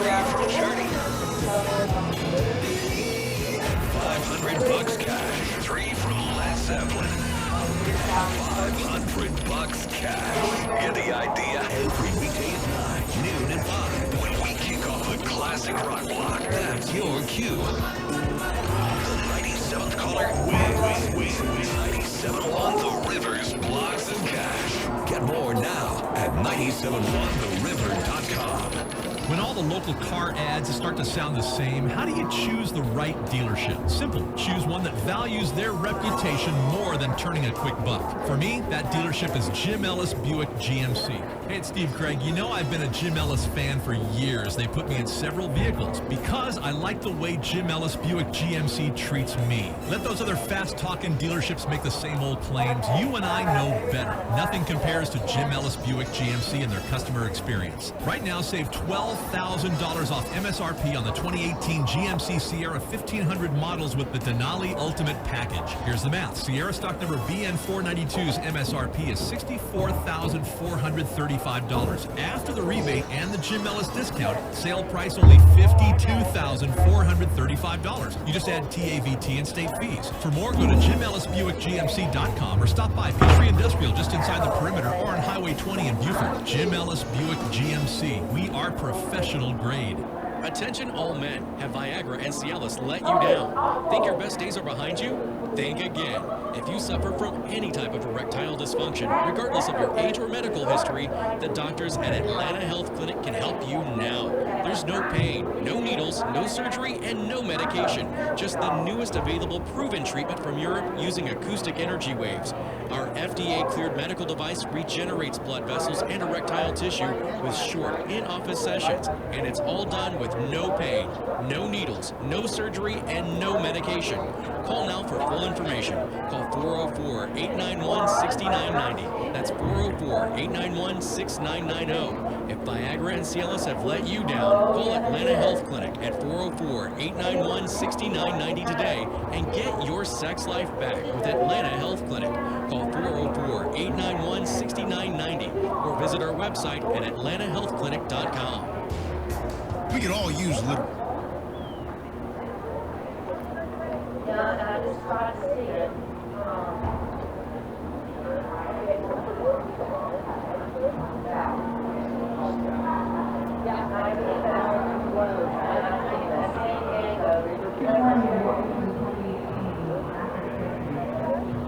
from Journey. $500 cash, 3 from Led Zeppelin. $500 cash. Get the idea? Every weekday at 9, noon and 5. When we kick off a classic rock block, that's your cue. The 97th caller wins. 97 won the Rivers blocks of cash. Get more now at 971theriver.com. When all the local car ads start to sound the same, how do you choose the right dealership? Simple. Choose one that values their reputation more than turning a quick buck. For me, that dealership is Jim Ellis Buick GMC. Hey, it's Steve Craig. You know I've been a Jim Ellis fan for years. They put me in several vehicles because I like the way Jim Ellis Buick GMC treats me. Let those other fast-talking dealerships make the same old claims. You and I know better. Nothing compares to Jim Ellis Buick GMC and their customer experience. Right now, save $12,000 off MSRP on the 2018 GMC Sierra 1500 models with the Denali Ultimate Package. Here's the math. Sierra stock number BN492's MSRP is $64,435. After the rebate and the Jim Ellis discount, sale price only $52,435. You just add TAVT and state fees. For more, go to JimEllisBuickGMC.com or stop by Peachtree Industrial just inside the perimeter or on Highway 20 in Buford. Jim Ellis Buick GMC. We are professional grade. Attention all men. Have Viagra and Cialis let you down? Think your best days are behind you? Think again. If you suffer from any type of erectile dysfunction, regardless of your age or medical history, the doctors at Atlanta Health Clinic can help you now. There's no pain, no needles, no surgery, and no medication. Just the newest available proven treatment from Europe using acoustic energy waves. Our FDA-cleared medical device regenerates blood vessels and erectile tissue with short in-office sessions, and it's all done with no pain, no needles, no surgery, and no medication. Call now for full information. Call 404-891-6990. That's 404-891-6990. If Viagra and Cialis have let you down, call Atlanta Health Clinic at 404-891-6990 today and get your sex life back with Atlanta Health Clinic. Call 404-891-6990 or visit our website at atlantahealthclinic.com. We could all use a little. Yeah, and I just tried to see it.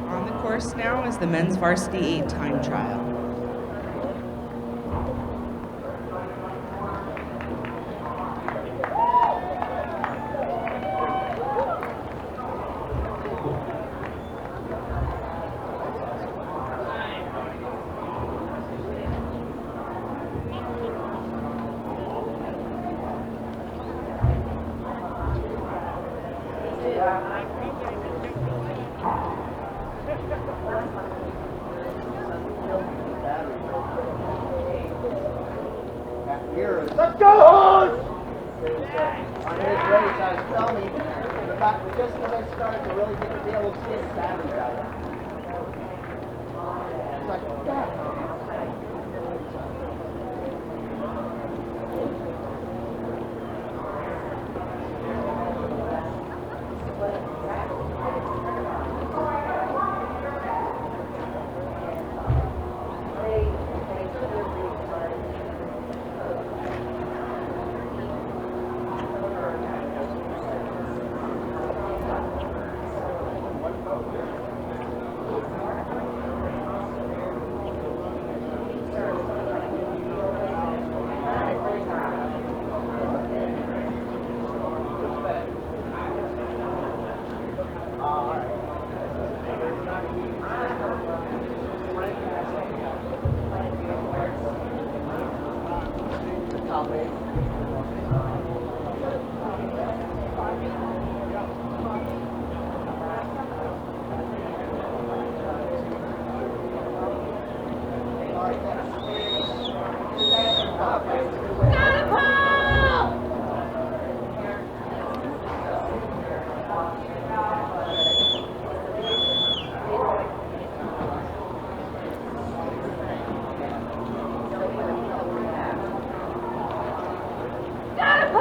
On the course now is the men's varsity 8 time trial. Let's go, horse! On his race, I was filming the fact that just as I started to really get the deal of seeing Saturday out there. It's like, God. Got him!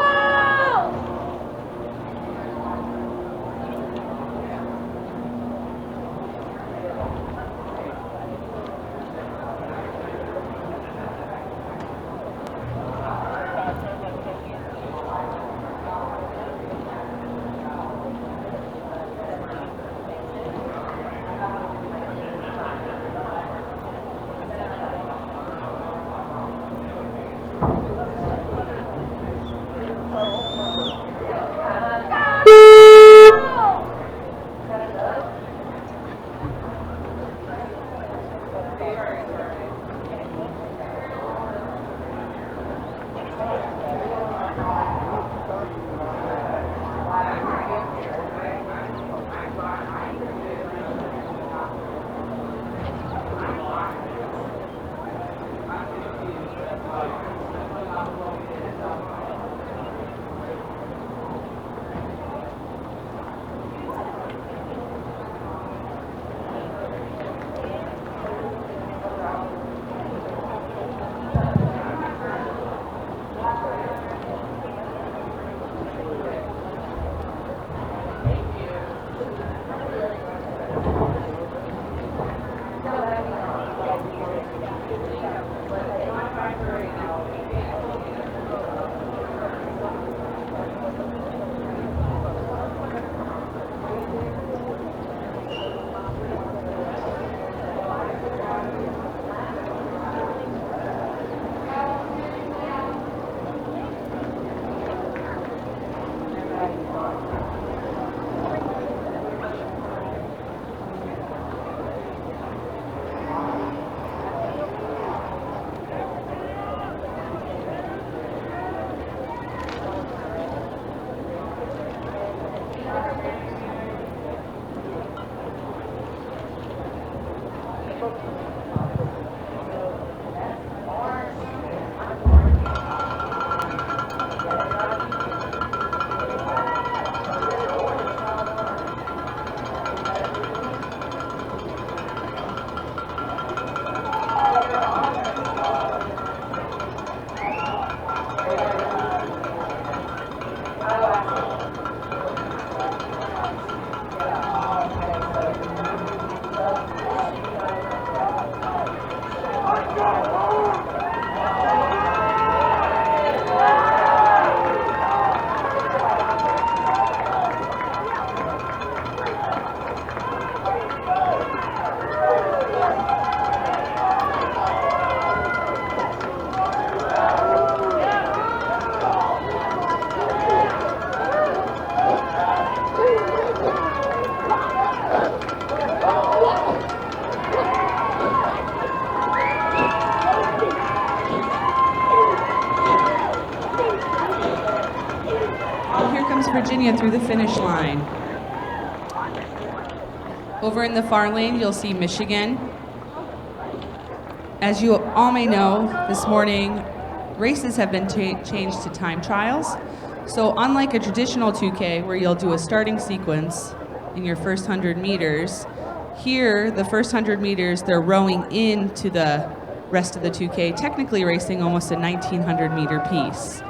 Virginia through the finish line. Over in the far lane, you'll see Michigan. As you all may know, this morning, races have been changed to time trials. So unlike a traditional 2K where you'll do a starting sequence in your first 100 meters, here, the first 100 meters, they're rowing into the rest of the 2K, technically racing almost a 1,900 meter piece.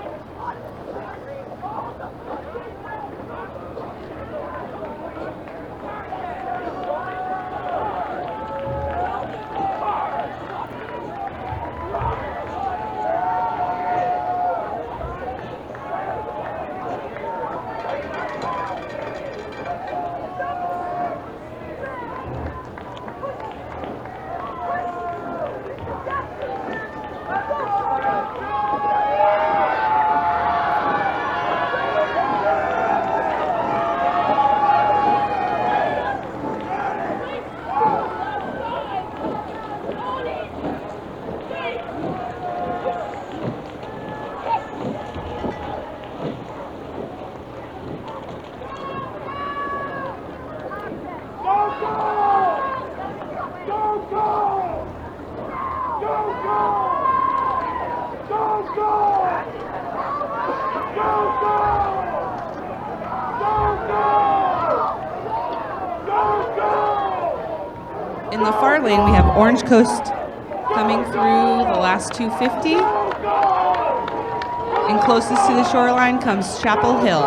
In the far lane, we have Orange Coast coming through the last 250. And closest to the shoreline comes Chapel Hill.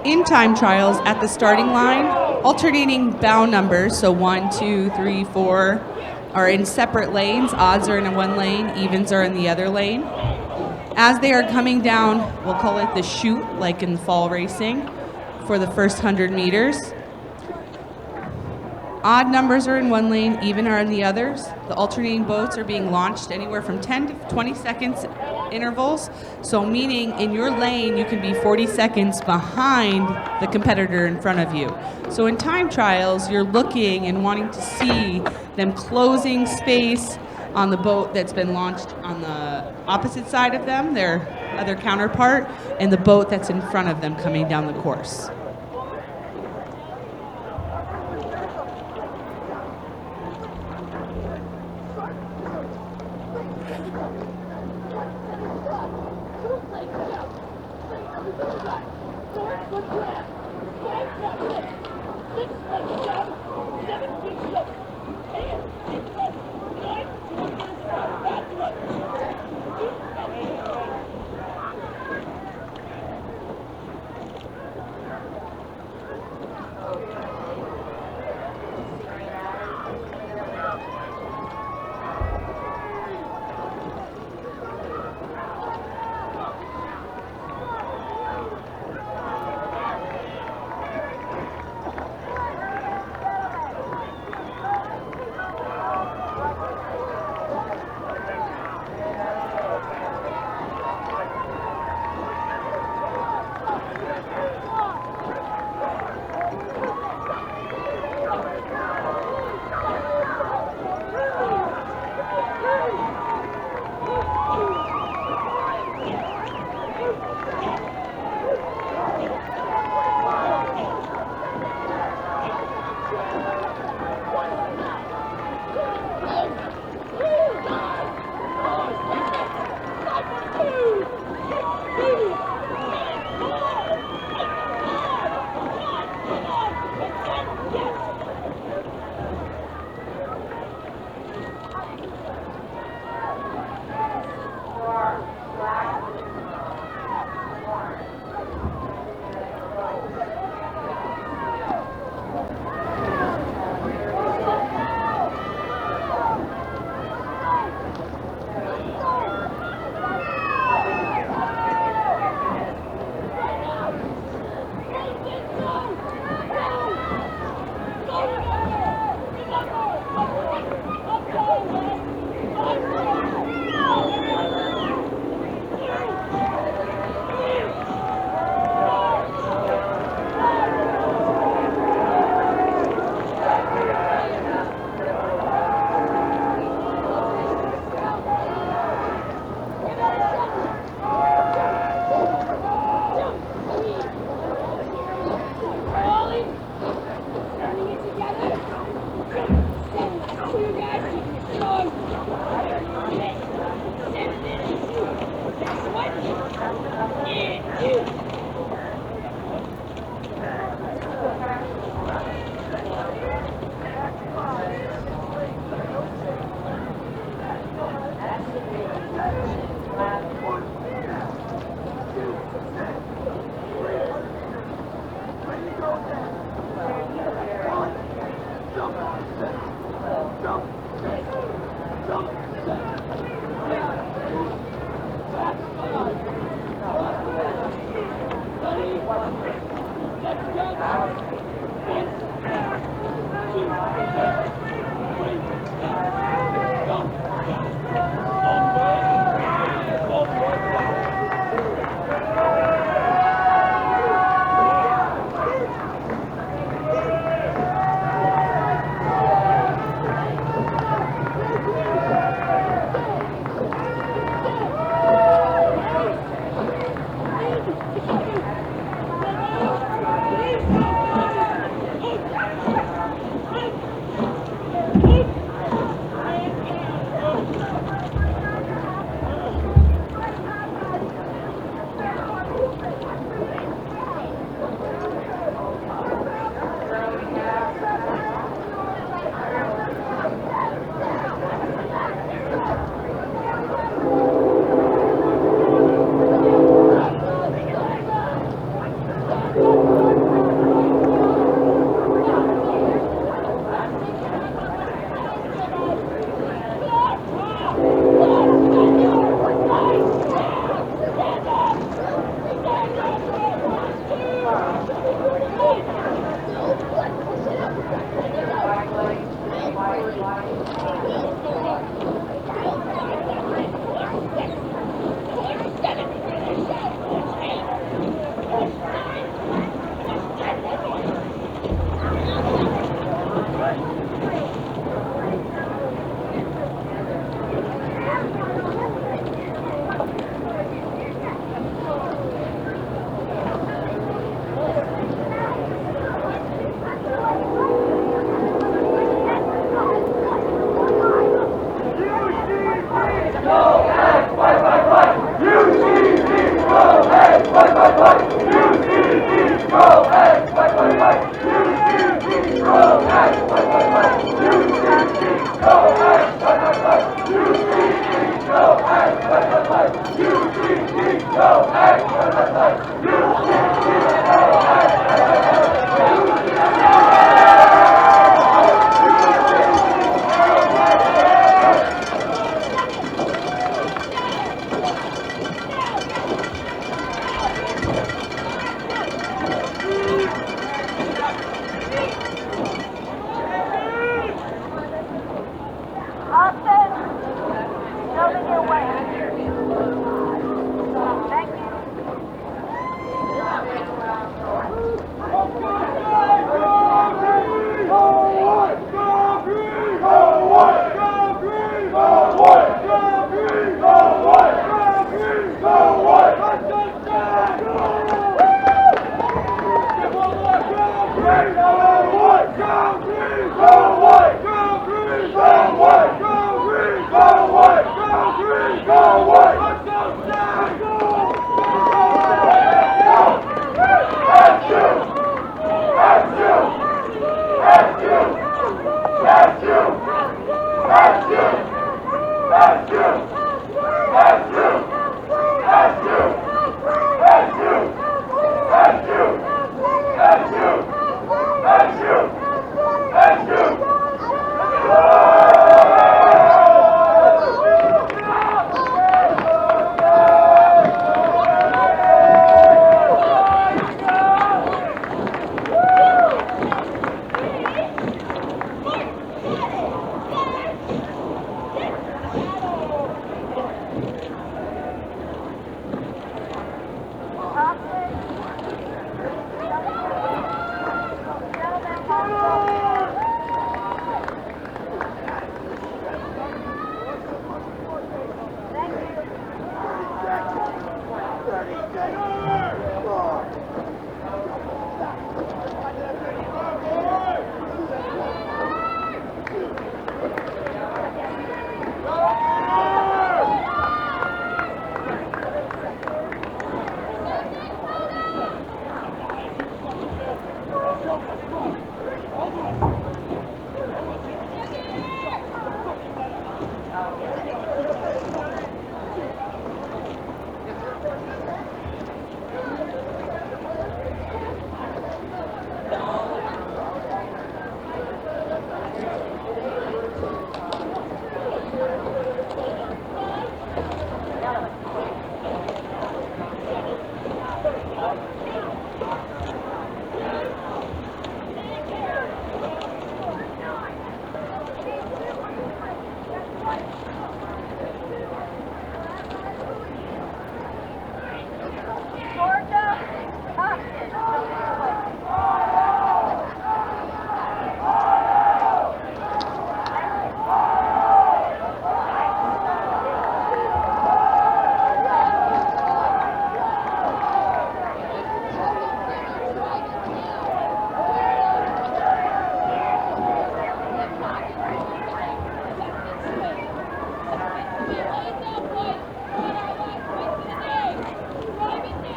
In time trials at the starting line, alternating bow numbers, so 1, 2, 3, 4, are in separate lanes. Odds are in one lane, evens are in the other lane. As they are coming down, we'll call it the chute, like in fall racing, for the first 100 meters. Odd numbers are in one lane, even are in the others. The alternating boats are being launched anywhere from 10 to 20 seconds intervals. So meaning in your lane, you can be 40 seconds behind the competitor in front of you. So in time trials, you're looking and wanting to see them closing space on the boat that's been launched on the opposite side of them, their other counterpart, and the boat that's in front of them coming down the course.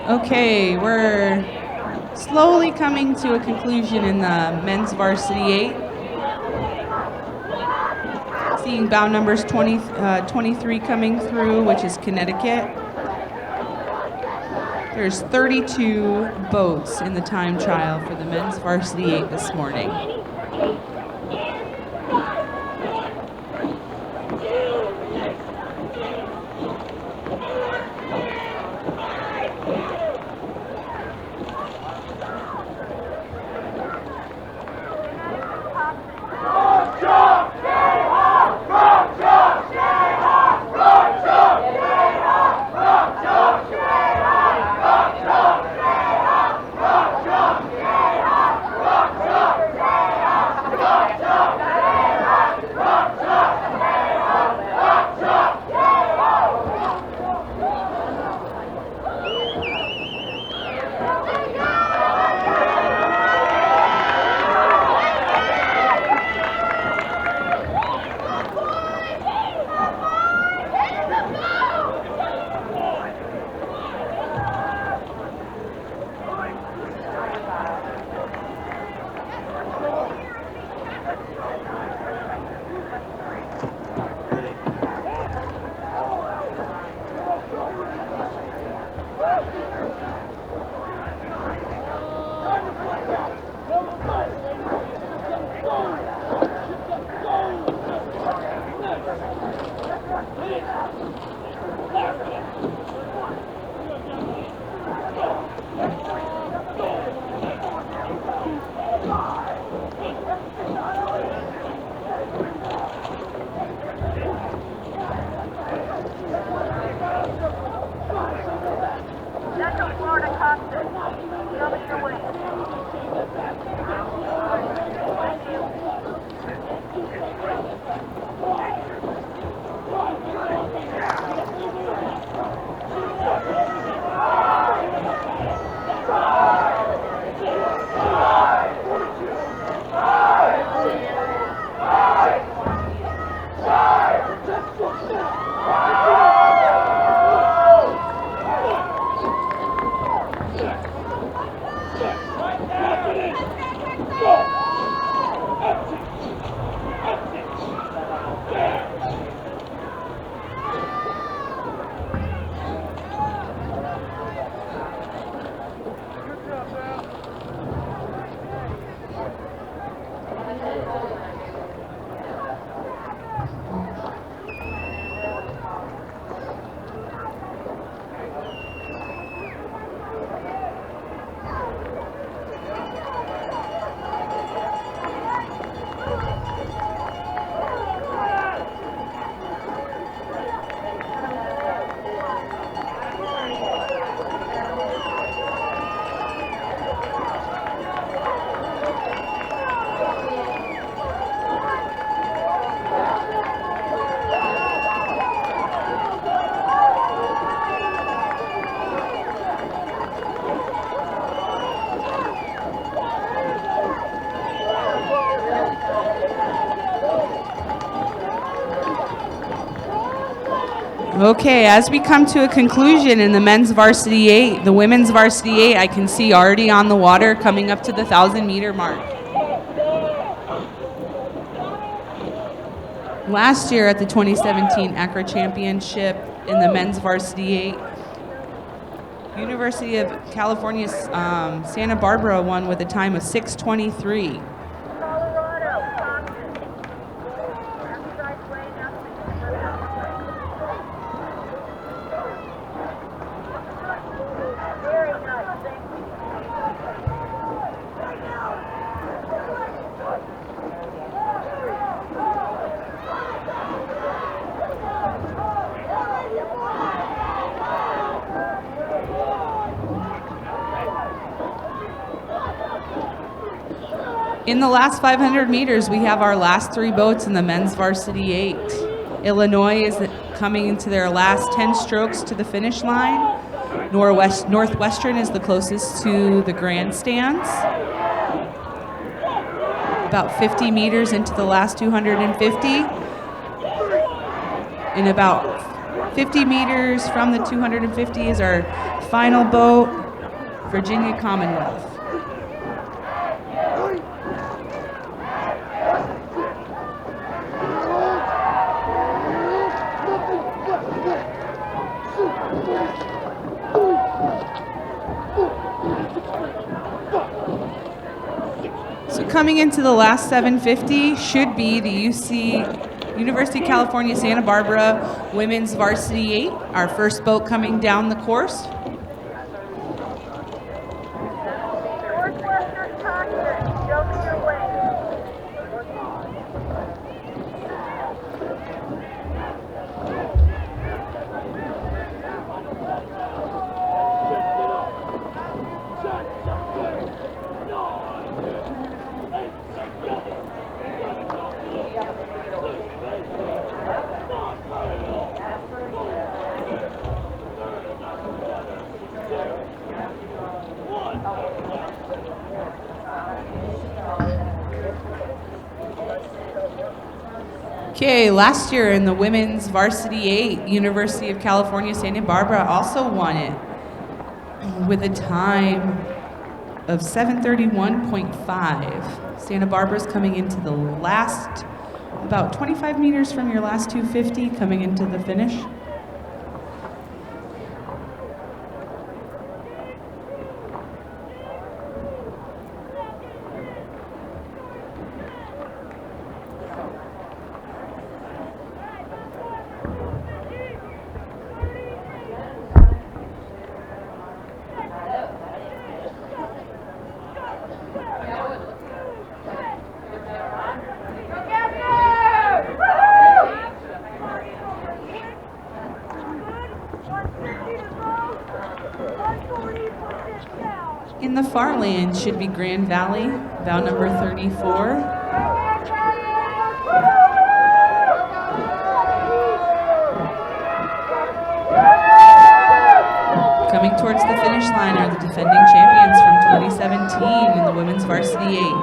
Okay, we're slowly coming to a conclusion in the men's varsity 8. Seeing bound numbers 23 coming through, which is Connecticut. There's 32 boats in the time trial for the men's varsity 8 this morning. Okay, as we come to a conclusion in the men's varsity 8, the women's varsity 8, I can see already on the water coming up to the 1,000-meter mark. Last year at the 2017 ACRA Championship in the men's varsity 8, University of California Santa Barbara won with a time of 6:23. In the last 500 meters, we have our last 3 boats in the men's varsity 8. Illinois is coming into their last 10 strokes to the finish line. Northwestern is the closest to the grandstands. About 50 meters into the last 250. And about 50 meters from the 250 is our final boat, Virginia Commonwealth. So coming into the last 750 should be the University of California, Santa Barbara Women's Varsity 8, our first boat coming down the course. Okay, last year in the women's varsity 8, University of California, Santa Barbara also won it with a time of 7:31.5. Santa Barbara's coming into the last, about 25 meters from your last 250, coming into the finish. In the far lane should be Grand Valley, bow number 34. Coming towards the finish line are the defending champions from 2017 in the women's varsity 8.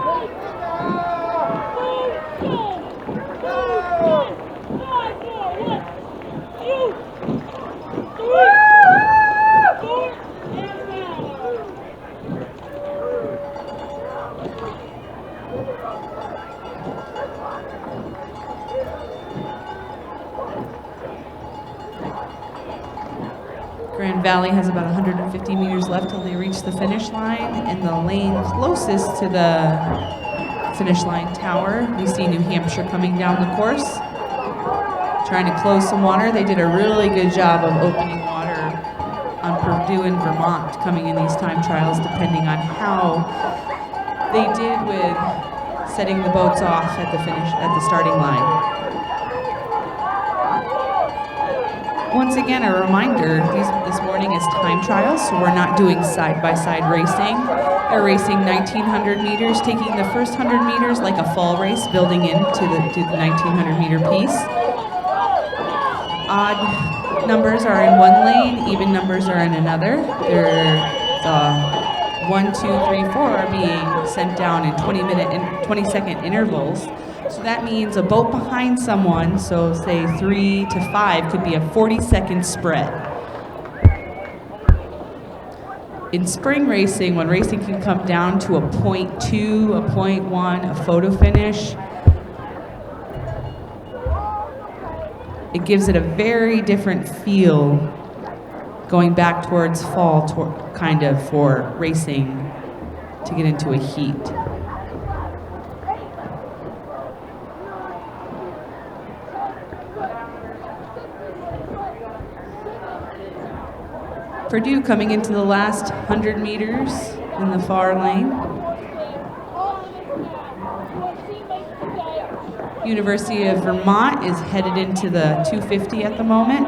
Grand Valley has about 150 meters left till they reach the finish line. In the lane closest to the finish line tower, we see New Hampshire coming down the course, trying to close some water. They did a really good job of opening water on Purdue and Vermont coming in these time trials, depending on how they did with setting the boats off at the starting line. Once again, a reminder, this morning is time trials, so we're not doing side-by-side racing. They're racing 1,900 meters, taking the first 100 meters like a fall race, building into the 1,900 meter piece. Odd numbers are in one lane, even numbers are in another. They're 1, 2, 3, 4 are being sent down in 20-second intervals. So that means a boat behind someone, so say 3 to 5, could be a 40-second spread. In spring racing, when racing can come down to a 0.2, a 0.1, a photo finish, it gives it a very different feel going back towards fall, kind of, for racing to get into a heat. Purdue coming into the last 100 meters in the far lane. University of Vermont is headed into the 250 at the moment.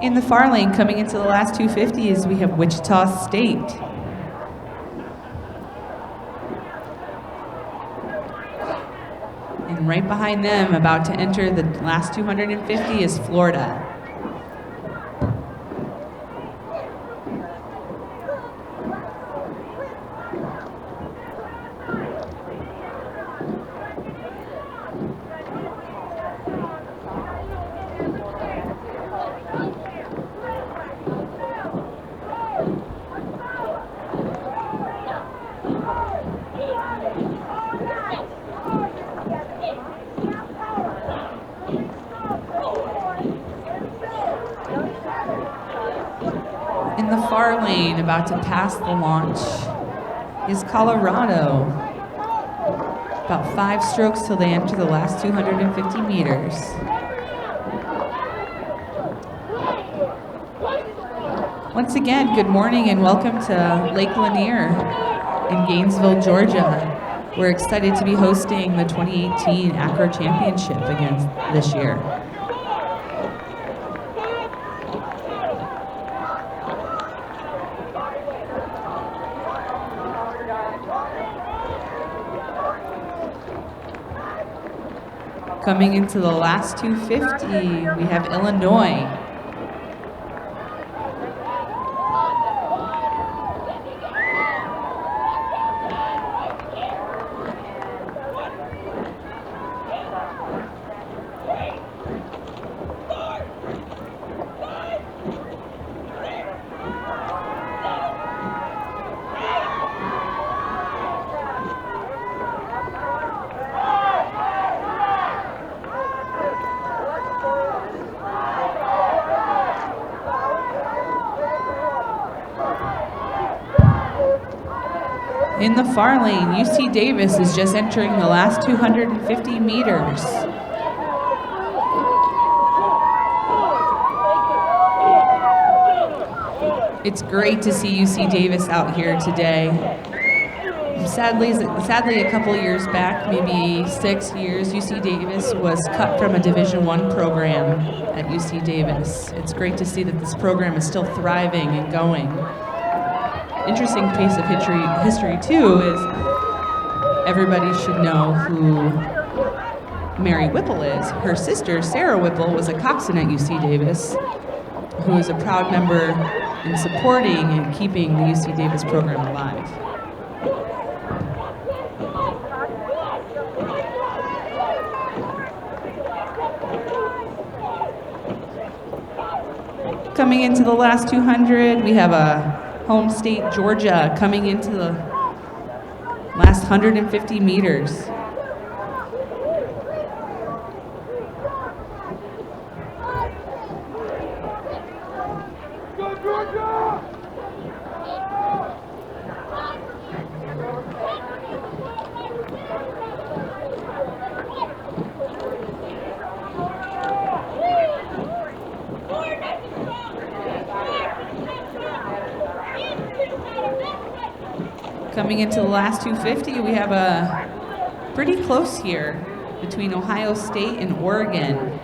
In the far lane, coming into the last 250s, we have Wichita State. And right behind them, about to enter the last 250, is Florida. In the far lane, about to pass the launch, is Colorado. About 5 strokes till they enter the last 250 meters. Once again, good morning and welcome to Lake Lanier in Gainesville, Georgia. We're excited to be hosting the 2018 ACRA Championship again this year. Coming into the last 250, we have Illinois. In the far lane, UC Davis is just entering the last 250 meters. It's great to see UC Davis out here today. Sadly, a couple years back, maybe 6 years, UC Davis was cut from a Division I program at UC Davis. It's great to see that this program is still thriving and going. Interesting piece of history too is everybody should know who Mary Whipple is. Her sister, Sarah Whipple, was a coxswain at UC Davis, who is a proud member in supporting and keeping the UC Davis program alive. Coming into the last 200, we have a home state, Georgia, coming into the last 150 meters. Go, Georgia! Coming into the last 250, we have a pretty close here between Ohio State and Oregon.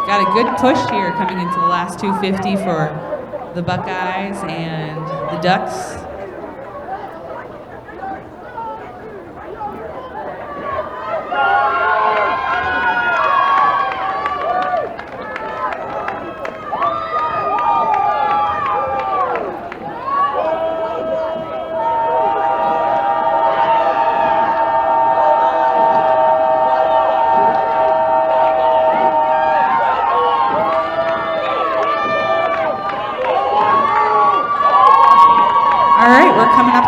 Got a good push here coming into the last 250 for the Buckeyes and the Ducks.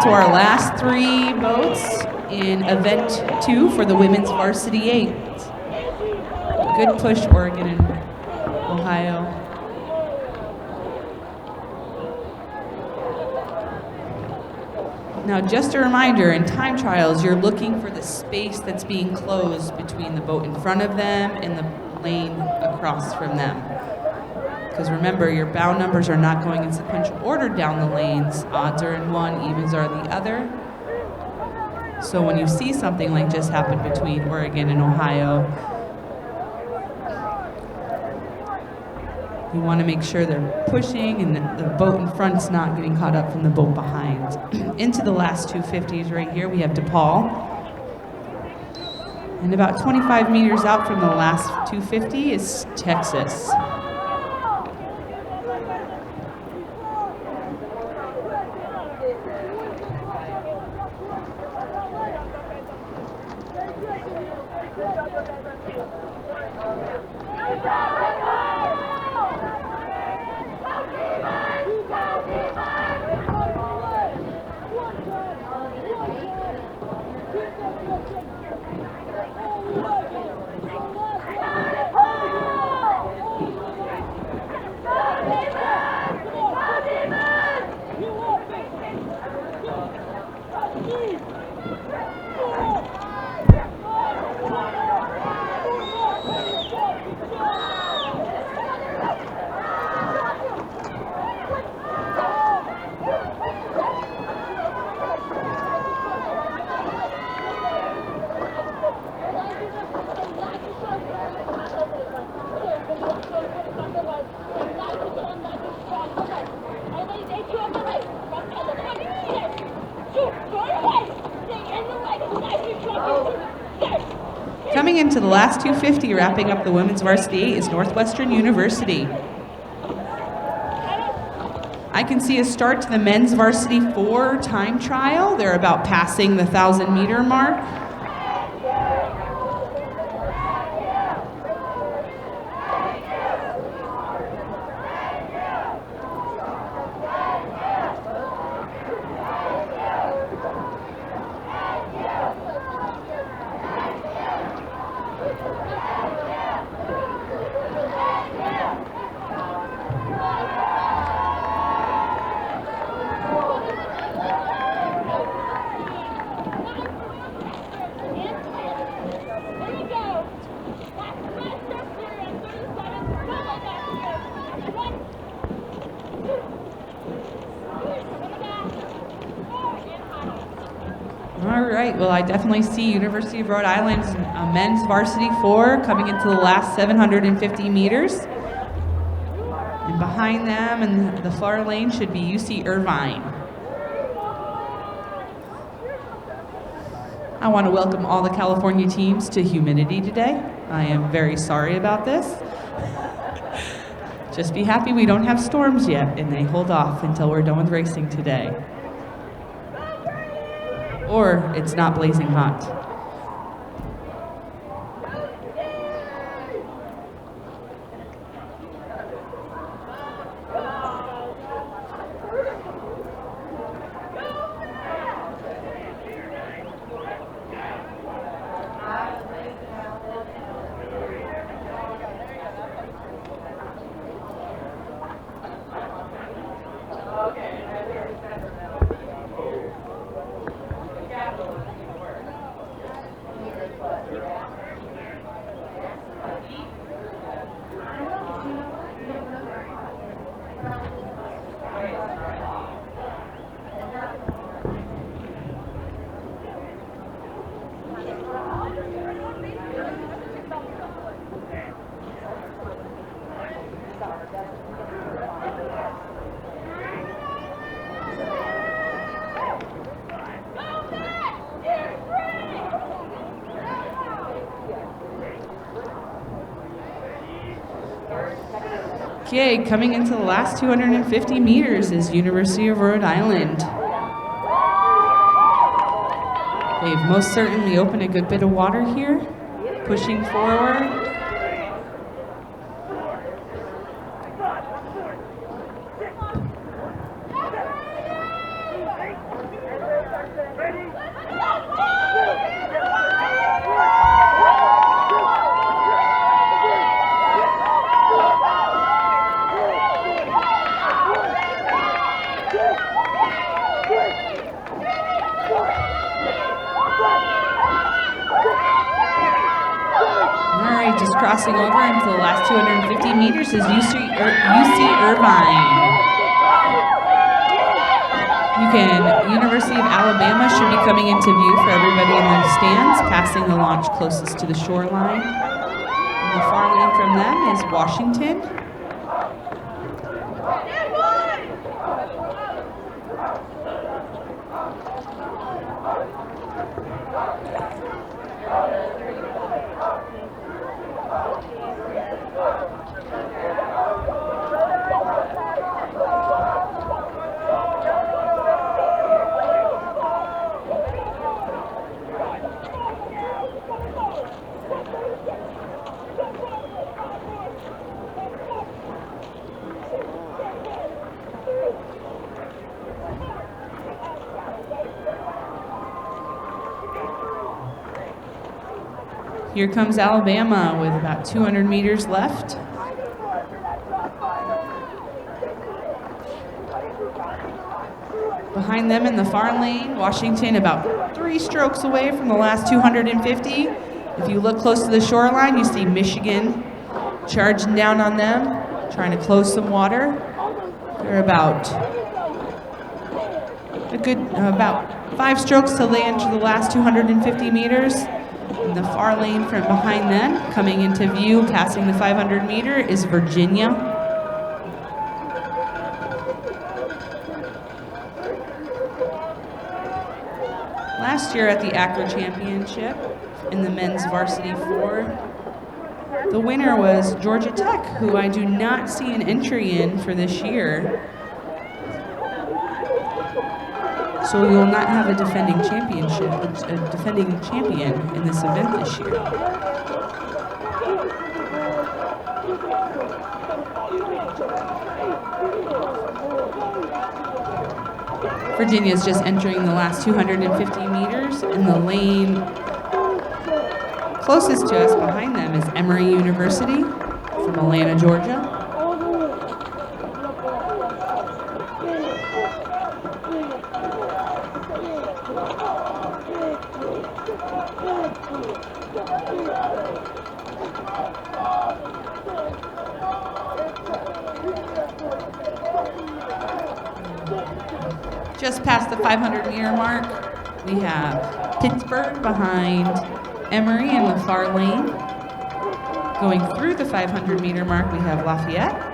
To our last 3 boats in event 2 for the women's varsity 8. Good push, Oregon and Ohio. Now, just a reminder, in time trials, you're looking for the space that's being closed between the boat in front of them and the lane across from them. Because remember, your bound numbers are not going in sequential order down the lanes. Odds are in one, evens are the other. So when you see something like just happened between Oregon and Ohio, you want to make sure they're pushing and the boat in front's not getting caught up from the boat behind. Into the last 250s right here, we have DePaul. And about 25 meters out from the last 250 is Texas. Coming into the last 250, wrapping up the women's varsity 8 is Northwestern University. I can see a start to the men's varsity 4 time trial. They're about passing the 1,000-meter mark. All right, well, I definitely see University of Rhode Island's men's varsity 4 coming into the last 750 meters. And behind them in the far lane should be UC Irvine. I want to welcome all the California teams to humidity today. I am very sorry about this. Just be happy we don't have storms yet, and they hold off until we're done with racing today. Or it's not blazing hot. Okay, coming into the last 250 meters is University of Rhode Island. They've most certainly opened a good bit of water here, pushing forward. All right, just crossing over into the last 250 meters is UC Irvine. University of Alabama should be coming into view for everybody in the stands, passing the launch closest to the shoreline. And the far lane from them is Washington. Here comes Alabama with about 200 meters left. Behind them in the far lane, Washington about 3 strokes away from the last 250. If you look close to the shoreline, you see Michigan charging down on them, trying to close some water. They're about 5 strokes till they enter the last 250 meters. In the far lane from behind them, coming into view, passing the 500 meter, is Virginia. Last year at the ACRA Championship in the men's varsity 4, the winner was Georgia Tech, who I do not see an entry in for this year. So we will not have a defending champion in this event this year. Virginia is just entering the last 250 meters, and the lane closest to us behind them is Emory University from Atlanta, Georgia. Just past the 500 meter mark, we have Pittsburgh behind Emory in the far lane. Going through the 500 meter mark, we have Lafayette.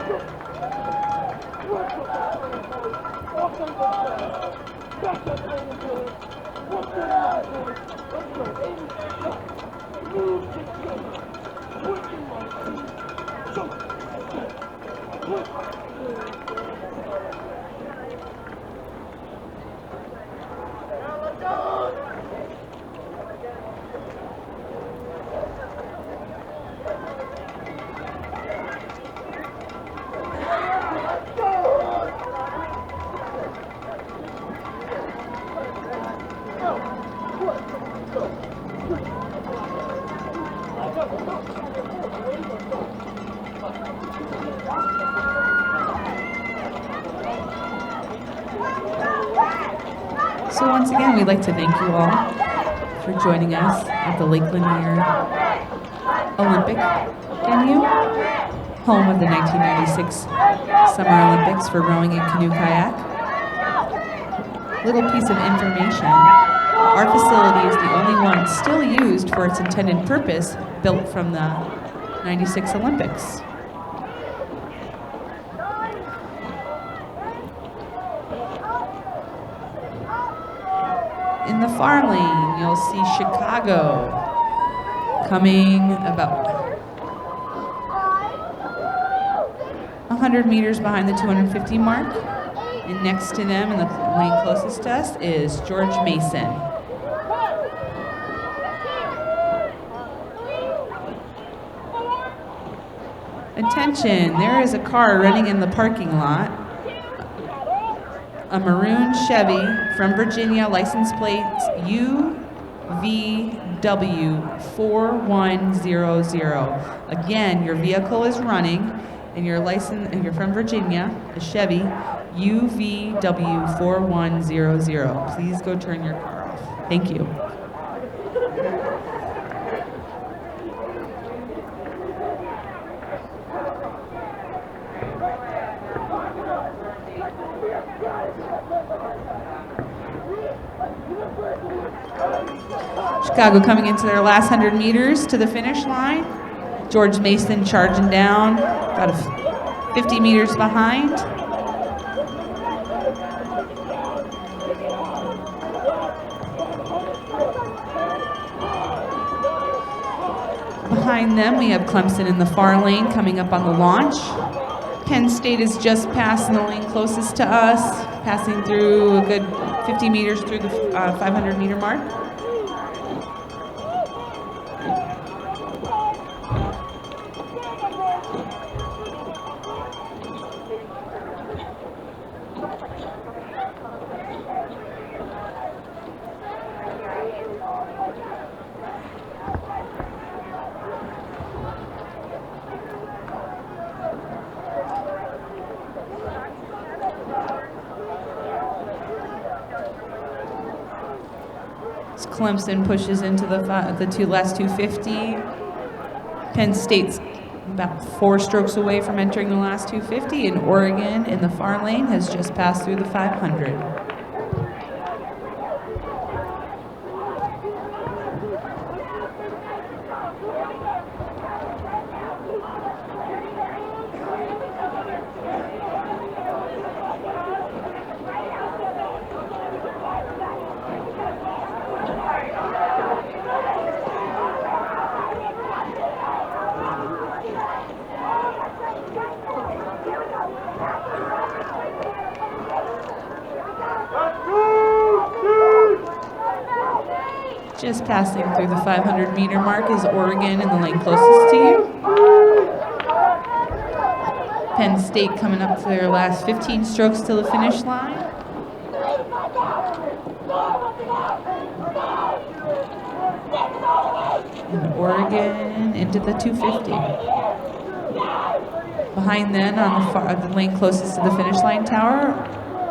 So once again, we'd like to thank you all for joining us at the Lake Lanier Olympic venue, home of the 1996 Summer Olympics for rowing and canoe kayak. Little piece of information, our facility is the only one still used for its intended purpose, built from the 96 Olympics. In the far lane, you'll see Chicago coming about 100 meters behind the 250 mark. And next to them, in the lane closest to us, is George Mason. Attention, there is a car running in the parking lot. A maroon Chevy from Virginia, license plates UVW4100. Again, your vehicle is running, and your license, and you're from Virginia, a Chevy UVW4100. Please go turn your car off. Thank you. Chicago coming into their last 100 meters to the finish line. George Mason charging down, about 50 meters behind. Behind them, we have Clemson in the far lane coming up on the launch. Penn State is just passing the lane closest to us, passing through a good 50 meters through the 500 meter mark. Clemson pushes into the last 250. Penn State's about 4 strokes away from entering the last 250, and Oregon in the far lane has just passed through the 500. Just passing through the 500 meter mark is Oregon in the lane closest to you. Penn State coming up to their last 15 strokes to the finish line. And Oregon into the 250. Behind them on the lane closest to the finish line tower,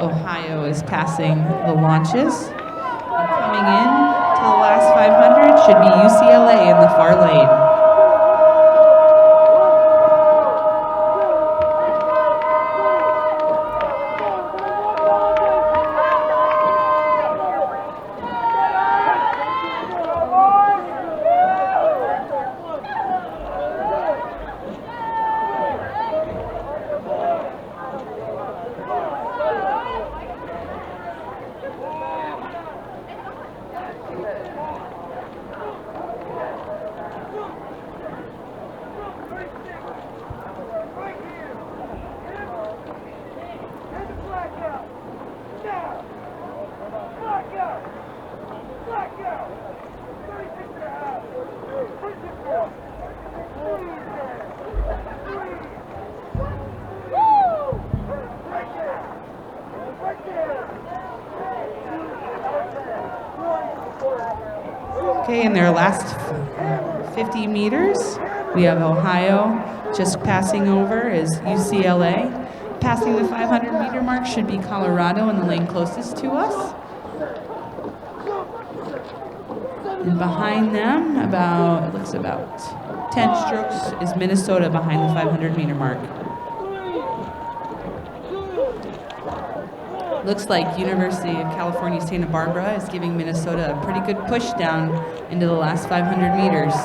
Ohio is passing the launches. And coming in to the last 500 should be UCLA in the far lane. Okay, in their last 50 meters, we have Ohio just passing over is UCLA. Passing the 500 meter mark should be Colorado in the lane closest to us. And behind them, it looks about 10 strokes is Minnesota behind the 500 meter mark. Looks like University of California, Santa Barbara is giving Minnesota a pretty good push down into the last 500 meters.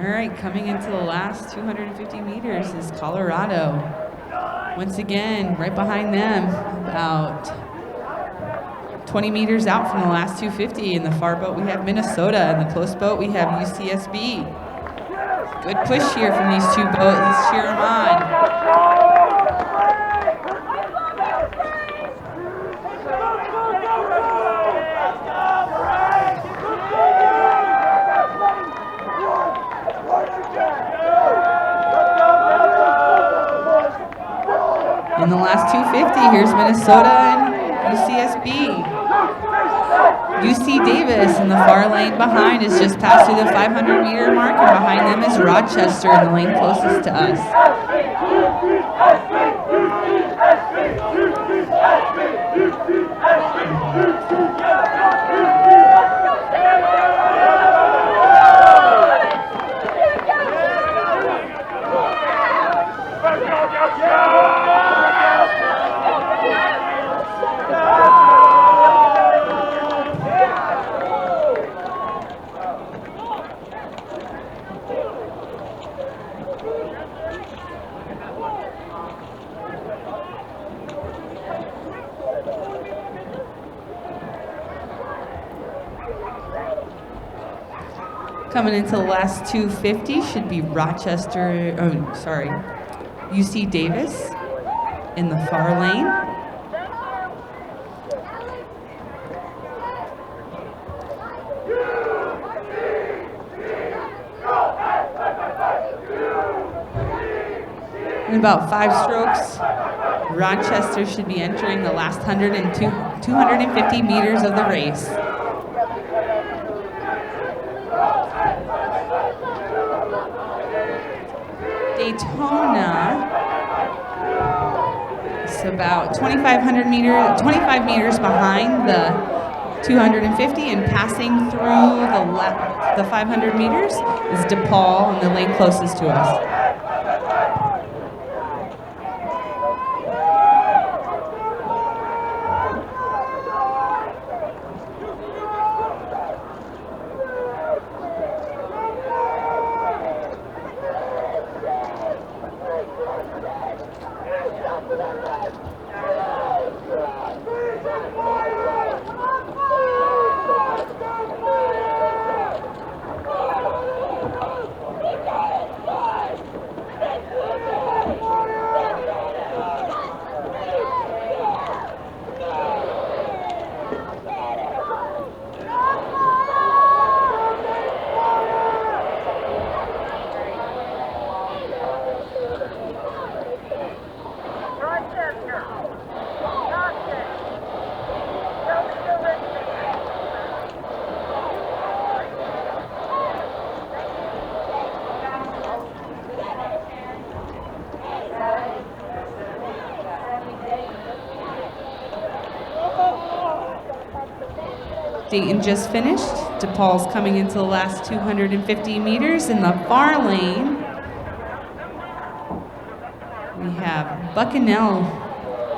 All right, coming into the last 250 meters is Colorado. Once again, right behind them, about 20 meters out from the last 250. In the far boat, we have Minnesota. In the close boat, we have UCSB. Good push here from these two boats. Let's cheer them on. In the last 250, here's Minnesota and UCSB. UC Davis in the far lane behind is just passed through the 500-meter mark, and behind them is Rochester in the lane closest to us. Coming into the last 250 should be UC Davis in the far lane. In about 5 strokes, Rochester should be entering the last 250 meters of the race. Daytona is about 25 meters behind the 250, and passing through the 500 meters is DePaul in the lane closest to us. Dayton just finished. DePaul's coming into the last 250 meters in the far lane. We have Bucknell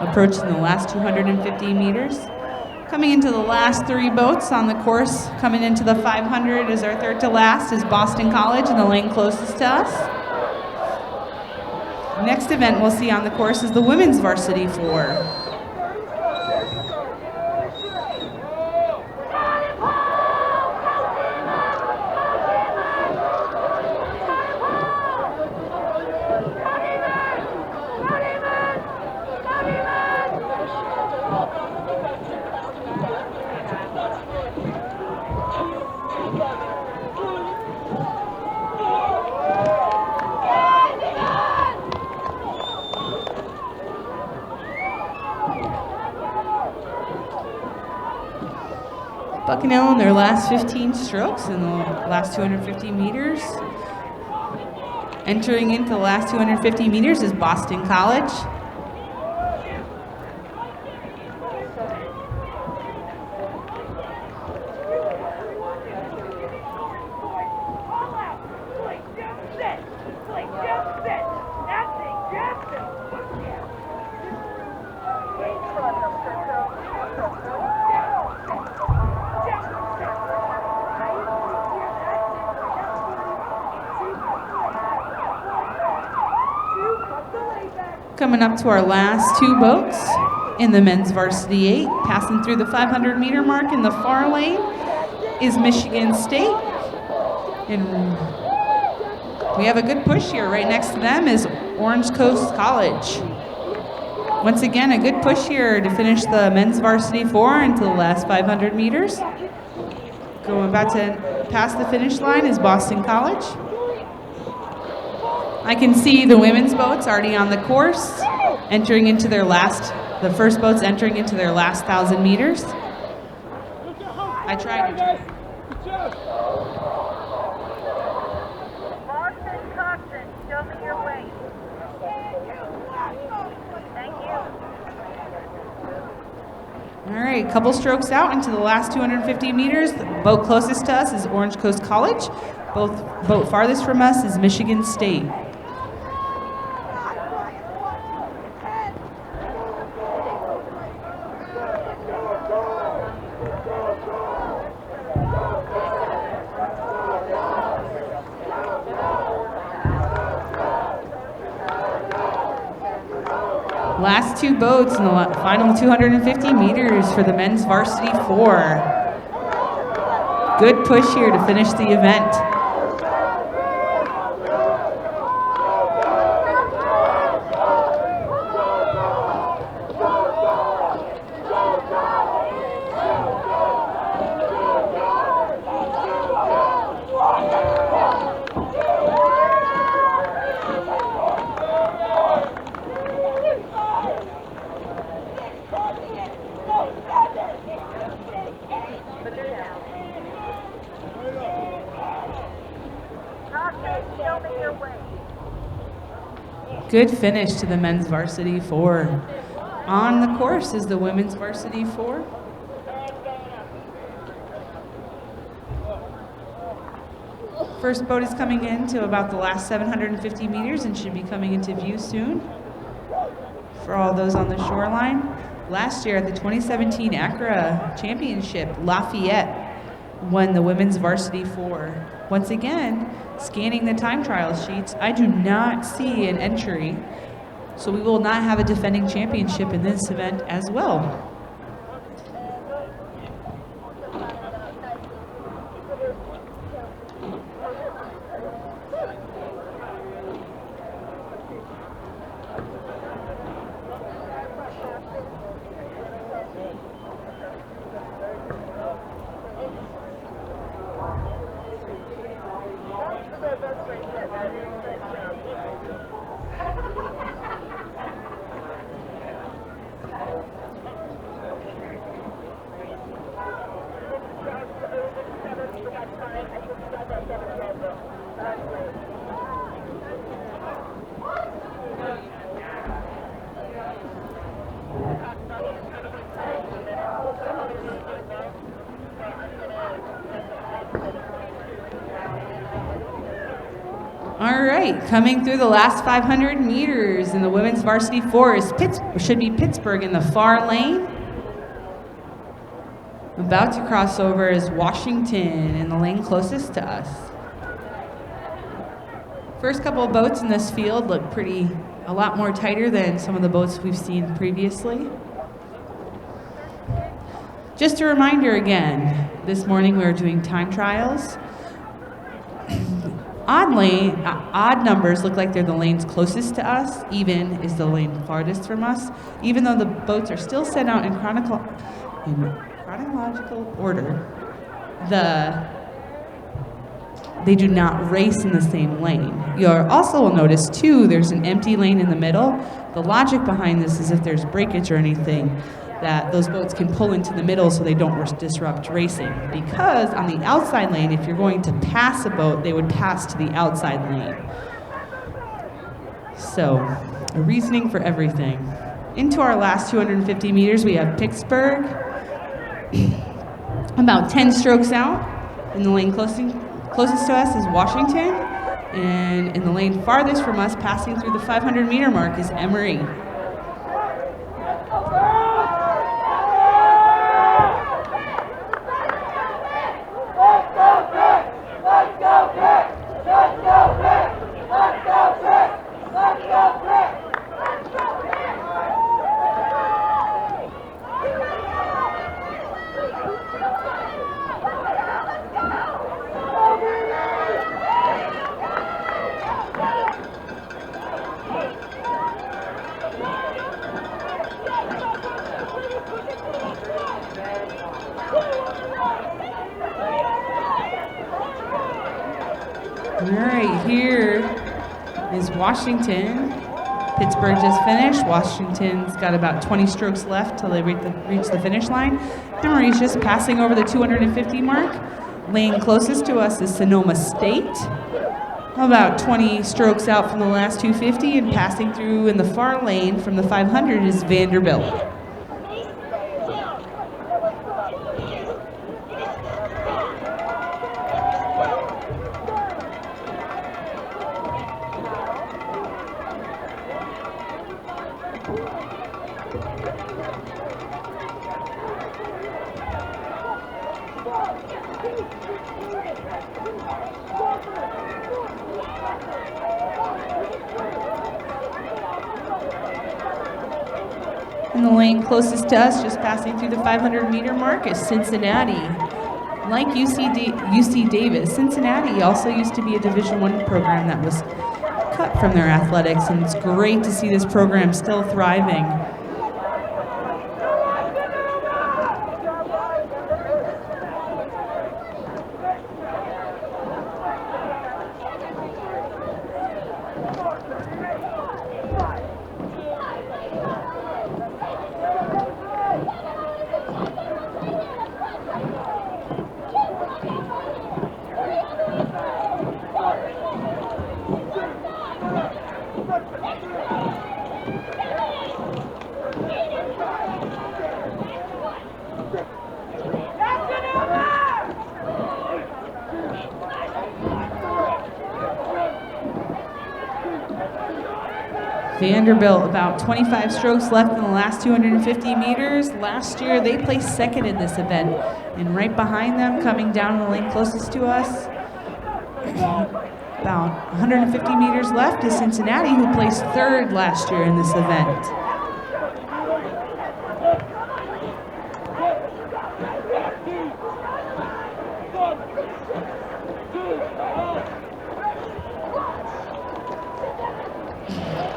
approaching the last 250 meters. Coming into the last 3 boats on the course, coming into the 500 is our third to last is Boston College in the lane closest to us. Next event we'll see on the course is the women's varsity 4. Bucknell in their last 15 strokes in the last 250 meters. Entering into the last 250 meters is Boston College. Coming up to our last 2 boats in the men's varsity 8, passing through the 500-meter mark in the far lane is Michigan State. And we have a good push here. Right next to them is Orange Coast College. Once again, a good push here to finish the men's varsity 4 into the last 500 meters. About to pass the finish line is Boston College. I can see the women's boats already on the course, entering into their last, the first boats entering into their last 1,000 meters. I tried to. Boston Coxon, show me your way. Thank you. All right, couple strokes out into the last 250 meters. The boat closest to us is Orange Coast College. Boat farthest from us is Michigan State. Last two boats in the final 250 meters for the men's varsity 4. Good push here to finish the event. Show me your way. Good finish to the men's varsity 4. On the course is the women's varsity 4. First boat is coming in to about the last 750 meters and should be coming into view soon. For all those on the shoreline, last year at the 2017 ACRA Championship, Lafayette won the women's varsity 4. Once again, scanning the time trial sheets, I do not see an entry, so we will not have a defending championship in this event as well. All right, coming through the last 500 meters in the women's varsity 4 is should be Pittsburgh in the far lane. About to cross over is Washington in the lane closest to us. First couple of boats in this field look a lot more tighter than some of the boats we've seen previously. Just a reminder again, this morning we were doing time trials. Odd numbers look like they're the lanes closest to us. Even is the lane farthest from us. Even though the boats are still set out in chronological order, they do not race in the same lane. You'll also will notice too, there's an empty lane in the middle. The logic behind this is if there's breakage or anything, that those boats can pull into the middle so they don't disrupt racing. Because on the outside lane, if you're going to pass a boat, they would pass to the outside lane. So, a reasoning for everything. Into our last 250 meters, we have Pittsburgh. About 10 strokes out. In the lane closest to us is Washington. And in the lane farthest from us, passing through the 500 meter mark, is Emory. All right, here is Washington Pittsburgh just finished. Washington's got about 20 strokes left till they reach the finish line. Emory's just passing over the 250 mark. Lane closest to us is Sonoma State. About 20 strokes out from the last 250, and passing through in the far lane from the 500 is Vanderbilt. In the lane closest to us, just passing through the 500-meter mark, is Cincinnati. Like UC Davis, Cincinnati also used to be a Division I program that was cut from their athletics, and it's great to see this program still thriving. Vanderbilt, about 25 strokes left in the last 250 meters. Last year, they placed second in this event. And right behind them, coming down the lane closest to us, about 150 meters left, is Cincinnati, who placed third last year in this event.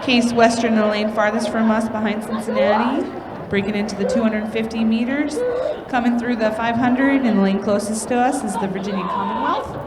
Case Western in the lane farthest from us behind Cincinnati, breaking into the 250 meters. Coming through the 500 in the lane closest to us is the Virginia Commonwealth.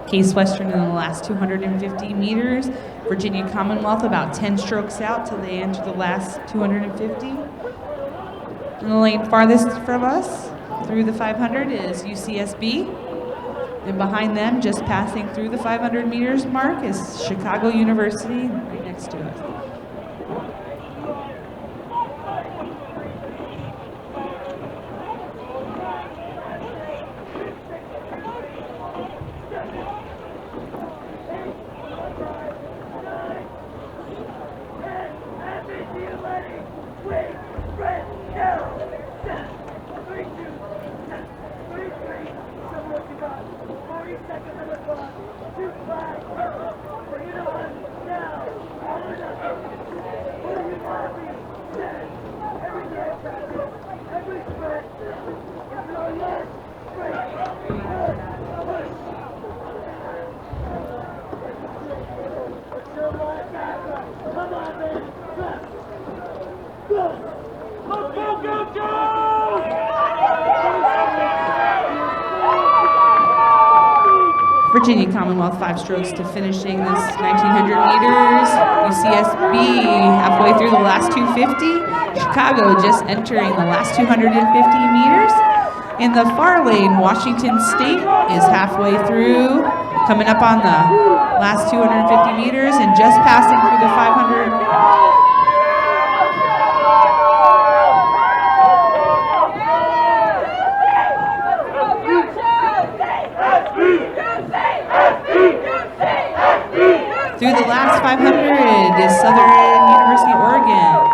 Case Western in the last 250 meters. Virginia Commonwealth about 10 strokes out till they enter the last 250. In the lane farthest from us through the 500 is UCSB. And behind them, just passing through the 500 meters mark, is Chicago University right next to us. Virginia Commonwealth 5 strokes to finishing this 1900 meters. UCSB halfway through the last 250. Chicago just entering the last 250 meters. In the far lane, Washington State is halfway through, coming up on the last 250 meters and just passing through the 500. Through the last 500 is Southern University, Oregon.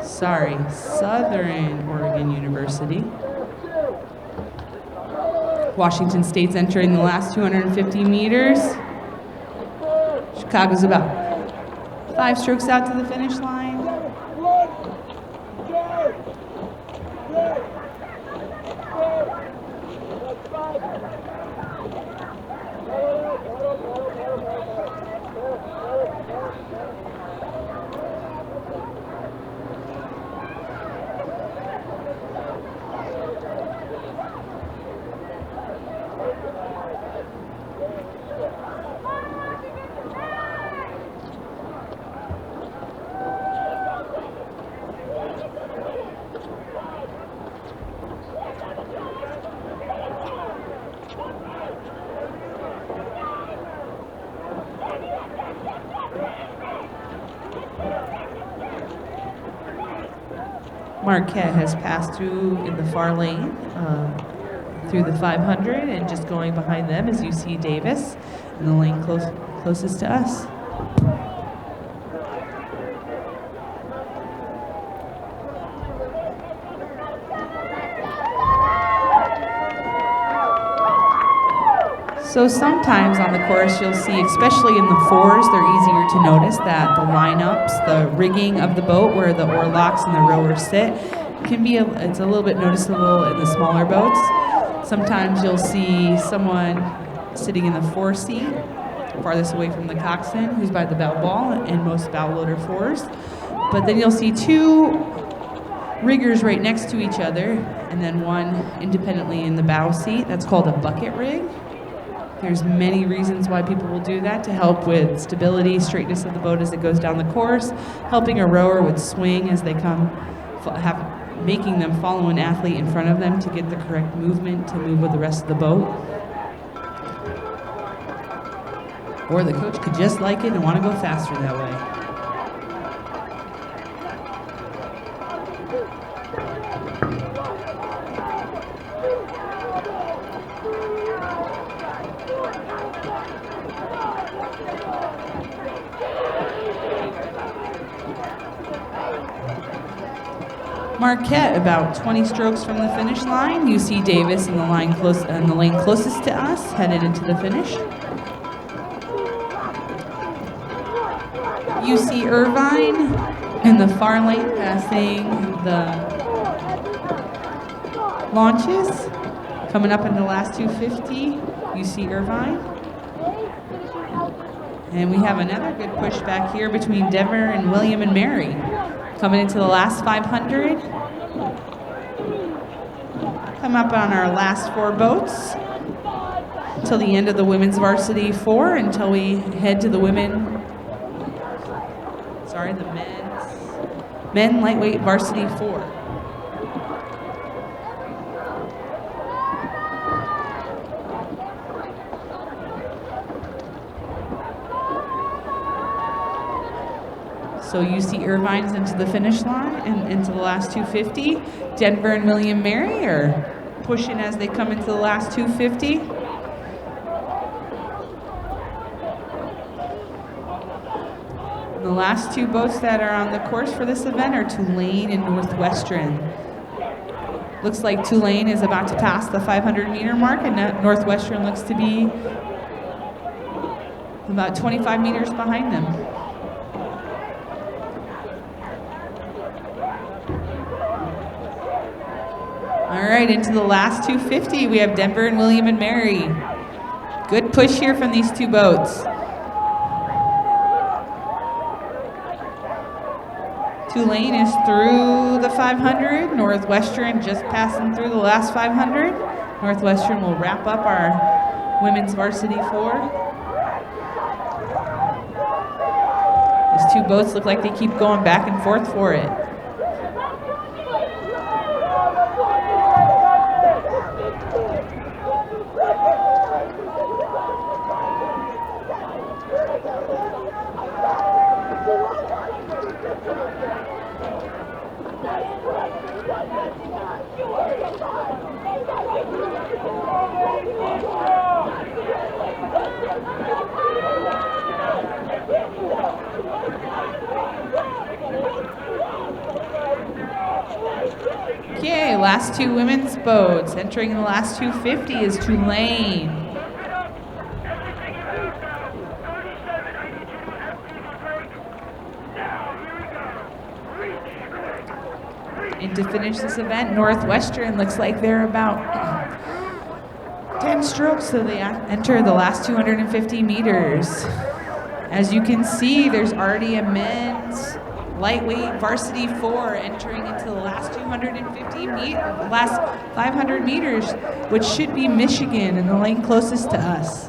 Southern Oregon University. Washington State's entering the last 250 meters. Chicago's about 5 strokes out to the finish line. Marquette has passed through in the far lane through the 500, and just going behind them is UC Davis in the lane closest to us. So sometimes on the course you'll see, especially in the fours, they're easier to notice that the lineups, the rigging of the boat where the oarlocks and the rowers sit, can be, it's a little bit noticeable in the smaller boats. Sometimes you'll see someone sitting in the four seat, farthest away from the coxswain, who's by the bow ball, and most bow loader fours. But then you'll see two riggers right next to each other, and then one independently in the bow seat. That's called a bucket rig. There's many reasons why people will do that to help with stability, straightness of the boat as it goes down the course, helping a rower with swing as they come, making them follow an athlete in front of them to get the correct movement to move with the rest of the boat. Or the coach could just like it and want to go faster that way. Marquette about 20 strokes from the finish line. UC Davis in the lane closest to us, headed into the finish. UC Irvine in the far lane, passing the launches. Coming up in the last 250, UC Irvine. And we have another good push back here between Denver and William and Mary. Coming into the last 500. Come up on our last four boats until the end of the women's varsity 4, until we head to the men lightweight varsity 4. So UC Irvine's into the finish line and into the last 250. Denver and William Mary are pushing as they come into the last 250. The last two boats that are on the course for this event are Tulane and Northwestern. Looks like Tulane is about to pass the 500-meter mark, and Northwestern looks to be about 25 meters behind them. All right, into the last 250, we have Denver and William and Mary. Good push here from these two boats. Tulane is through the 500. Northwestern just passing through the last 500. Northwestern will wrap up our women's varsity 4. These two boats look like they keep going back and forth for it. Okay, last two women's boats. Entering in the last 250 is Tulane. And to finish this event, Northwestern looks like they're about 10 strokes, so they enter the last 250 meters. As you can see, there's already a men's lightweight varsity 4 entering into the last 500 meters, which should be Michigan in the lane closest to us.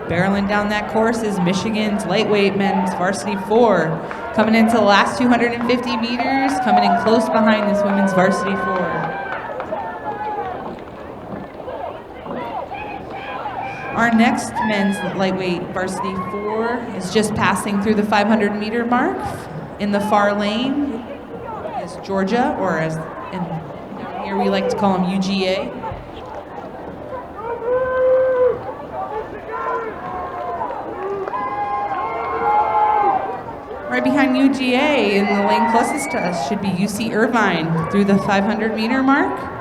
Barreling down that course is Michigan's lightweight men's varsity 4. Coming into the last 250 meters, coming in close behind this women's varsity 4. Our next men's lightweight varsity 4 is just passing through the 500-meter mark. In the far lane is Georgia, or as down here we like to call them UGA. Right behind UGA in the lane closest to us should be UC Irvine through the 500-meter mark.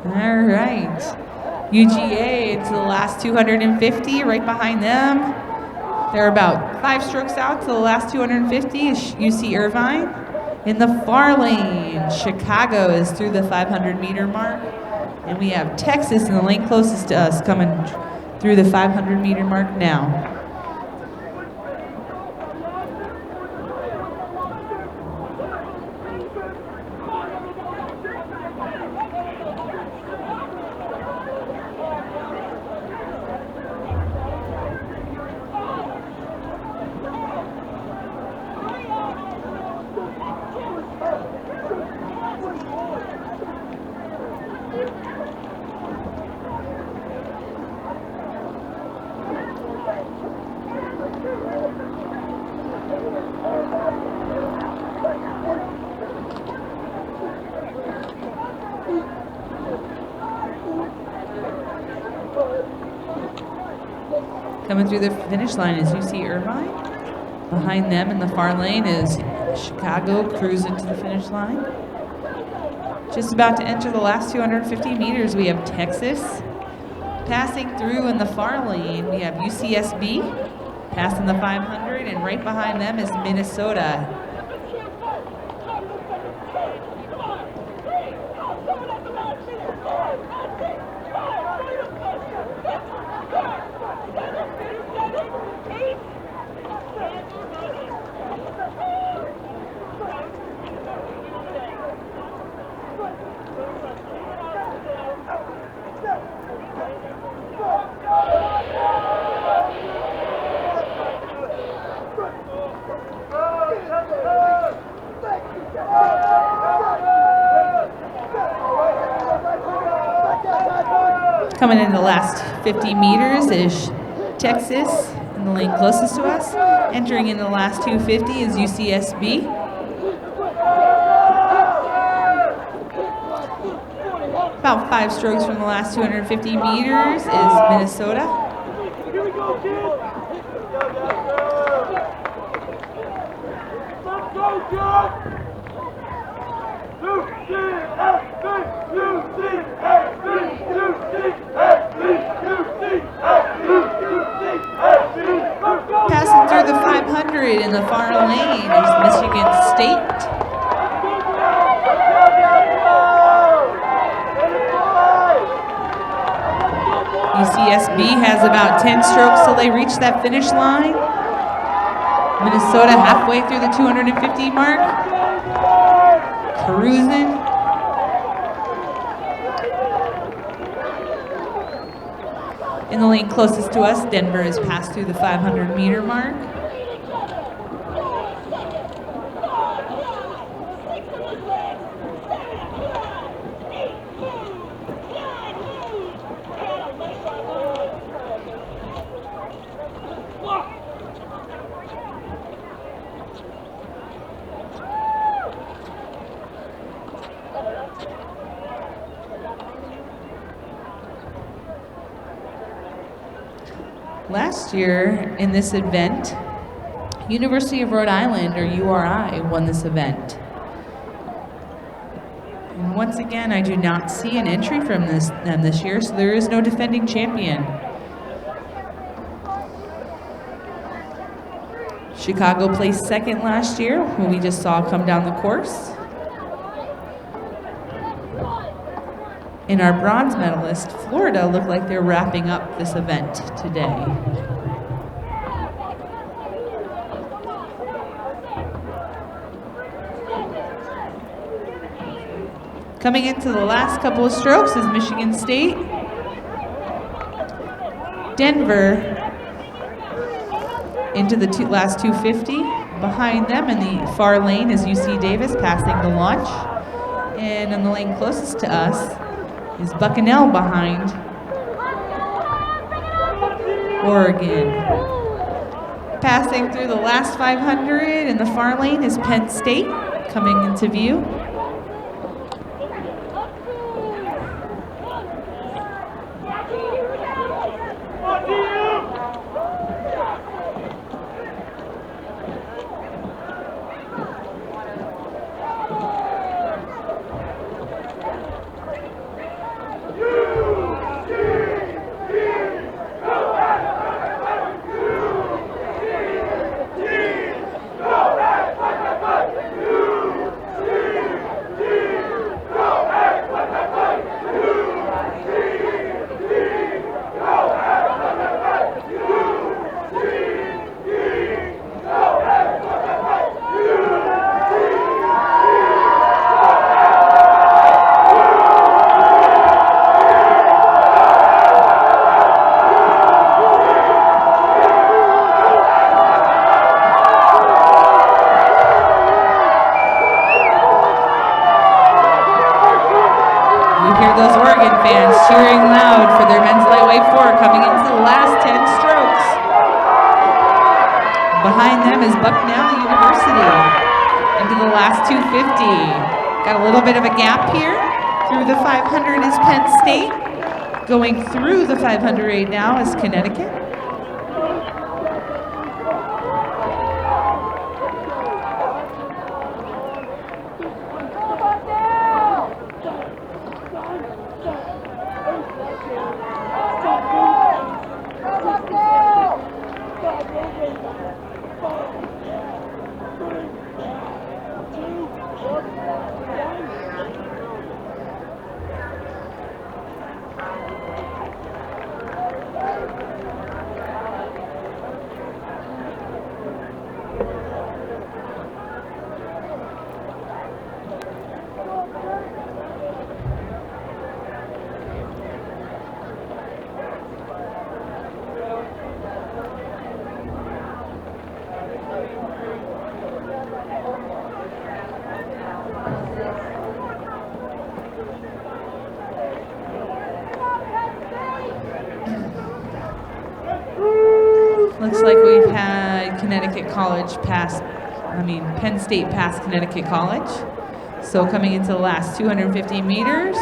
All right, UGA into the last 250, right behind them. They're about 5 strokes out to the last 250 is UC Irvine. In the far lane, Chicago is through the 500-meter mark. And we have Texas in the lane closest to us coming through the 500-meter mark now. Coming through the finish line is UC Irvine. Behind them in the far lane is Chicago cruising to the finish line. Just about to enter the last 250 meters, we have Texas. Passing through in the far lane, we have UCSB. Passing the 500, and right behind them is Minnesota. Coming in the last 50 meters is Texas in the lane closest to us. Entering in the last 250 is UCSB. About 5 strokes from the last 250 meters is Minnesota. Here we go, kids! Let's go, kids! Passing through the 500 500 in the far lane is Michigan State. UCSB has about 10 strokes till they reach that finish line. Minnesota halfway through the 250 mark. Cruising. In the lane closest to us, Denver has passed through the 500-meter mark. Last year in this event, University of Rhode Island, or URI, won this event. And once again, I do not see an entry from them this year, so there is no defending champion. Chicago placed second last year, who we just saw come down the course. And our bronze medalist, Florida, look like they're wrapping up this event today. Coming into the last couple of strokes is Michigan State. Denver into the last 250. Behind them in the far lane is UC Davis passing the launch. And in the lane closest to us is Bucknell behind Oregon. Passing through the last 500 in the far lane is Penn State coming into view. Cheering loud for their men's lightweight 4 coming into the last 10 strokes. Behind them is Bucknell University into the last 250. Got a little bit of a gap here. Through the 500 is Penn State. Going through the 500 now is Connecticut. Looks like we've had Penn State pass Connecticut College. So coming into the last 250 meters,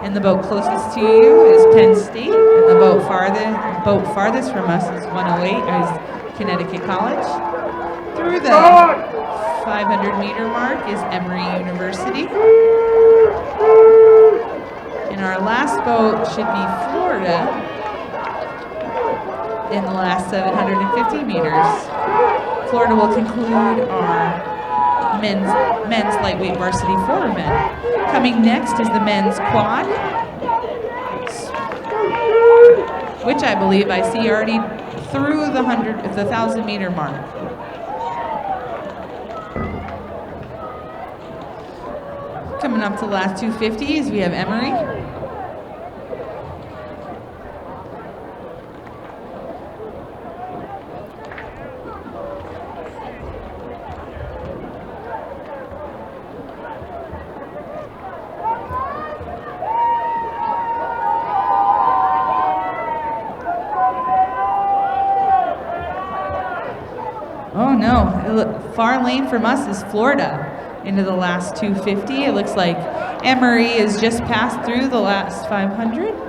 and the boat closest to you is Penn State, and the boat farthest from us is 108, is Connecticut College. Through the 500-meter mark is Emory University. And our last boat should be Florida in the last 750 meters. Florida will conclude our men's lightweight varsity men. Coming next is the men's quad, which I believe I see already through the 1,000-meter mark. Coming up to the last 250s, we have Emery. Oh no, far lane from us is Florida into the last 250. It looks like Emery is just passed through the last 500.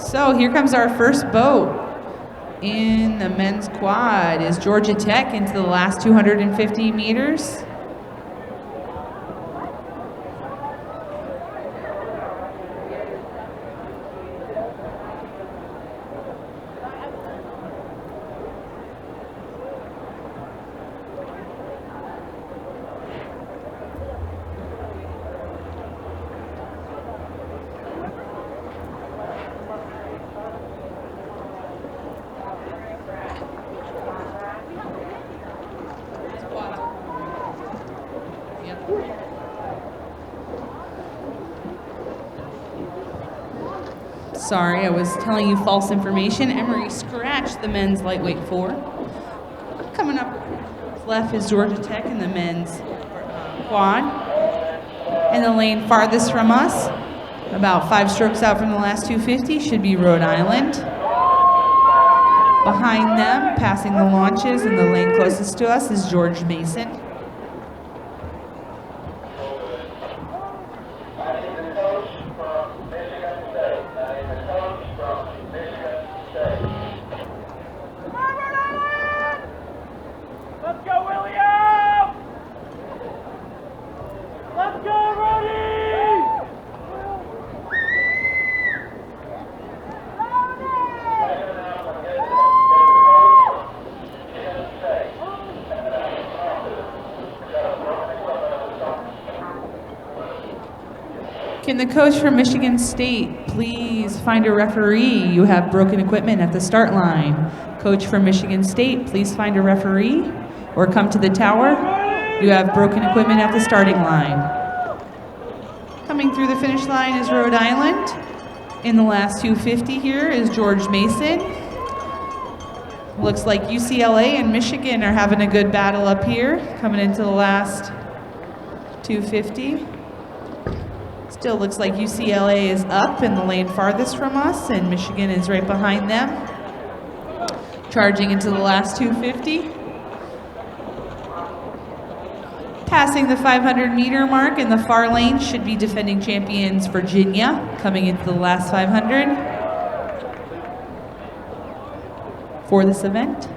So here comes our first boat in the men's quad is Georgia Tech into the last 250 meters. Sorry, I was telling you false information. Emery scratched the men's lightweight 4. Coming up left is Georgia Tech in the men's quad. In the lane farthest from us, about 5 strokes out from the last 250, should be Rhode Island. Behind them, passing the launches in the lane closest to us is George Mason. Can the coach from Michigan State please find a referee? You have broken equipment at the start line. Coach from Michigan State, please find a referee or come to the tower. You have broken equipment at the starting line. Coming through the finish line is Rhode Island. In the last 250 here is George Mason. Looks like UCLA and Michigan are having a good battle up here, coming into the last 250. Still looks like UCLA is up in the lane farthest from us, and Michigan is right behind them. Charging into the last 250. Passing the 500-meter mark in the far lane should be defending champions Virginia, coming into the last 500 for this event.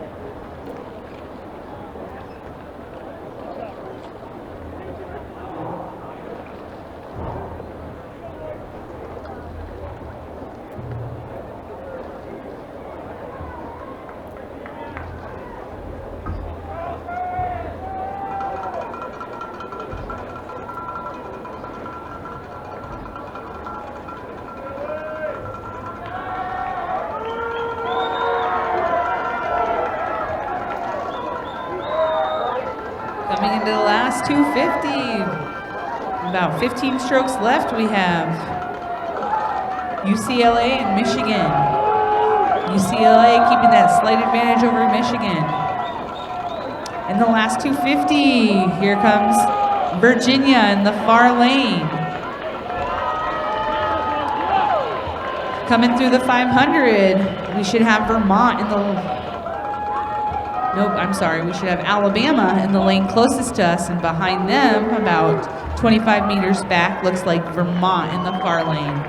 Coming into the last 250. About 15 strokes left. We have UCLA and Michigan. UCLA keeping that slight advantage over Michigan. In the last 250, here comes Virginia in the far lane. Coming through the 500, we should have Vermont in the Nope, I'm sorry. We should have Alabama in the lane closest to us, and behind them, about 25 meters back, looks like Vermont in the far lane.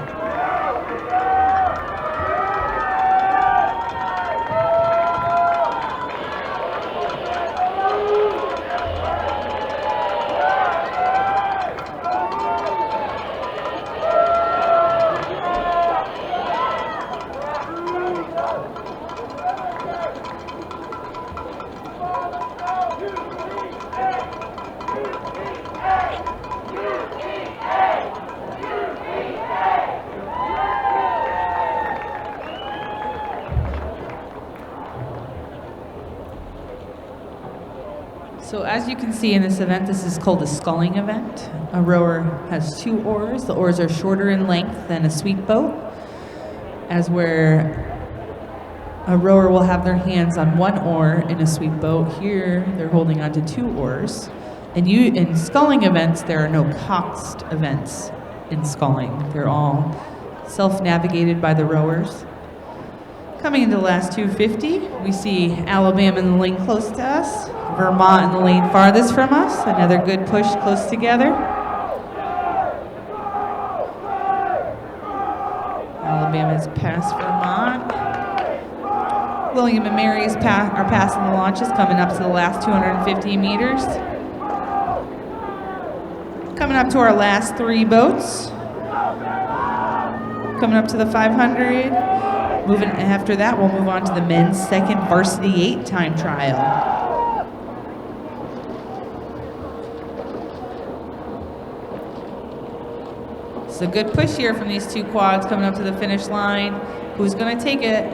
So as you can see in this event, this is called a sculling event. A rower has 2 oars. The oars are shorter in length than a sweep boat, as where a rower will have their hands on 1 oar in a sweep boat. Here, they're holding onto 2 oars. And in sculling events, there are no coxed events in sculling. They're all self-navigated by the rowers. Coming into the last 250, we see Alabama in the lane close to us, Vermont in the lane farthest from us. Another good push close together. Alabama's past Vermont. William and Mary are passing the launches, coming up to the last 250 meters. Coming up to our last 3 boats. Coming up to the 500. Moving after that, we'll move on to the men's second varsity 8 time trial. It's a good push here from these 2 quads coming up to the finish line. Who's going to take it?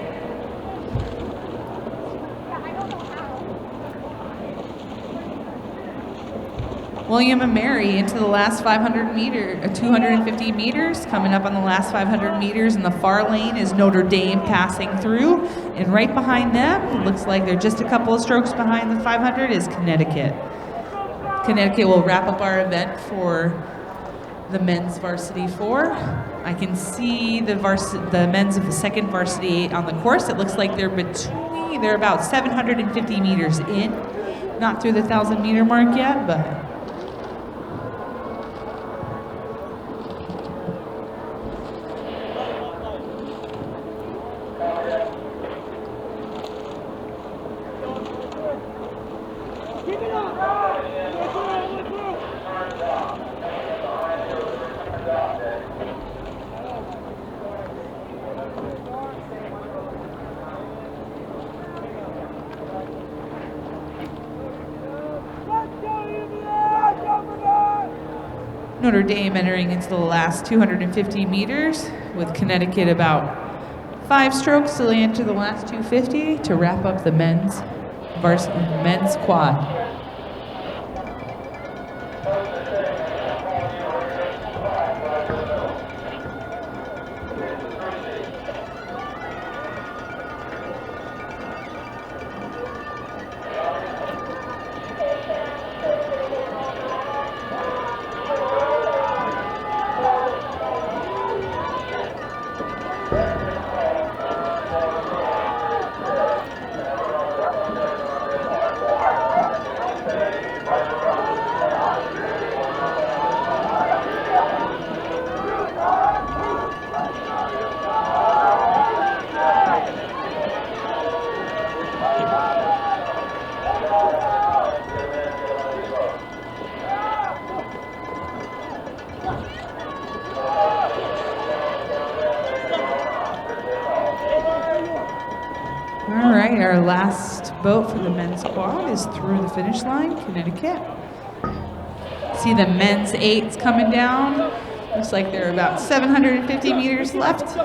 William and Mary into the last 250 meters. Coming up on the last 500 meters in the far lane is Notre Dame passing through. And right behind them, it looks like they're just a couple of strokes behind the 500, is Connecticut. Connecticut will wrap up our event for the men's varsity 4. I can see the men's of the second varsity 8 on the course. It looks like they're about 750 meters in. Not through the 1,000 meter mark yet, but Notre Dame entering into the last 250 meters with Connecticut about 5 strokes till they enter the last 250 to wrap up the men's quad. Our last boat for the men's quad is through the finish line, Connecticut. See the men's 8s coming down. Looks like there are about 750 meters left.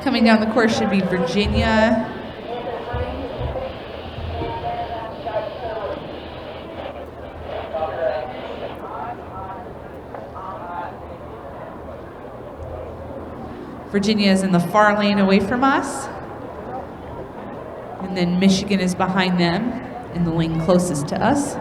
Coming down the course should be Virginia. Virginia is in the far lane away from us. And then Michigan is behind them in the lane closest to us.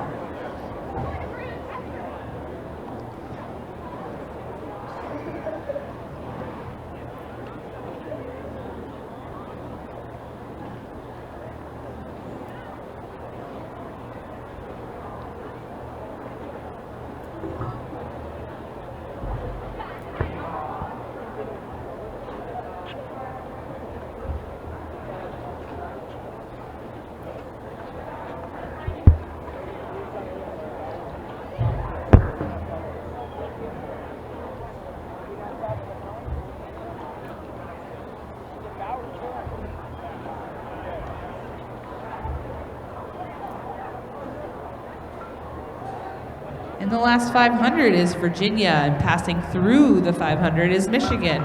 the last 500 is Virginia, and passing through the 500 is Michigan.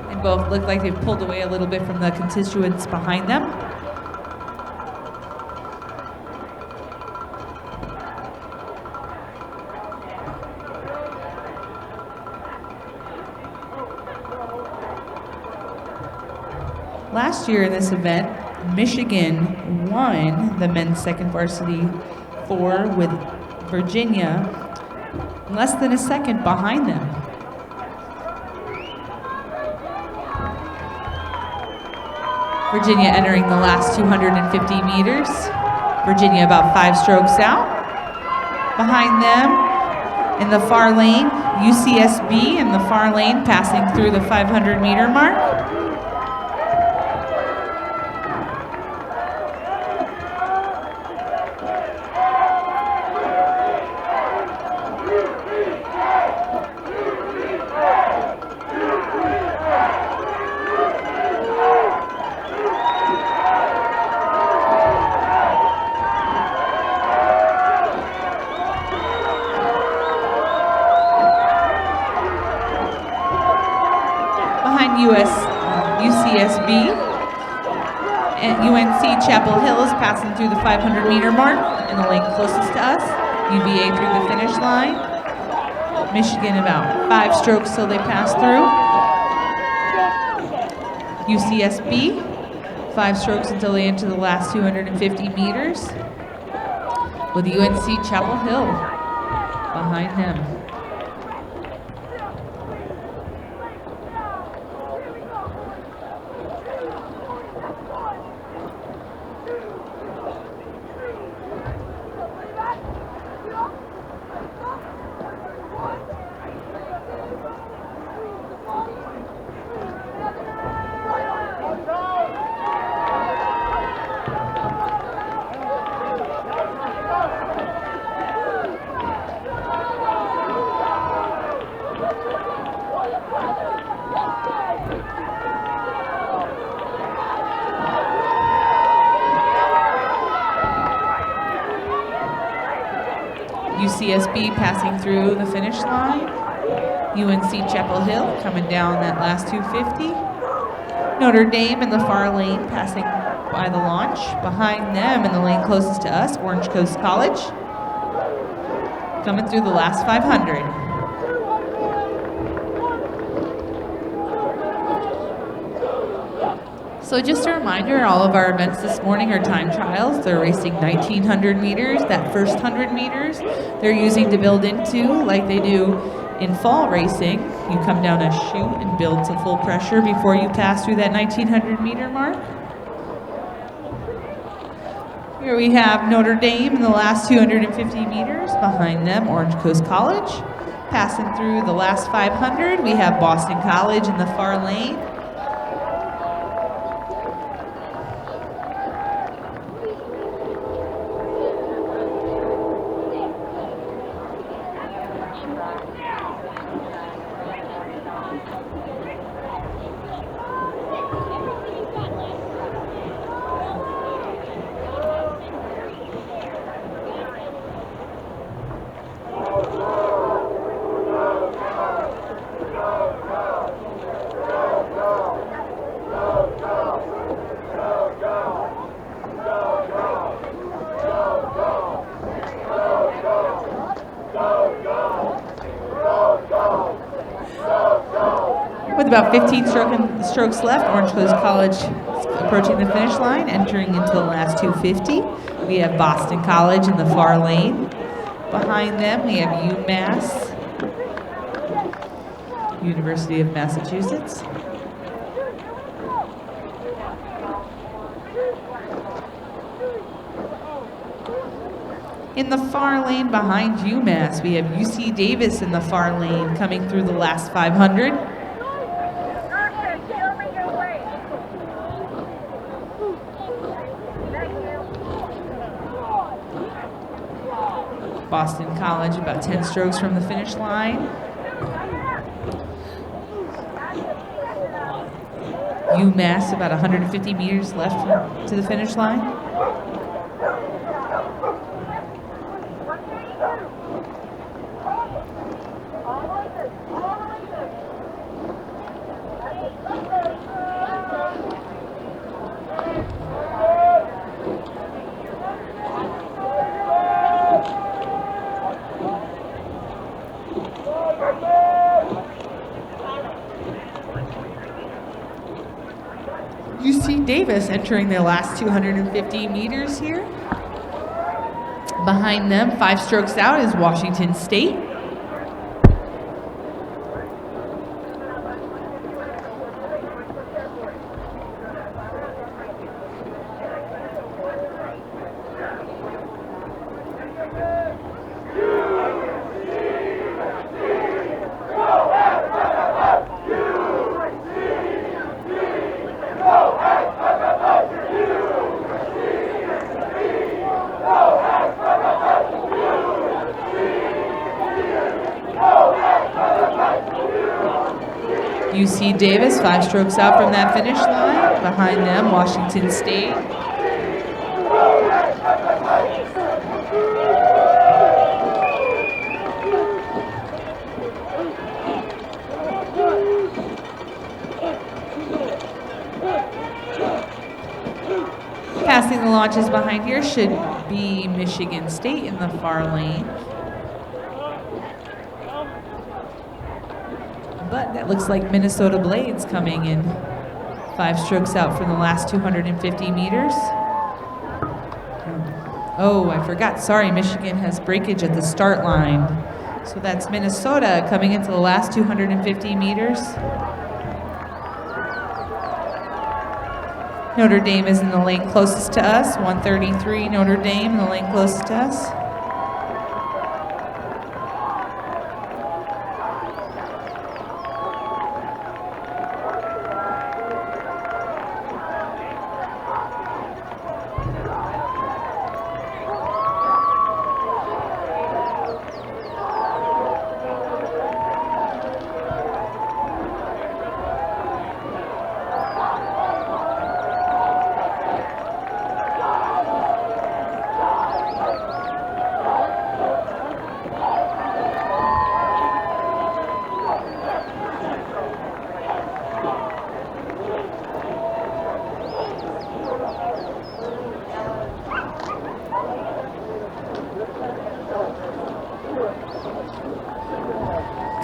They both look like they've pulled away a little bit from the constituents behind them. Last year in this event, Michigan won the men's second varsity 4 with Virginia less than a second behind them. Virginia entering the last 250 meters. Virginia about 5 strokes out. Behind them in the far lane, UCSB in the far lane passing through the 500-meter mark. UCSB and UNC Chapel Hill is passing through the 500-meter mark in the lane closest to us. UVA through the finish line. Michigan about 5 strokes till they pass through. UCSB 5 strokes until they enter the last 250 meters. With UNC Chapel Hill behind them. UCSB passing through the finish line. UNC Chapel Hill coming down that last 250. Notre Dame in the far lane passing by the launch. Behind them in the lane closest to us, Orange Coast College. Coming through the last 500. So just a reminder, all of our events this morning are time trials. They're racing 1,900 meters. That first 100 meters they're using to build into, like they do in fall racing. You come down a chute and build to full pressure before you pass through that 1,900 meter mark. Here we have Notre Dame in the last 250 meters. Behind them, Orange Coast College. Passing through the last 500, we have Boston College in the far lane. With about 15 strokes left, Orange Coast College approaching the finish line, entering into the last 250. We have Boston College in the far lane. Behind them, we have UMass, University of Massachusetts. In the far lane behind UMass, we have UC Davis in the far lane coming through the last 500. Boston College about 10 strokes from the finish line. UMass about 150 meters left to the finish line. UC Davis entering their last 250 meters here. Behind them, 5 strokes out, is Washington State. UC Davis, 5 strokes out from that finish line. Behind them, Washington State. Passing the launches behind here should be Michigan State in the far lane. But that looks like Minnesota Blades coming in 5 strokes out from the last 250 meters. Oh, I forgot. Sorry, Michigan has breakage at the start line. So that's Minnesota coming into the last 250 meters. Notre Dame is in the lane closest to us. 133 Notre Dame in the lane closest to us.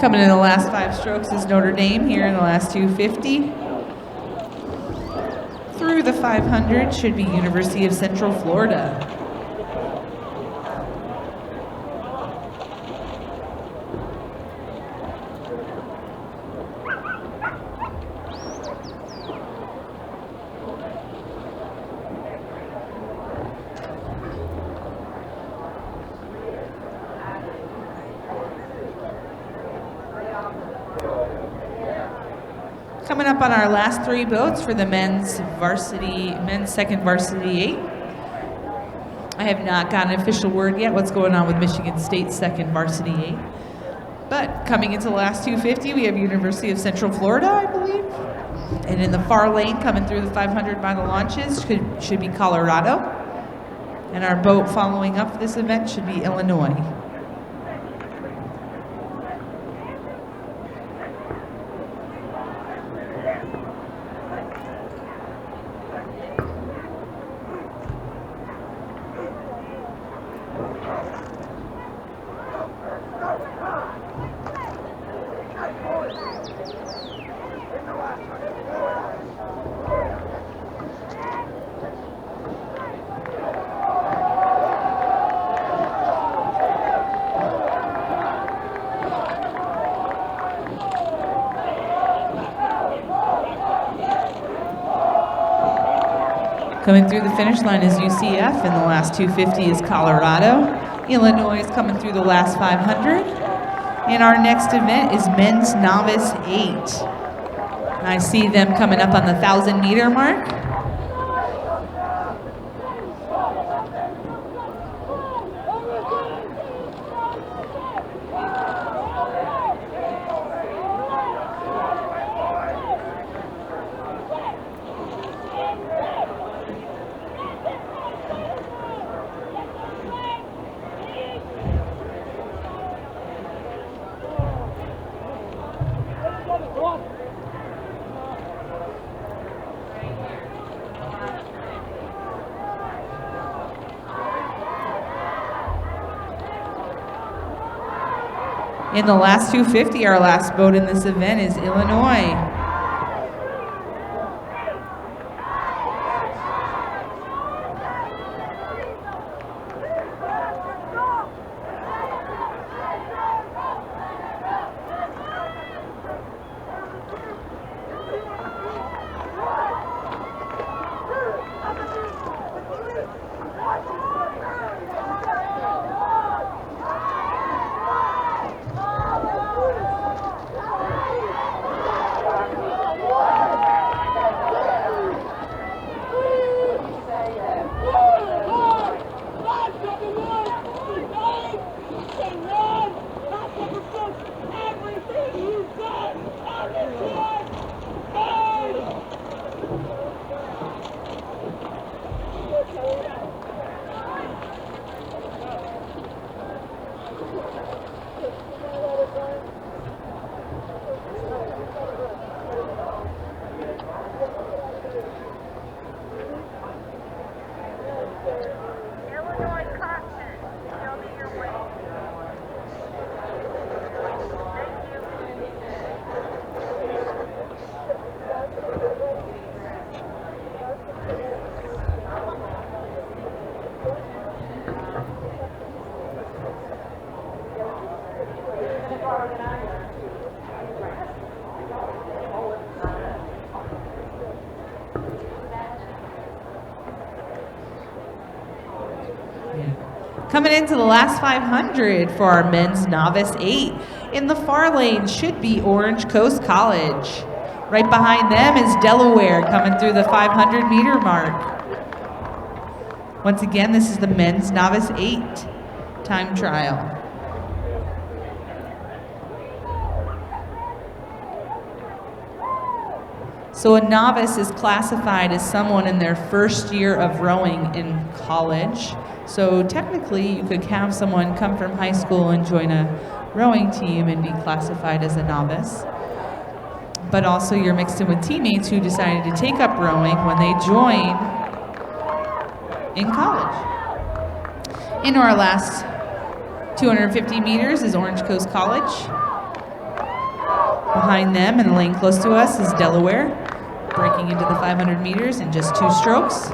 Coming in the last 5 strokes is Notre Dame here in the last 250. Through the 500 should be University of Central Florida. Coming up on our last 3 boats for the men's second varsity 8. I have not gotten an official word yet what's going on with Michigan State's second varsity 8. But coming into the last 250, we have University of Central Florida, I believe. And in the far lane, coming through the 500 by the launches, should be Colorado. And our boat following up this event should be Illinois. Coming through the finish line is UCF, and the last 250 is Colorado. Illinois is coming through the last 500. And our next event is men's novice 8. I see them coming up on the 1,000-meter mark. In the last 250, our last boat in this event is Illinois. Coming into the last 500 for our men's novice 8. In the far lane should be Orange Coast College. Right behind them is Delaware coming through the 500-meter mark. Once again, this is the men's novice 8 time trial. So a novice is classified as someone in their first year of rowing in college. So technically, you could have someone come from high school and join a rowing team and be classified as a novice. But also you're mixed in with teammates who decided to take up rowing when they join in college. In our last 250 meters is Orange Coast College. Behind them in the lane close to us is Delaware, breaking into the 500 meters in just 2 strokes.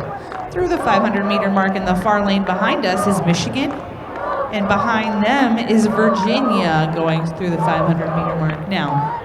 Through the 500-meter mark in the far lane behind us is Michigan, and behind them is Virginia going through the 500-meter mark now.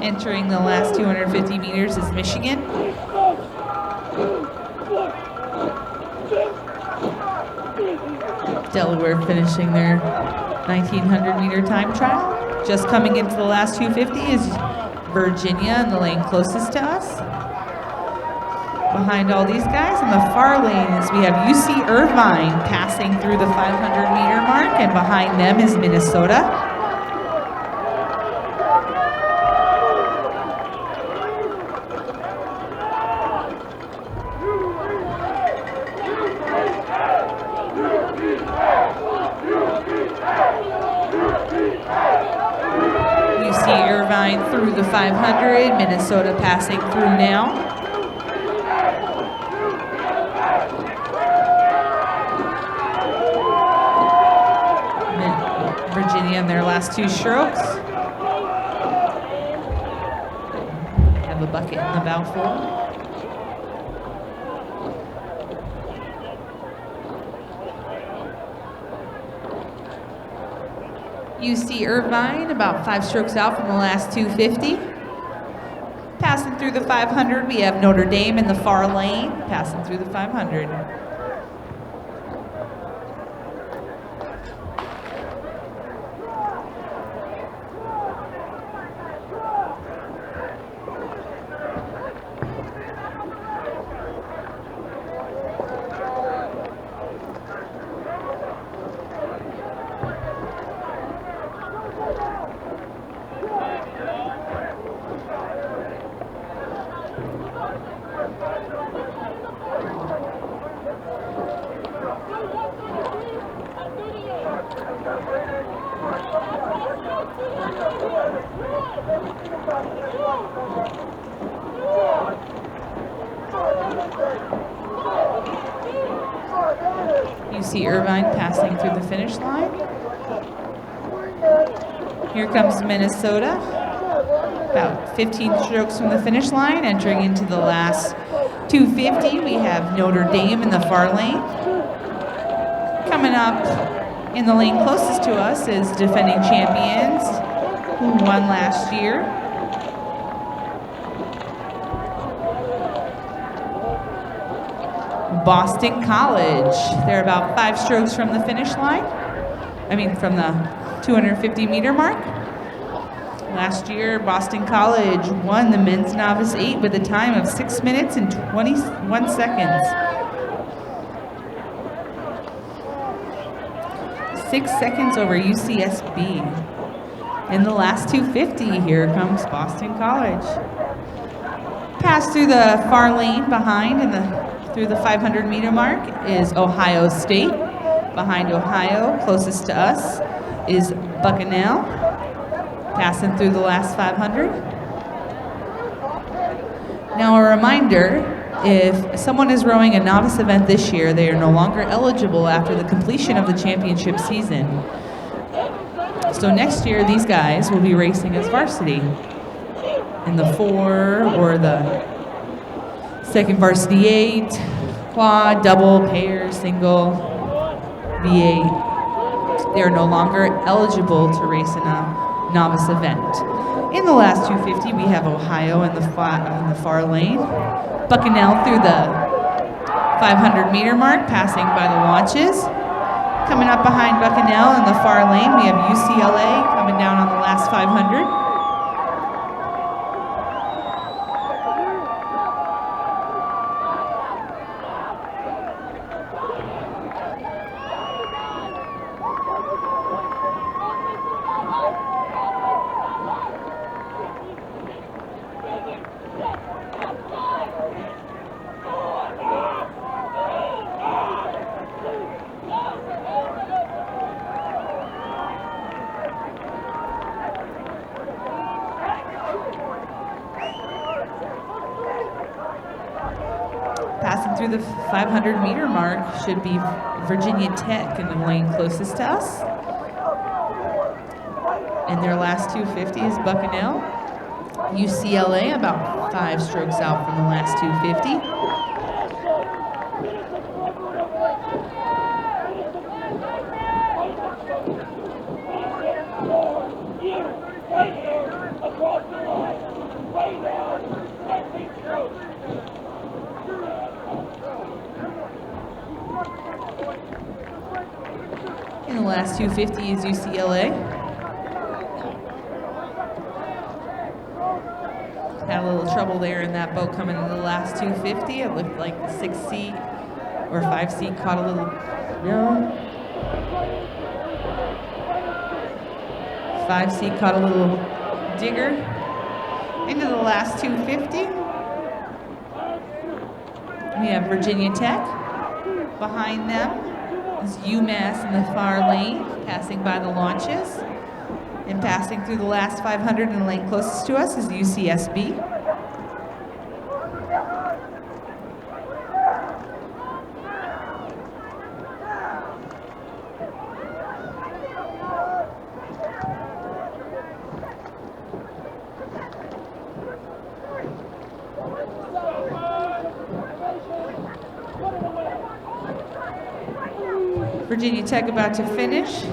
Entering the last 250 meters is Michigan. Delaware finishing their 1900-meter time trial. Just coming into the last 250 is Virginia in the lane closest to us. Behind all these guys in the far lane is we have UC Irvine passing through the 500-meter mark, and behind them is Minnesota. UC Irvine through the 500, Minnesota passing through now. Virginia in their last 2 strokes. Have a bucket in the bow forward. UC Irvine about 5 strokes out from the last 250. Passing through the 500, we have Notre Dame in the far lane, passing through the 500. UC Irvine passing through the finish line. Here comes Minnesota. About 15 strokes from the finish line, entering into the last 250. We have Notre Dame in the far lane. Coming up in the lane closest to us is defending champions who won last year. Boston College. They're about 5 strokes from the finish line. From the 250-meter mark. Last year, Boston College won the men's novice 8 with a time of 6 minutes and 21 seconds. 6 seconds over UCSB. In the last 250, here comes Boston College. Pass through the far lane behind through the 500-meter mark is Ohio State. Behind Ohio, closest to us, is Bucknell. Passing through the last 500. Now a reminder If someone is rowing a novice event this year, they are no longer eligible after the completion of the championship season. So next year, these guys will be racing as varsity in the 4 or the second varsity 8, quad, double, pair, single, V8. They are no longer eligible to race in a novice event. In the last 250, we have Ohio in the far lane. Bucknell through the 500-meter mark, passing by the launches. Coming up behind Bucknell in the far lane, we have UCLA coming down on the last 500. Passing through the 500-meter mark should be Virginia Tech in the lane closest to us. In their last 250 is Bucknell. UCLA about 5 strokes out from the last 250. In the last 250 is UCLA. Had a little trouble there in that boat coming into the last 250. It looked like the 6th seat or 5th seat caught a little, 5 seat caught a little digger. Into the last 250. We have Virginia Tech. Behind them is UMass in the far lane, passing by the launches. And passing through the last 500 in the lane closest to us is UCSB. Virginia Tech about to finish.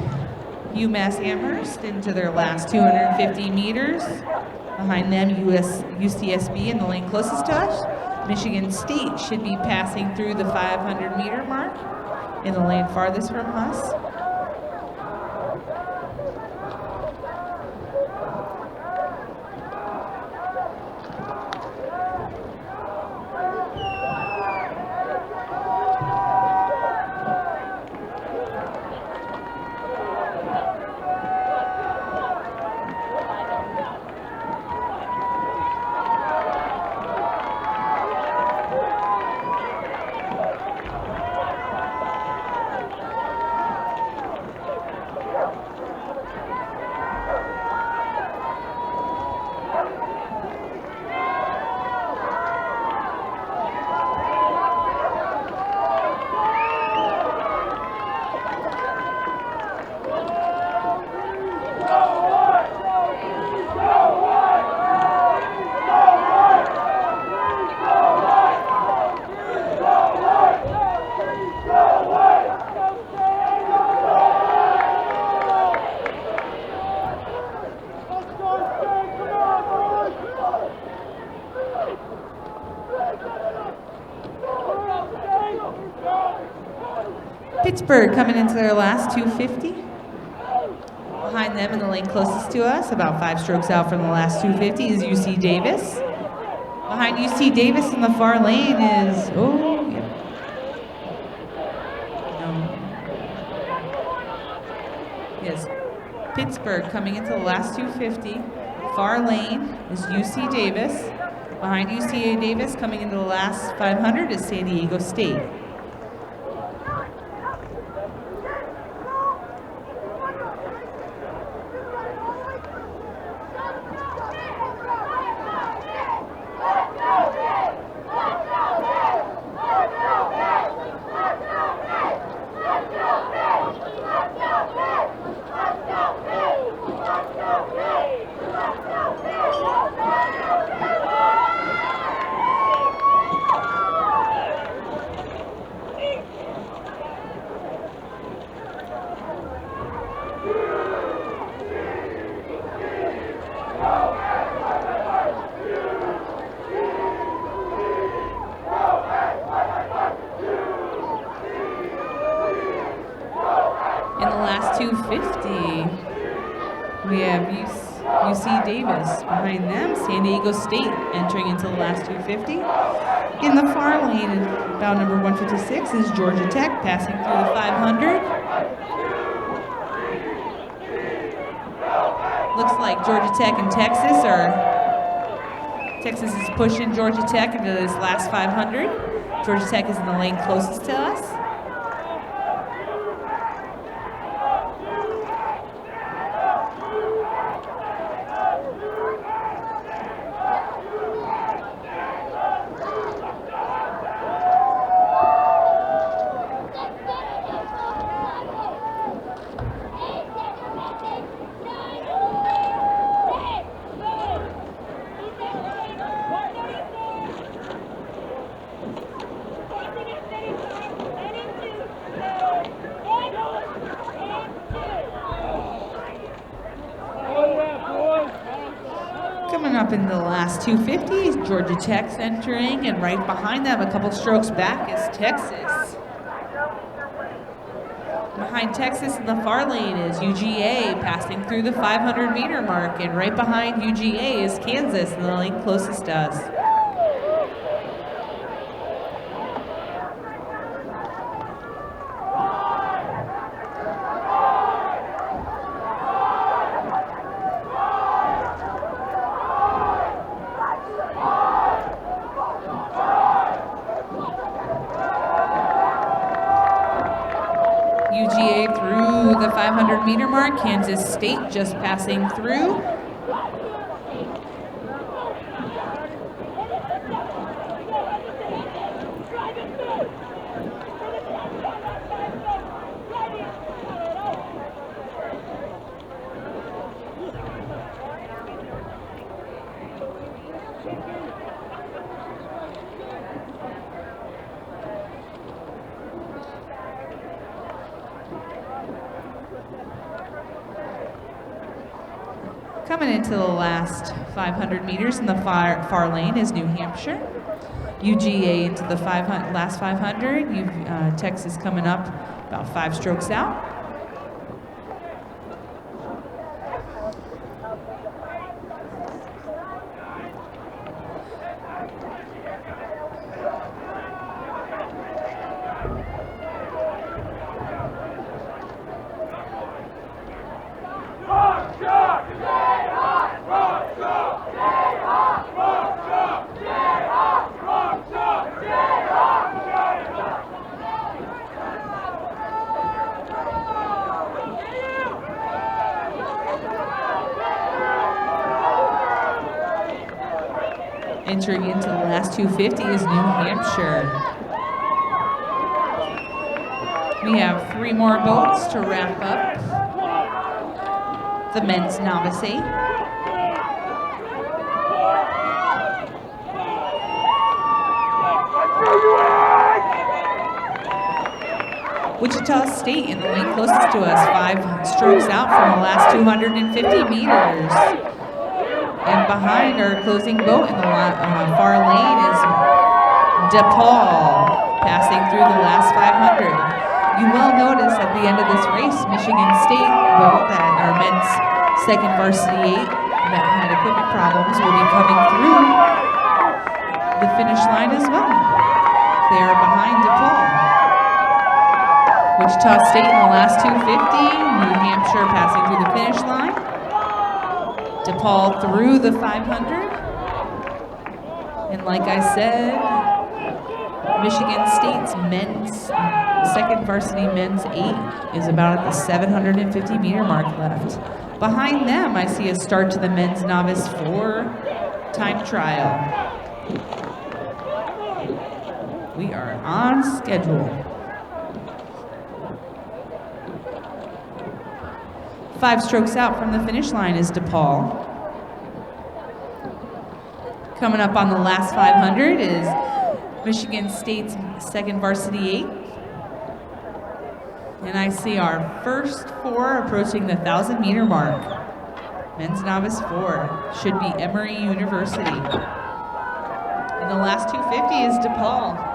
UMass Amherst into their last 250 meters. Behind them, UCSB in the lane closest to us. Michigan State should be passing through the 500-meter mark in the lane farthest from us. Pittsburgh coming into their last 250. Behind them in the lane closest to us, about 5 strokes out from the last 250, is UC Davis. Behind UC Davis in the far lane is, yes, Pittsburgh coming into the last 250. Far lane is UC Davis. Behind UC Davis coming into the last 500 is San Diego State. In the last 250, we have UC Davis. Behind them, San Diego State entering into the last 250. In the far lane, about number 156 is Georgia Tech passing through the 500. Looks like Georgia Tech and Texas Texas is pushing Georgia Tech into this last 500. Georgia Tech is in the lane closest to us. Coming up in the last 250, Georgia Tech's entering, and right behind them, a couple strokes back, is Texas. Behind Texas in the far lane is UGA passing through the 500-meter mark, and right behind UGA is Kansas in the lane closest to us. UGA through the 500-meter mark. Kansas State just passing through. Coming into the last 500 meters in the far lane is New Hampshire. UGA into the last 500. Texas coming up about 5 strokes out. Entering into the last 250 is New Hampshire. We have 3 more boats to wrap up the men's novice 8. Wichita State in the lane closest to us, 5 strokes out from the last 250 meters. And behind our closing boat in the far lane is DePaul, passing through the last 500. You will notice at the end of this race, Michigan State boat, that our men's second varsity 8 that had equipment problems, will be coming through the finish line as well. They are behind DePaul. Wichita State in the last 250, New Hampshire passing through the finish line. DePaul through the 500. And like I said, Michigan State's second varsity men's 8 is about at the 750 meter mark left. Behind them, I see a start to the men's novice 4 time trial. We are on schedule. 5 strokes out from the finish line is DePaul. Coming up on the last 500 is Michigan State's second varsity 8. And I see our first 4 approaching the 1,000 meter mark. Men's Novice 4 should be Emory University. And the last 250 is DePaul.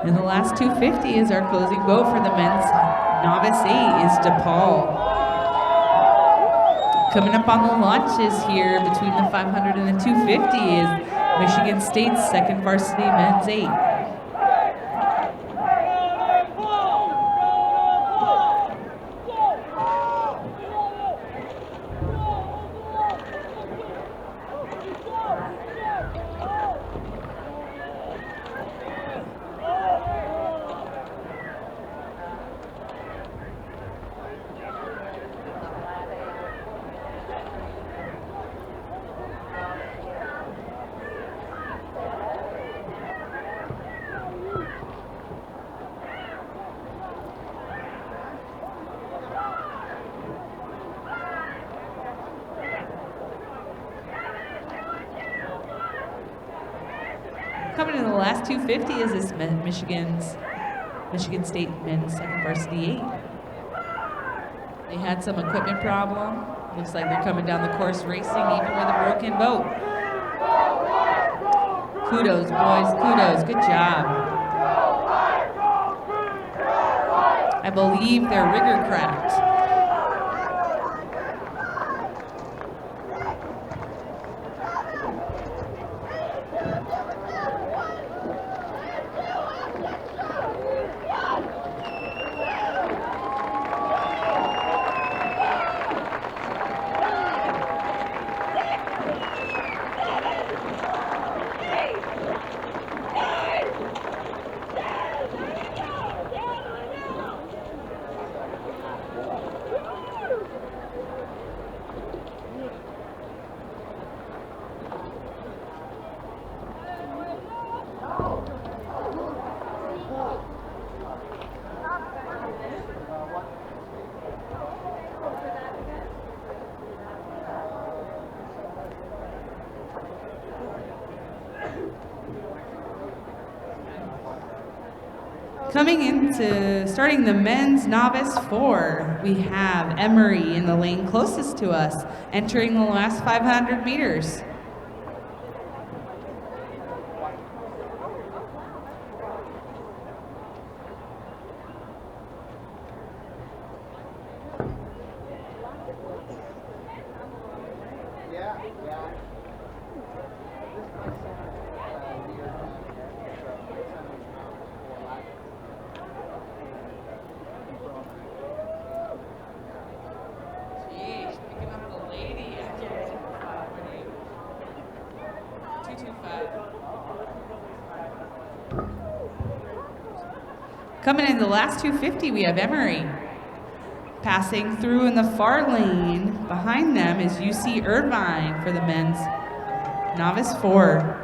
And the last 250 is our closing vote for the men's Novice 8 is DePaul. Coming up on the launches here between the 500 and the 250 is Michigan State's second varsity men's 8. Coming in the last 250 is this Michigan State men's second varsity 8. They had some equipment problem. Looks like they're coming down the course racing even with a broken boat. Kudos, boys, kudos, good job. I believe their rigger cracked. Coming into starting the men's novice 4, we have Emory in the lane closest to us, entering the last 500 meters. Coming in the last 250, we have Emory. Passing through in the far lane, behind them is UC Irvine for the men's novice 4.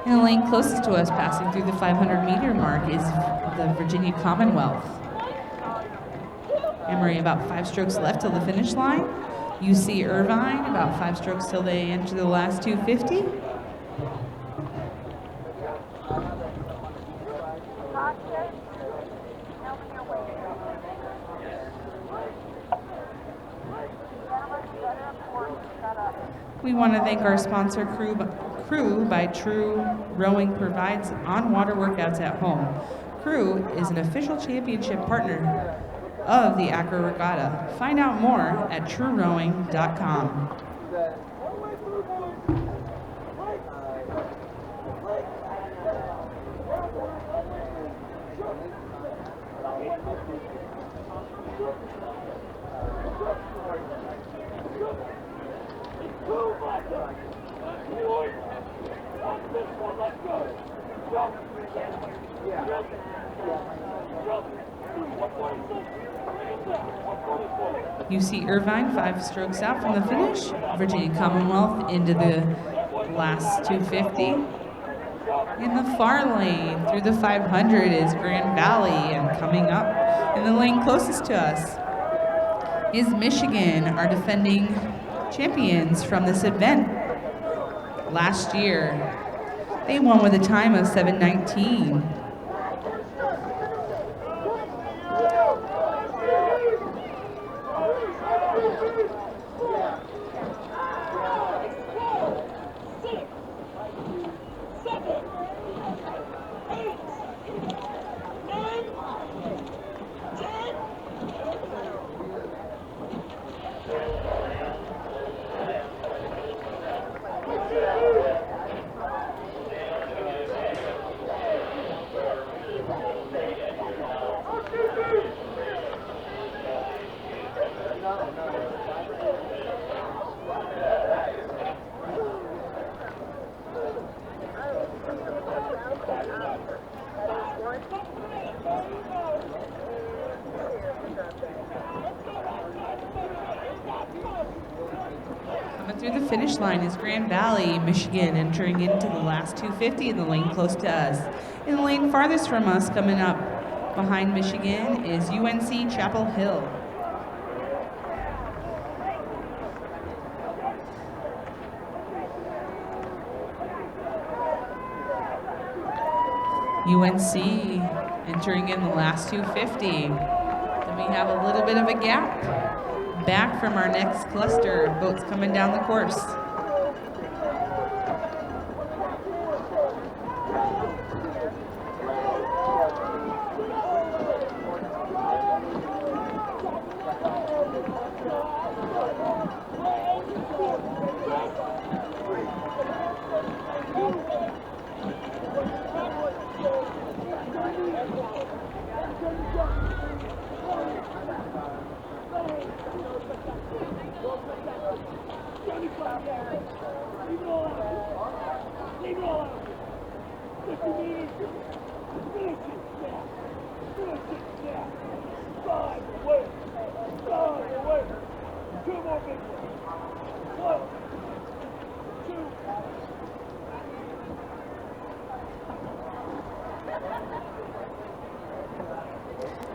In the lane closest to us, passing through the 500-meter mark, is the Virginia Commonwealth. Emory about 5 strokes left till the finish line. UC Irvine about 5 strokes till they enter the last 250. We want to thank our sponsor Crew by True Rowing provides on-water workouts at home. Crew is an official championship partner of the ACRA Regatta. Find out more at truerowing.com. UC Irvine 5 strokes out from the finish. Virginia Commonwealth into the last 250. In the far lane through the 500 is Grand Valley, and coming up in the lane closest to us is Michigan, our defending champions from this event. Last year, they won with a time of 7:19. Through the finish line is Grand Valley, Michigan, entering into the last 250 in the lane close to us. In the lane farthest from us, coming up behind Michigan, is UNC Chapel Hill. UNC entering in the last 250. Then we have a little bit of a gap back from our next cluster of boats coming down the course.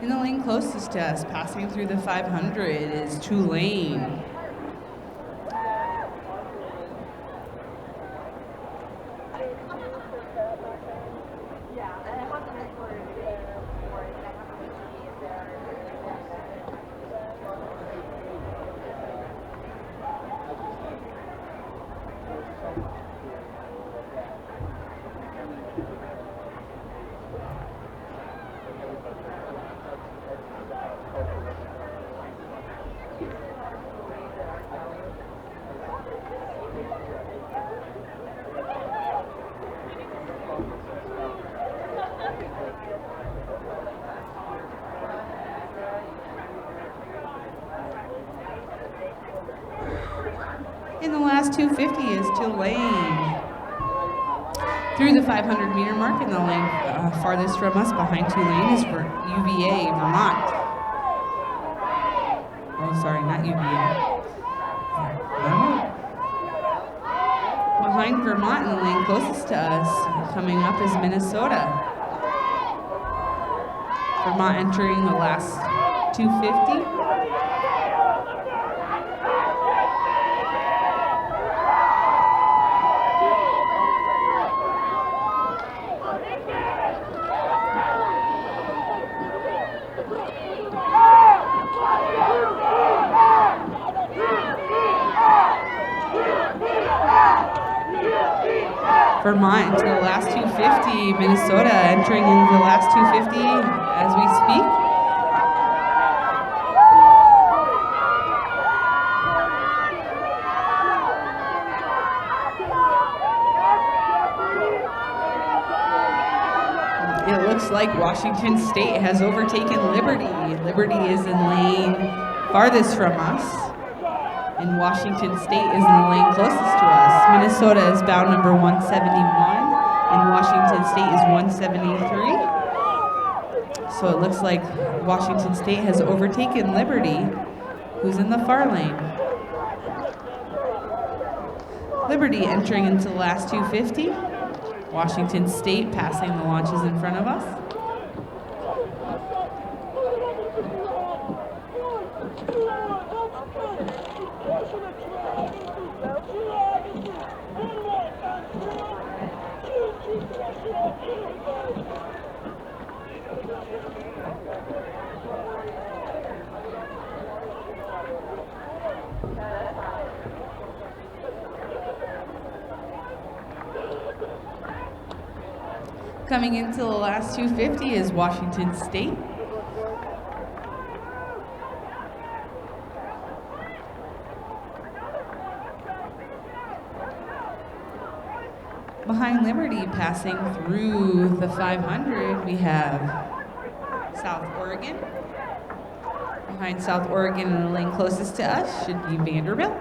In the lane closest to us, passing through the 500, is Tulane. In the last 250 is Tulane. Through the 500-meter mark in the lane farthest from us behind Tulane is for UVA, Vermont. Oh, sorry, not UVA. Vermont. Behind Vermont in the lane closest to us, coming up is Minnesota. Vermont entering the last 250. Vermont into the last 250, Minnesota entering into the last 250 as we speak. It looks like Washington State has overtaken Liberty. Liberty is in lane farthest from us, and Washington State is in the lane closest to us. Minnesota is bound number 171, and Washington State is 173. So it looks like Washington State has overtaken Liberty, who's in the far lane. Liberty entering into the last 250. Washington State passing the launches in front of us. Coming into the last 250 is Washington State. Behind Liberty, passing through the 500, we have South Oregon. Behind South Oregon in the lane closest to us should be Vanderbilt.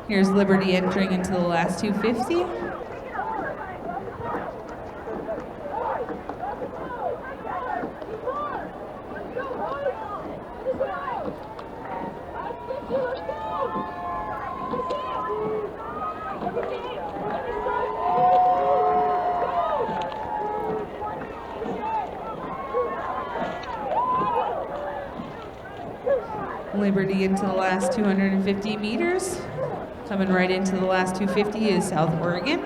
Here's Liberty entering into the last 250. Liberty into the last 250 meters. Coming right into the last 250 is South Oregon.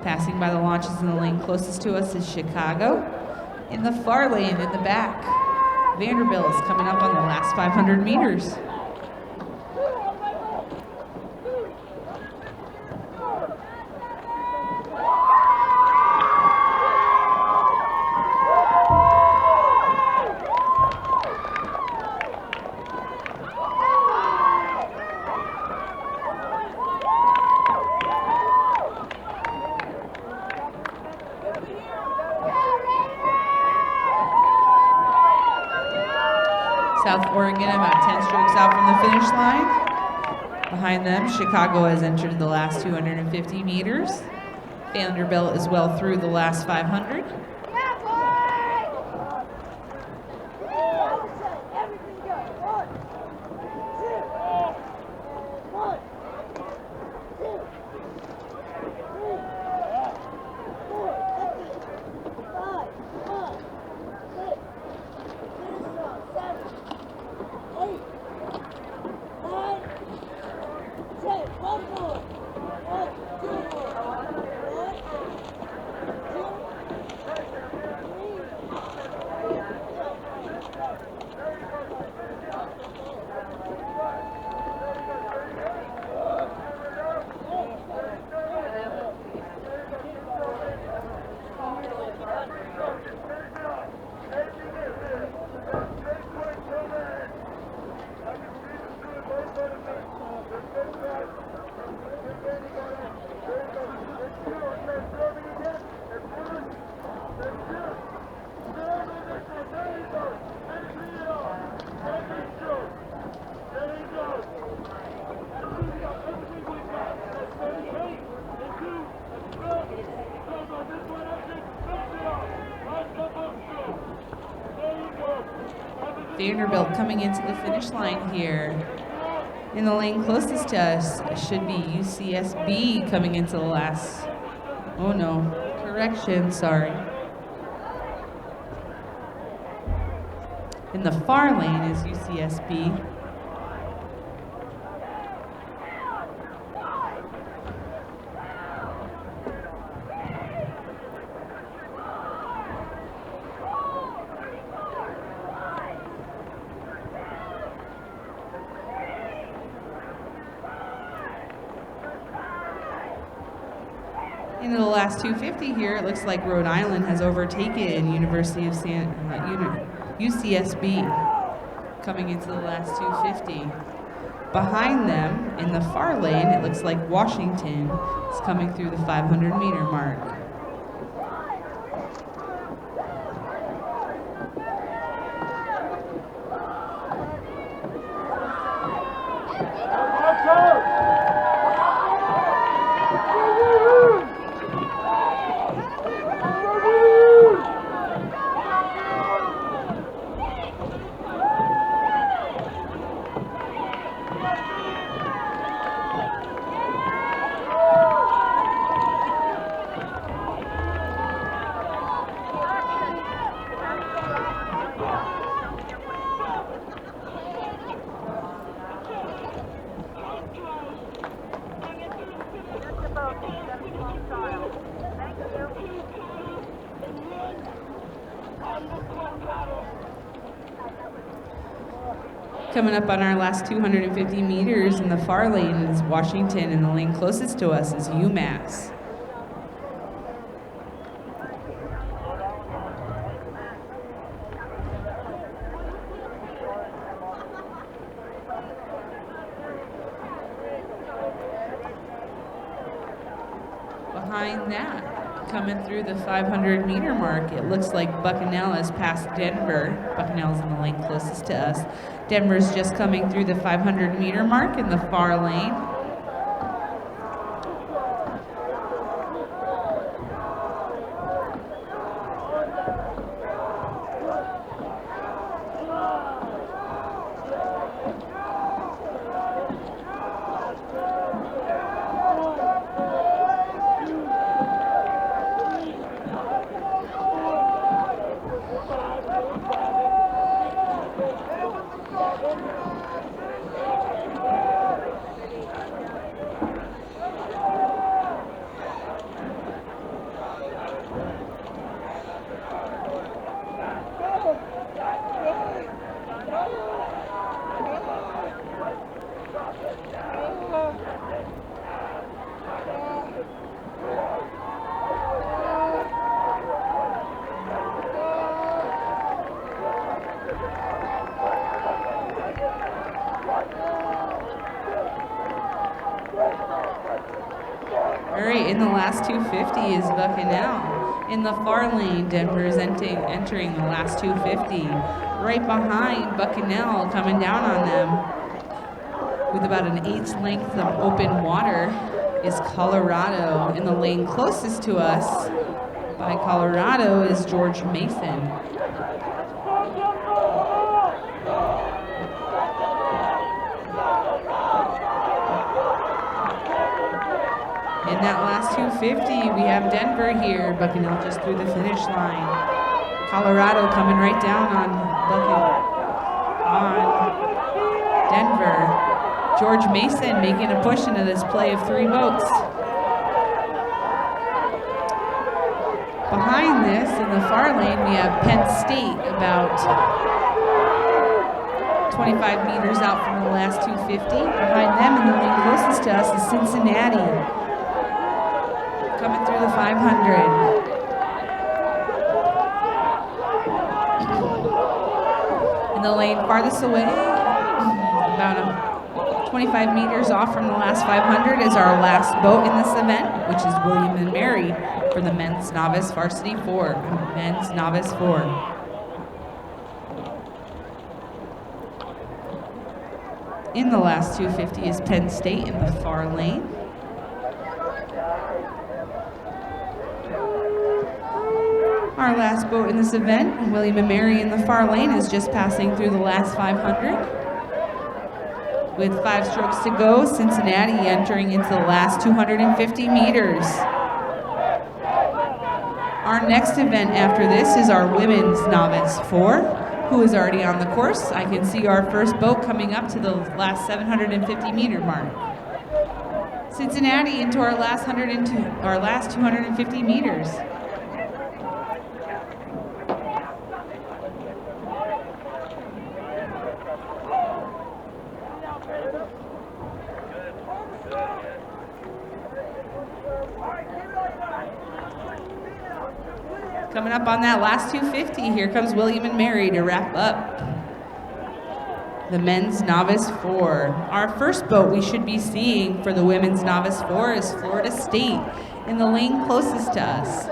Passing by the launches in the lane closest to us is Chicago. In the far lane in the back, Vanderbilt is coming up on the last 500 meters. South Oregon about 10 strokes out from the finish line. Behind them, Chicago has entered the last 250 meters. Vanderbilt is well through the last 500. Vanderbilt coming into the finish line here. In the lane closest to us should be UCSB coming into the last, oh no, correction, sorry. In the far lane is UCSB. Into the last 250 here, it looks like Rhode Island has overtaken UCSB coming into the last 250. Behind them, in the far lane, it looks like Washington is coming through the 500-meter mark. Coming up on our last 250 meters in the far lane is Washington, and the lane closest to us is UMass. Behind that, coming through the 500-meter mark, it looks like Bucknell has passed Denver. Bucknell's in the lane closest to us. Denver's just coming through the 500-meter mark in the far lane. All right, in the last 250 is Bucknell. In the far lane, Denver is entering the last 250. Right behind Bucknell, coming down on them with about an 8's length of open water is Colorado. In the lane closest to us by Colorado is George Mason. In that last 250, we have Denver here. Bucknell just through the finish line. Colorado coming right down on Denver. George Mason making a push into this play of 3 boats. Behind this, in the far lane, we have Penn State about 25 meters out from the last 250. Behind them, in the lane closest to us, is Cincinnati. Coming through the 500. In the lane farthest away, about 25 meters off from the last 500 is our last boat in this event, which is William and Mary for the men's novice varsity 4. Men's novice 4. In the last 250 is Penn State in the far lane. Our last boat in this event, William and Mary in the far lane, is just passing through the last 500. With 5 strokes to go, Cincinnati entering into the last 250 meters. Our next event after this is our women's novice 4, who is already on the course. I can see our first boat coming up to the last 750 meter mark. Cincinnati into our last 250 meters. Coming up on that last 250, here comes William and Mary to wrap up the men's novice 4. Our first boat we should be seeing for the women's novice 4 is Florida State in the lane closest to us.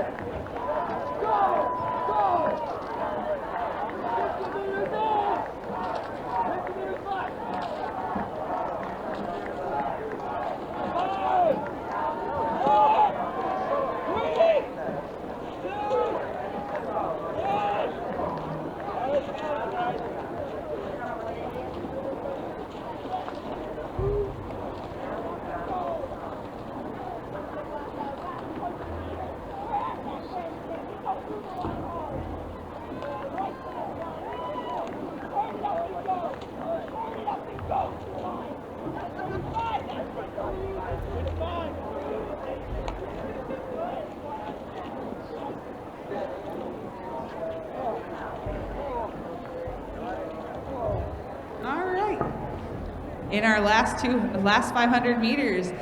in our last 500 meters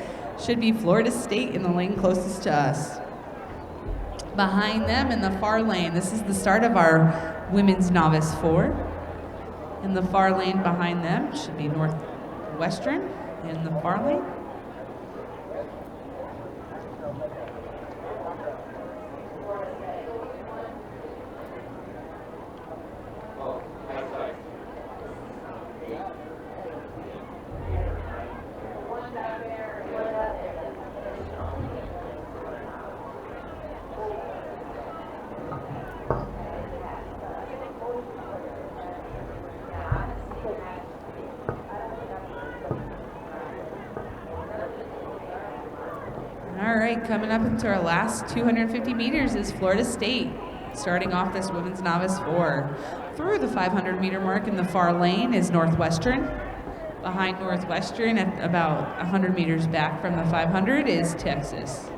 should be Florida State in the lane closest to us. Behind them in the far lane, this is the start of our women's novice 4. In the far lane behind them should be Northwestern in the far lane. All right, coming up into our last 250 meters is Florida State, starting off this women's novice 4. Through the 500 meter mark in the far lane is Northwestern. Behind Northwestern, at about 100 meters back from the 500, is Texas.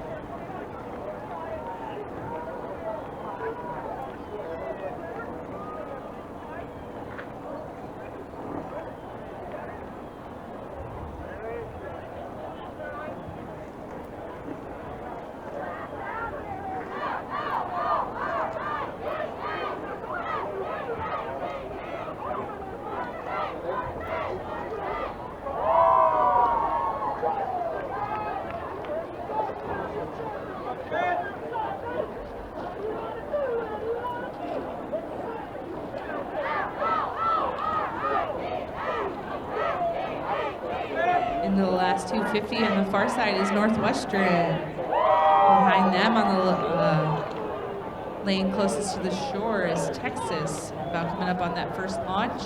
In the last 250 on the far side is Northwestern. Behind them on the lane closest to the shore is Texas, about coming up on that first launch.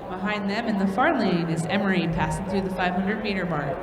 Behind them in the far lane is Emory, passing through the 500 meter mark.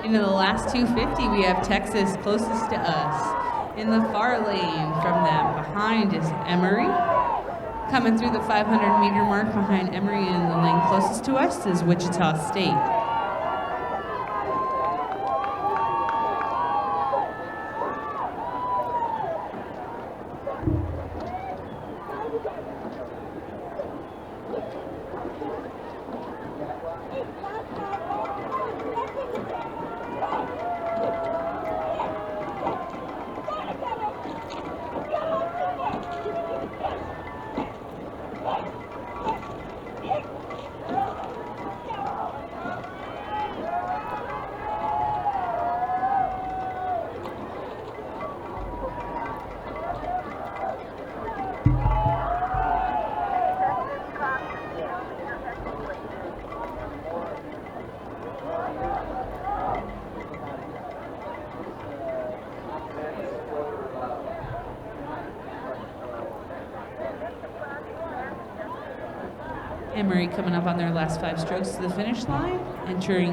Into the last 250, we have Texas closest to us. In the far lane from them, behind is Emory. Coming through the 500 meter mark behind Emory in the lane closest to us is Wichita State. Emory coming up on their last 5 strokes to the finish line, entering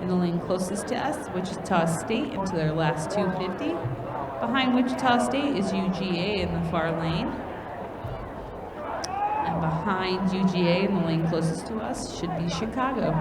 in the lane closest to us, Wichita State, into their last 250. Behind Wichita State is UGA in the far lane. And behind UGA in the lane closest to us should be Chicago.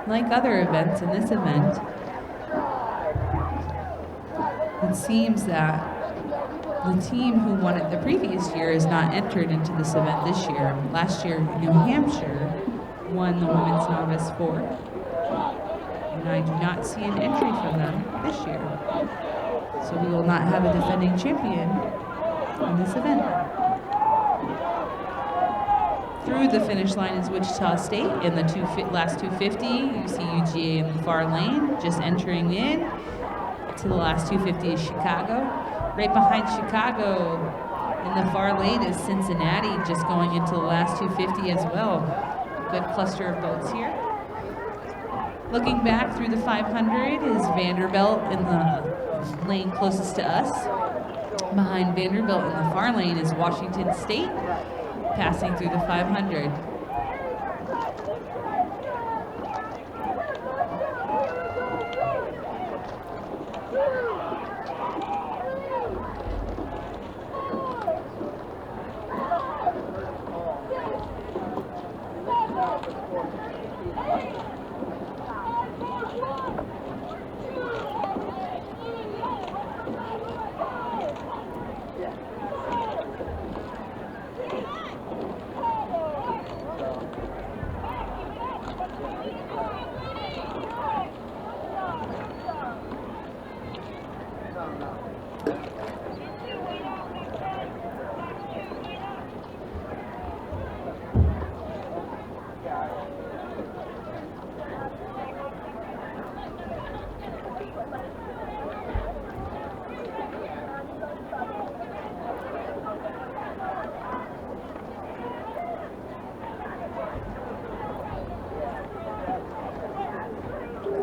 Like other events in this event, it seems that the team who won it the previous year is not entered into this event this year. Last year, New Hampshire won the women's novice 4. And I do not see an entry from them this year. So we will not have a defending champion in this event. Through the finish line is Wichita State in the last 250. You see UGA in the far lane, just entering in. To the last 250 is Chicago. Right behind Chicago in the far lane is Cincinnati, just going into the last 250 as well. Good cluster of boats here. Looking back through the 500 is Vanderbilt in the lane closest to us. Behind Vanderbilt in the far lane is Washington State, passing through the 500.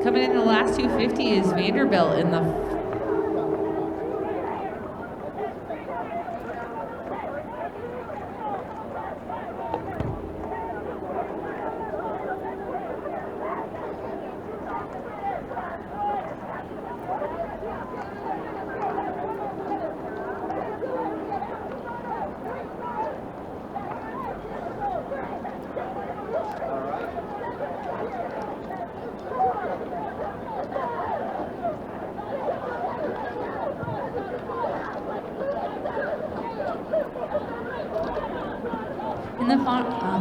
Coming in the last 250 is Vanderbilt in the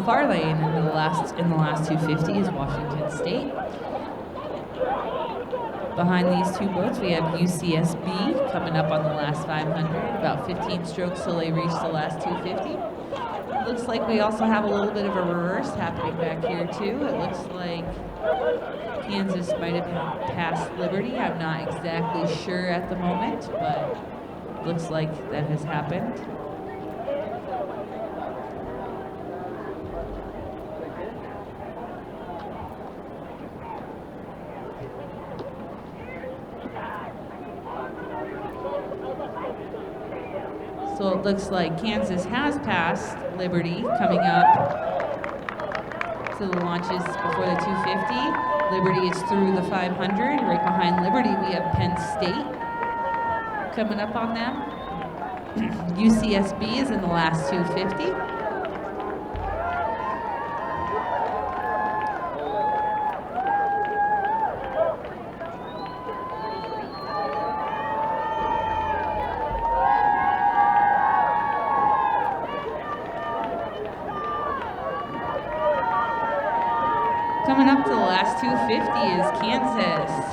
far lane in the last 250 is Washington State. Behind these two boats, we have UCSB coming up on the last 500. About 15 strokes till they reach the last 250. It looks like we also have a little bit of a reverse happening back here too. It looks like Kansas might have passed Liberty. I'm not exactly sure at the moment, but it looks like that has happened. So it looks like Kansas has passed Liberty, coming up to the launches before the 250. Liberty is through the 500. Right behind Liberty, we have Penn State coming up on them. UCSB is in the last 250. Coming up to the last 250 is Kansas.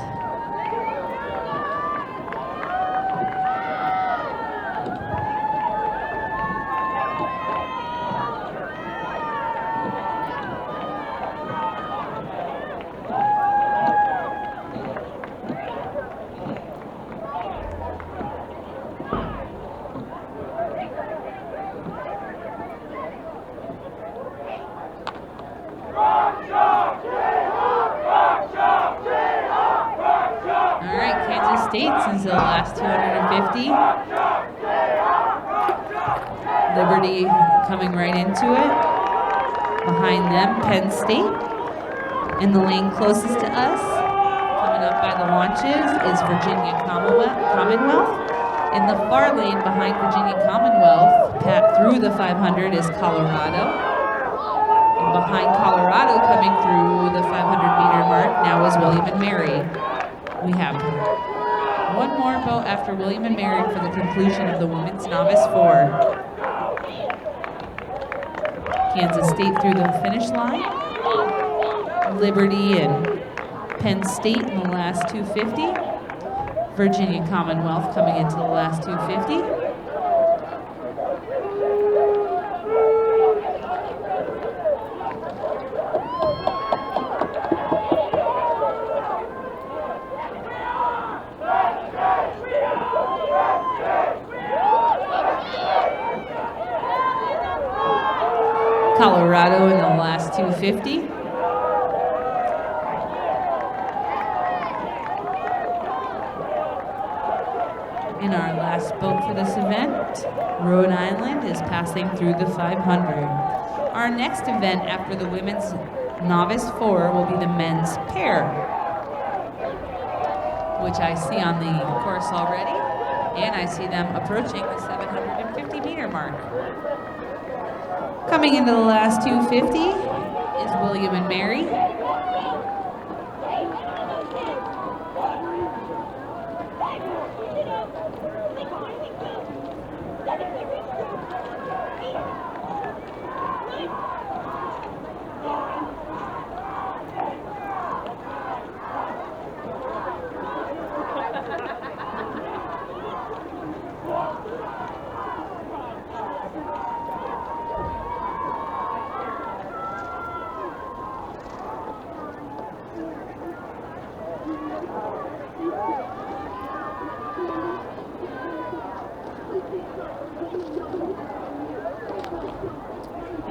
Since the last 250. Liberty coming right into it. Behind them, Penn State. In the lane closest to us, coming up by the launches, is Virginia Commonwealth. In the far lane behind Virginia Commonwealth, through the 500 is Colorado. And behind Colorado, coming through the 500-meter mark, now is William and Mary. We have one more boat after William and Mary for the conclusion of the Women's Novice 4. Kansas State through the finish line. Liberty and Penn State in the last 250. Virginia Commonwealth coming into the last 250. Colorado in the last 250. In our last boat for this event, Rhode Island is passing through the 500. Our next event after the women's novice 4 will be the men's pair, which I see on the course already, and I see them approaching the 750 meter mark. Coming into the last 250 is William and Mary.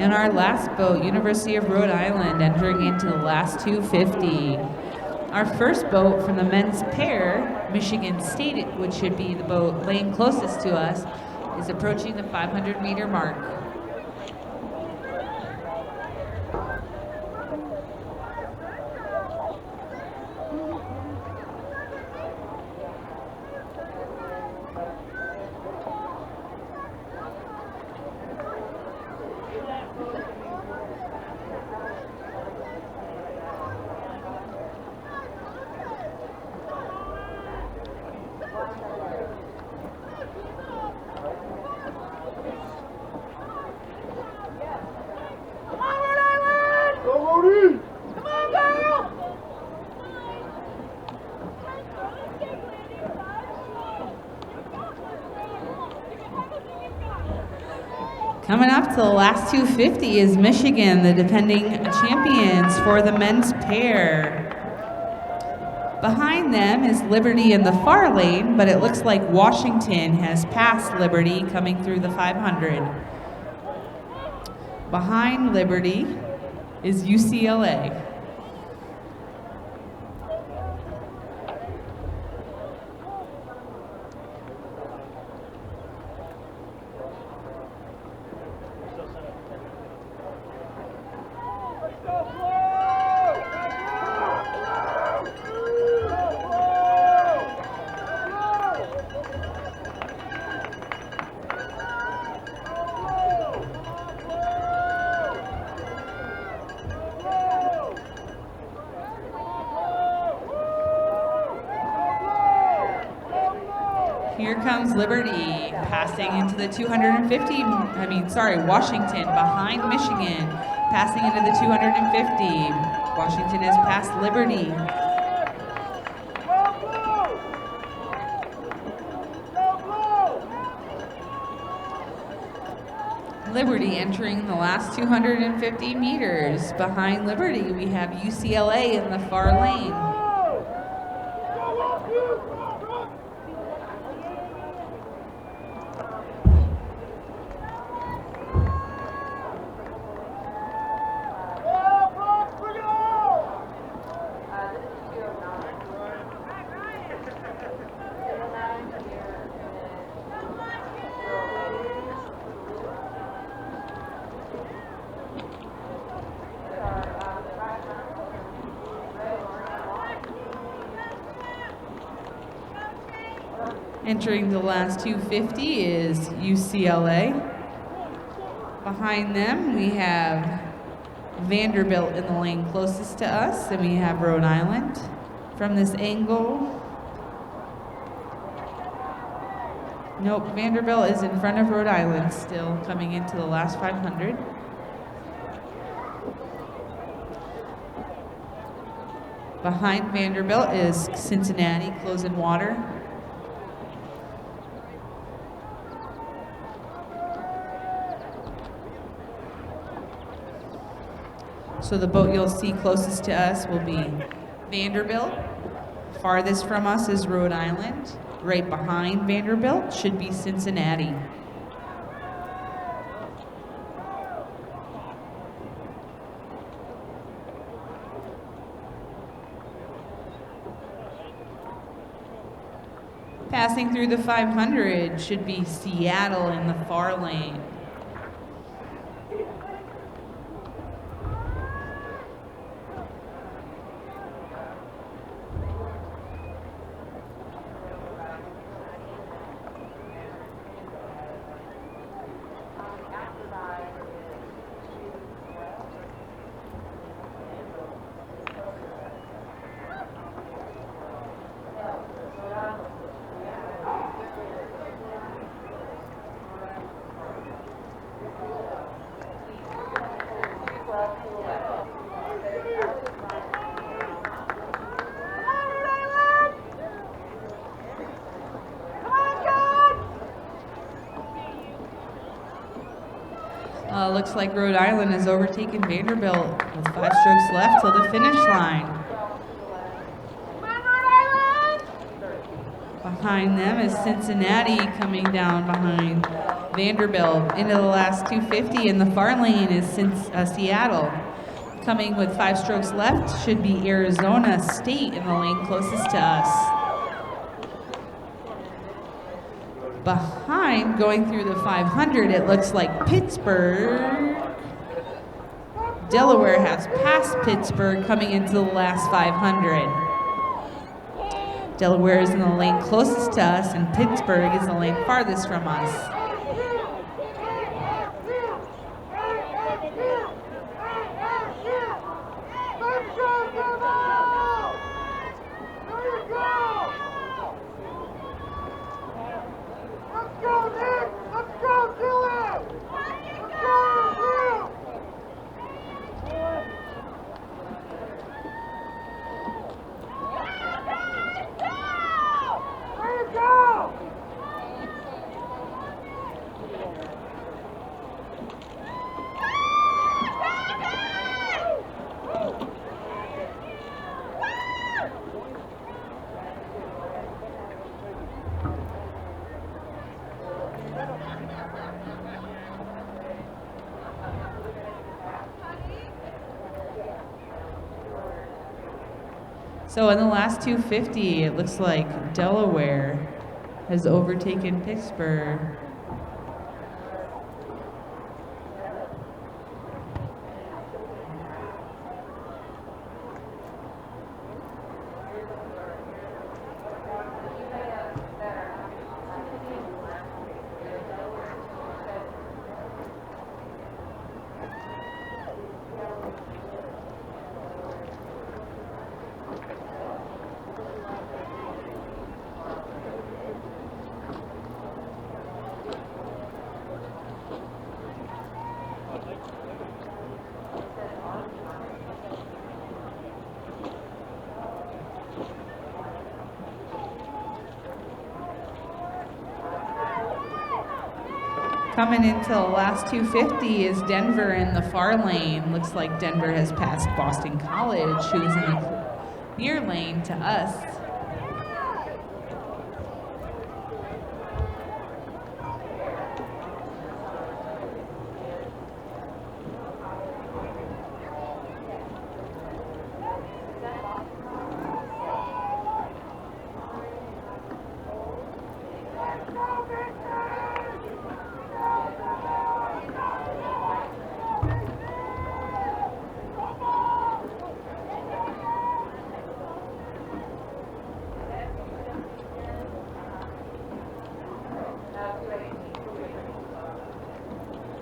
And our last boat, University of Rhode Island, entering into the last 250. Our first boat from the men's pair, Michigan State, which should be the boat laying closest to us, is approaching the 500 meter mark. Coming up to the last 250 is Michigan, the defending champions for the men's pair. Behind them is Liberty in the far lane, but it looks like Washington has passed Liberty coming through the 500. Behind Liberty is UCLA. Here comes Liberty passing into the 250, Washington behind Michigan, passing into the 250. Washington has passed Liberty. Liberty entering the last 250 meters. Behind Liberty, we have UCLA in the far lane. Entering the last 250 is UCLA. Behind them, we have Vanderbilt in the lane closest to us, and we have Rhode Island. From this angle, nope, Vanderbilt is in front of Rhode Island still, coming into the last 500. Behind Vanderbilt is Cincinnati, Clothes and Water. So the boat you'll see closest to us will be Vanderbilt. Farthest from us is Rhode Island. Right behind Vanderbilt should be Cincinnati. Passing through the 500 should be Seattle in the far lane. Looks like Rhode Island has overtaken Vanderbilt with 5 strokes left till the finish line. Behind them is Cincinnati coming down behind Vanderbilt. Into the last 250 in the far lane is Seattle. Coming with 5 strokes left should be Arizona State in the lane closest to us. Behind, going through the 500, it looks like Pittsburgh. Delaware has passed Pittsburgh coming into the last 500. Delaware is in the lane closest to us, and Pittsburgh is the lane farthest from us. So in the last 250, it looks like Delaware has overtaken Pittsburgh. Coming into the last 250 is Denver in the far lane. Looks like Denver has passed Boston College, who's in the near lane to us.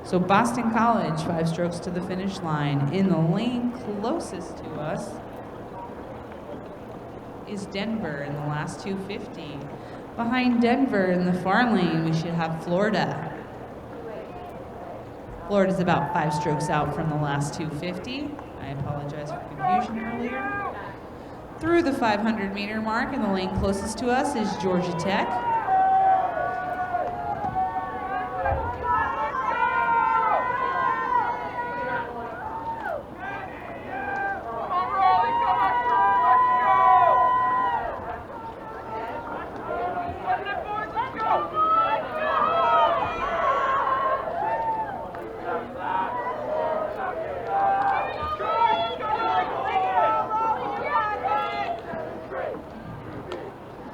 So Boston College, 5 strokes to the finish line. In the lane closest to us is Denver in the last 250. Behind Denver in the far lane, we should have Florida. Florida's about 5 strokes out from the last 250. I apologize for confusion earlier. Through the 500-meter mark, and the lane closest to us is Georgia Tech.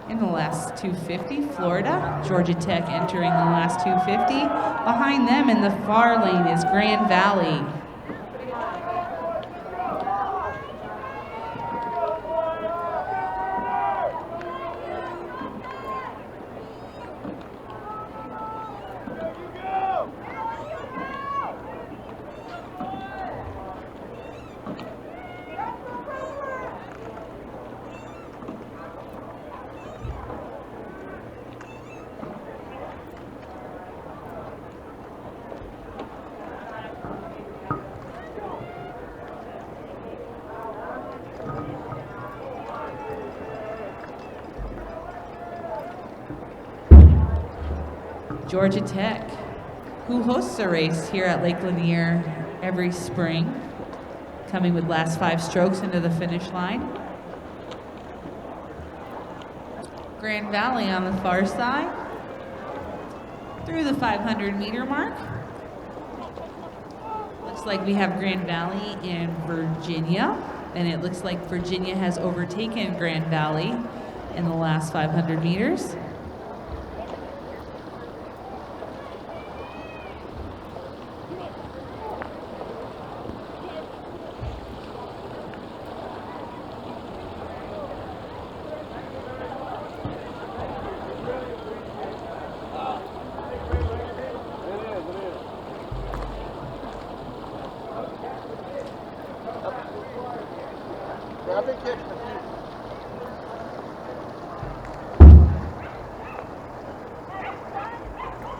In the last 250, Florida. Georgia Tech entering the last 250. Behind them in the far lane is Grand Valley. Georgia Tech, who hosts a race here at Lake Lanier every spring, coming with last 5 strokes into the finish line. Grand Valley on the far side, through the 500-meter mark. Looks like we have Grand Valley and Virginia, and it looks like Virginia has overtaken Grand Valley in the last 500 meters.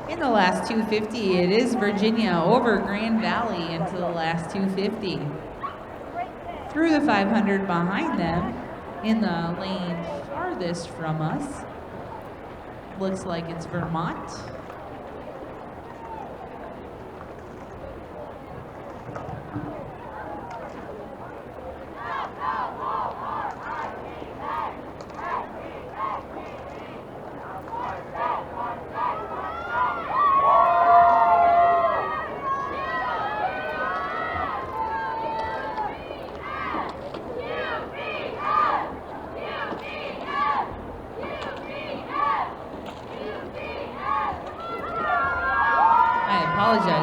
In the last 250, it is Virginia over Grand Valley into the last 250. Through the 500 behind them, in the lane farthest from us, looks like it's Vermont.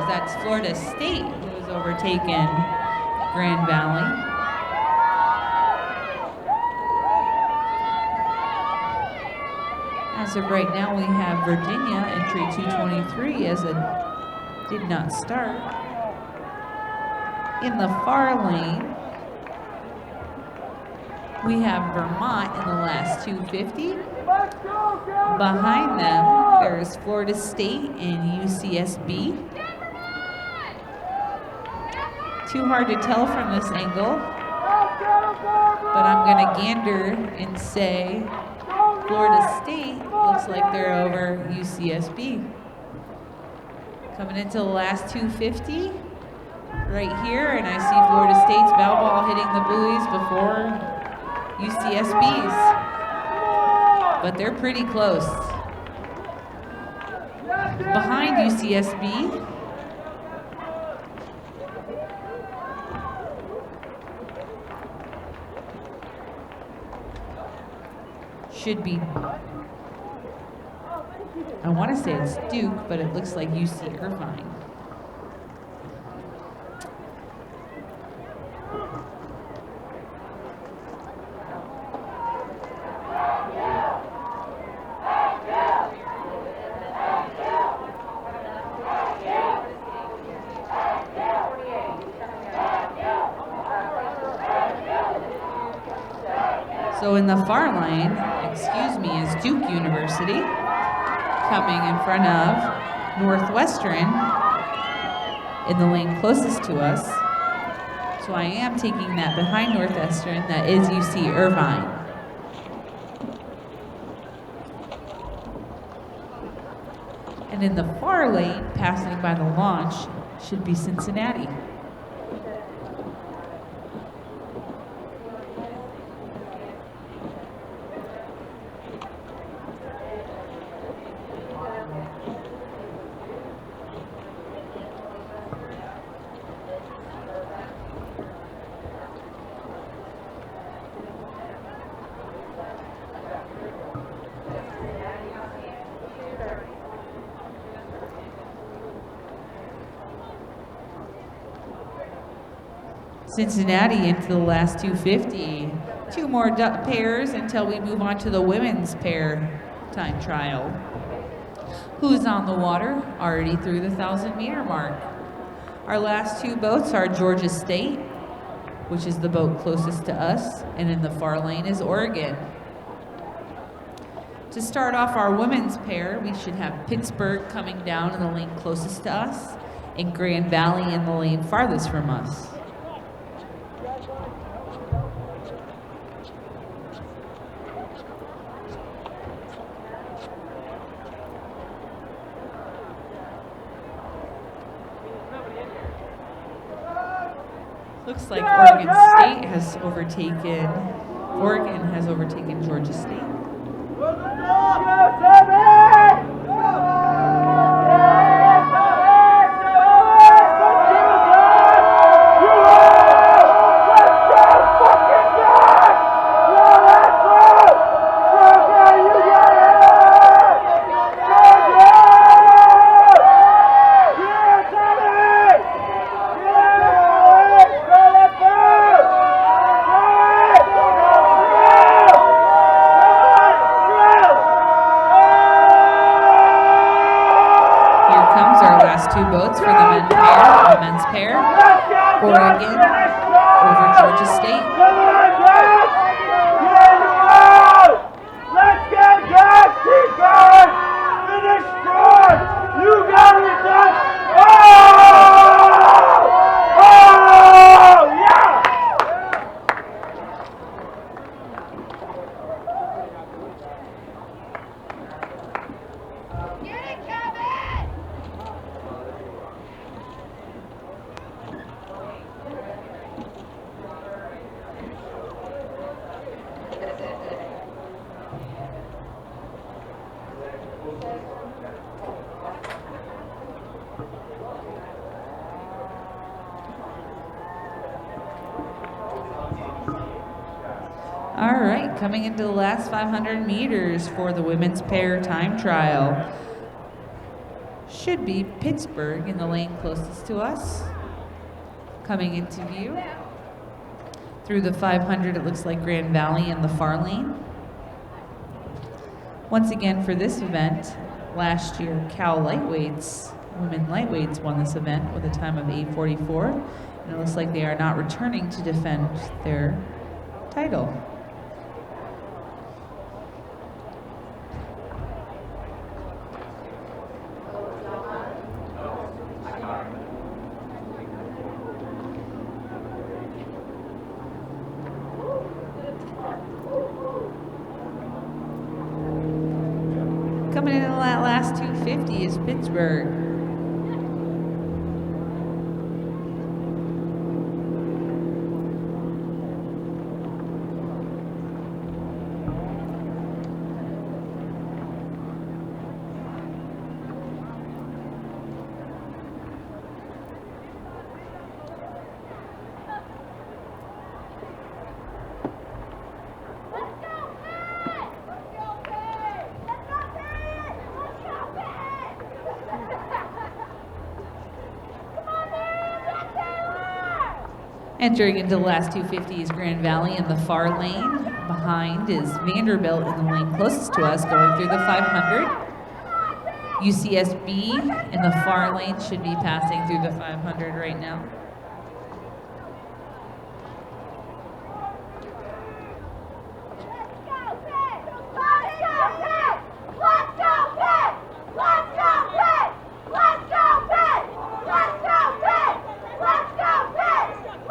That's Florida State who has overtaken Grand Valley. As of right now, we have Virginia entry 223 as it did not start. In the far lane, we have Vermont in the last 250. Behind them, there's Florida State and UCSB. Too hard to tell from this angle, but I'm gonna gander and say Florida State looks like they're over UCSB. Coming into the last 250 right here, and I see Florida State's bow ball hitting the buoys before UCSB's, but they're pretty close. Behind UCSB, should be, I want to say it's Duke, but it looks like UC Irvine. So in the far lane, excuse me, is Duke University, coming in front of Northwestern in the lane closest to us. So I am taking that behind Northwestern. That is UC Irvine. And in the far lane, passing by the launch, should be Cincinnati. Cincinnati into the last 250. Two more pairs until we move on to the women's pair time trial. Who's on the water? Already through the 1,000-meter mark. Our last two boats are Georgia State, which is the boat closest to us, and in the far lane is Oregon. To start off our women's pair, we should have Pittsburgh coming down in the lane closest to us, and Grand Valley in the lane farthest from us. Looks like Oregon has overtaken Georgia State. Two boats for the men's pair. Oregon over Georgia State. Let's get gas, keep going, finish strong, you got it done. Oh, yeah! All right, coming into the last 500 meters for the women's pair time trial. Should be Pittsburgh in the lane closest to us. Coming into view. Through the 500, it looks like Grand Valley in the far lane. Once again for this event, last year Cal Lightweights, women lightweights won this event with a time of 8:44. And it looks like they are not returning to defend their title. Coming in that last 250 is Pittsburgh. Entering into the last 250 is Grand Valley in the far lane. Behind is Vanderbilt in the lane closest to us going through the 500. UCSB in the far lane should be passing through the 500 right now.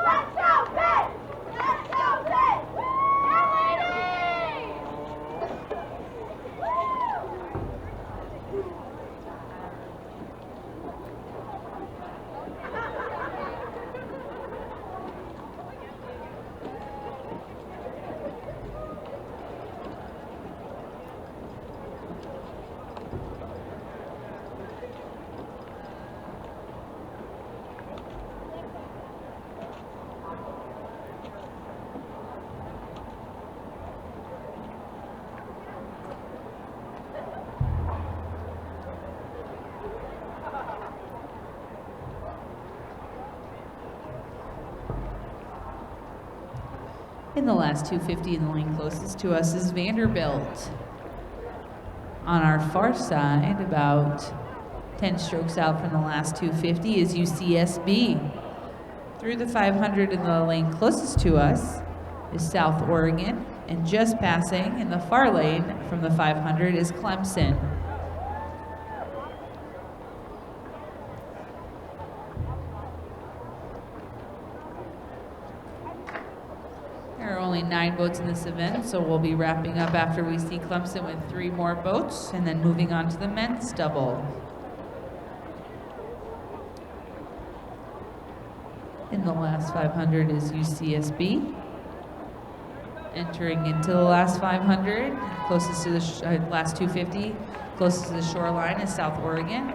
Let's go! In the last 250 in the lane closest to us is Vanderbilt. On our far side, about 10 strokes out from the last 250 is UCSB. Through the 500 in the lane closest to us is South Oregon, and just passing in the far lane from the 500 is Clemson. There are only 9 boats in this event, so we'll be wrapping up after we see Clemson with 3 more boats and then moving on to the men's double. In the last 500 is UCSB. Entering into the last 500, closest to the last 250, closest to the shoreline is South Oregon.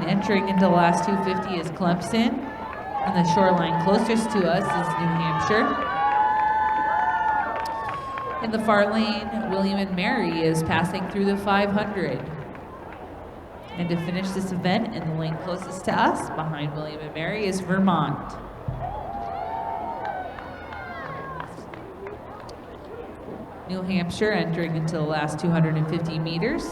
Entering into the last 250 is Clemson, and the shoreline closest to us is New Hampshire. In the far lane, William and Mary is passing through the 500. And to finish this event, in the lane closest to us, behind William and Mary, is Vermont. New Hampshire entering into the last 250 meters.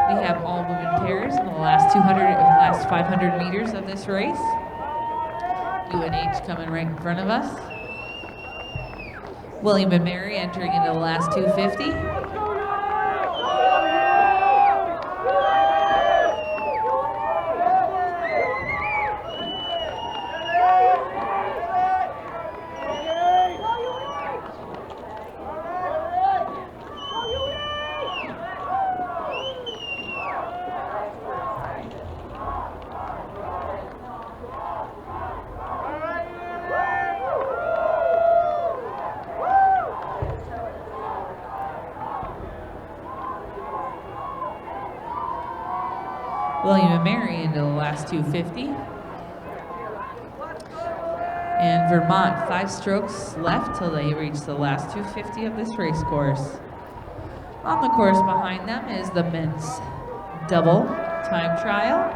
We have all women pairs in the last 500 meters of this race. UNH coming right in front of us. William and Mary entering into the last 250. William and Mary into the last 250. And Vermont, 5 strokes left till they reach the last 250 of this race course. On the course behind them is the men's double time trial.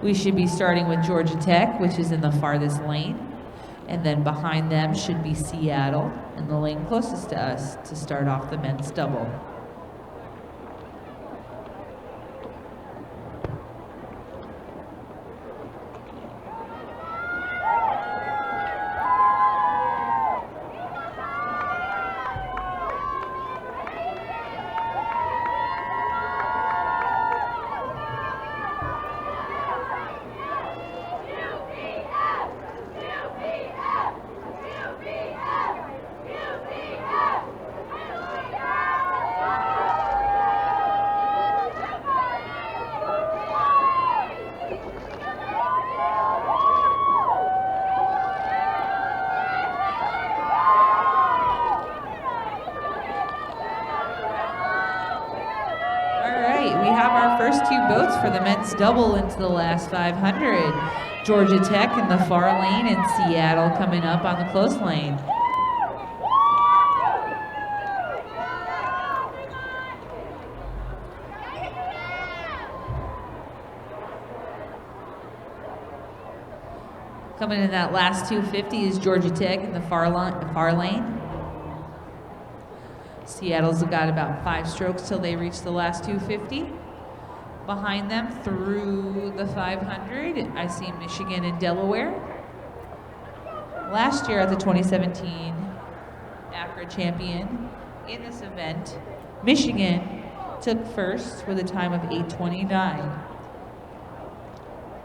We should be starting with Georgia Tech, which is in the farthest lane. And then behind them should be Seattle in the lane closest to us to start off the men's double. For the men's double into the last 500. Georgia Tech in the far lane and Seattle coming up on the close lane. Coming in that last 250 is Georgia Tech in the far lane. Seattle's got about 5 strokes till they reach the last 250. Behind them through the 500, I see Michigan and Delaware. Last year at the 2017 ACRA champion in this event, Michigan took first with a time of 8:29.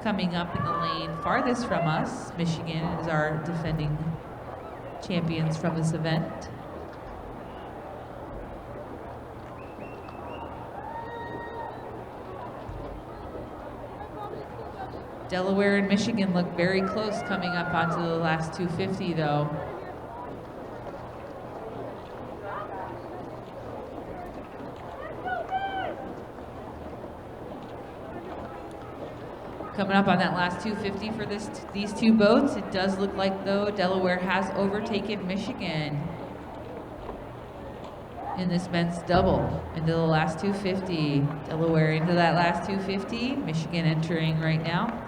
Coming up in the lane farthest from us, Michigan is our defending champions from this event. Delaware and Michigan look very close coming up onto the last 250 though. Coming up on that last 250 for these two boats, it does look like though Delaware has overtaken Michigan in this men's double into the last 250. Delaware into that last 250, Michigan entering right now.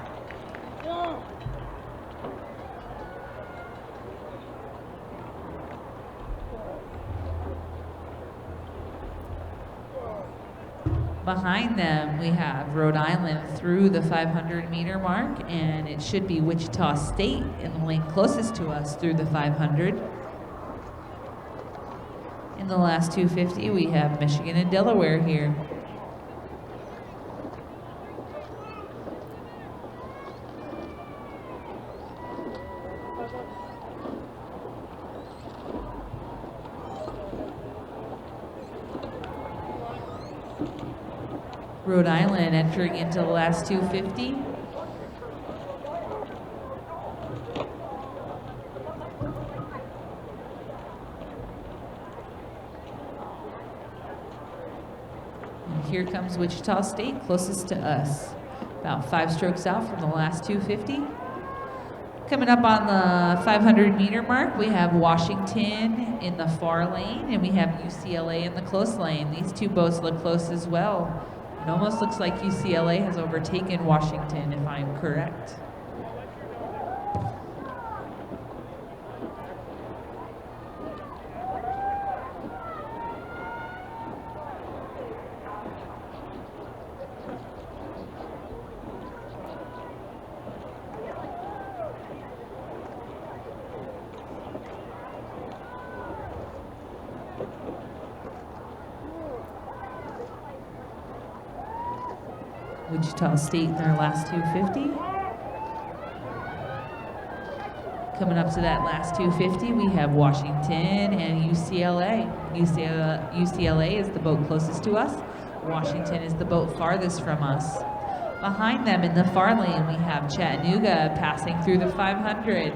Behind them, we have Rhode Island through the 500-meter mark, and it should be Wichita State in the lane closest to us through the 500. In the last 250, we have Michigan and Delaware here. Rhode Island entering into the last 250. And here comes Wichita State, closest to us. About 5 strokes out from the last 250. Coming up on the 500-meter mark, we have Washington in the far lane, and we have UCLA in the close lane. These two boats look close as well. It almost looks like UCLA has overtaken Washington, if I'm correct. Wichita State in their last 250. Coming up to that last 250, we have Washington and UCLA. UCLA is the boat closest to us. Washington is the boat farthest from us. Behind them in the far lane, we have Chattanooga passing through the 500.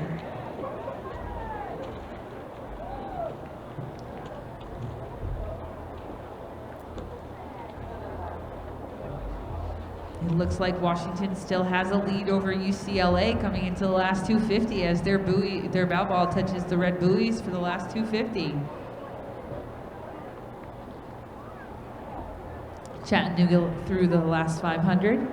It looks like Washington still has a lead over UCLA coming into the last 250 as their bow ball touches the red buoys for the last 250. Chattanooga through the last 500.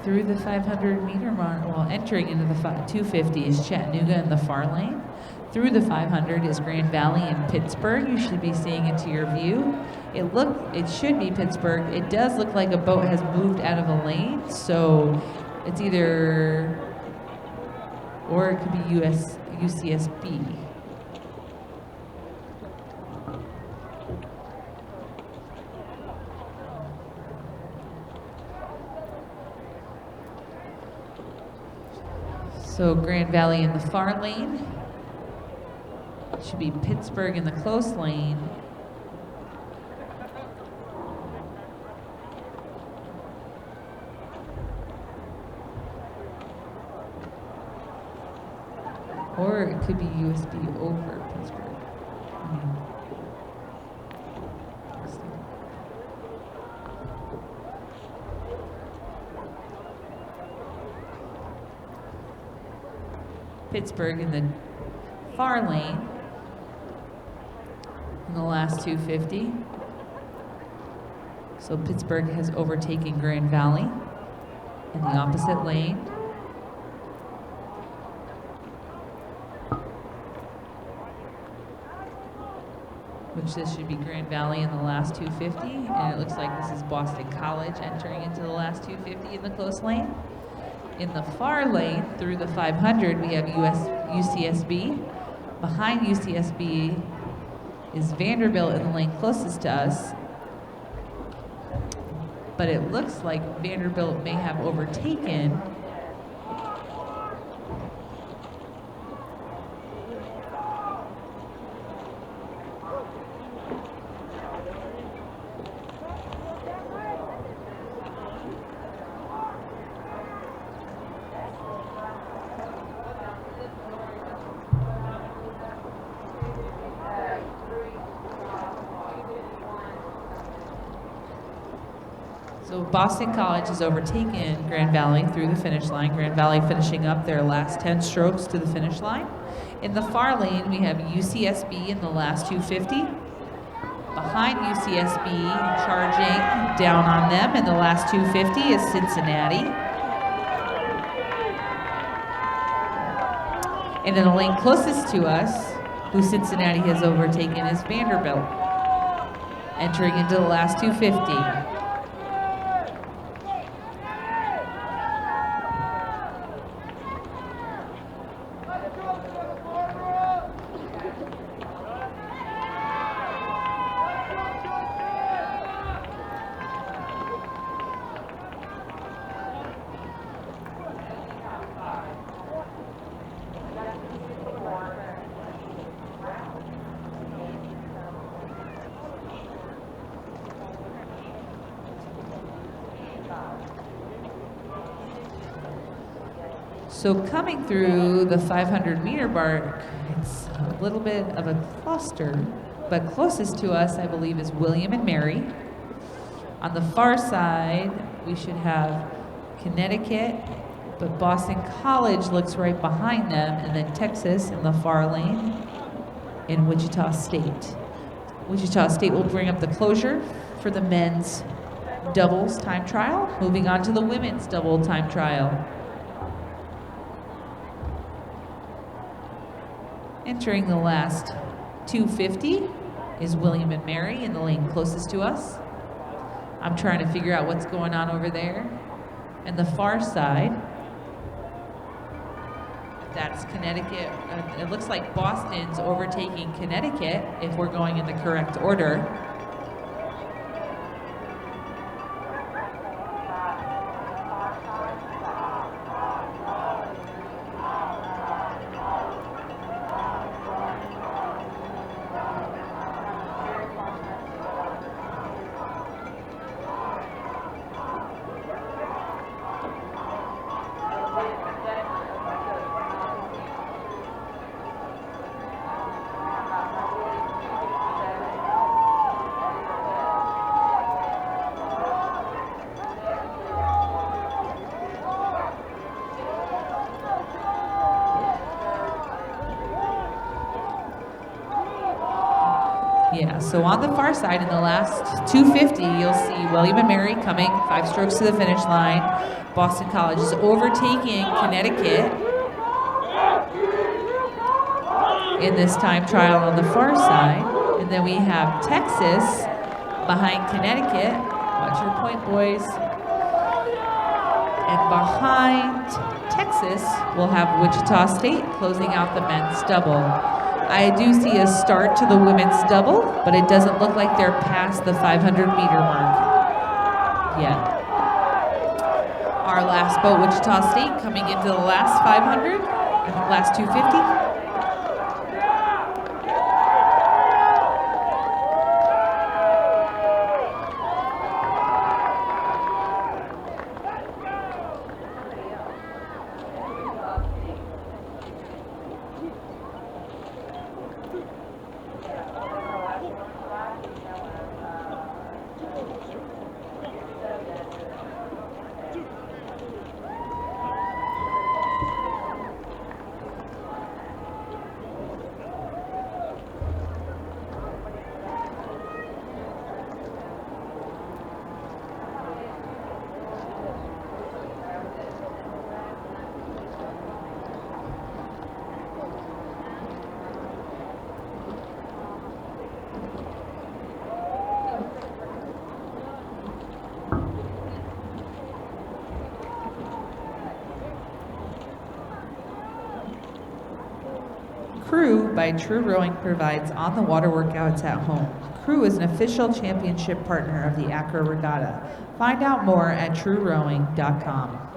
Through the 500-meter mark, well, entering into the 250 is Chattanooga in the far lane. Through the 500 is Grand Valley and Pittsburgh. You should be seeing into your view. It should be Pittsburgh. It does look like a boat has moved out of a lane, so it's either, or it could be UCSB. So Grand Valley in the far lane. It should be Pittsburgh in the close lane. Or it could be USB over Pittsburgh. Pittsburgh in the far lane in the last 250. So Pittsburgh has overtaken Grand Valley in the opposite lane. Which this should be Grand Valley in the last 250, and it looks like this is Boston College entering into the last 250 in the close lane. In the far lane, through the 500, we have UCSB. Behind UCSB is Vanderbilt in the lane closest to us, but it looks like Vanderbilt may have overtaken So Boston College has overtaken Grand Valley through the finish line. Grand Valley finishing up their last 10 strokes to the finish line. In the far lane, we have UCSB in the last 250. Behind UCSB, charging down on them in the last 250 is Cincinnati. And in the lane closest to us, who Cincinnati has overtaken, is Vanderbilt, entering into the last 250. So coming through the 500-meter mark, it's a little bit of a cluster, but closest to us, I believe, is William and Mary. On the far side, we should have Connecticut, but Boston College looks right behind them, and then Texas in the far lane, in Wichita State. Wichita State will bring up the closure for the men's doubles time trial, moving on to the women's double time trial. Entering the last 250 is William and Mary in the lane closest to us. I'm trying to figure out what's going on over there. And the far side, that's Connecticut. It looks like Boston's overtaking Connecticut if we're going in the correct order. Yeah, so on the far side in the last 250, you'll see William and Mary coming 5 strokes to the finish line. Boston College is overtaking Connecticut in this time trial on the far side. And then we have Texas behind Connecticut. Watch your point, boys. And behind Texas, we'll have Wichita State closing out the men's double. I do see a start to the women's double, but it doesn't look like they're past the 500-meter mark yet. Our last boat, Wichita State, coming into the last 500, last 250. Crew by True Rowing provides on-the-water workouts at home. Crew is an official championship partner of the ACRA Regatta. Find out more at truerowing.com.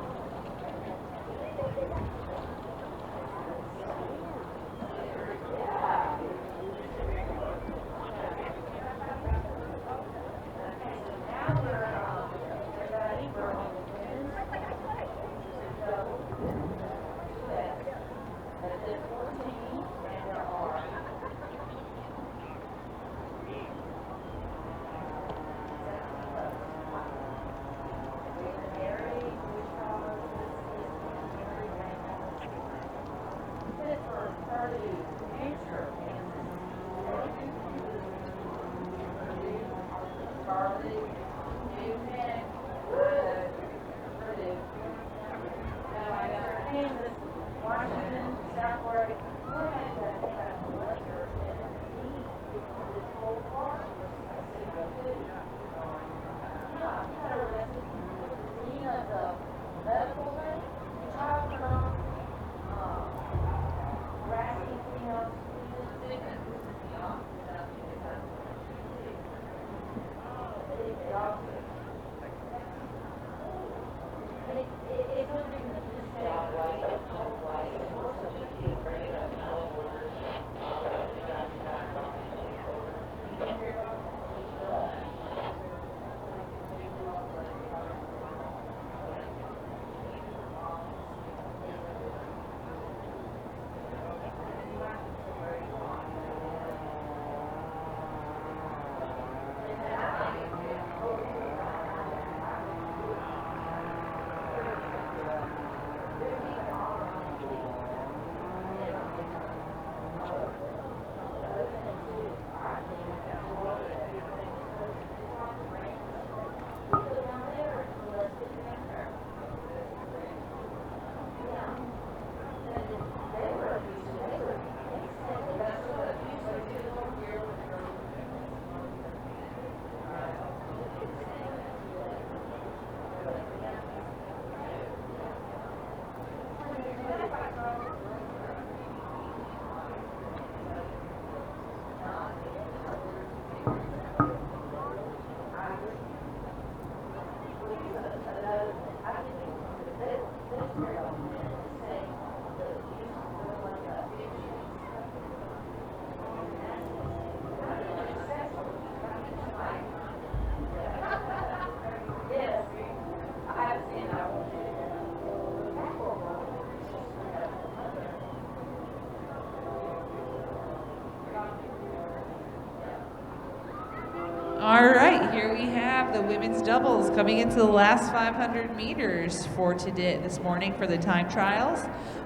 All right, here we have the women's doubles coming into the last 500 meters for today, this morning for the time trials.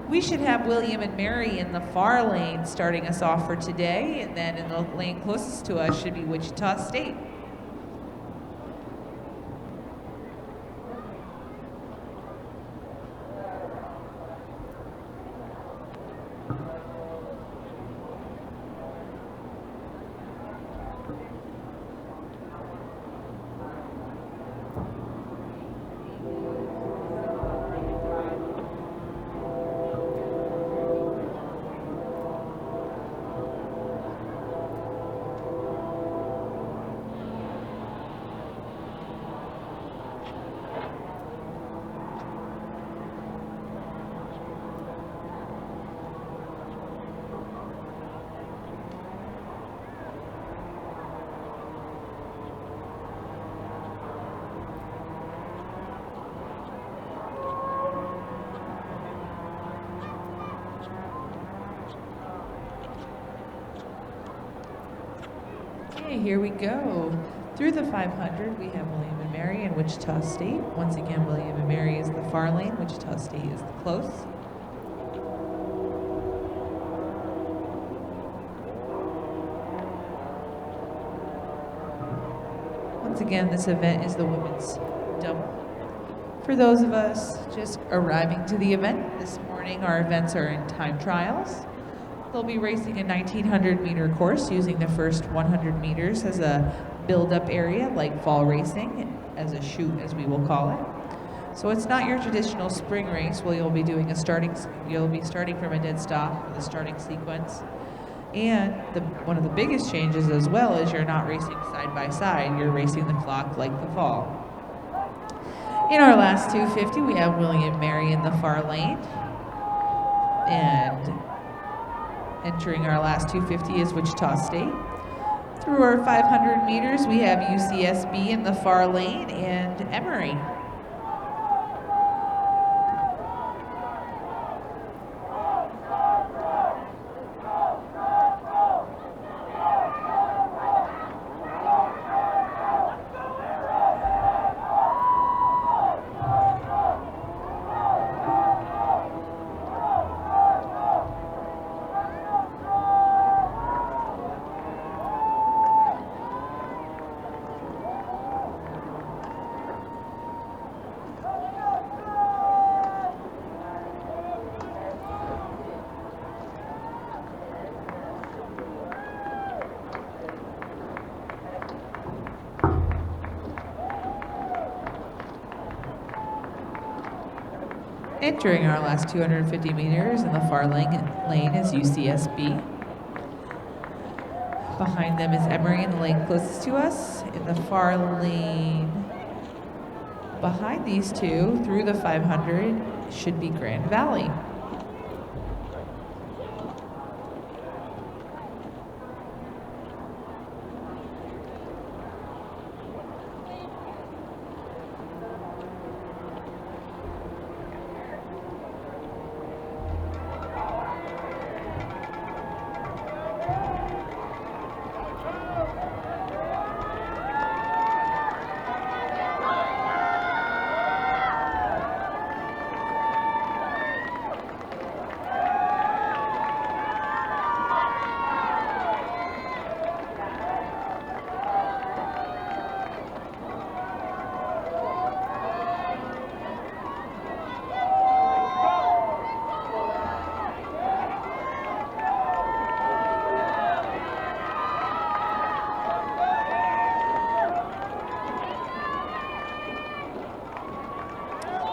We should have William and Mary in the far lane starting us off for today, and then in the lane closest to us should be Wichita State. Here we go. Through the 500, we have William and Mary and Wichita State. Once again, William and Mary is the far lane, Wichita State is the close. Once again, this event is the women's double. For those of us just arriving to the event this morning, our events are in time trials. They'll be racing a 1,900 meter course using the first 100 meters as a build-up area like fall racing, as a shoot as we will call it. So it's not your traditional spring race where you'll be doing you'll be starting from a dead stop with a starting sequence. And one of the biggest changes as well is you're not racing side by side, you're racing the clock like the fall. In our last 250, we have William Mary in the far lane. And entering our last 250 is Wichita State. Through our 500 meters, we have UCSB in the far lane and Emory. Entering our last 250 meters in the far lane is UCSB. Behind them is Emory in the lane closest to us. In the far lane behind these two, through the 500, should be Grand Valley.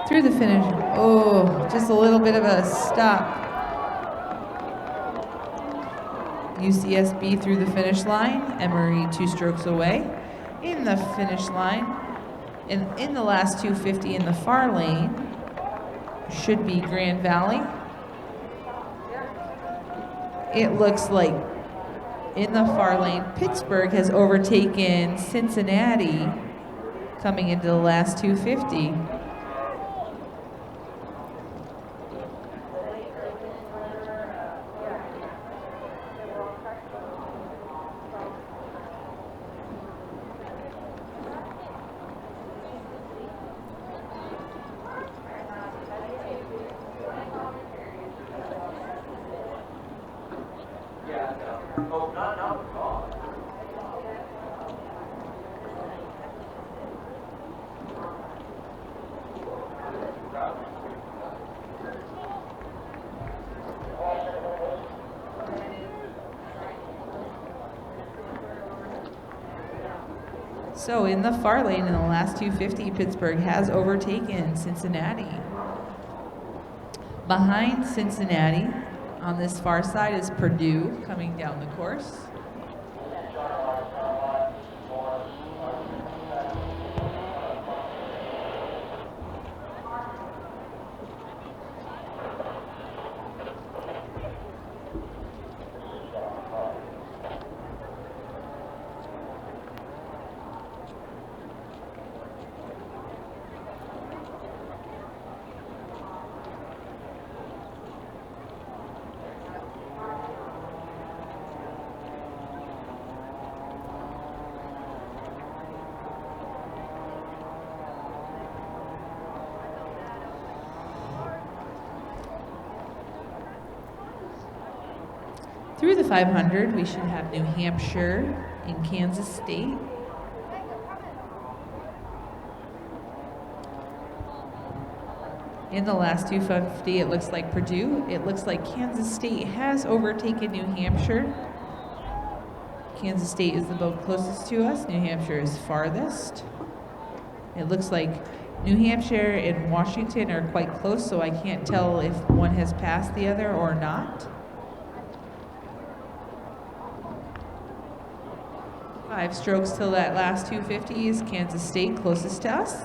Through the finish. Oh, just a little bit of a stop. UCSB through the finish line. Emory 2 strokes away. In the finish line, in the last 250 in the far lane, should be Grand Valley. It looks like in the far lane, Pittsburgh has overtaken Cincinnati coming into the last 250. So in the far lane in the last 250, Pittsburgh has overtaken Cincinnati. Behind Cincinnati on this far side is Purdue coming down the course. Through the 500, we should have New Hampshire and Kansas State. In the last 250, it looks like Purdue. It looks like Kansas State has overtaken New Hampshire. Kansas State is the boat closest to us. New Hampshire is farthest. It looks like New Hampshire and Washington are quite close, so I can't tell if one has passed the other or not. 5 strokes till that last 250 is Kansas State closest to us.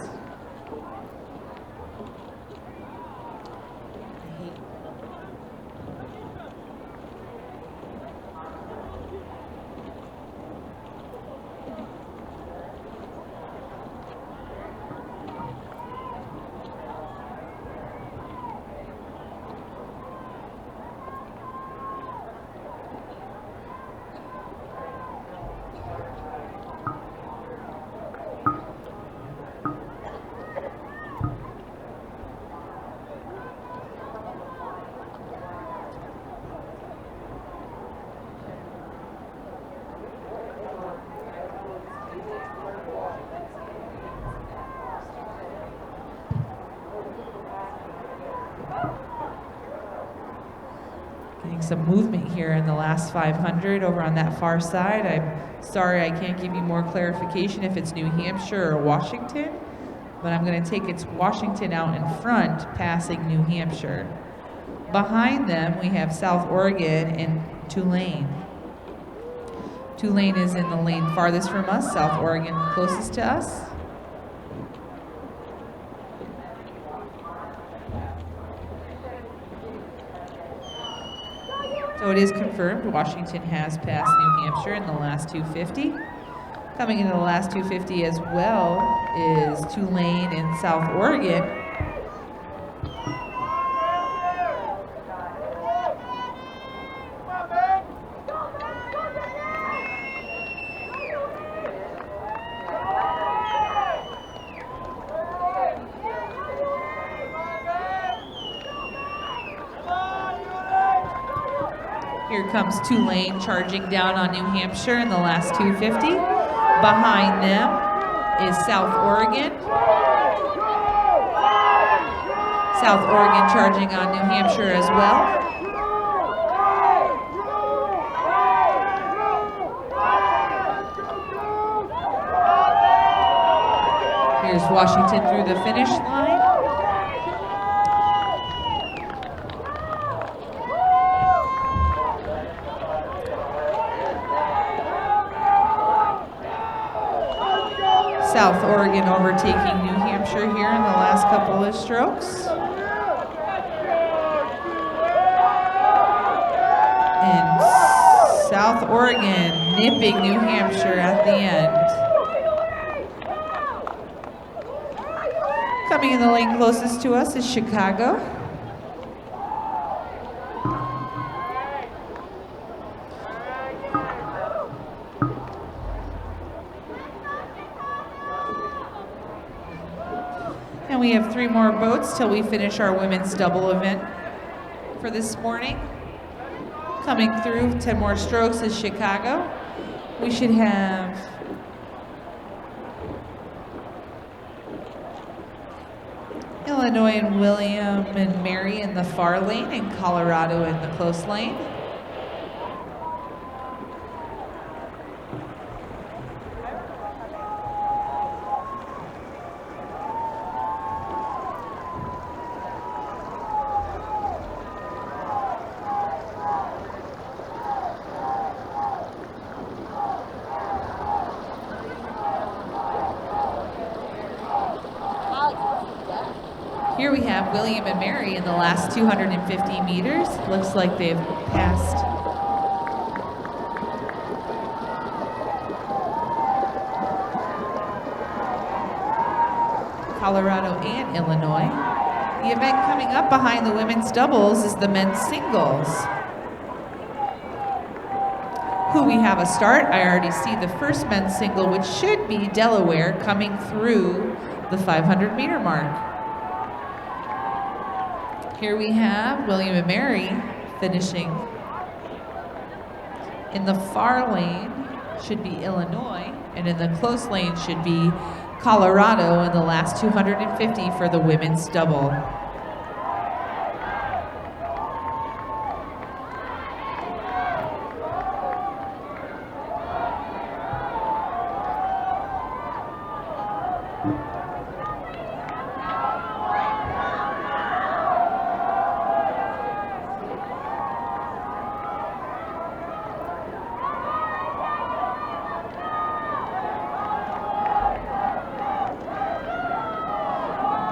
Some movement here in the last 500 over on that far side. I'm sorry I can't give you more clarification if it's New Hampshire or Washington, but I'm going to take it's Washington out in front, passing New Hampshire. Behind them, we have South Oregon and Tulane. Tulane is in the lane farthest from us, South Oregon closest to us. So it is confirmed Washington has passed New Hampshire in the last 250. Coming into the last 250 as well is Tulane and South Oregon. Here comes Tulane charging down on New Hampshire in the last 250. Behind them is South Oregon. South Oregon charging on New Hampshire as well. Here's Washington through the finish line. South Oregon overtaking New Hampshire here in the last couple of strokes. And South Oregon nipping New Hampshire at the end. Coming in the lane closest to us is Chicago. And we have 3 more boats till we finish our women's double event for this morning. Coming through 10 more strokes is Chicago. We should have Illinois and William and Mary in the far lane and Colorado in the close lane. Here we have William and Mary in the last 250 meters. Looks like they've passed Colorado and Illinois. The event coming up behind the women's doubles is the men's singles. Who we have a start, I already see the first men's single, which should be Delaware, coming through the 500 meter mark. Here we have William and Mary finishing. In the far lane should be Illinois, and in the close lane should be Colorado in the last 250 for the women's double.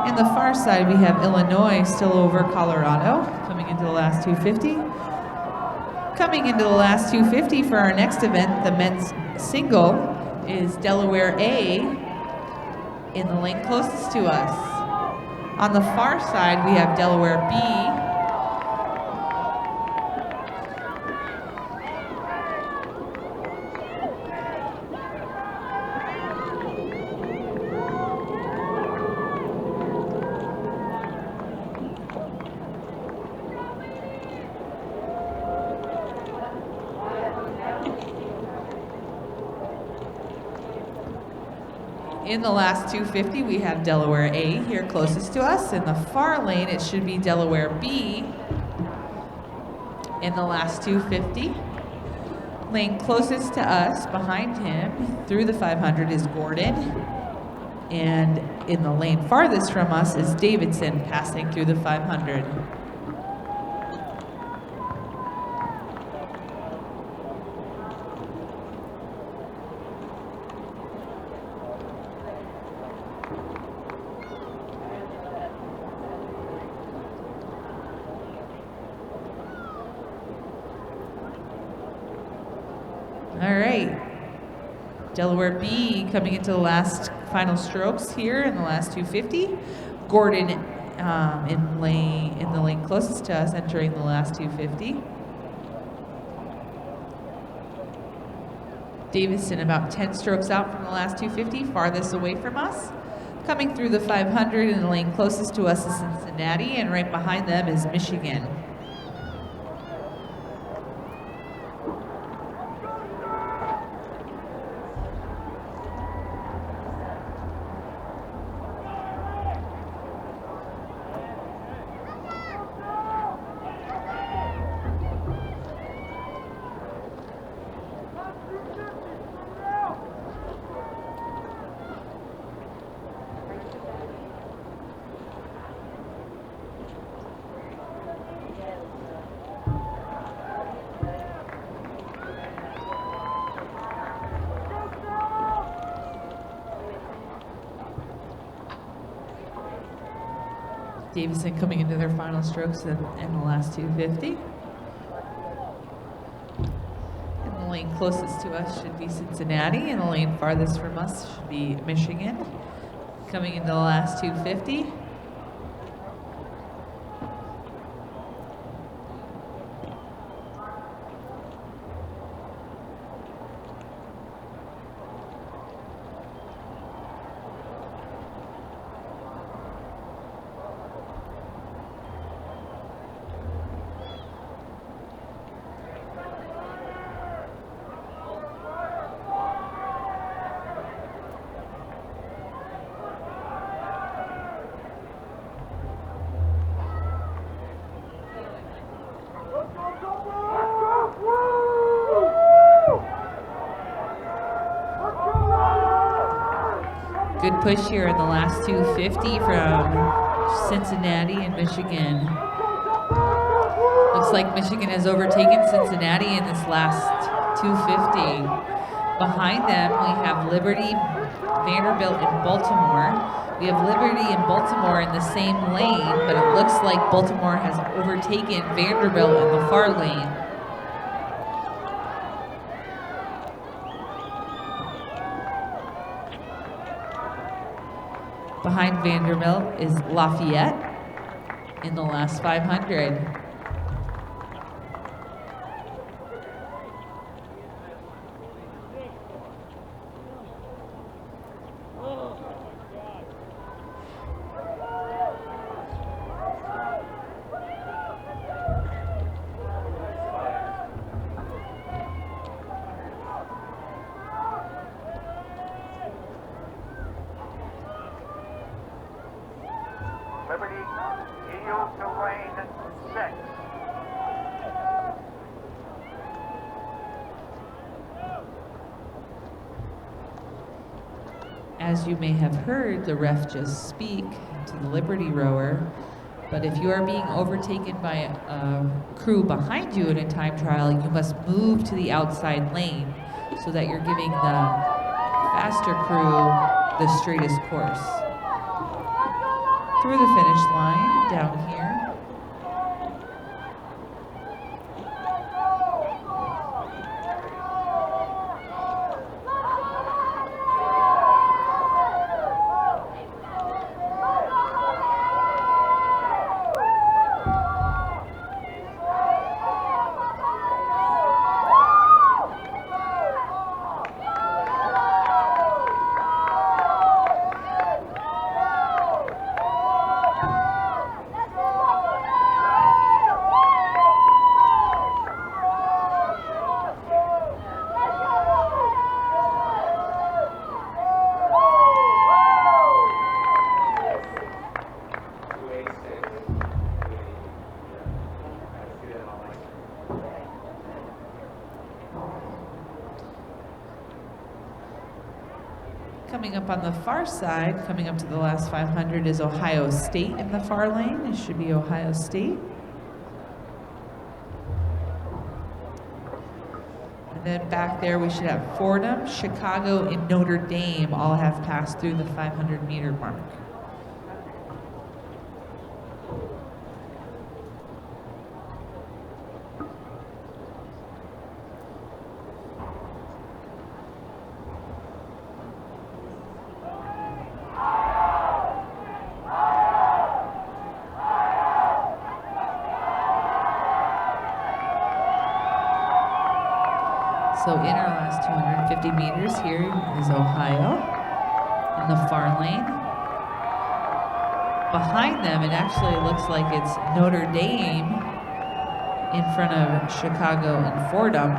In the far side, we have Illinois still over Colorado, coming into the last 250. Coming into the last 250 for our next event, the men's single, is Delaware A in the lane closest to us. On the far side, we have Delaware B. In the last 250, we have Delaware A here closest to us. In the far lane, it should be Delaware B in the last 250. Lane closest to us, behind him, through the 500 is Gordon. And in the lane farthest from us is Davidson passing through the 500. All right, Delaware B coming into the last final strokes here in the last 250. Gordon in the lane closest to us, entering the last 250. Davison about 10 strokes out from the last 250, farthest away from us. Coming through the 500 in the lane closest to us is Cincinnati, and right behind them is Michigan. Davison coming into their final strokes in the last 250. And the lane closest to us should be Cincinnati, and the lane farthest from us should be Michigan. Coming into the last 250. Good push here in the last 250 from Cincinnati and Michigan. Looks like Michigan has overtaken Cincinnati in this last 250. Behind them, we have Liberty, Vanderbilt, and Baltimore. We have Liberty and Baltimore in the same lane, but it looks like Baltimore has overtaken Vanderbilt in the far lane. Behind Vanderbilt is Lafayette in the last 500. Liberty, yield to lane 6. As you may have heard the ref just speak to the Liberty rower, but if you are being overtaken by a crew behind you in a time trial, you must move to the outside lane so that you're giving the faster crew the straightest course. through the finish line down here. Coming up on the far side, coming up to the last 500 is Ohio State in the far lane. It should be Ohio State. And then back there we should have Fordham, Chicago, and Notre Dame all have passed through the 500-meter mark. So in our last 250 meters here is Ohio in the far lane. Behind them, it actually looks like it's Notre Dame in front of Chicago and Fordham.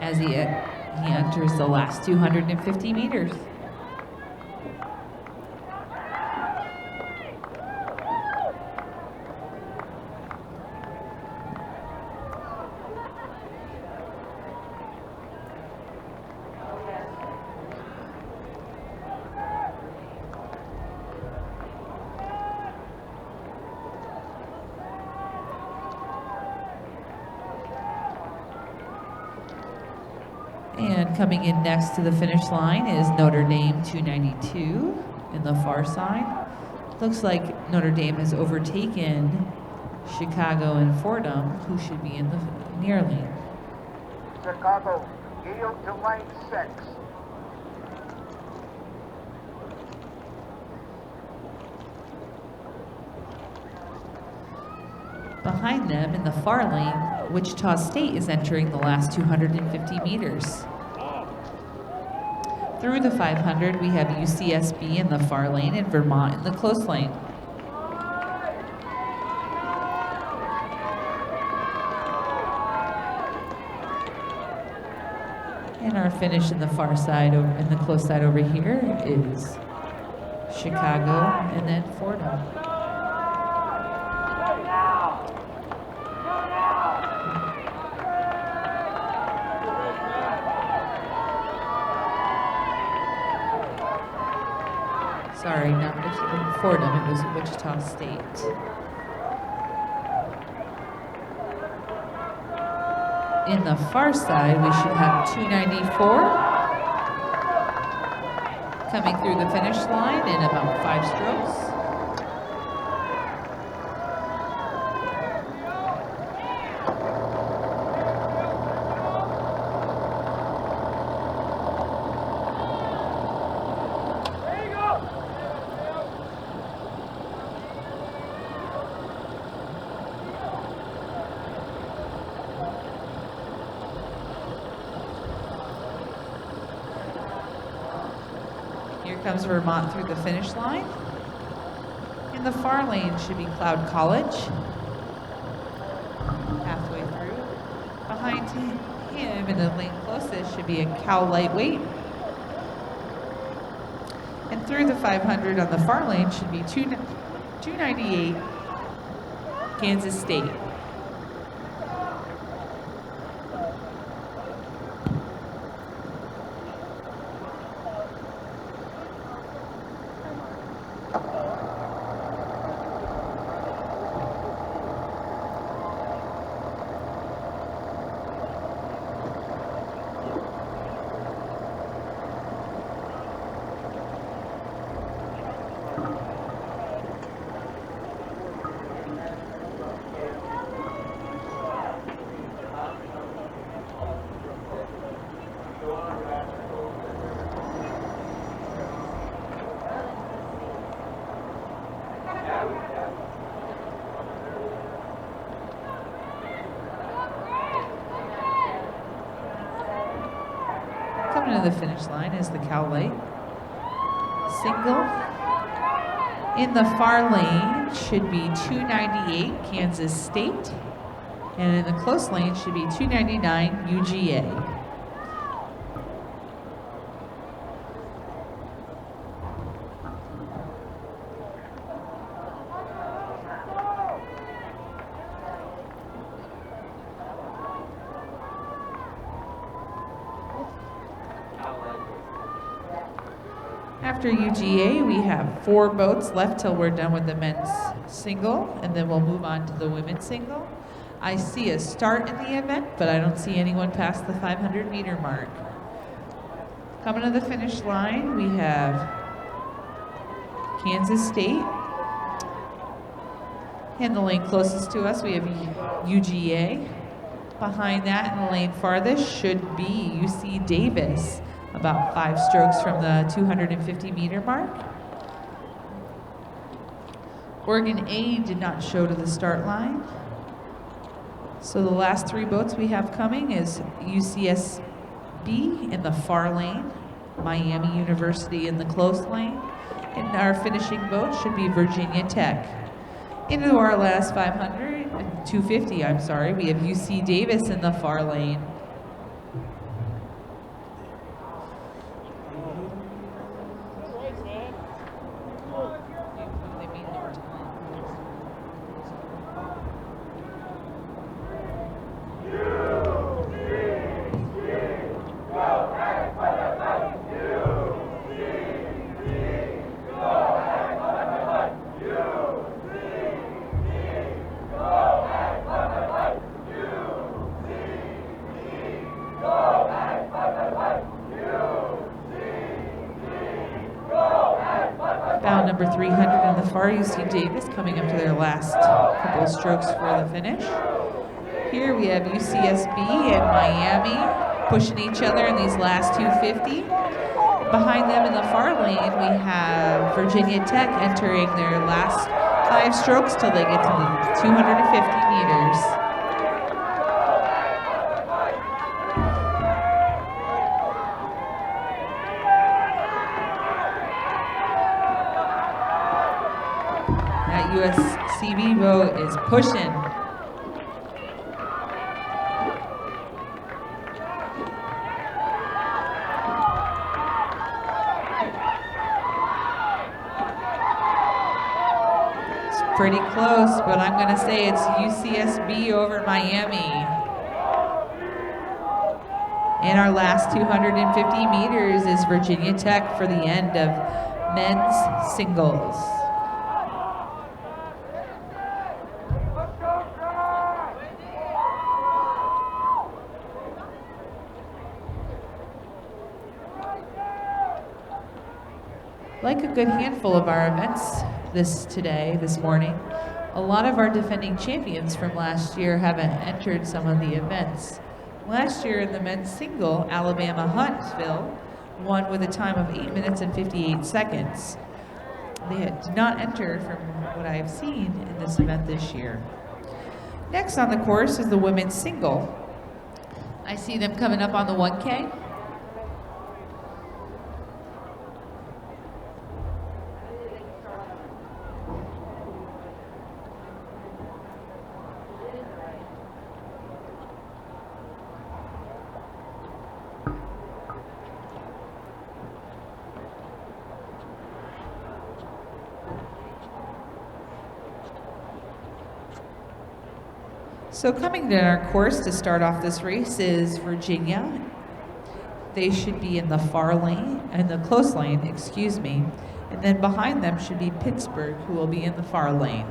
As he enters the last 250 meters. And coming in next to the finish line is Notre Dame 292 in the far side. Looks like Notre Dame has overtaken Chicago and Fordham, who should be in the near lane. Chicago, yield to lane 6. Behind them in the far lane, Wichita State is entering the last 250 meters. Through the 500, we have UCSB in the far lane and Vermont in the close lane. And our finish in the far side, in the close side over here is Chicago and then Fordham. Sorry, not Fordham, it was Wichita State. In the far side, we should have 294 coming through the finish line in about 5 strokes. Comes Vermont through the finish line. In the far lane should be Cloud College. Halfway through. Behind him in the lane closest should be a Cal Lightweight. And through the 500 on the far lane should be 298 Kansas State. Coming to the finish line is the Collegiate single. In the far lane should be 298 Kansas State. And in the close lane should be 299 UGA. After UGA, we have 4 boats left till we're done with the men's single, and then we'll move on to the women's single. I see a start in the event, but I don't see anyone past the 500-meter mark. Coming to the finish line, we have Kansas State. In the lane closest to us, we have UGA. Behind that, in the lane farthest, should be UC Davis, about 5 strokes from the 250-meter mark. Oregon A did not show to the start line. So the last 3 boats we have coming is UCSB in the far lane, Miami University in the close lane, and our finishing boat should be Virginia Tech. Into our last 250, I'm sorry, we have UC Davis in the far lane. Bound number 300 in the far, UC Davis coming up to their last couple of strokes for the finish. Here we have UCSB and Miami pushing each other in these last 250. Behind them in the far lane, we have Virginia Tech entering their last 5 strokes till they get to the 250 meters. USCB boat is pushing. It's pretty close, but I'm going to say it's UCSB over Miami. And our last 250 meters is Virginia Tech for the end of men's singles. Like a good handful of our events this morning, a lot of our defending champions from last year haven't entered some of the events. Last year in the men's single, Alabama Huntsville won with a time of 8 minutes and 58 seconds. They did not enter from what I have seen in this event this year. Next on the course is the women's single. I see them coming up on the 1K. So coming to our course to start off this race is Virginia. They should be in the far lane, in the close lane, excuse me. And then behind them should be Pittsburgh, who will be in the far lane.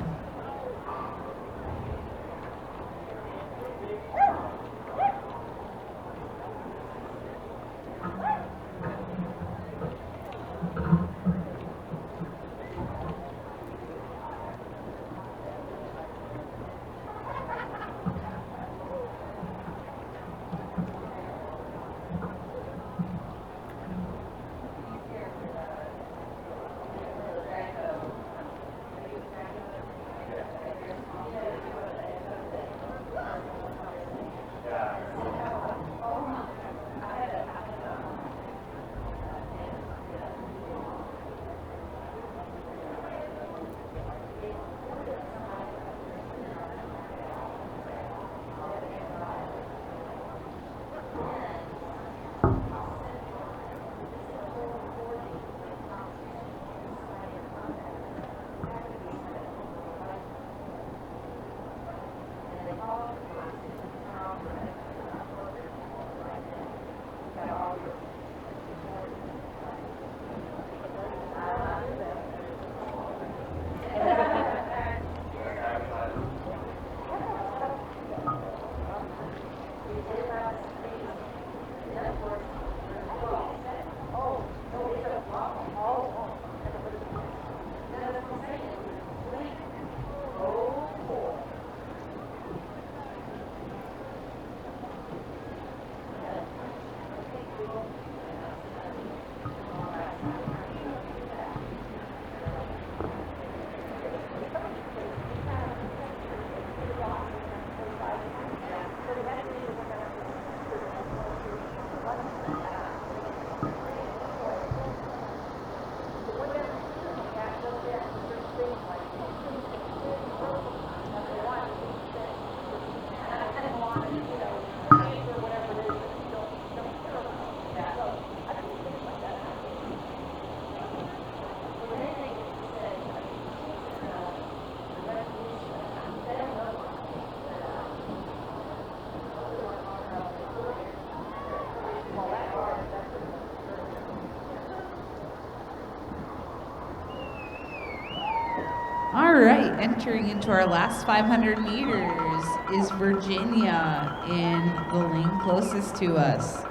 Entering into our last 500 meters is Virginia in the lane closest to us.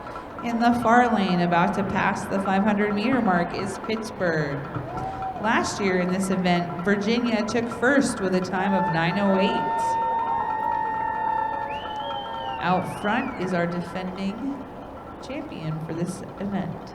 In the far lane, about to pass the 500-meter mark, is Pittsburgh. Last year in this event, Virginia took first with a time of 9:08. Out front is our defending champion for this event.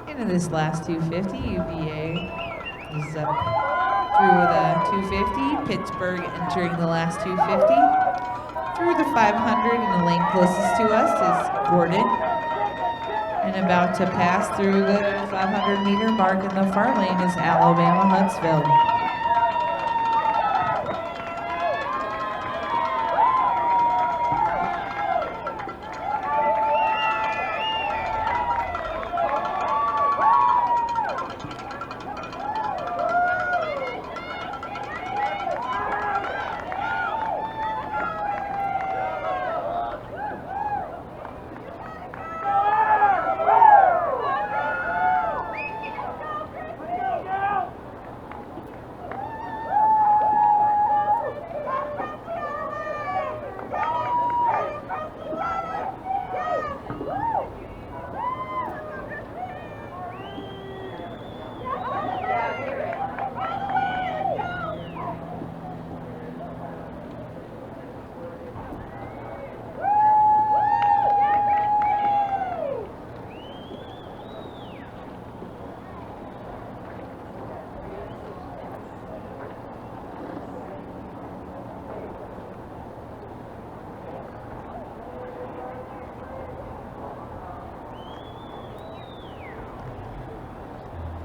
Into this last 250, UVA is up through the 250. Pittsburgh entering the last 250. Through the 500, and the lane closest to us is Gordon. And about to pass through the 500-meter mark in the far lane is Alabama Huntsville.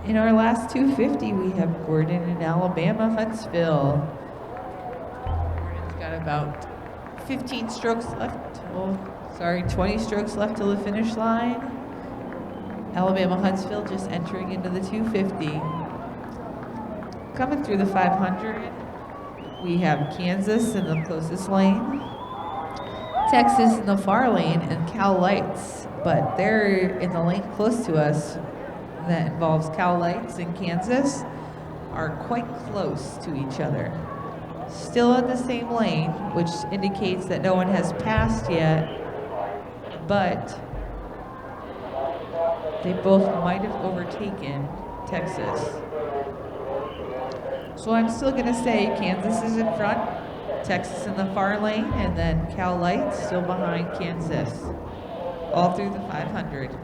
In our last 250, we have Gordon in Alabama Huntsville. Gordon's got about 15 strokes left. 20 strokes left to the finish line. Alabama Huntsville just entering into the 250. Coming through the 500, we have Kansas in the closest lane, Texas in the far lane, and Cal Lights. But they're in the lane close to us that involves Cal Lights and Kansas are quite close to each other. Still in the same lane, which indicates that no one has passed yet, but they both might have overtaken Texas. So I'm still gonna say Kansas is in front, Texas in the far lane, and then Cal Lights still behind Kansas, all through the 500.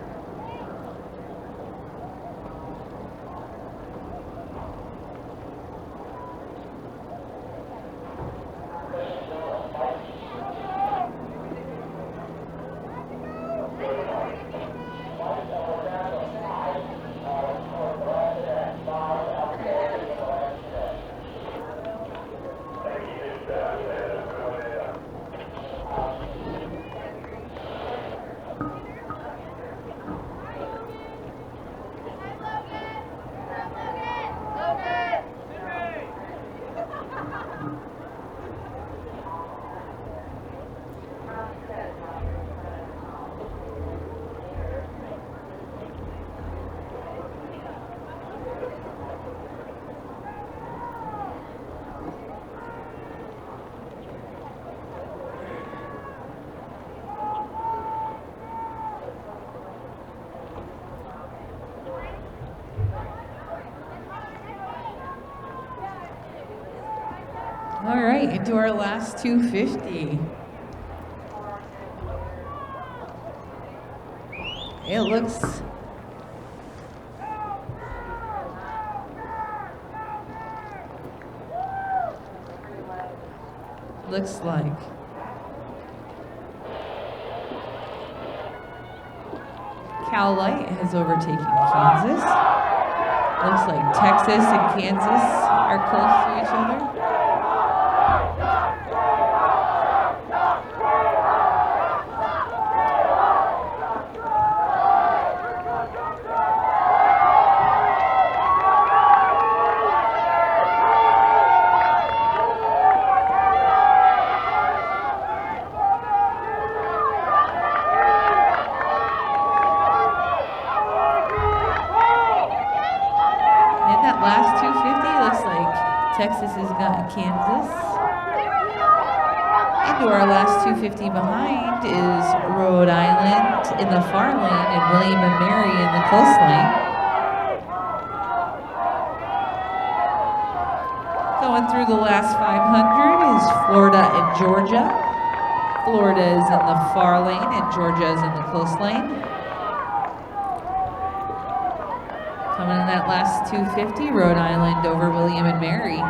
right, into our last 250. It looks like Cal Light has overtaken Kansas. Looks like Texas and Kansas are close to each other. Texas has got Kansas. Into our last 250 behind is Rhode Island in the far lane and William and Mary in the close lane. Going through the last 500 is Florida and Georgia. Florida is in the far lane and Georgia is in the close lane. Coming in that last 250, Rhode Island over William and Mary.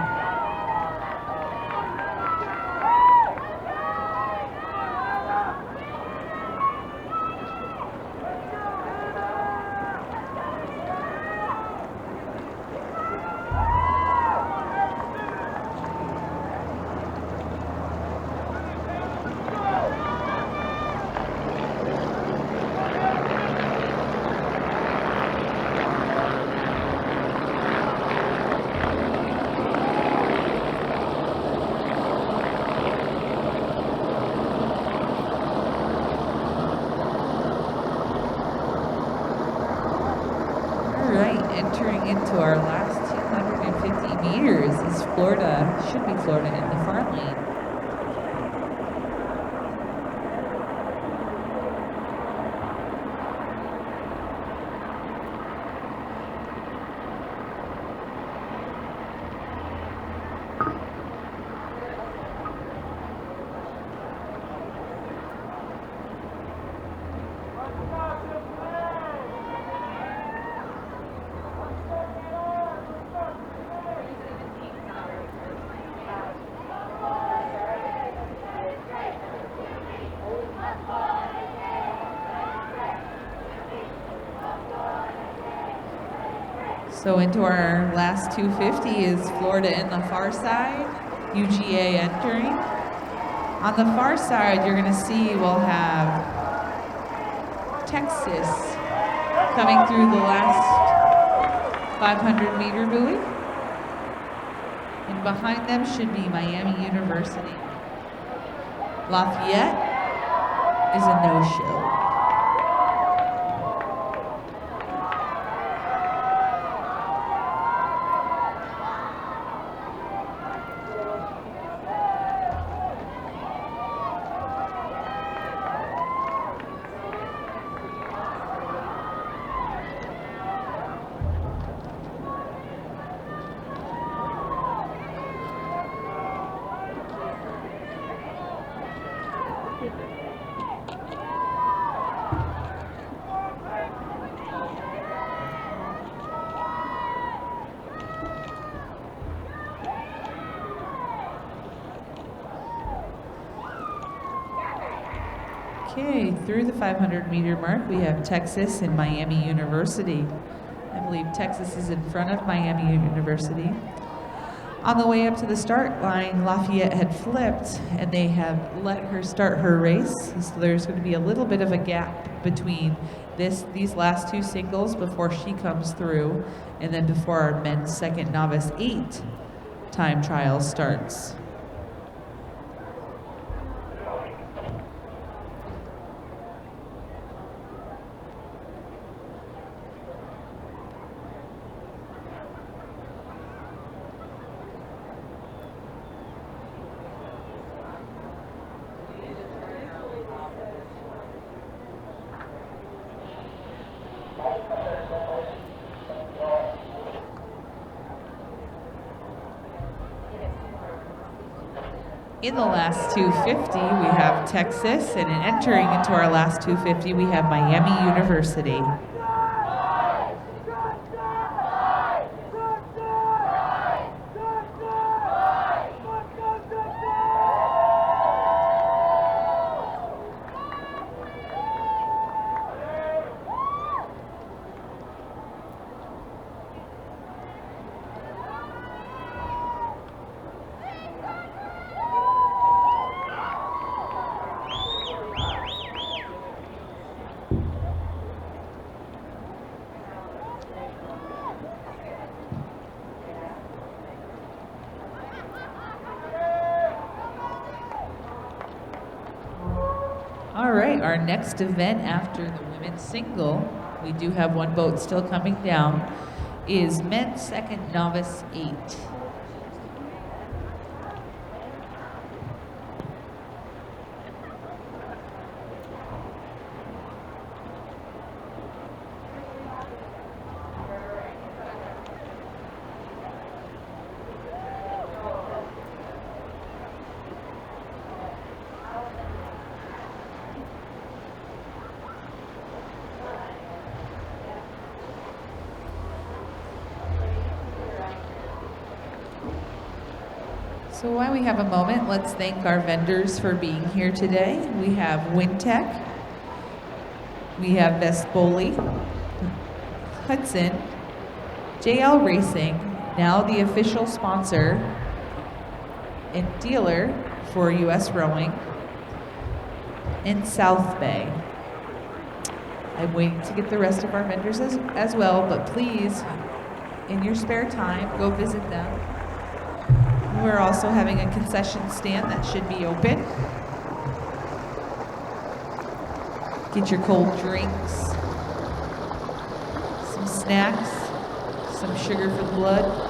Entering into our last 250 meters is Florida, should be Florida in the far lane. So into our last 250 is Florida in the far side, UGA entering. On the far side, you're gonna see we'll have Texas coming through the last 500 meter buoy. And behind them should be Miami University. Lafayette is a no-show. Okay, through the 500 meter mark, we have Texas and Miami University. I believe Texas is in front of Miami University. On the way up to the start line, Lafayette had flipped and they have let her start her race. So there's going to be a little bit of a gap between these last two singles before she comes through and then before our men's second novice 8 time trial starts. In the last 250, we have Texas, and in entering into our last 250, we have Miami University. All right, our next event after the women's single, we do have one boat still coming down, is men's second novice 8. So while we have a moment, let's thank our vendors for being here today. We have Wintech, we have Vespoli, Hudson, JL Racing, now the official sponsor and dealer for US Rowing, and South Bay. I'm waiting to get the rest of our vendors as well, but please, in your spare time, go visit them. We're also having a concession stand that should be open. Get your cold drinks, some snacks, some sugar for the blood.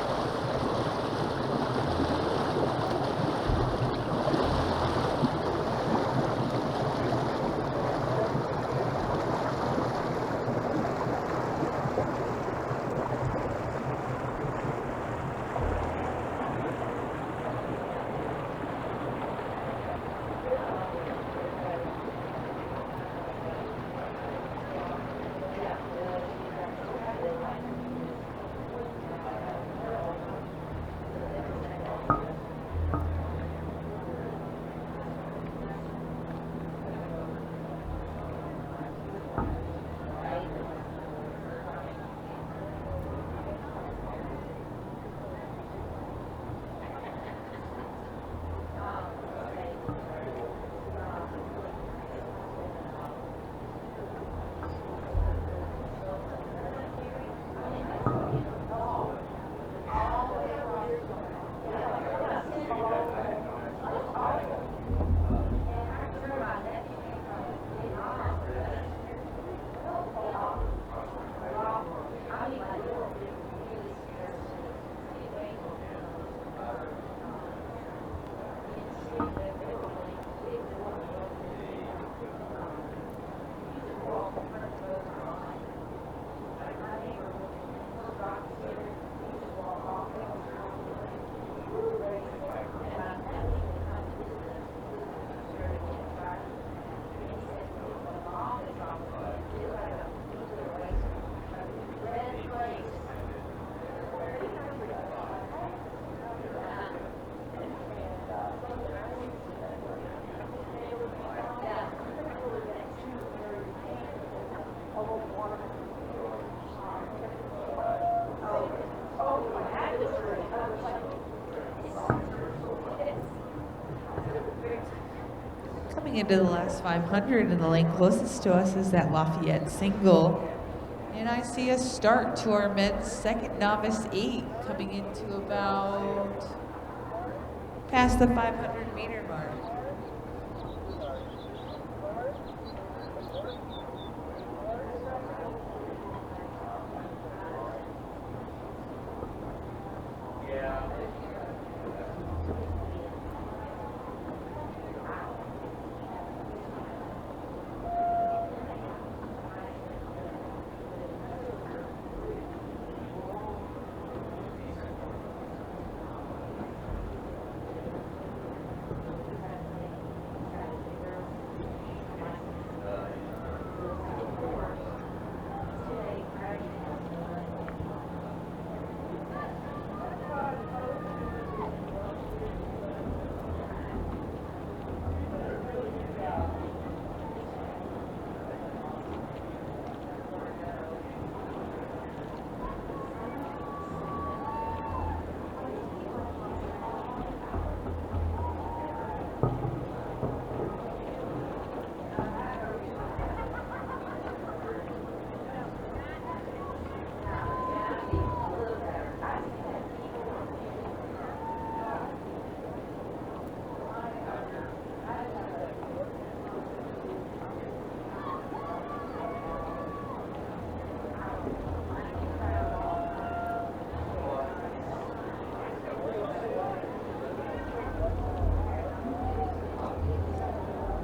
Coming into the last 500, and the lane closest to us is that Lafayette single. And I see a start to our men's second novice 8 coming into about past the 500-meter mark.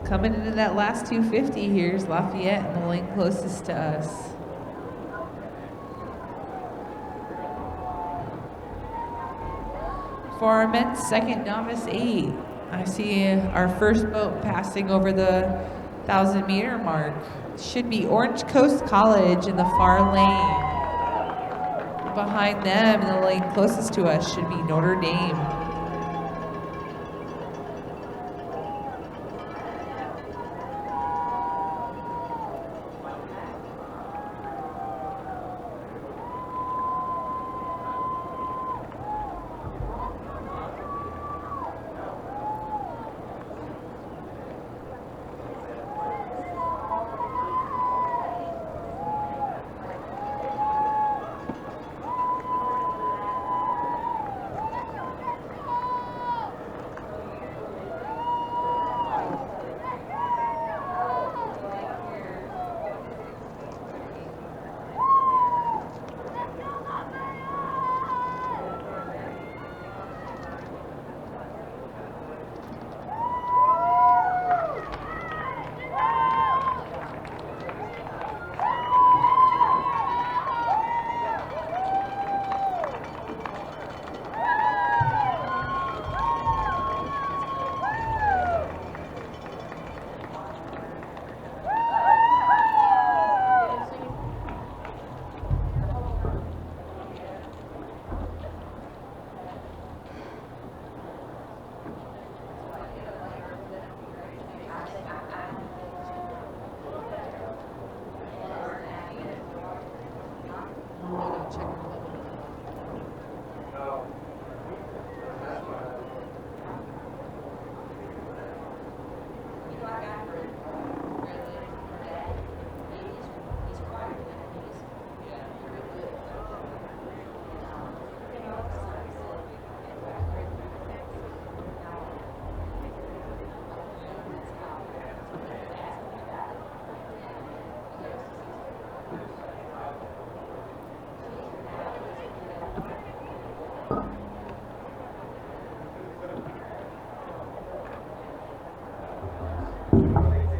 Coming into that last 250, here's Lafayette in the lane closest to us. For our men's second novice 8, I see our first boat passing over the 1,000-meter mark. Should be Orange Coast College in the far lane. Behind them, in the lane closest to us, should be Notre Dame.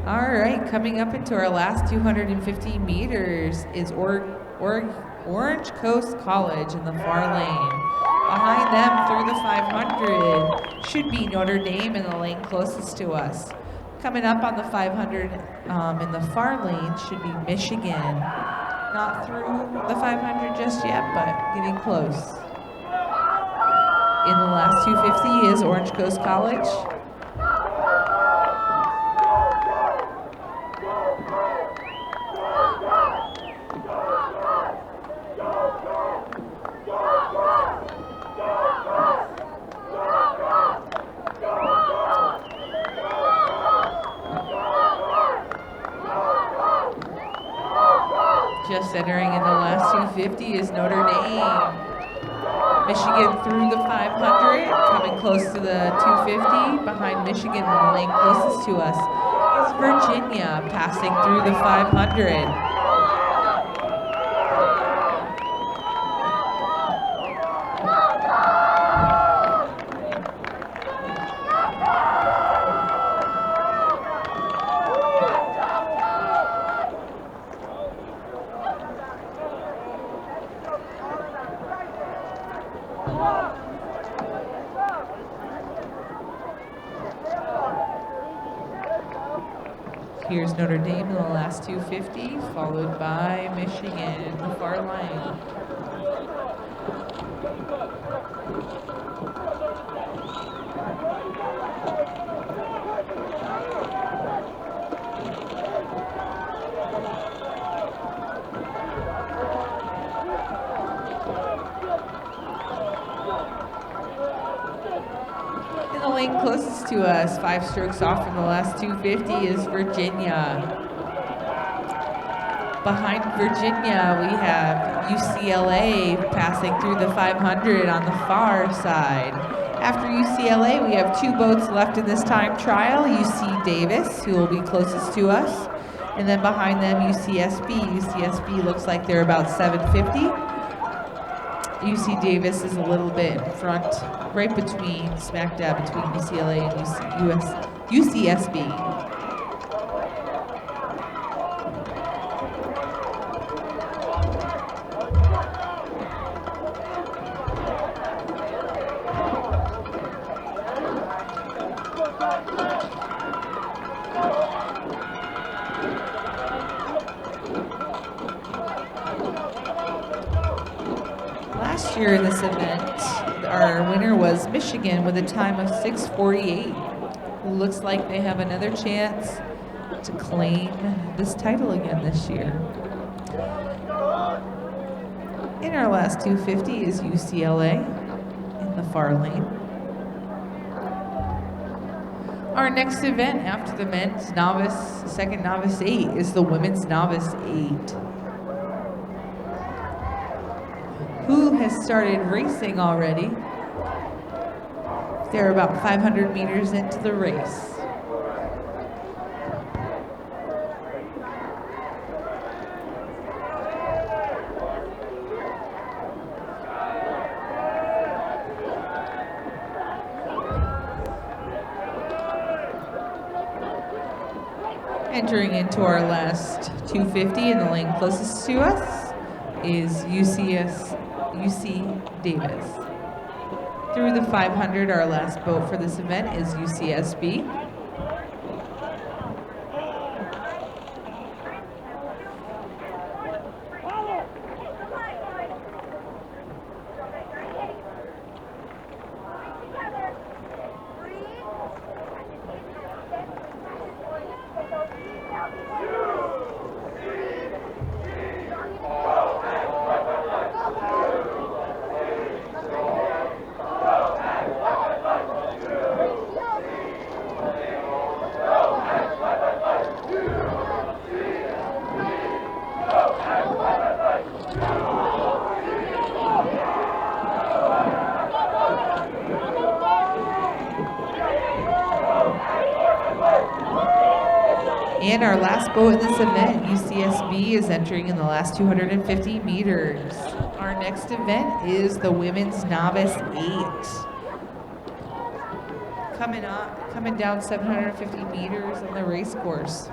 All right, coming up into our last 250 meters is Orange Coast College in the far lane. Behind them through the 500 should be Notre Dame in the lane closest to us. Coming up on the 500 in the far lane should be Michigan. Not through the 500 just yet, but getting close. In the last 250 is Orange Coast College. Just entering in the last 250 is Notre Dame. Michigan through the 500, coming close to the 250. Behind Michigan, the lane closest to us is Virginia, passing through the 500. Here's Notre Dame in the last 250, followed by Michigan in the far line. In the lane closest to us, 5 strokes off from the last 250 is Virginia. Behind Virginia, we have UCLA passing through the 500 on the far side. After UCLA, we have 2 boats left in this time trial. UC Davis, who will be closest to us, and then behind them, UCSB. UCSB looks like they're about 750. UC Davis is a little bit in front, right between, smack dab between UCLA and UCSB. last year in this event, our winner was Michigan with a time of 6:48. Who looks like they have another chance to claim this title again this year. In our last 250 is UCLA in the far lane. Our next event after the men's novice, second novice 8 is the women's novice 8. Who has started racing already? They're about 500 meters into the race. Entering into our last 250 in the lane closest to us is UC Davis. Through the 500, our last boat for this event is UCSB. And our last boat in this event, UCSB, is entering in the last 250 meters. Our next event is the Women's Novice 8. Coming down 750 meters on the race course.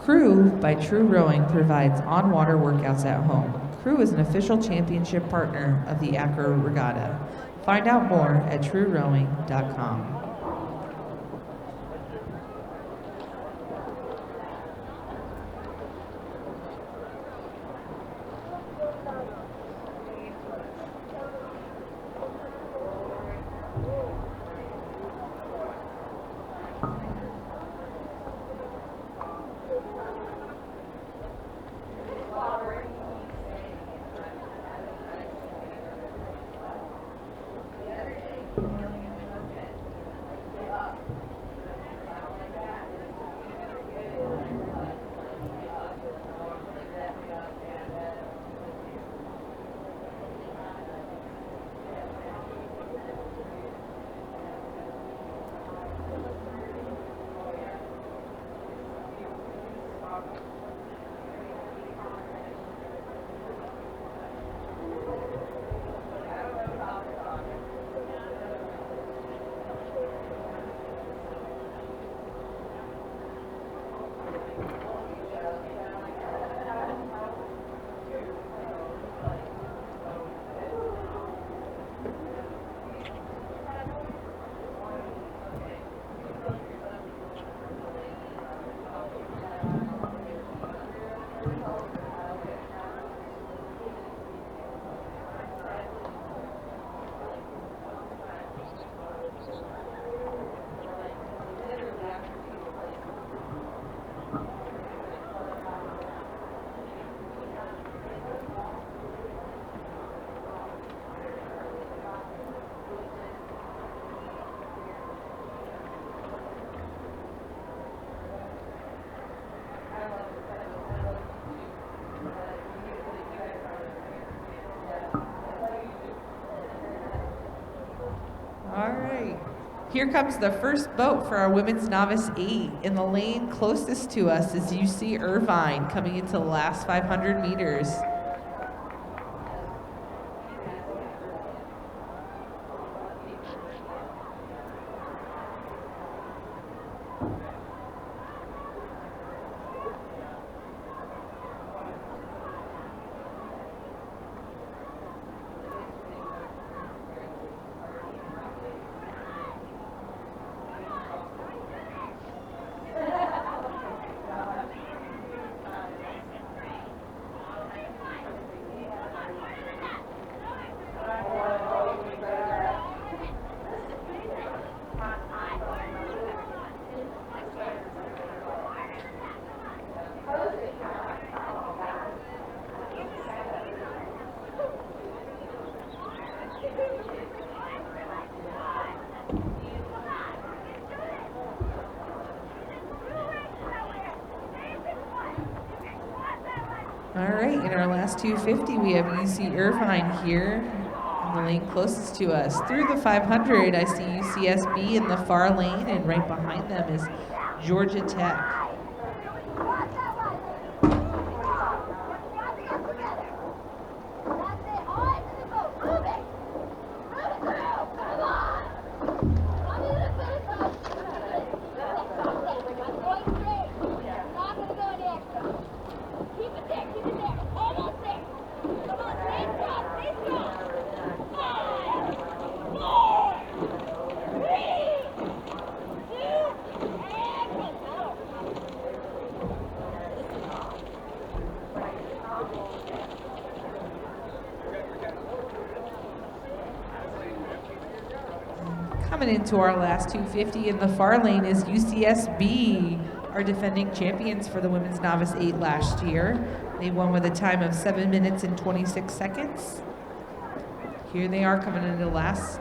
Crew by True Rowing provides on-water workouts at home. Crew is an official championship partner of the ACRA Regatta. Find out more at truerowing.com. Here comes the first boat for our women's novice 8. In the lane closest to us is UC Irvine coming into the last 500 meters. All right, in our last 250, we have UC Irvine here in the lane closest to us. Through the 500, I see UCSB in the far lane, and right behind them is Georgia Tech. Coming into our last 250 in the far lane is UCSB, our defending champions for the women's novice 8 last year. They won with a time of 7 minutes and 26 seconds. Here they are coming into the last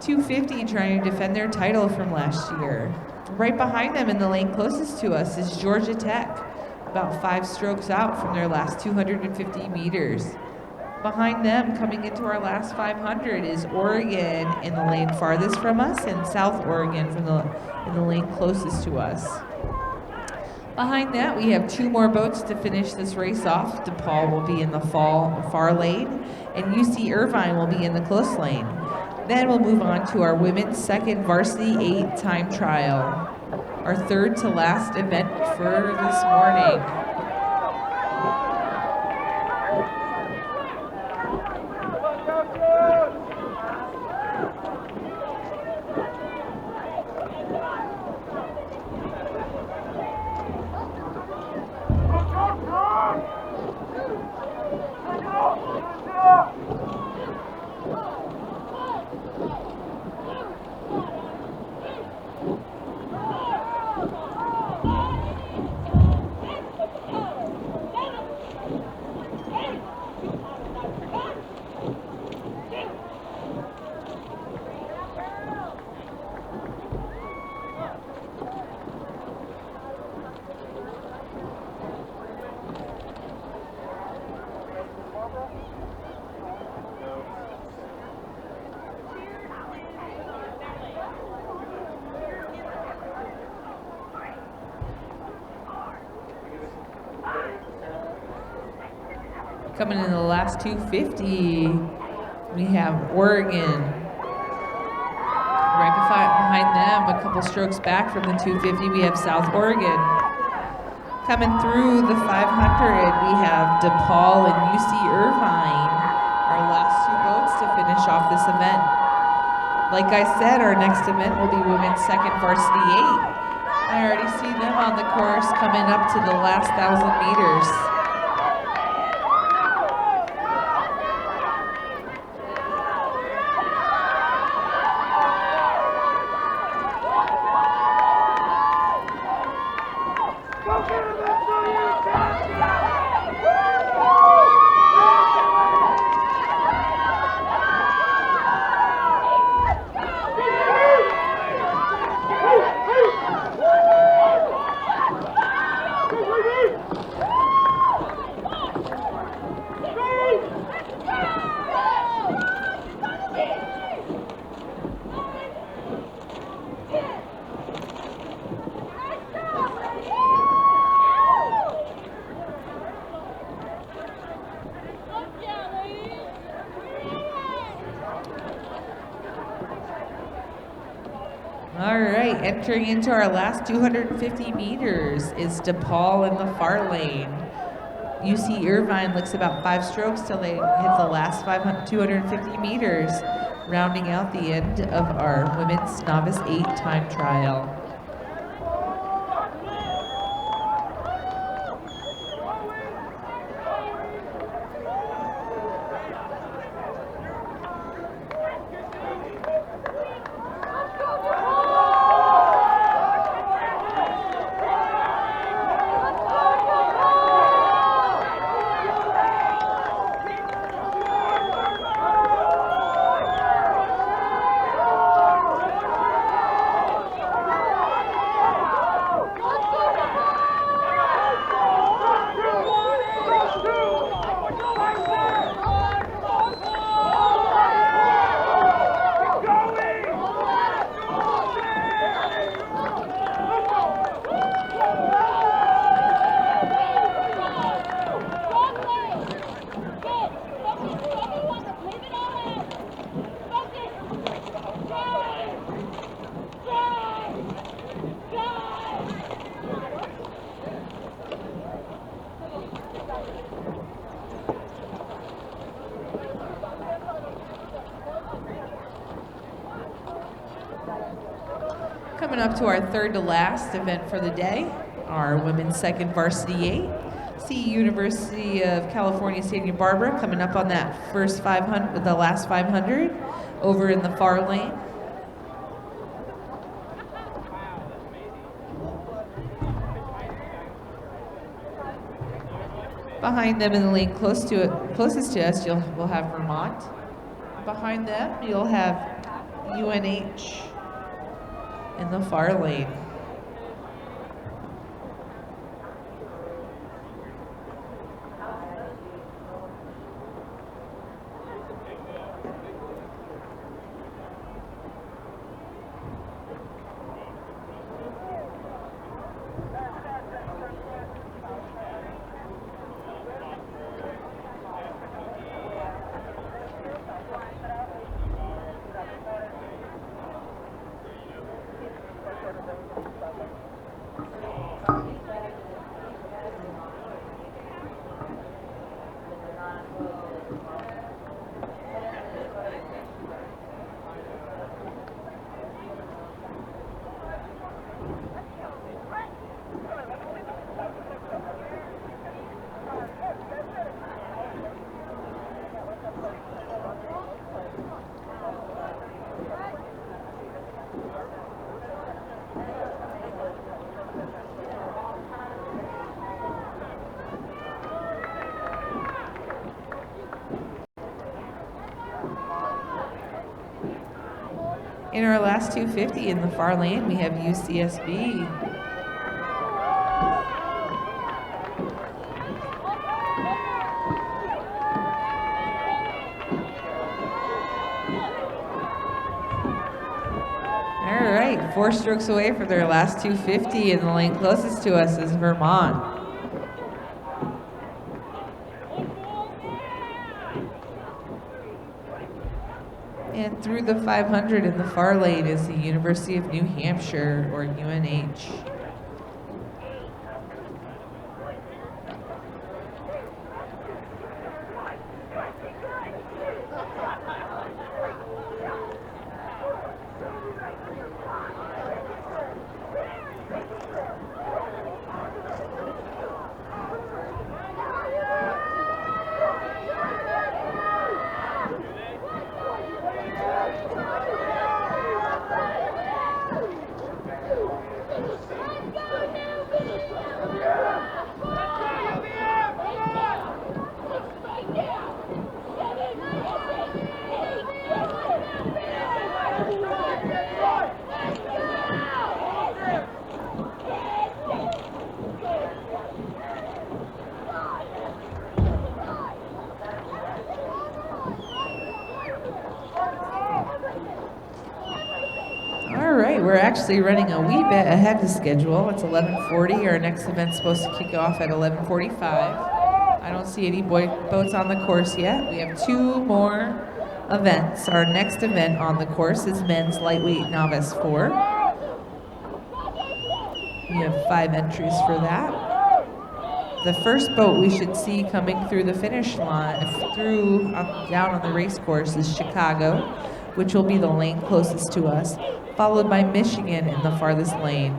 250 trying to defend their title from last year. Right behind them in the lane closest to us is Georgia Tech, about 5 strokes out from their last 250 meters. Behind them, coming into our last 500, is Oregon in the lane farthest from us, and South Oregon in the lane closest to us. Behind that, we have 2 more boats to finish this race off. DePaul will be in the far lane, and UC Irvine will be in the close lane. Then we'll move on to our women's 2nd varsity 8 time trial, our 3rd to last event for this morning. Coming in the last 250, we have Oregon. Right behind them, a couple strokes back from the 250, we have South Oregon. Coming through the 500, we have DePaul and UC Irvine, our last 2 boats to finish off this event. Like I said, our next event will be women's 2nd varsity 8. I already see them on the course coming up to the last 1,000 meters. All right, entering into our last 250 meters is DePaul in the far lane. UC Irvine looks about 5 strokes till they hit the last 250 meters, rounding out the end of our women's novice 8 time trial. Coming up to our third to last event for the day, our women's second varsity 8. See University of California, Santa Barbara coming up on that first 500, the last 500 over in the far lane. Behind them in the lane closest to us, we'll have Vermont. Behind them, you'll have UNH in the far lane. In our last 250 in the far lane, we have UCSB. All right, 4 strokes away from their last 250, and the lane closest to us is Vermont. And through the 500 in the far lane is the University of New Hampshire, or UNH. We're actually running a wee bit ahead of schedule. It's 11:40. Our next event's supposed to kick off at 11:45. I don't see any boats on the course yet. We have 2 more events. Our next event on the course is men's lightweight novice 4. We have 5 entries for that. The first boat we should see coming through the finish line, down on the race course, is Chicago, which will be the lane closest to us, followed by Michigan in the farthest lane.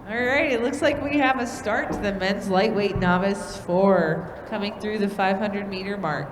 All right, it looks like we have a start to the men's lightweight novice 4 coming through the 500-meter mark.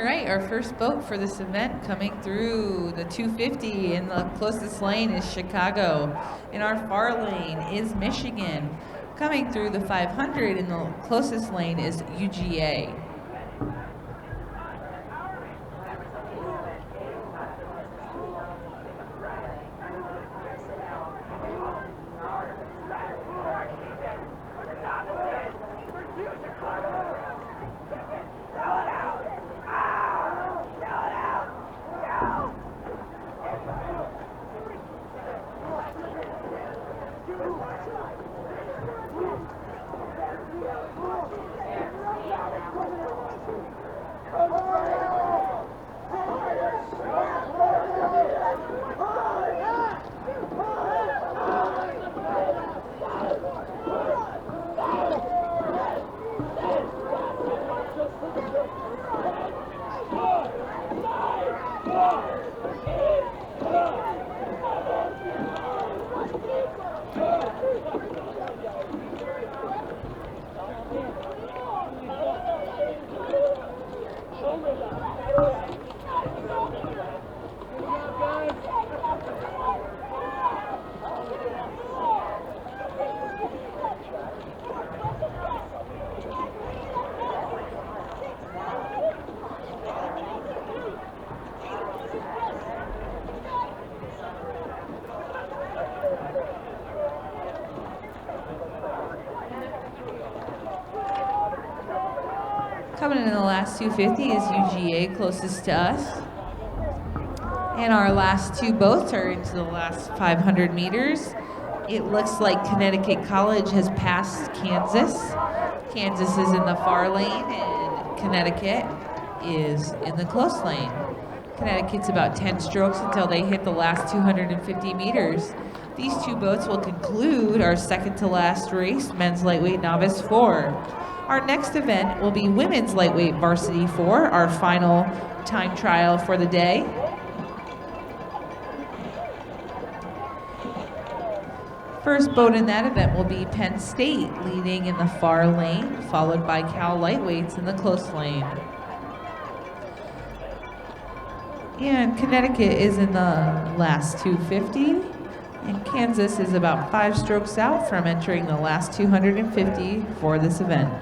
right, our first boat for this event coming through the 250 in the closest lane is Chicago. In our far lane is Michigan. Coming through the 500 in the closest lane is UGA. Coming in the last 250 is UGA, closest to us. And our last two boats are into the last 500 meters. It looks like Connecticut College has passed Kansas. Kansas is in the far lane and Connecticut is in the close lane. Connecticut's about 10 strokes until they hit the last 250 meters. These two boats will conclude our second to last race, men's lightweight novice 4. Our next event will be women's lightweight varsity 4, our final time trial for the day. First boat in that event will be Penn State, leading in the far lane, followed by Cal Lightweights in the close lane. And Connecticut is in the last 250, and Kansas is about 5 strokes out from entering the last 250 for this event.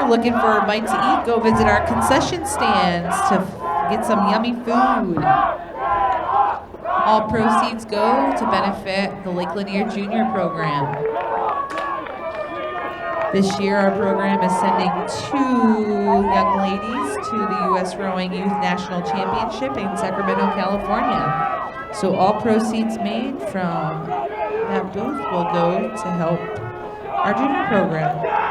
Looking for a bite to eat, go visit our concession stands to get some yummy food. All proceeds go to benefit the Lake Lanier Junior program. This year our program is sending 2 young ladies to the U.S. Rowing Youth National Championship in Sacramento, California. So all proceeds made from that booth will go to help our junior program.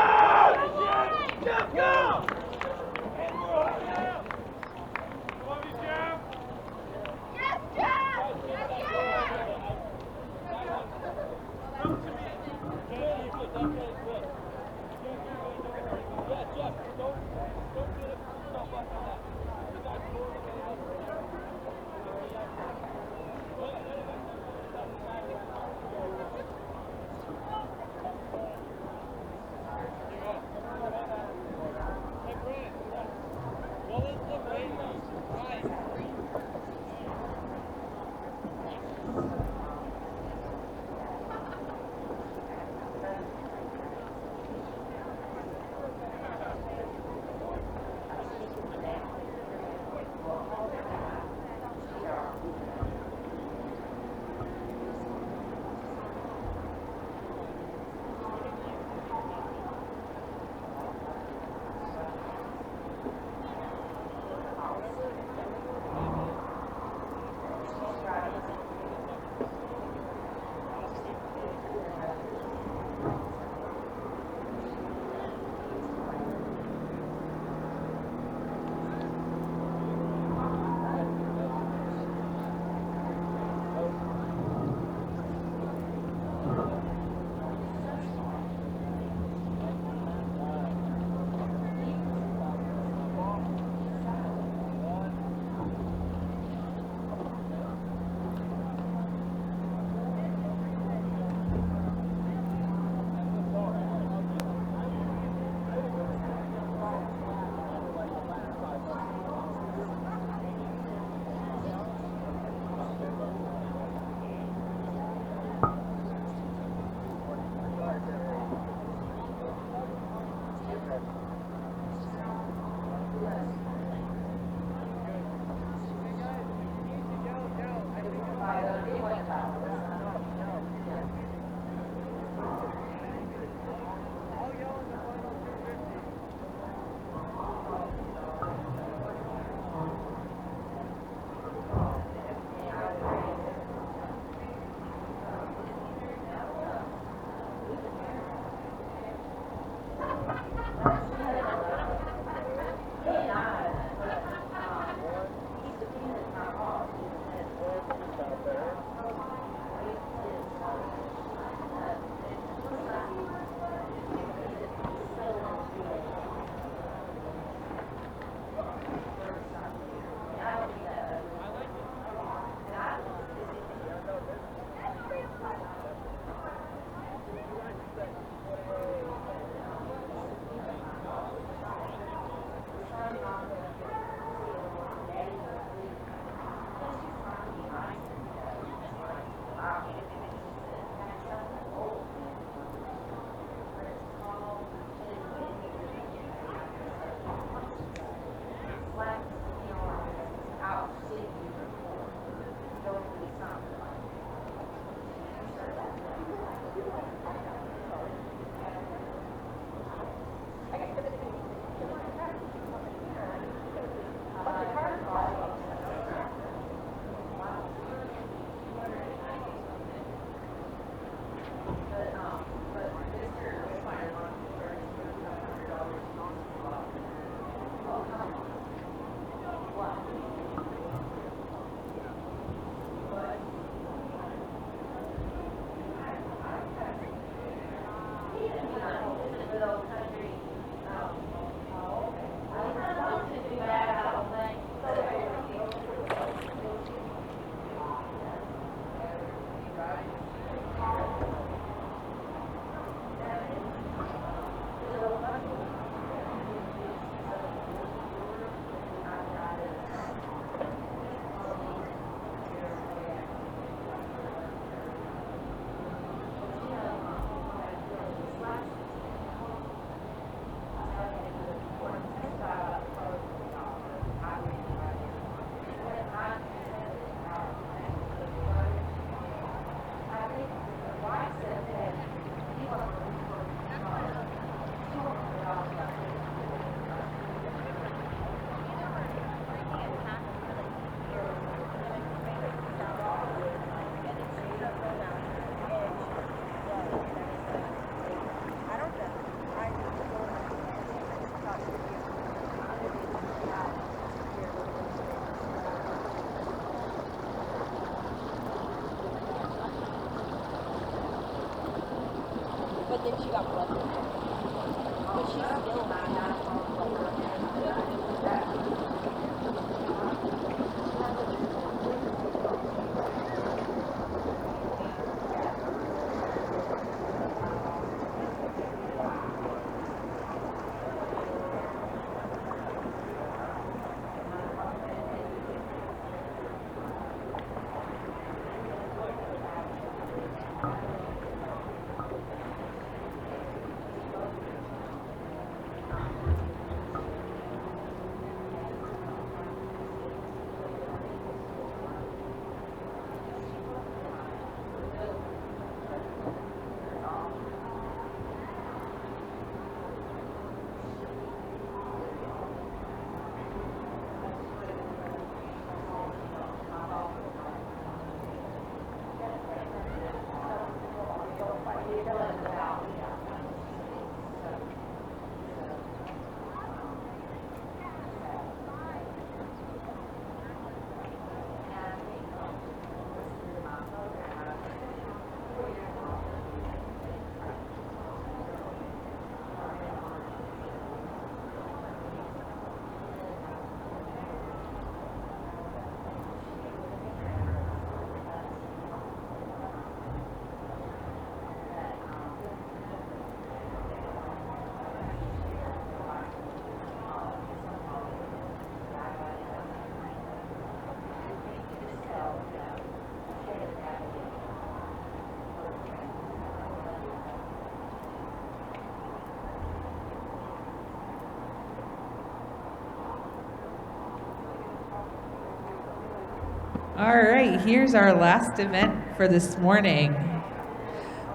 All right, here's our last event for this morning.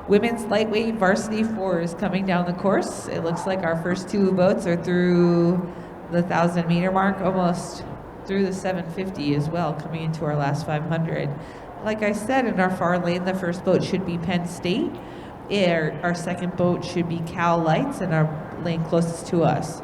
Women's lightweight varsity 4 is coming down the course. It looks like our first two boats are through the 1,000-meter mark, almost through the 750 as well, coming into our last 500. Like I said, in our far lane, the first boat should be Penn State. Our second boat should be Cal Lights, and our lane closest to us.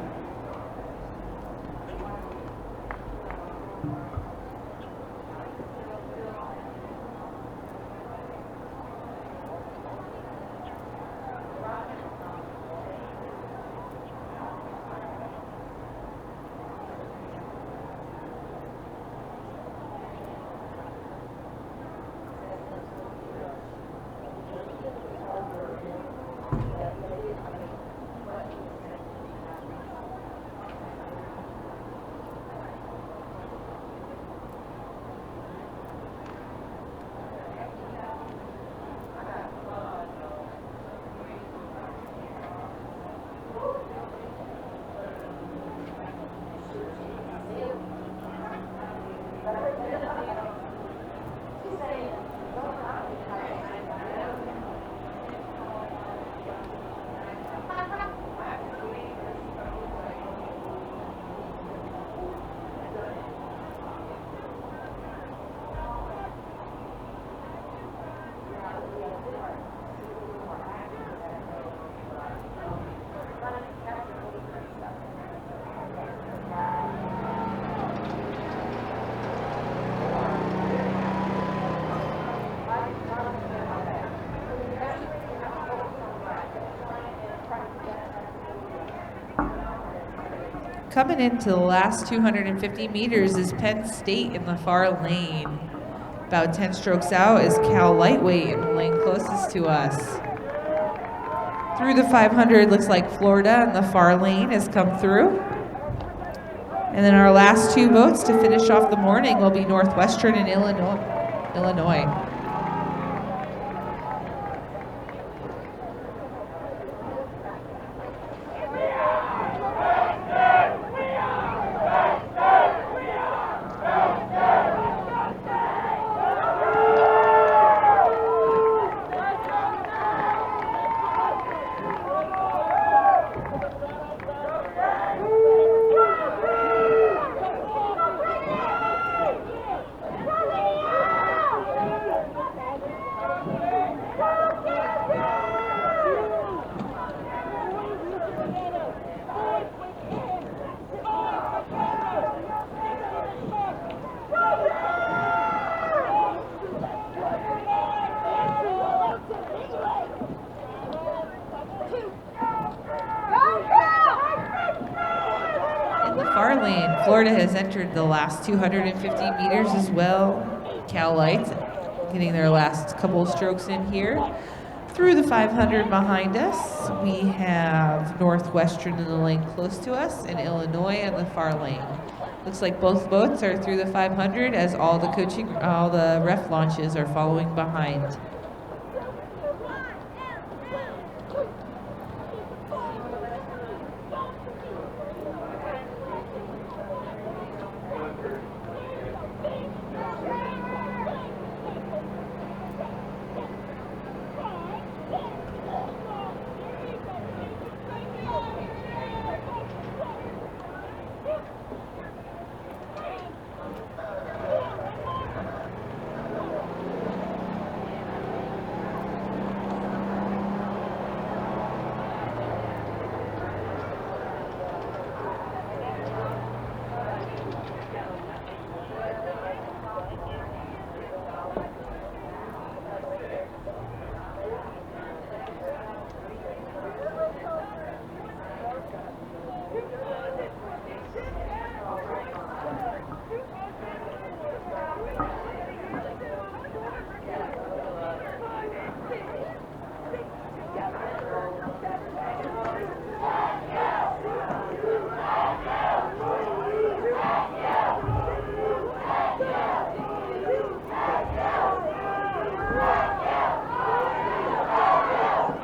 Coming into the last 250 meters is Penn State in the far lane. About 10 strokes out is Cal Lightweight in the lane closest to us. Through the 500, looks like Florida in the far lane has come through. And then our last two boats to finish off the morning will be Northwestern and Illinois. Far lane, Florida has entered the last 250 meters as well. Cal Lights getting their last couple strokes in here. Through the 500 behind us, we have Northwestern in the lane close to us and Illinois on the far lane. Looks like both boats are through the 500 as all the ref launches are following behind.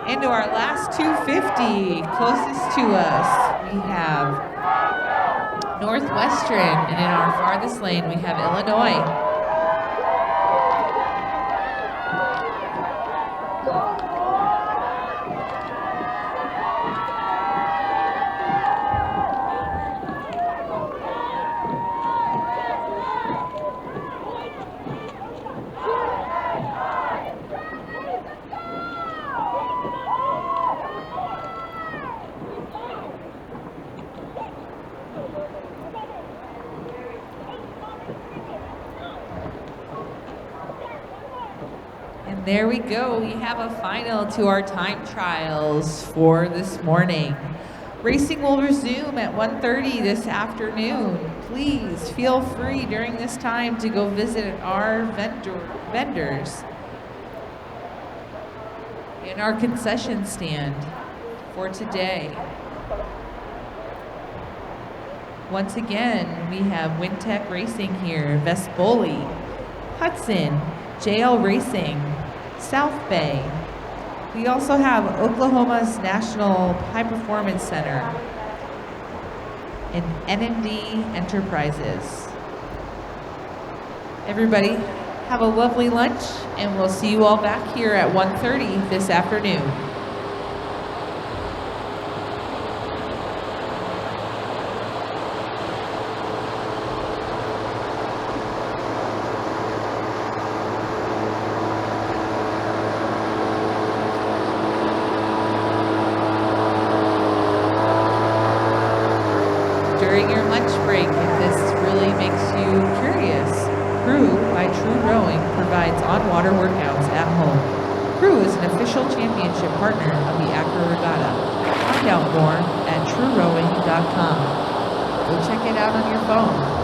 Into our last 250, closest to us, we have Northwestern, and in our farthest lane, we have Illinois. there we go. We have a final to our time trials for this morning. Racing will resume at 1:30 this afternoon. Please feel free during this time to go visit our vendors in our concession stand for today. Once again, we have Wintech Racing here, Vespoli, Hudson, JL Racing, South Bay. We also have Oklahoma's National High Performance Center and NMD Enterprises. Everybody, have a lovely lunch, and we'll see you all back here at 1:30 this afternoon. During your lunch break, if this really makes you curious, Crew by True Rowing provides on-water workouts at home. Crew is an official championship partner of the ACRA Regatta. Find out more at truerowing.com. Go check it out on your phone.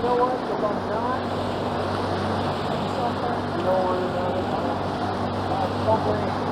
know what? If I'm not somewhere, you don't want to know. Somewhere.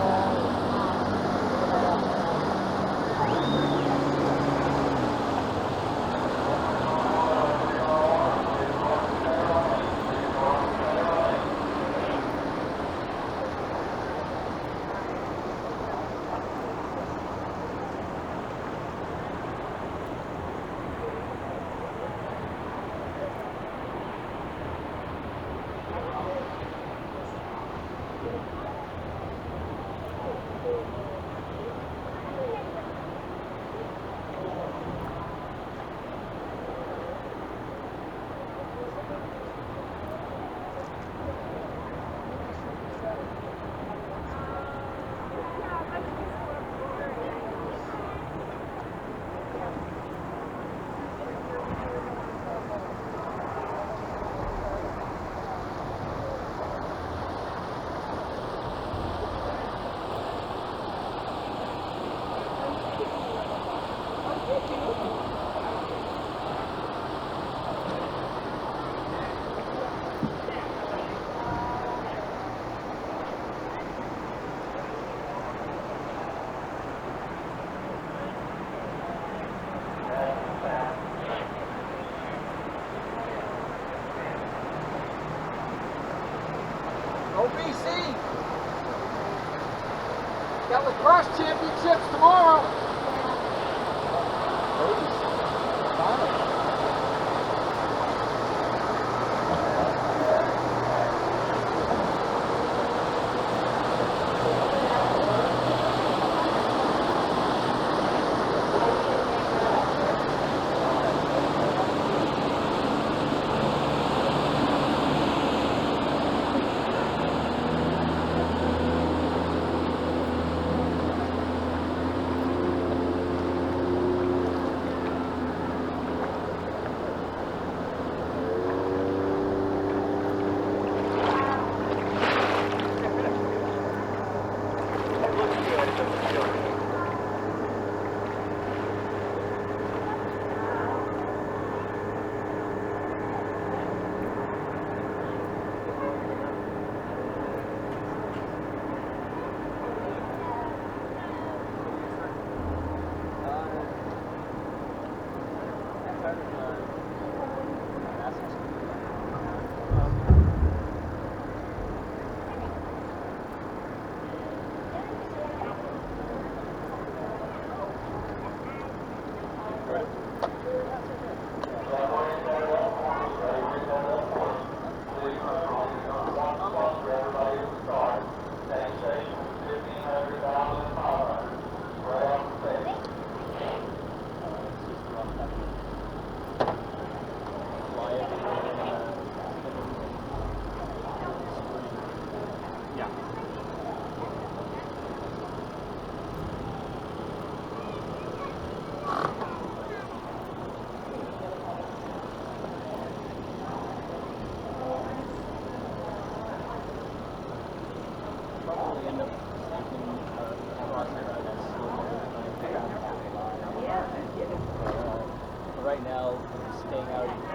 OBC got lacrosse championships tomorrow. Right now, we're staying out of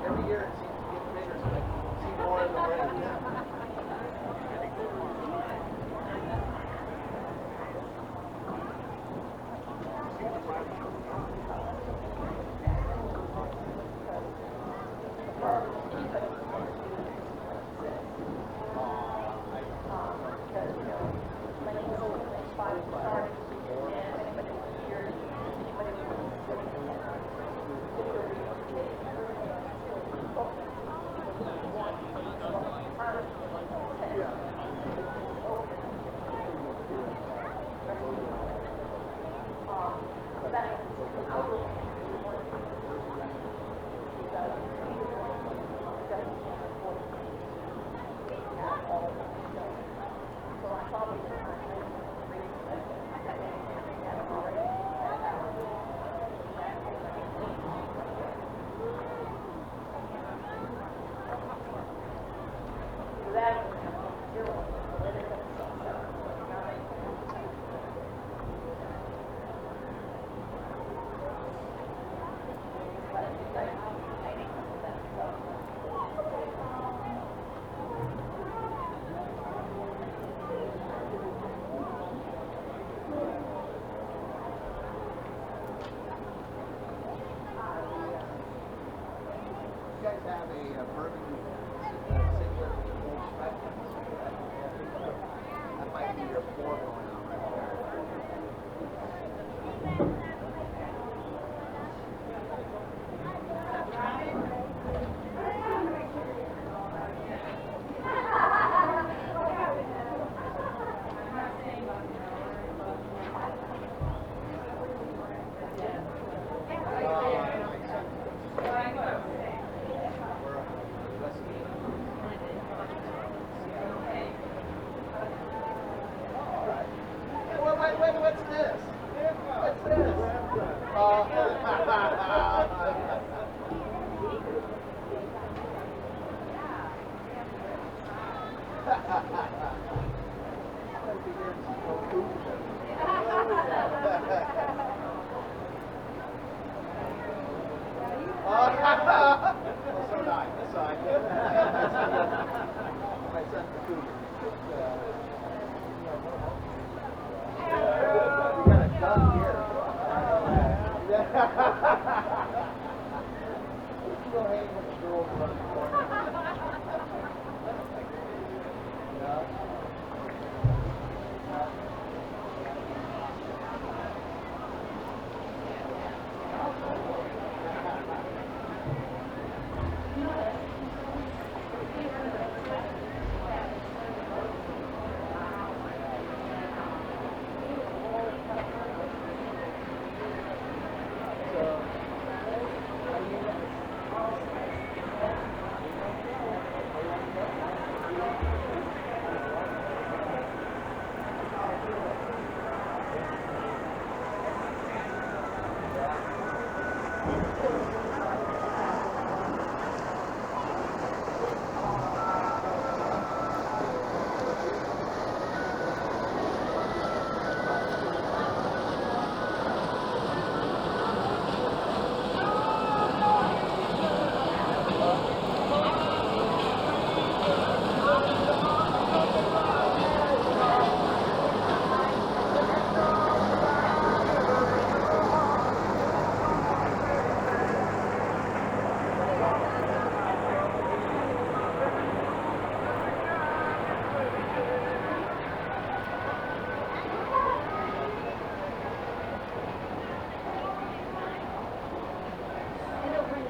Every year it seems to get bigger, so I see more of the race.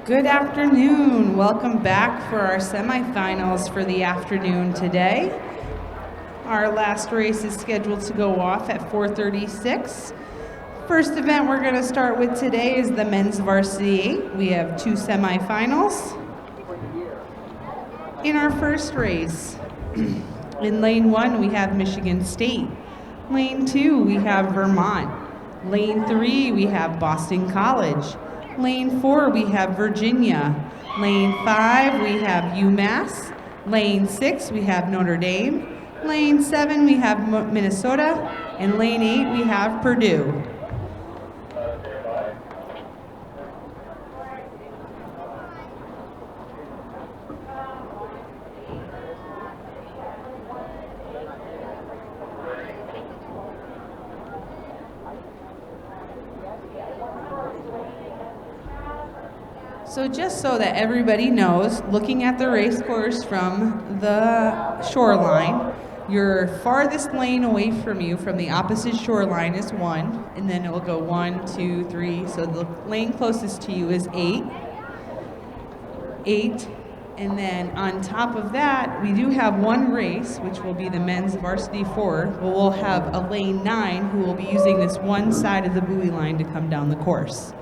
Good afternoon. Welcome back for our semifinals for the afternoon today. Our last race is scheduled to go off at 4:36. First event we're going to start with today is the men's varsity. We have two semifinals. In our first race, in lane 1 we have Michigan State. Lane 2 we have Vermont. Lane 3 we have Boston College. Lane 4 we have Virginia. Lane 5 we have UMass. Lane 6 we have Notre Dame. Lane 7 we have Minnesota. And lane 8 we have Purdue. So just so that everybody knows, looking at the race course from the shoreline, your farthest lane away from you from the opposite shoreline is 1, and then it will go 1, 2, 3. So the lane closest to you is 8. 8. And then on top of that, we do have one race, which will be the men's varsity 4, where we'll have a lane 9 who will be using this one side of the buoy line to come down the course.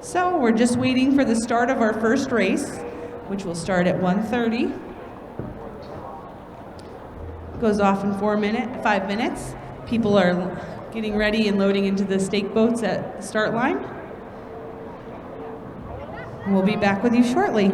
So we're just waiting for the start of our first race, which will start at 1:30. Goes off in 5 minutes. People are getting ready and loading into the stake boats at the start line. We'll be back with you shortly.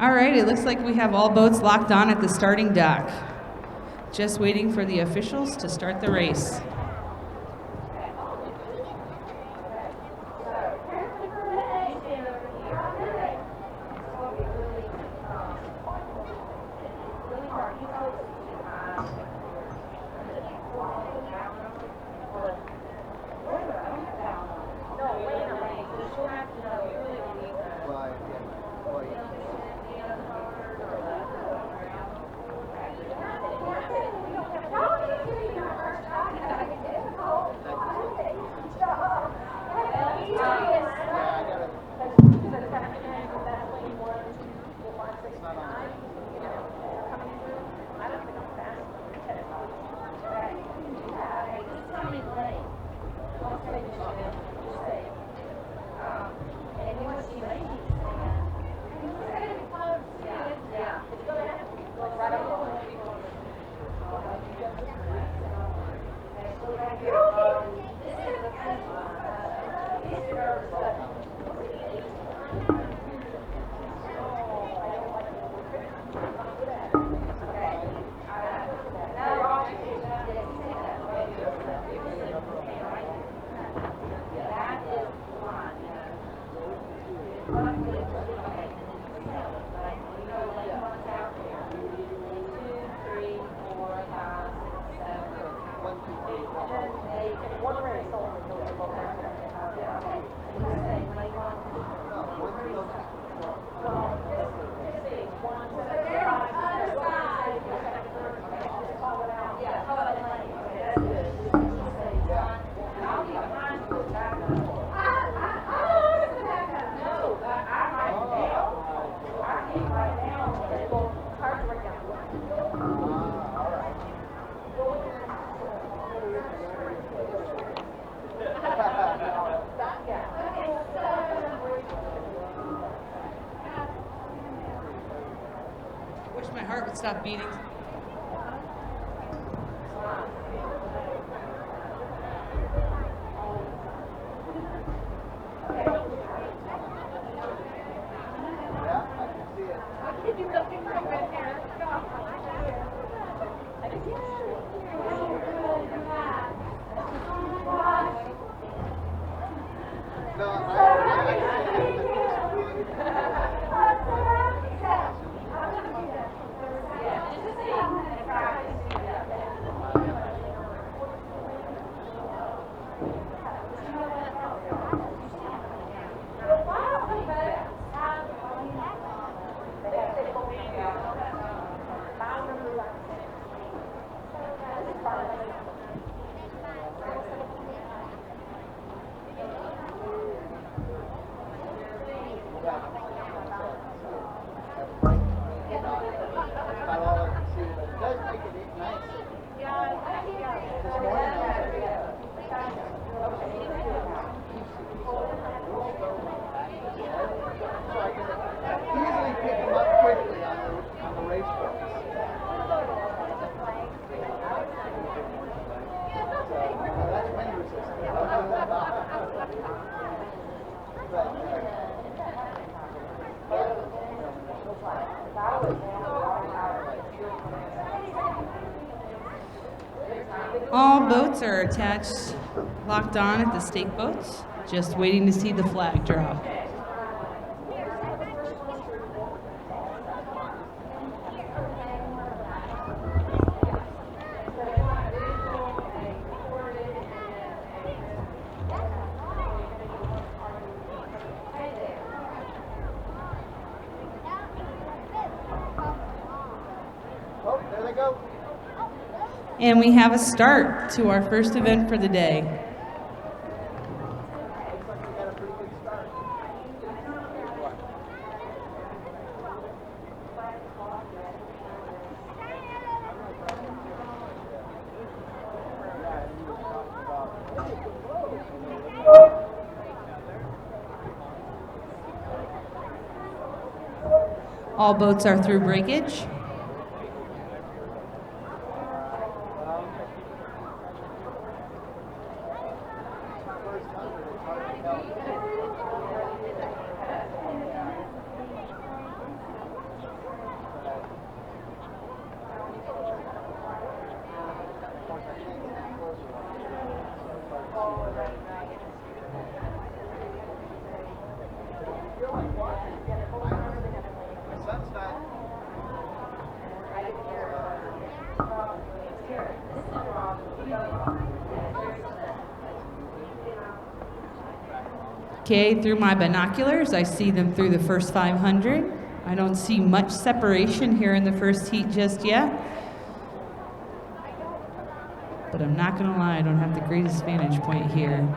All right, it looks like we have all boats locked on at the starting dock. Just waiting for the officials to start the race. Stop beating. All boats are attached, locked on at the stake boats, just waiting to see the flag drop. Oh, there they go. And we have a start to our first event for the day. Looks like we got a pretty good start. All boats are through breakage. Okay, through my binoculars, I see them through the first 500. I don't see much separation here in the first heat just yet. But I'm not gonna lie, I don't have the greatest vantage point here.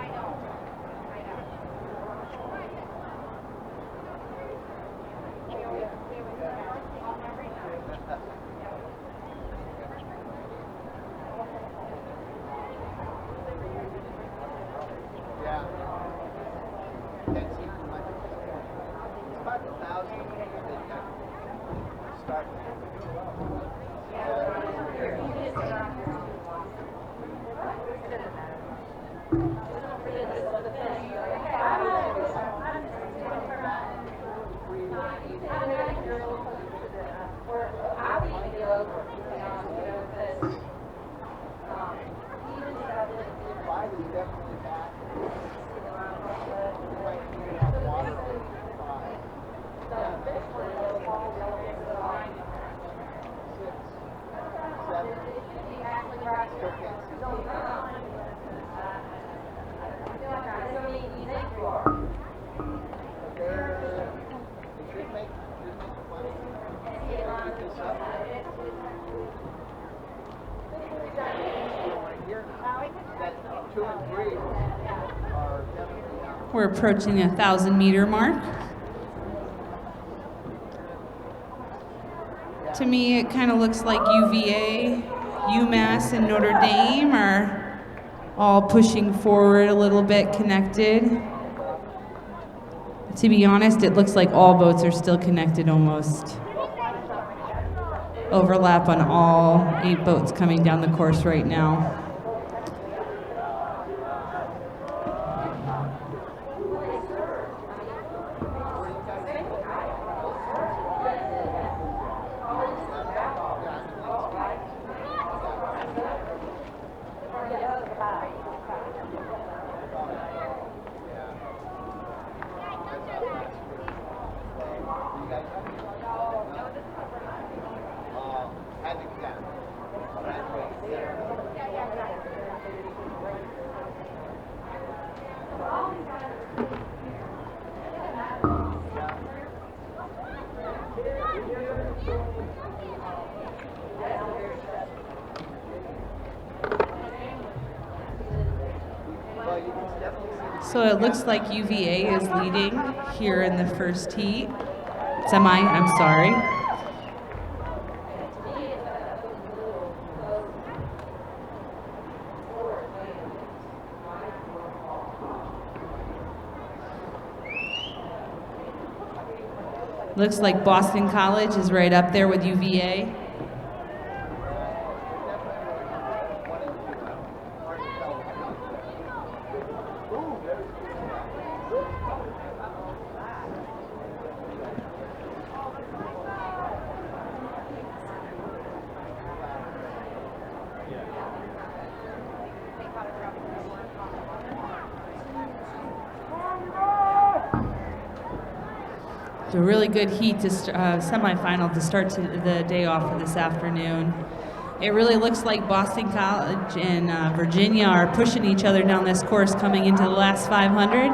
We're approaching the 1,000-meter mark. To me, it kind of looks like UVA, UMass, and Notre Dame are all pushing forward a little bit connected. To be honest, it looks like all boats are still connected almost. overlap on all 8 boats coming down the course right now. So it looks like UVA is leading here in the first heat. I'm sorry. Looks like Boston College is right up there with UVA. It's a really good heat to semifinal to start the day off of this afternoon. It really looks like Boston College and Virginia are pushing each other down this course coming into the last 500.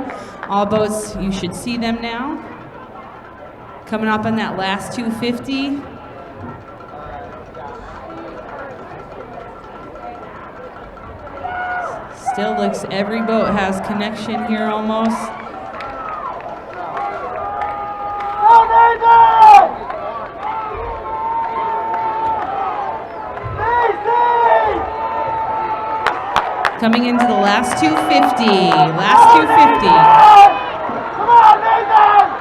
All boats, you should see them now. Coming up on that last 250. Still looks every boat has connection here almost. Coming into the last 250. Last 250. Come on, Nathan!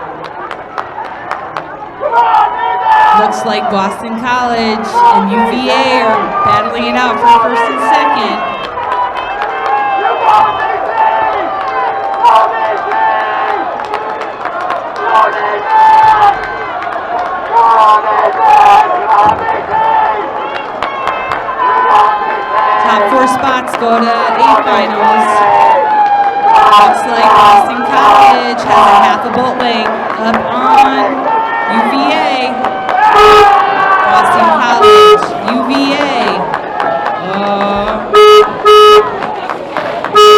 Come on, Nathan! Looks like Boston College and UVA are battling it out for first and second. You go, Nathan! Go, Nathan! Go, Nathan! Go, Nathan! Go, Nathan! Top 4 spots go to A finals. Looks like Boston College has a half a boat length up on UVA. Boston College, UVA.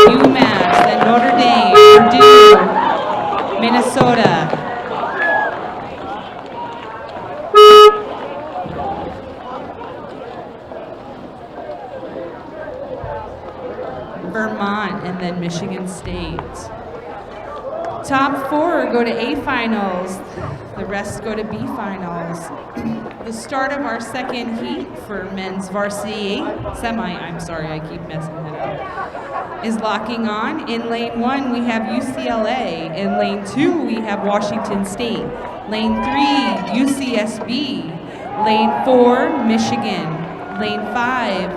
UMass, then Notre Dame, Purdue, Minnesota. Vermont, and then Michigan State. Top 4 go to A finals. The rest go to B finals. The start of our second heat for men's varsity I keep messing it up, is locking on. In lane 1, we have UCLA. In lane 2, we have Washington State. Lane 3, UCSB. Lane 4, Michigan. Lane 5,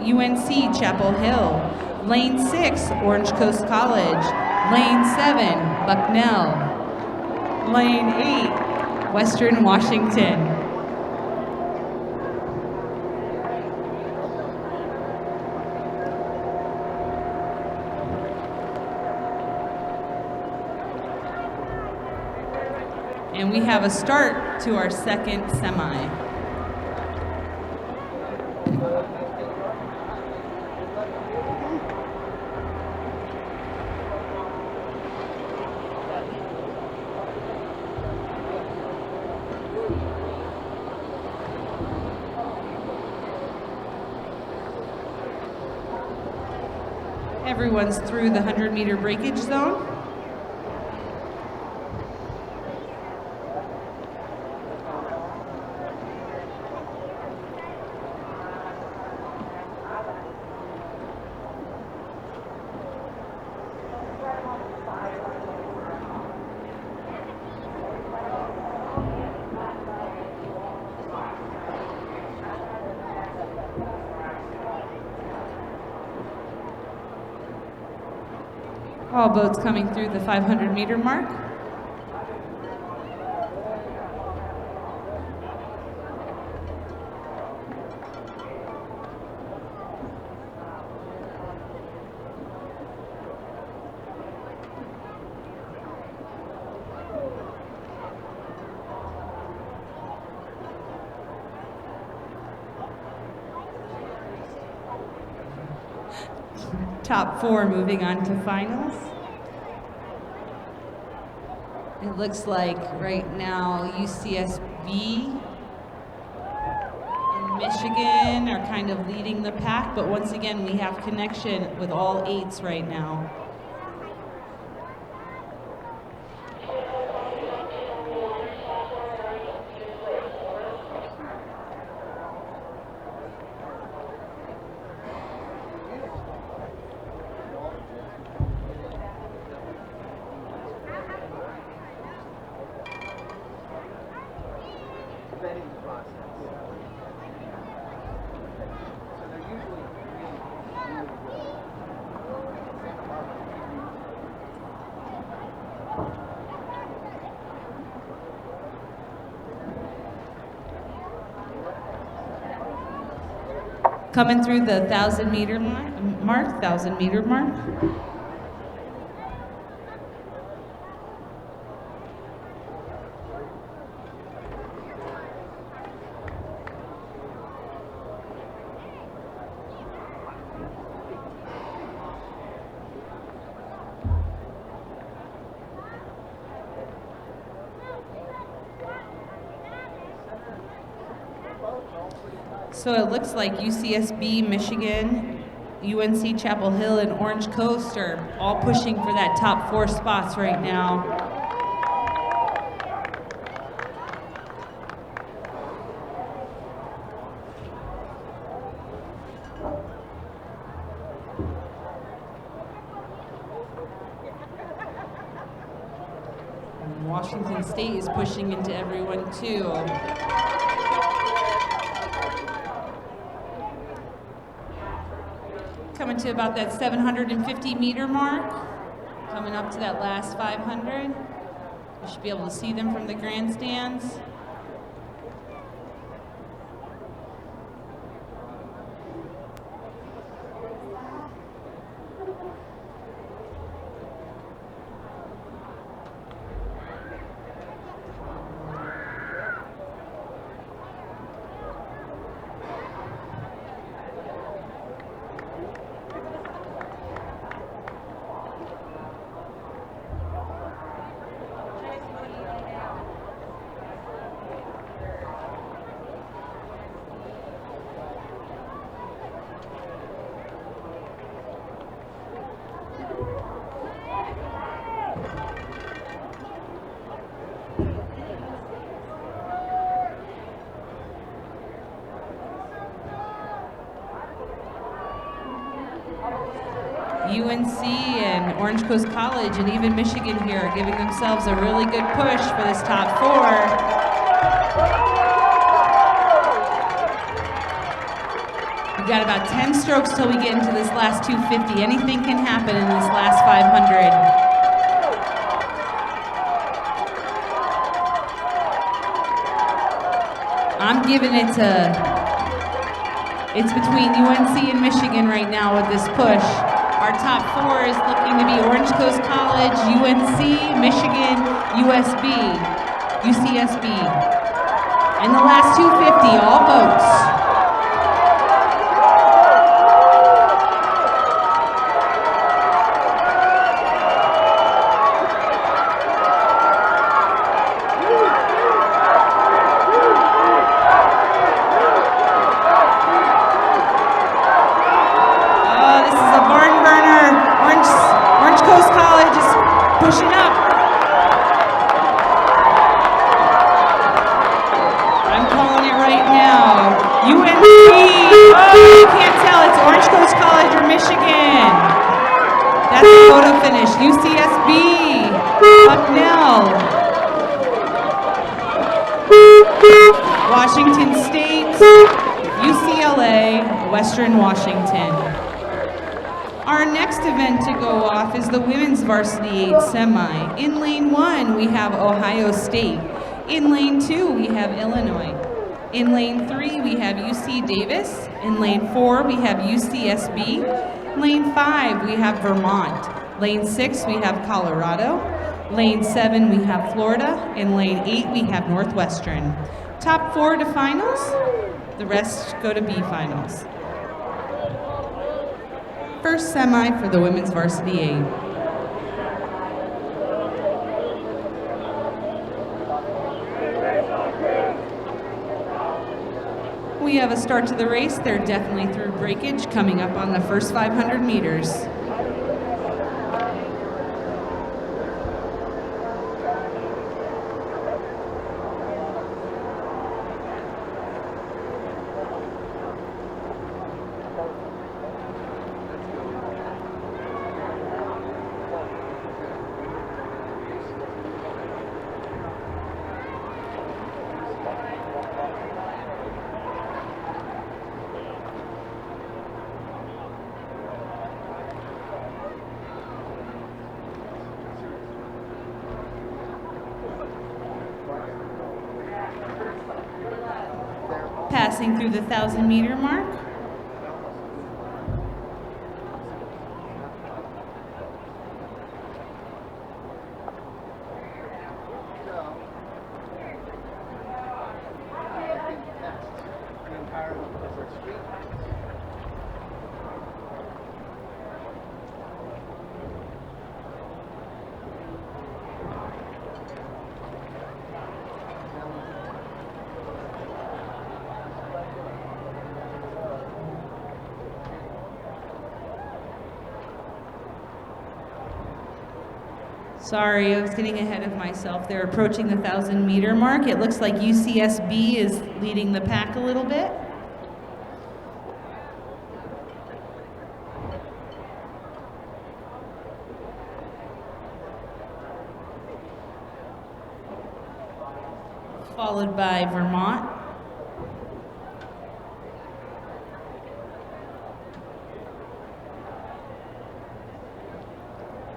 UNC Chapel Hill. Lane 6, Orange Coast College. Lane 7, Bucknell. Lane 8, Western Washington. And we have a start to our second semi. Everyone's through the 100-meter breakage zone. All boats coming through the 500-meter mark. Top 4 moving on to finals. It looks like right now UCSB and Michigan are kind of leading the pack, but once again we have connection with all 8s right now. Coming through the 1,000-meter mark, 1,000-meter mark. So it looks like UCSB, Michigan, UNC Chapel Hill, and Orange Coast are all pushing for that top 4 spots right now. And Washington State is pushing into everyone too. Coming to about that 750-meter mark, coming up to that last 500. You should be able to see them from the grandstands. UNC and Orange Coast College and even Michigan here are giving themselves a really good push for this top 4. We've got about 10 strokes till we get into this last 250. Anything can happen in this last 500. I'm giving it to, it's between UNC and Michigan right now with this push. Our top 4 is looking to be Orange Coast College, UNC, Michigan, USB, UCSB. And the last 250, all boats. Pushing up. I'm calling it right now. UNC. Oh, you can't tell. It's Orange Coast College or Michigan. That's the photo finish. UCSB. Bucknell. Washington State. UCLA. Western Washington. Our next event to go off is the Women's Varsity 8 Semi. In lane 1, we have Ohio State. In lane 2, we have Illinois. In lane 3, we have UC Davis. In lane 4, we have UCSB. Lane 5, we have Vermont. Lane 6, we have Colorado. Lane 7, we have Florida. In lane 8, we have Northwestern. Top 4 to finals. The rest go to B finals. First semi for the Women's Varsity 8. We have a start to the race. They're definitely through breakage, coming up on the first 500 meters. Passing through the 1,000-meter mark. Sorry, I was getting ahead of myself. They're approaching the 1,000-meter mark. It looks like UCSB is leading the pack a little bit. Followed by Vermont.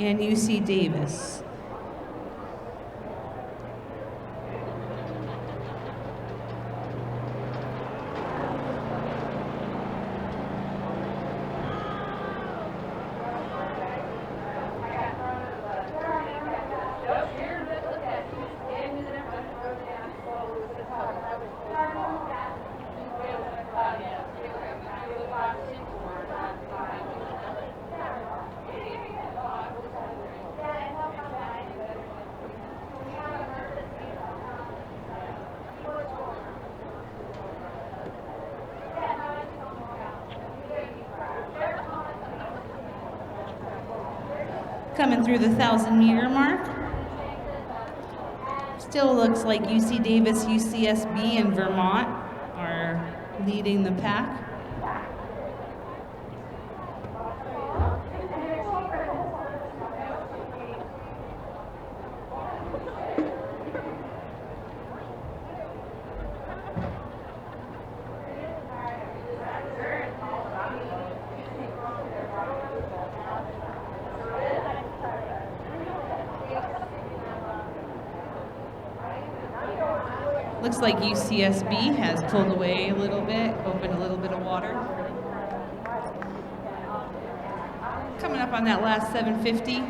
And UC Davis. Coming through the 1,000-meter mark. Still looks like UC Davis, UCSB, and Vermont are leading the pack. Looks like UCSB has pulled away a little bit, opened a little bit of water. Coming up on that last 750.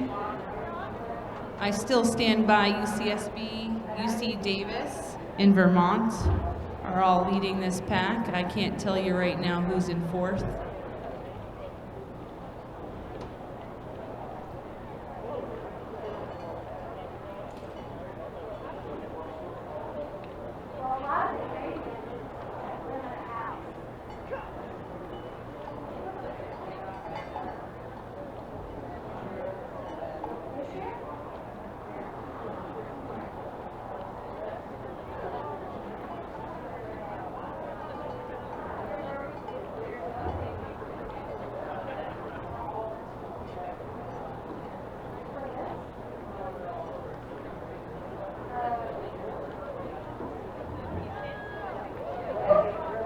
I still stand by UCSB, UC Davis, and Vermont are all leading this pack. I can't tell you right now who's in fourth.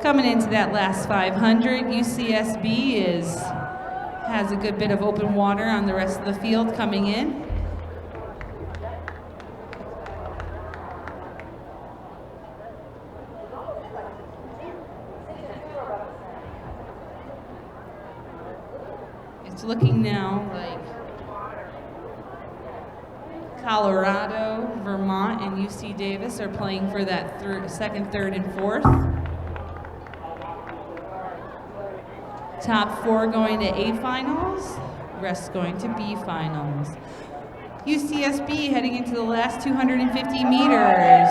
Coming into that last 500, UCSB has a good bit of open water on the rest of the field coming in. It's looking now like Colorado, Vermont, and UC Davis are playing for that second, third, and fourth. Top 4 going to A finals, rest going to B finals. UCSB heading into the last 250 meters.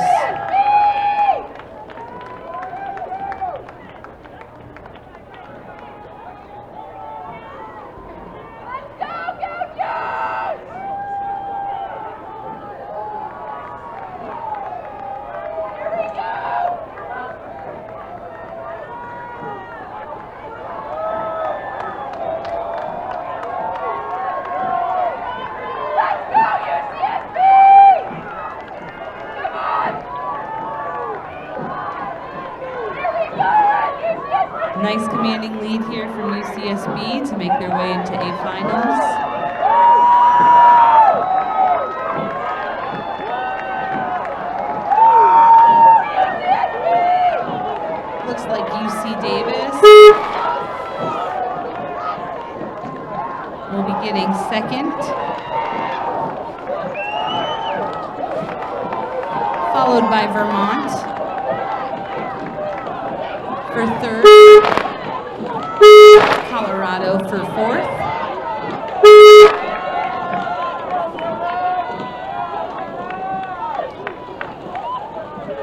Nice commanding lead here from UCSB to make their way into A finals. Looks like UC Davis will be getting second, followed by Vermont for third, Colorado for fourth,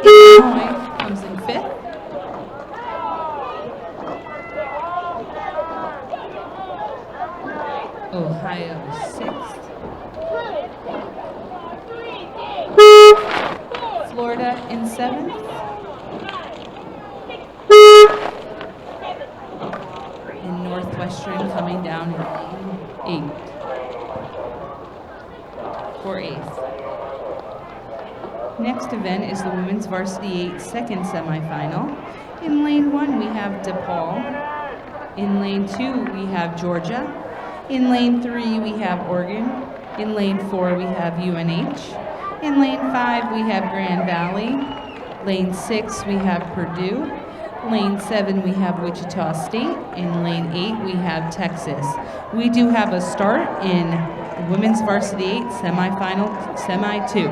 Illinois comes in fifth, Ohio sixth, Florida in seventh, Northwestern coming down in eighth for eighth. Next event is the Women's Varsity 8 second semifinal. In lane 1 we have DePaul. In lane 2 we have Georgia. In lane 3 we have Oregon. In lane 4 we have UNH. In lane 5 we have Grand Valley. Lane 6 we have Purdue. Lane 7 we have Wichita State. In lane 8 we have Texas. We do have a start in Women's Varsity 8 semifinal, semi 2.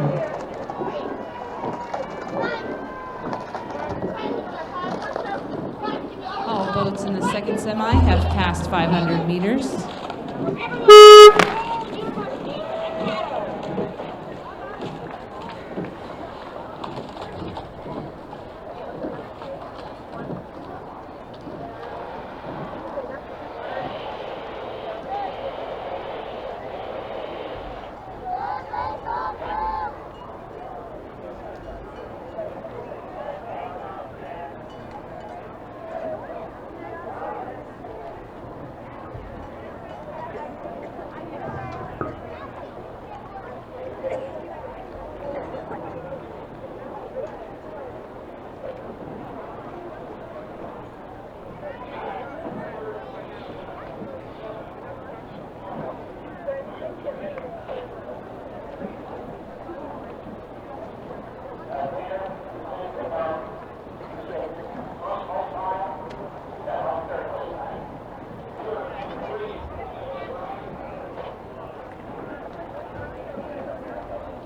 All boats in the second semi have passed 500 meters.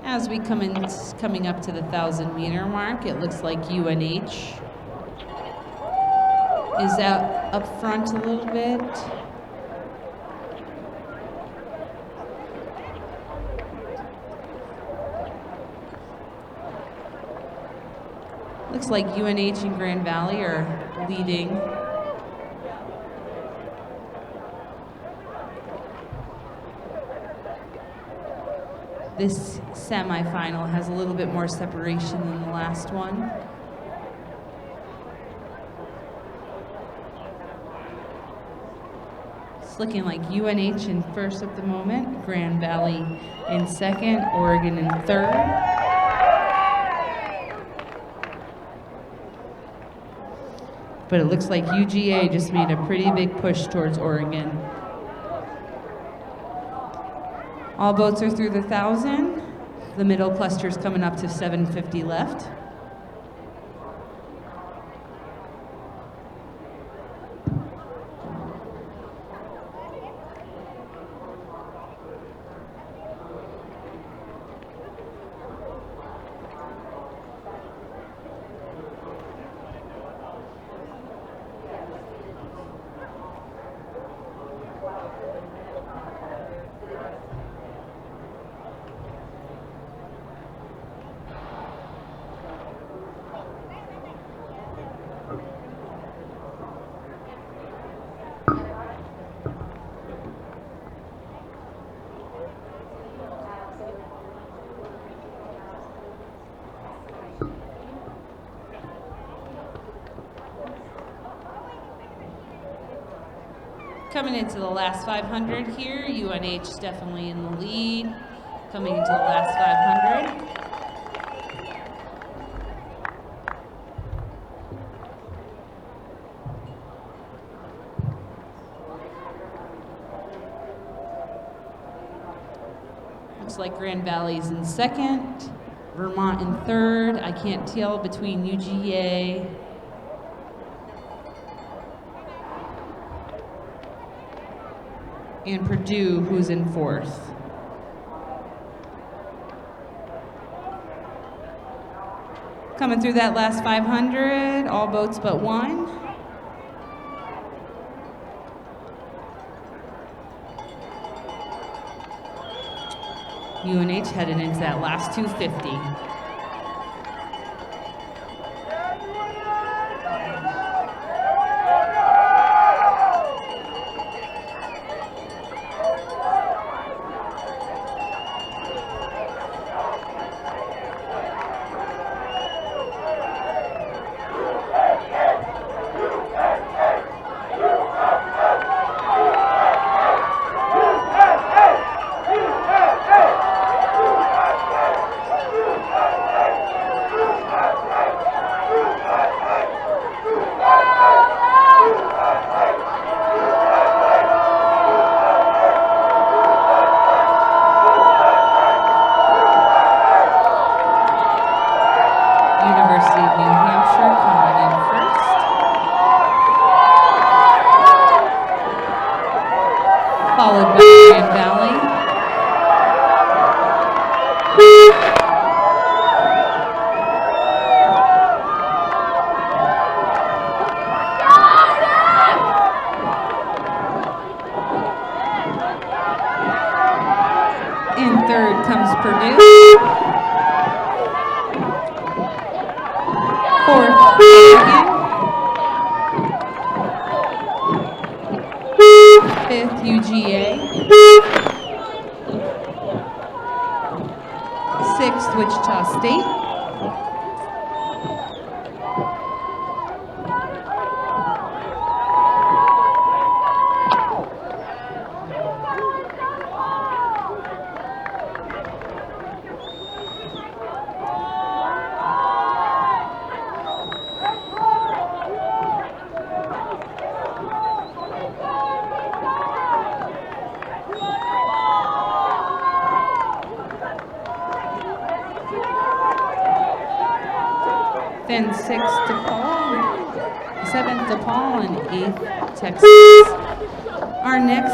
As we coming up to the 1,000-meter mark, it looks like UNH is out up front a little bit. Looks like UNH and Grand Valley are leading. This semifinal has a little bit more separation than the last one. It's looking like UNH in first at the moment, Grand Valley in second, Oregon in third. But it looks like UGA just made a pretty big push towards Oregon. All boats are through the 1,000. The middle cluster's coming up to 750 left. Coming into the last 500 here, UNH definitely in the lead. Coming into the last 500. Looks like Grand Valley's in second, Vermont in third. I can't tell between UGA and Purdue, who's in fourth. Coming through that last 500, all boats but one. UNH headed into that last 250. Followed by Grand Valley. In third comes Purdue. Fourth, Oregon. Fifth, UGA. Sixth, Wichita State. Then sixth, DePaul, seventh, DePaul, and eighth, Texas. Our next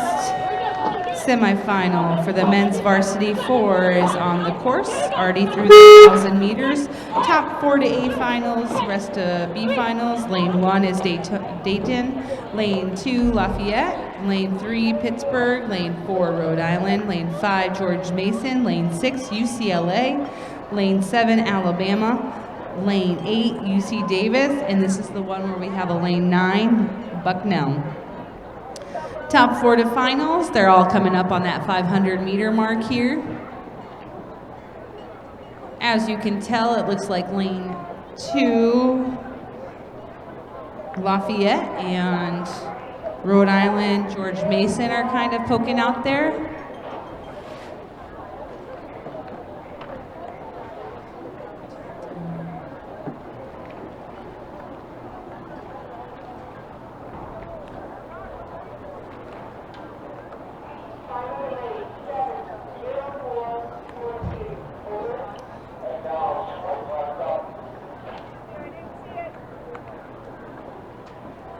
semifinal for the men's varsity 4 is on the course, already through the 1,000 meters. Top 4 to A finals, rest of B finals. Lane 1 is Dayton, lane 2, Lafayette, lane 3, Pittsburgh, lane 4, Rhode Island, lane 5, George Mason, lane 6, UCLA, lane 7, Alabama, lane 8, UC Davis, and this is the one where we have a lane 9, Bucknell. Top 4 to finals, they're all coming up on that 500 meter mark here. As you can tell, it looks like lane 2, Lafayette and Rhode Island, George Mason are kind of poking out there.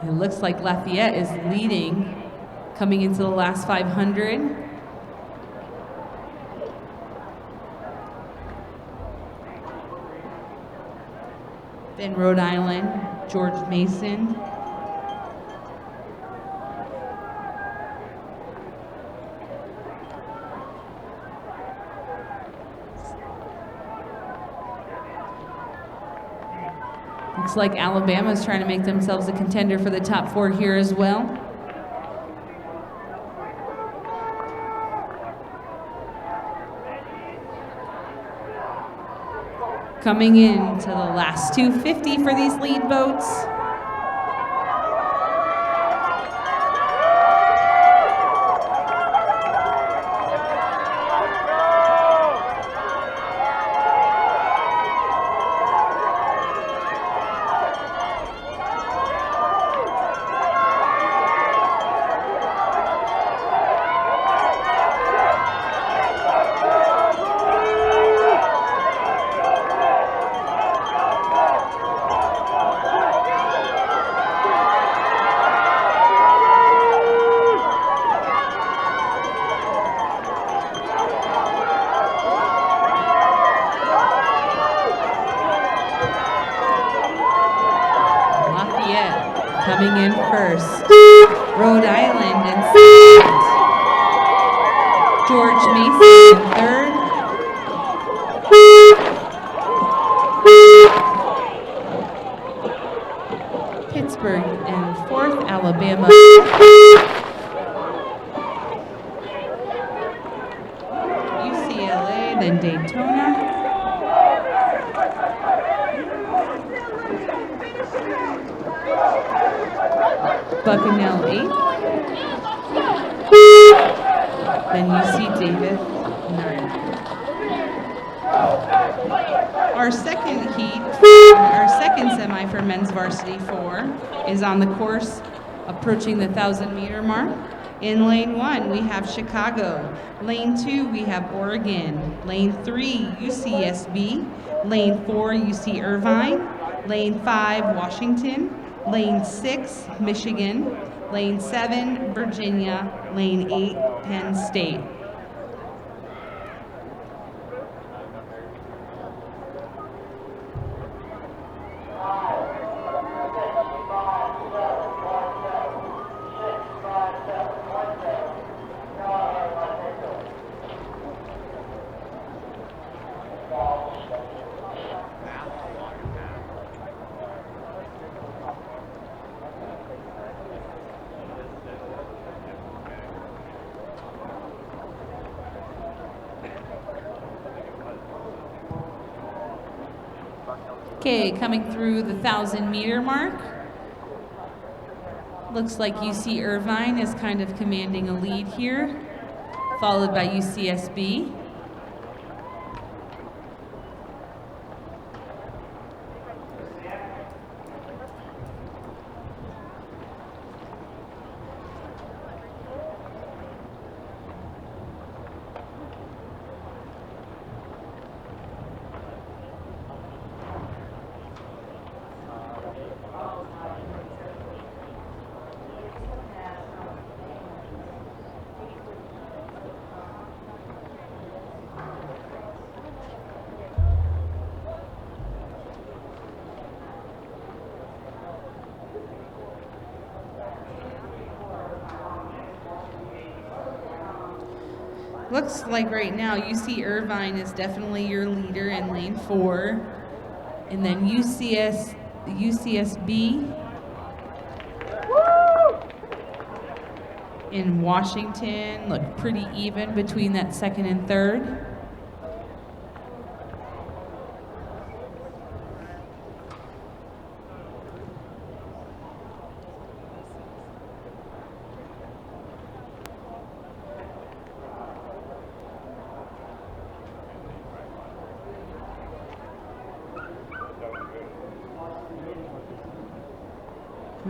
It looks like Lafayette is leading, coming into the last 500. Then Rhode Island, George Mason. Looks like Alabama's trying to make themselves a contender for the top 4 here as well. Coming in to the last 250 for these lead boats. Coming in first, Rhode Island in second, George Mason in third, Pittsburgh in fourth, Alabama UCLA, then Daytona. Bucknell 8th, then UC Davis 9th. Our second heat, our second semi for men's varsity 4 is on the course approaching the 1,000-meter mark. In lane 1, we have Chicago. Lane 2, we have Oregon. Lane 3, UCSB. Lane 4, UC Irvine. Lane 5, Washington. Lane 6, Michigan. Lane 7, Virginia. Lane 8, Penn State. Okay, coming through the 1,000-meter mark. Looks like UC Irvine is kind of commanding a lead here, followed by UCSB. Looks like right now UC Irvine is definitely your leader in lane 4, and then UCSB in Washington look pretty even between that second and third.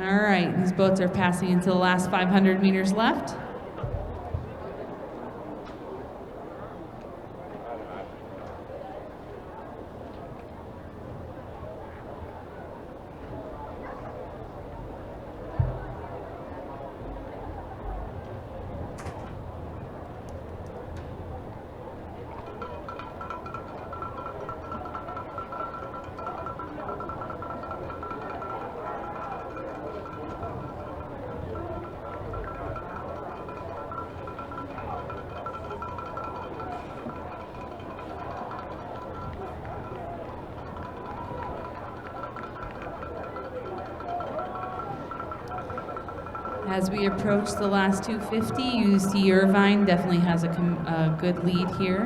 All right, these boats are passing into the last 500 meters left. As we approach the last 250, UC Irvine definitely has a good lead here.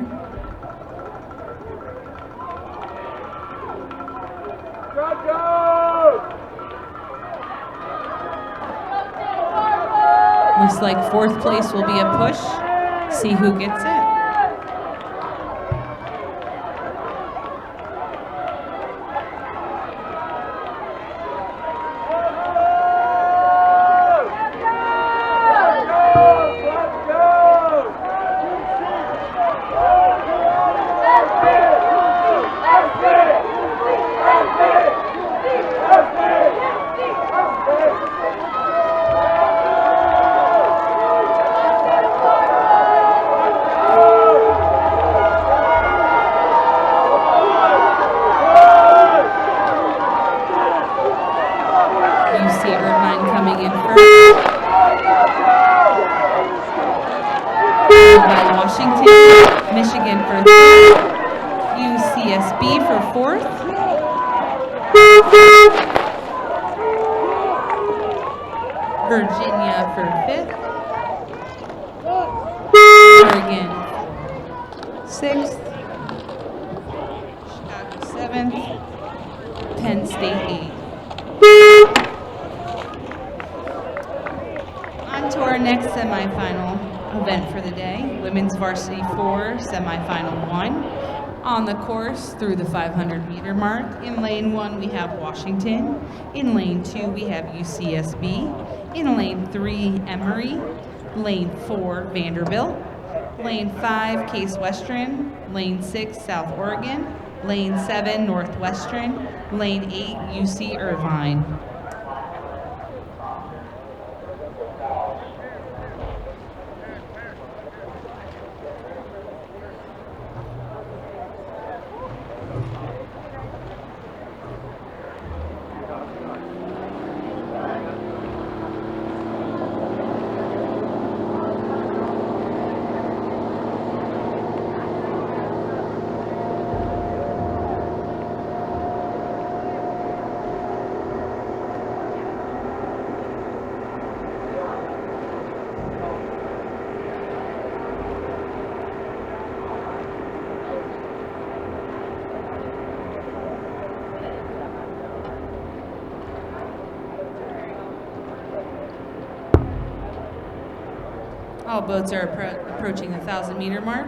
Looks like fourth place will be a push. See who gets it. Michigan for third, UCSB for fourth, Virginia for fifth, Oregon sixth, Chicago seventh, Penn State eighth. On to our next semifinal event for the day, Women's Varsity 4, semifinal 1. On the course through the 500-meter mark. In lane 1, we have Washington. In lane 2, we have UCSB. In lane 3, Emory. Lane 4, Vanderbilt. Lane 5, Case Western. Lane 6, South Oregon. Lane 7, Northwestern. Lane 8, UC Irvine. All boats are approaching the 1,000-meter mark.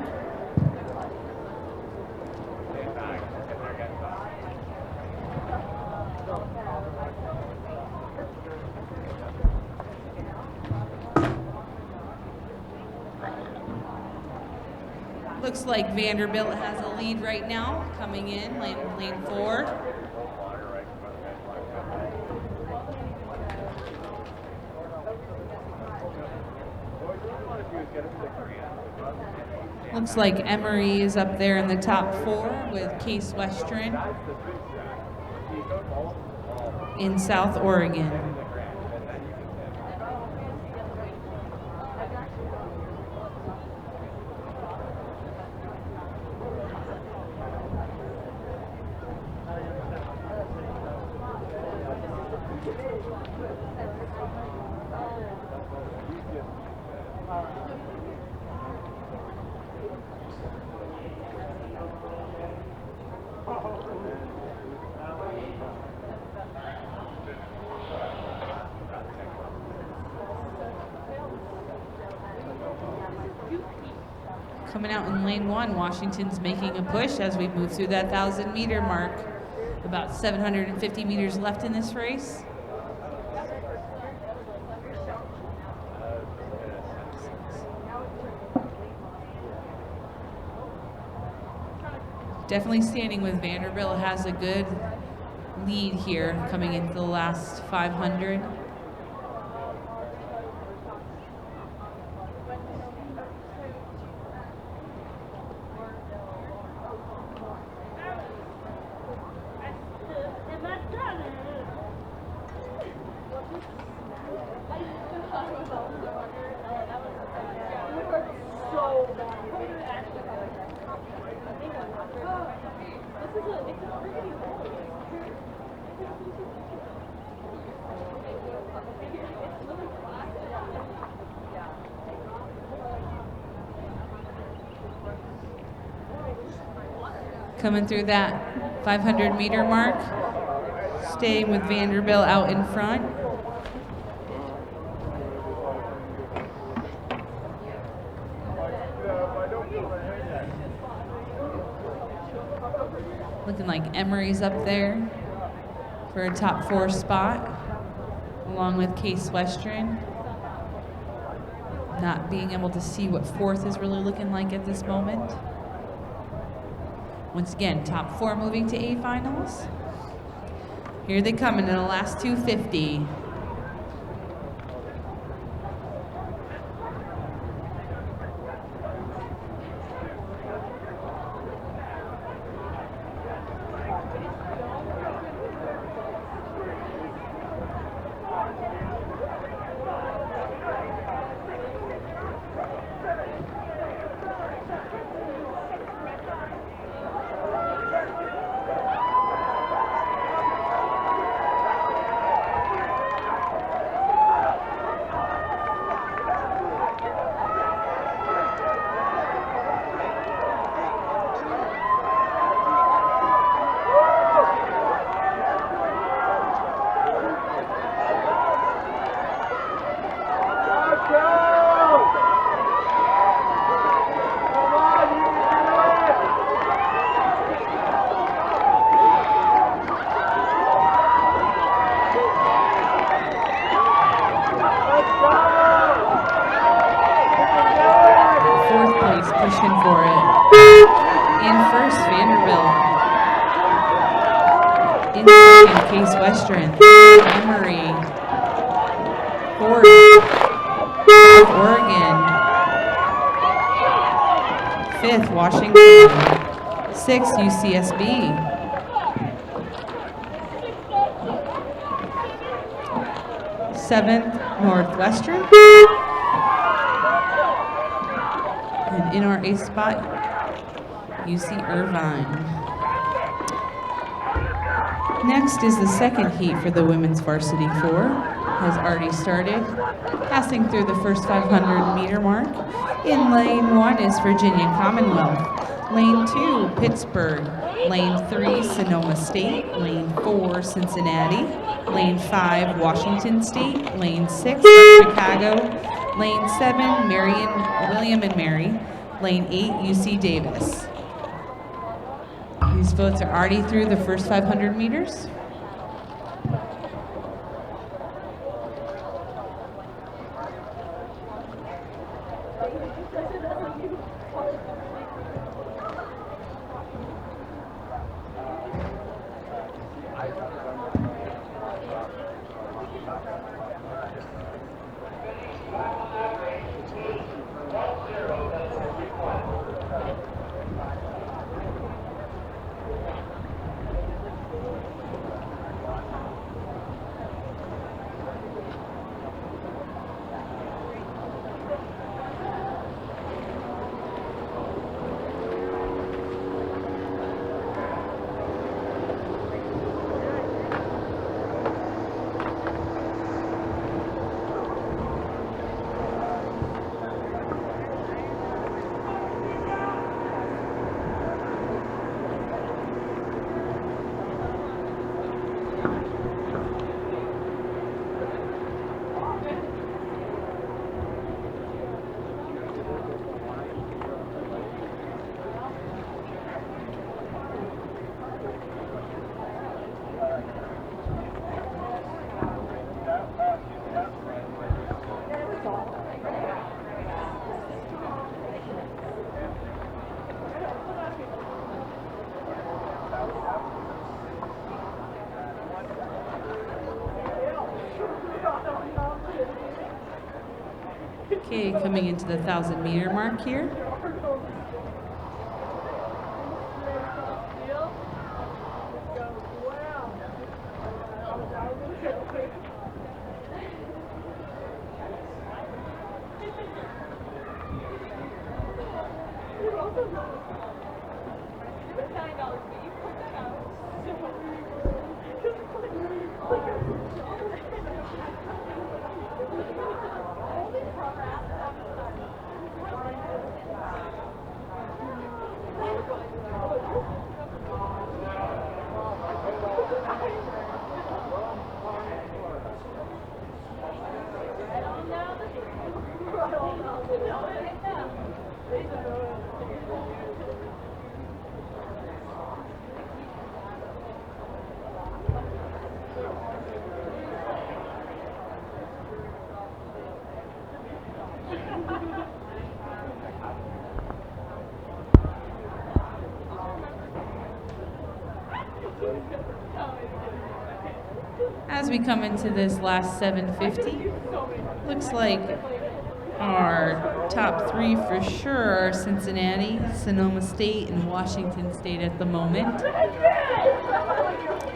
Looks like Vanderbilt has a lead right now, coming in, lane 4. Looks like Emory is up there in the top 4 with Case Western in South Oregon. Coming out in lane 1, Washington's making a push as we move through that 1,000-meter mark. About 750 meters left in this race. Definitely standing with Vanderbilt has a good lead here coming into the last 500. Coming through that 500-meter mark, staying with Vanderbilt out in front. Looking like Emory's up there for a top 4 spot, along with Case Western. Not being able to see what 4th is really looking like at this moment. Once again, top 4 moving to A finals. Here they come into the last 250. Pushing for it. In first, Vanderbilt. In second, Case Western. Emory. Fourth, South Oregon. Fifth, Washington. Sixth, UCSB. Seventh, Northwestern. And in our 8th spot, UC Irvine. Next is the second heat for the women's varsity 4. Has already started. Passing through the first 500-meter mark. In lane 1 is Virginia Commonwealth. Lane 2, Pittsburgh. Lane 3, Sonoma State. Lane 4, Cincinnati. Lane 5, Washington State. Lane 6, Chicago. Lane 7, William and Mary. Lane 8, UC Davis. These boats are already through the first 500 meters. Okay, coming into the 1,000-meter mark here. As we come into this last 750, looks like our top three for sure are Cincinnati, Sonoma State, and Washington State at the moment.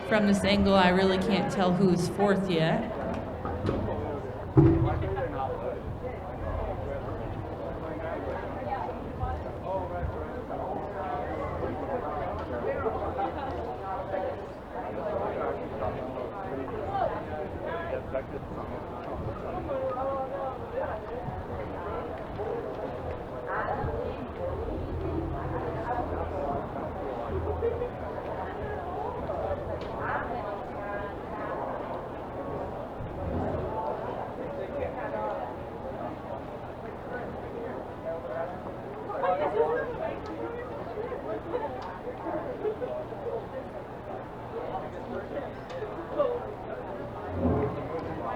From this angle, I really can't tell who's fourth yet.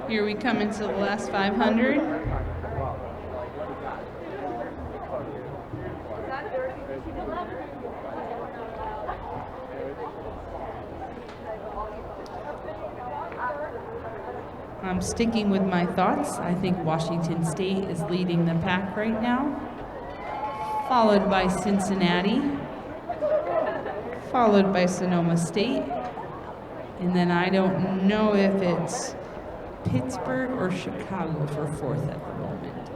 Here we come into the last 500. I'm sticking with my thoughts. I think Washington State is leading the pack right now, followed by Cincinnati, followed by Sonoma State, and then I don't know if it's Pittsburgh or Chicago for fourth at the moment.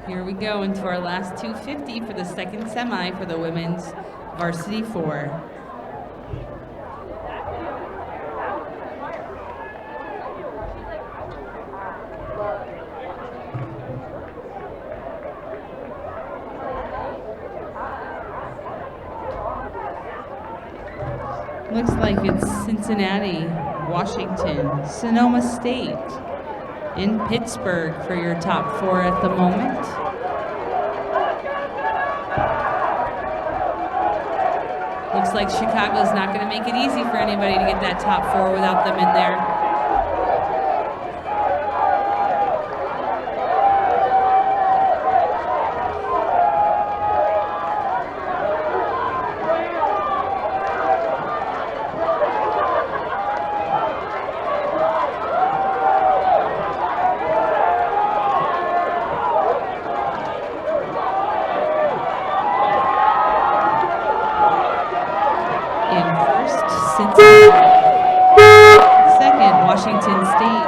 Here we go into our last 250 for the second semi for the women's varsity 4. Looks like it's Cincinnati, Washington, Sonoma State, in Pittsburgh for your top 4 at the moment. Looks like Chicago's not going to make it easy for anybody to get that top 4 without them in there. Second, Washington State.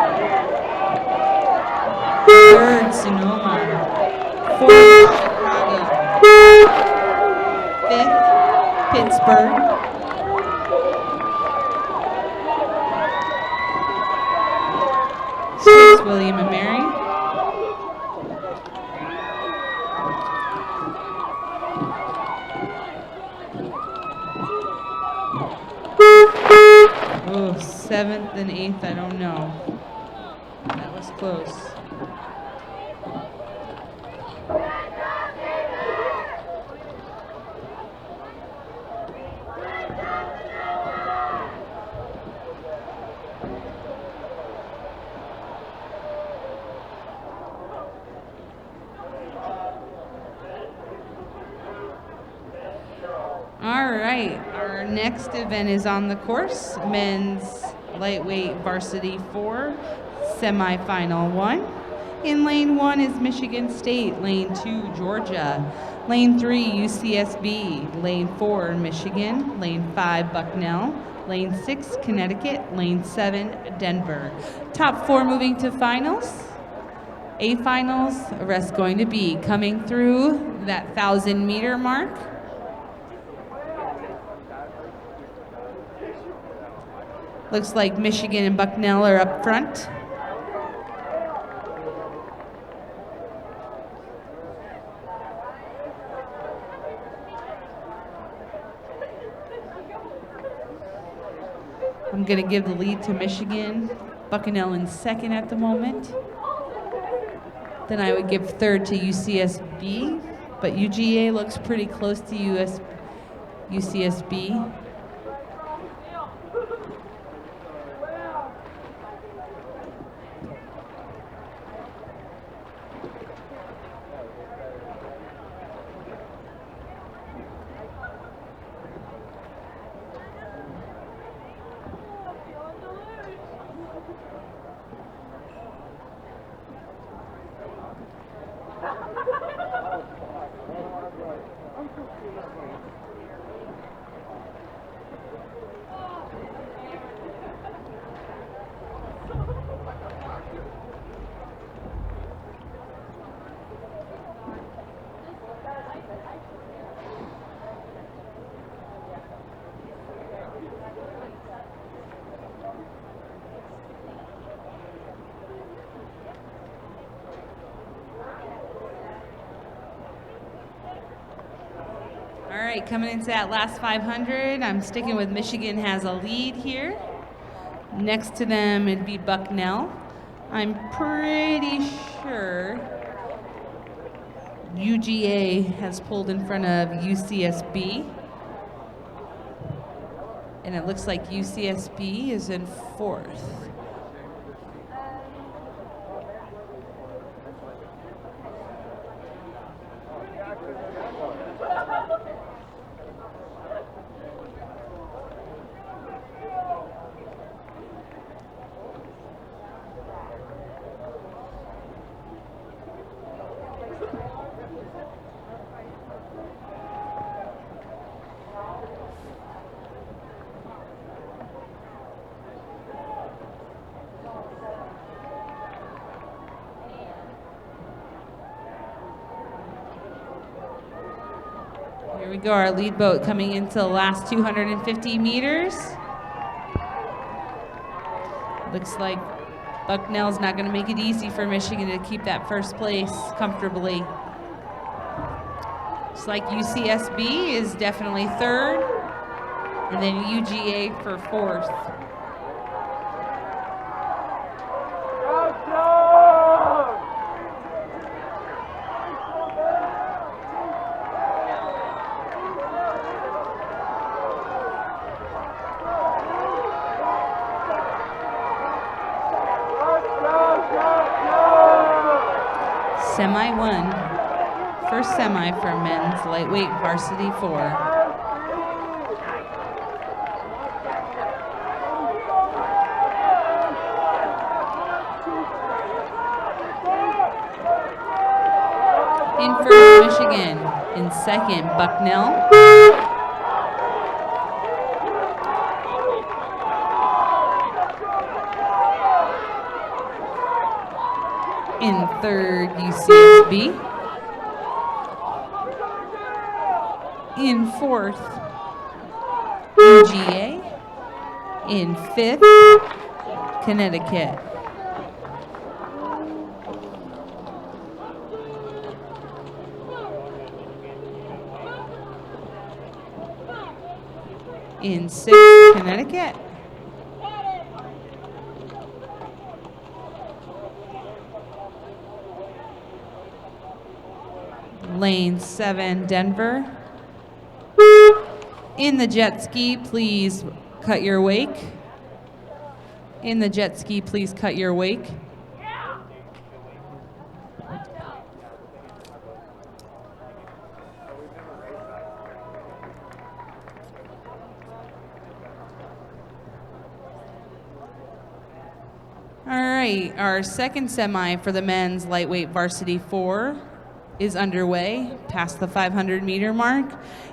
Third, Sonoma. Fourth, Chicago. Fifth, Pittsburgh. Sixth, William and Mary. Oh, 7th and 8th, I don't know. That was close. All right, our next event is on the course, men's lightweight varsity 4, semifinal 1. In lane 1 is Michigan State, lane 2, Georgia, lane 3, UCSB, lane 4, Michigan, lane 5, Bucknell, lane 6, Connecticut, lane 7, Denver. Top 4 moving to finals. A finals, the rest going to be coming through that 1,000-meter mark. Looks like Michigan and Bucknell are up front. I'm going to give the lead to Michigan. Bucknell in second at the moment. Then I would give third to UCSB, but UGA looks pretty close to UCSB. All right, coming into that last 500, I'm sticking with Michigan has a lead here. Next to them, it'd be Bucknell. I'm pretty sure UGA has pulled in front of UCSB. And it looks like UCSB is in fourth. Here we go, our lead boat coming into the last 250 meters. Looks like Bucknell's not going to make it easy for Michigan to keep that first place comfortably. Looks like UCSB is definitely third, and then UGA for fourth. Semi one, first semi for men's lightweight varsity 4. In first, Michigan. In second, Bucknell. In third, UCSB. In fourth, UGA. In fifth, Connecticut. In sixth, Connecticut. Lane 7, Denver. In the jet ski, please cut your wake. In the jet ski, please cut your wake. All right, our second semi for the men's lightweight varsity 4 is underway, past the 500-meter mark.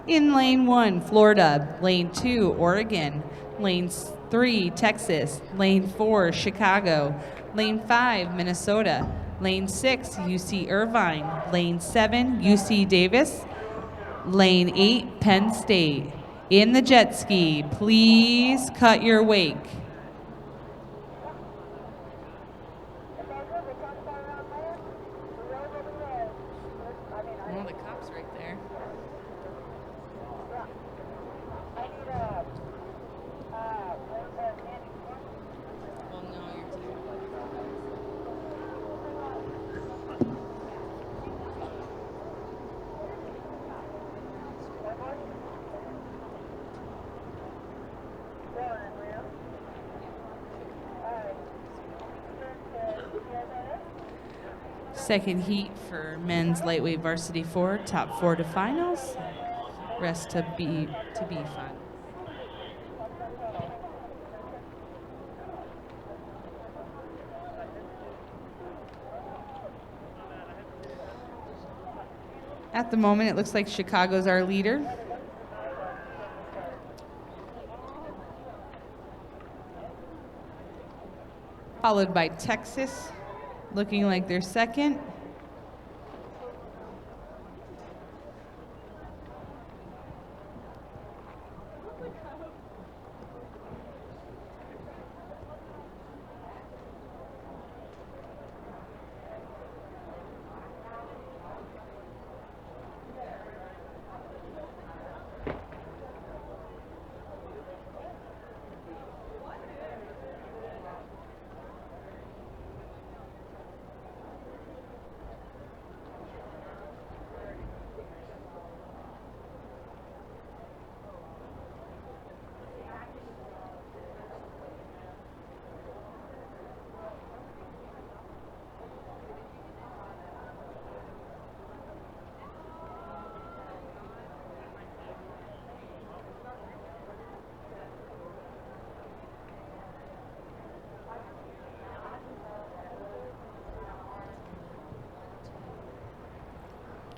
In lane 1, Florida. Lane 2, Oregon. Lane 3, Texas. Lane 4, Chicago. Lane 5, Minnesota. Lane 6, UC Irvine. Lane 7, UC Davis. Lane 8, Penn State. In the jet ski, please cut your wake. Well, the cop's right there. Well, no, you're too. Second heat for men's lightweight varsity 4, top 4 to finals. Rest to be fun. At the moment, it looks like Chicago's our leader. Followed by Texas, looking like they're second.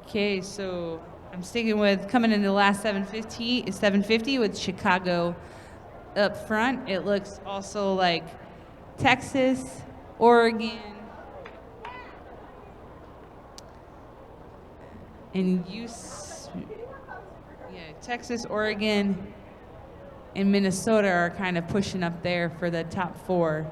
Okay, so I'm sticking with coming into the last 750 with Chicago up front. It looks also like Texas, Oregon, and Texas, Oregon, and Minnesota are kind of pushing up there for the top 4.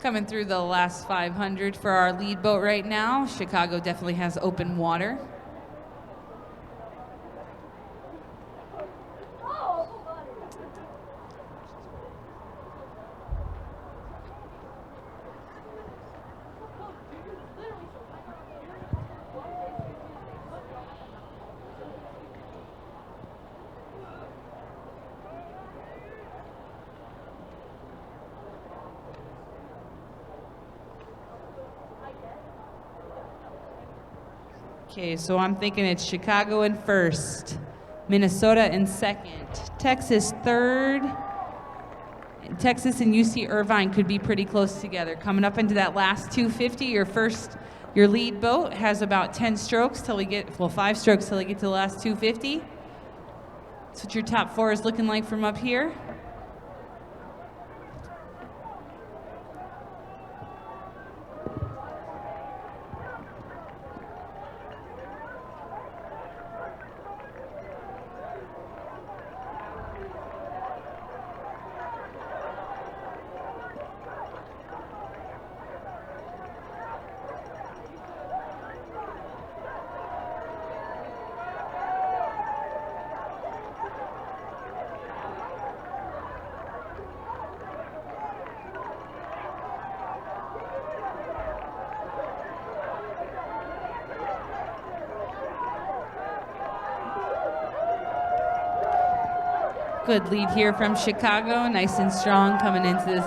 Coming through the last 500 for our lead boat right now. Chicago definitely has open water. Okay, so I'm thinking it's Chicago in first, Minnesota in second, Texas third. Texas and UC Irvine could be pretty close together. Coming up into that last 250, your lead boat has about 10 strokes till we get, well, 5 strokes till we get to the last 250. That's what your top 4 is looking like from up here. Good lead here from Chicago, nice and strong coming into this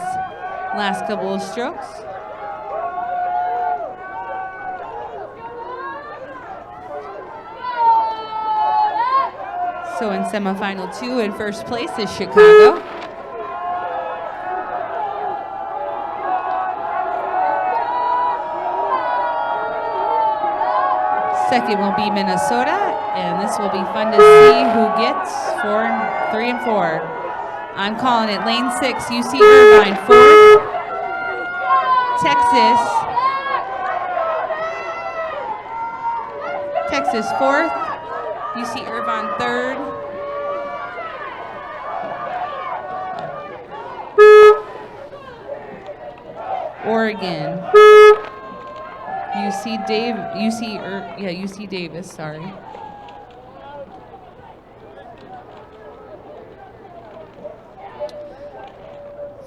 last couple of strokes. So in semifinal 2, in first place is Chicago. Second will be Minnesota. and this will be fun to see who gets 3 and 4. I'm calling it lane 6, UC Irvine 4th, Texas 4th, UC Irvine 3rd, Oregon, UC Davis, sorry.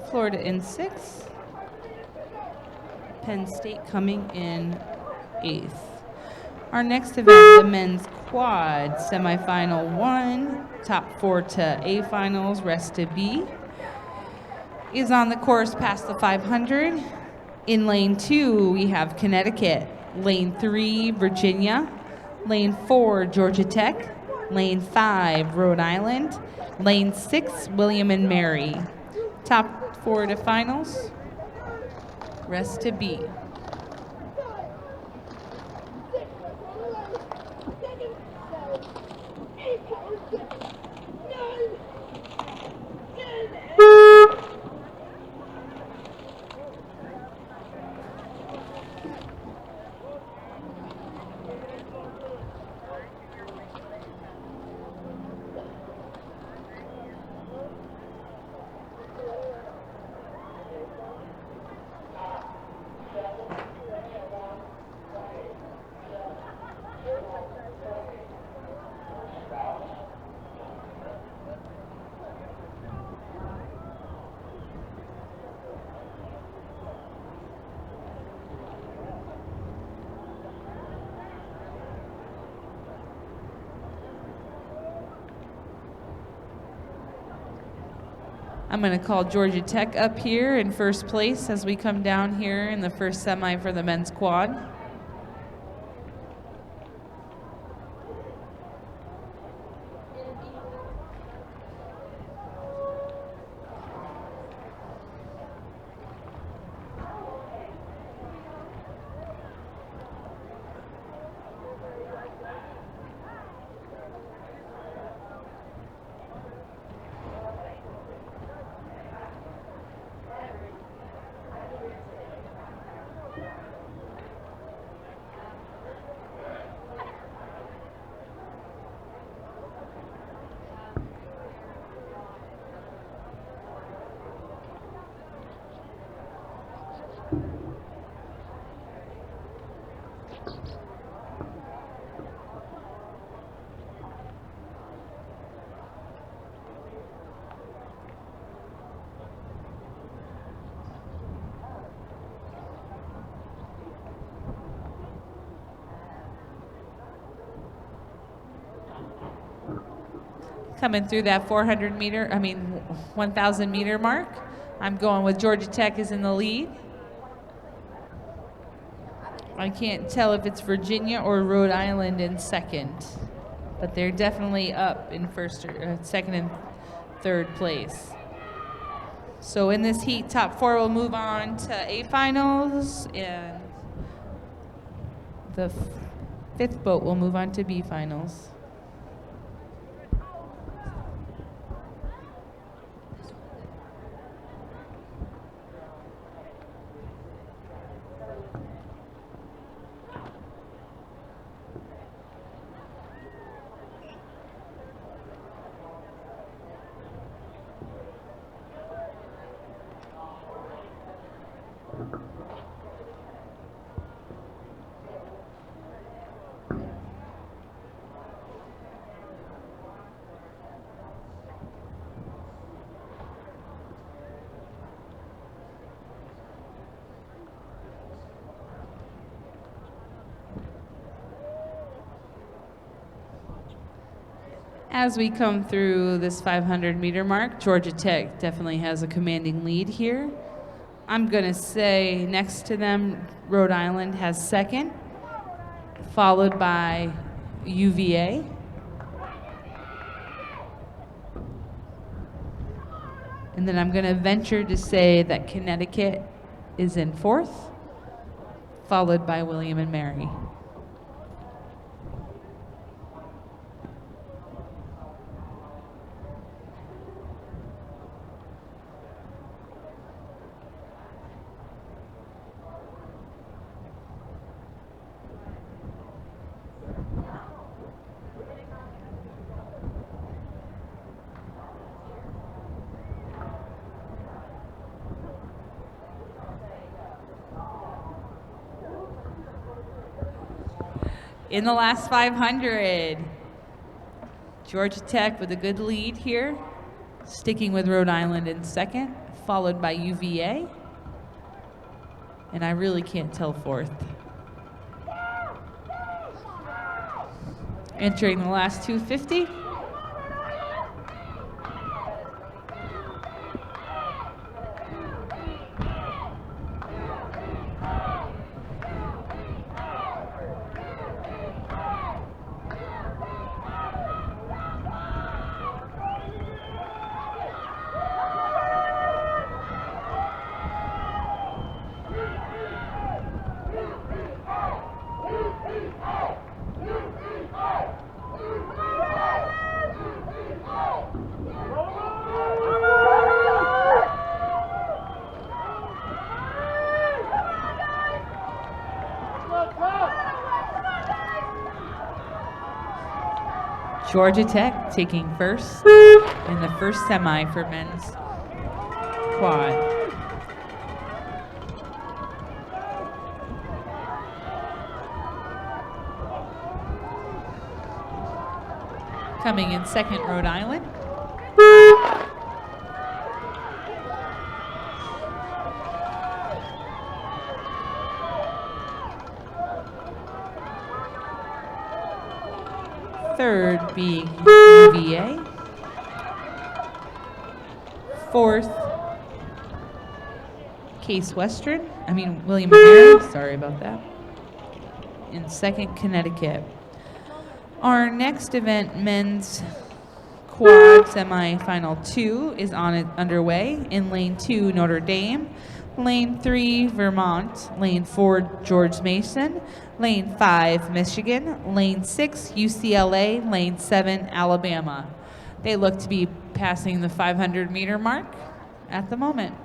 Florida in 6th, Penn State coming in 8th. Our next event, the men's quad, semifinal 1, top 4 to A finals, rest to B, is on the course past the 500. In lane 2, we have Connecticut. Lane 3, Virginia. Lane 4, Georgia Tech. Lane 5, Rhode Island. Lane 6, William and Mary. Top 4 to finals, rest to B. I'm going to call Georgia Tech up here in first place as we come down here in the first semi for the men's quad. Coming through that 1,000 meter mark. I'm going with Georgia Tech is in the lead. I can't tell if it's Virginia or Rhode Island in second, but they're definitely up in second and third place. So in this heat, top 4 will move on to A finals, and the 5th boat will move on to B finals. As we come through this 500 meter mark, Georgia Tech definitely has a commanding lead here. I'm going to say next to them, Rhode Island has second, followed by UVA. And then I'm going to venture to say that Connecticut is in 4th, followed by William and Mary. In the last 500, Georgia Tech with a good lead here, sticking with Rhode Island in second, followed by UVA. And I really can't tell fourth. Entering the last 250. Georgia Tech taking first in the first semi for men's quad. Coming in second, Rhode Island. Third being UVA. Fourth, William & Mary, sorry about that. In second, Connecticut. Our next event, men's quad semi-final 2, is underway. In lane 2, Notre Dame. Lane 3, Vermont. Lane 4, George Mason. Lane 5, Michigan. Lane 6, UCLA. Lane 7, Alabama. They look to be passing the 500-meter mark at the moment.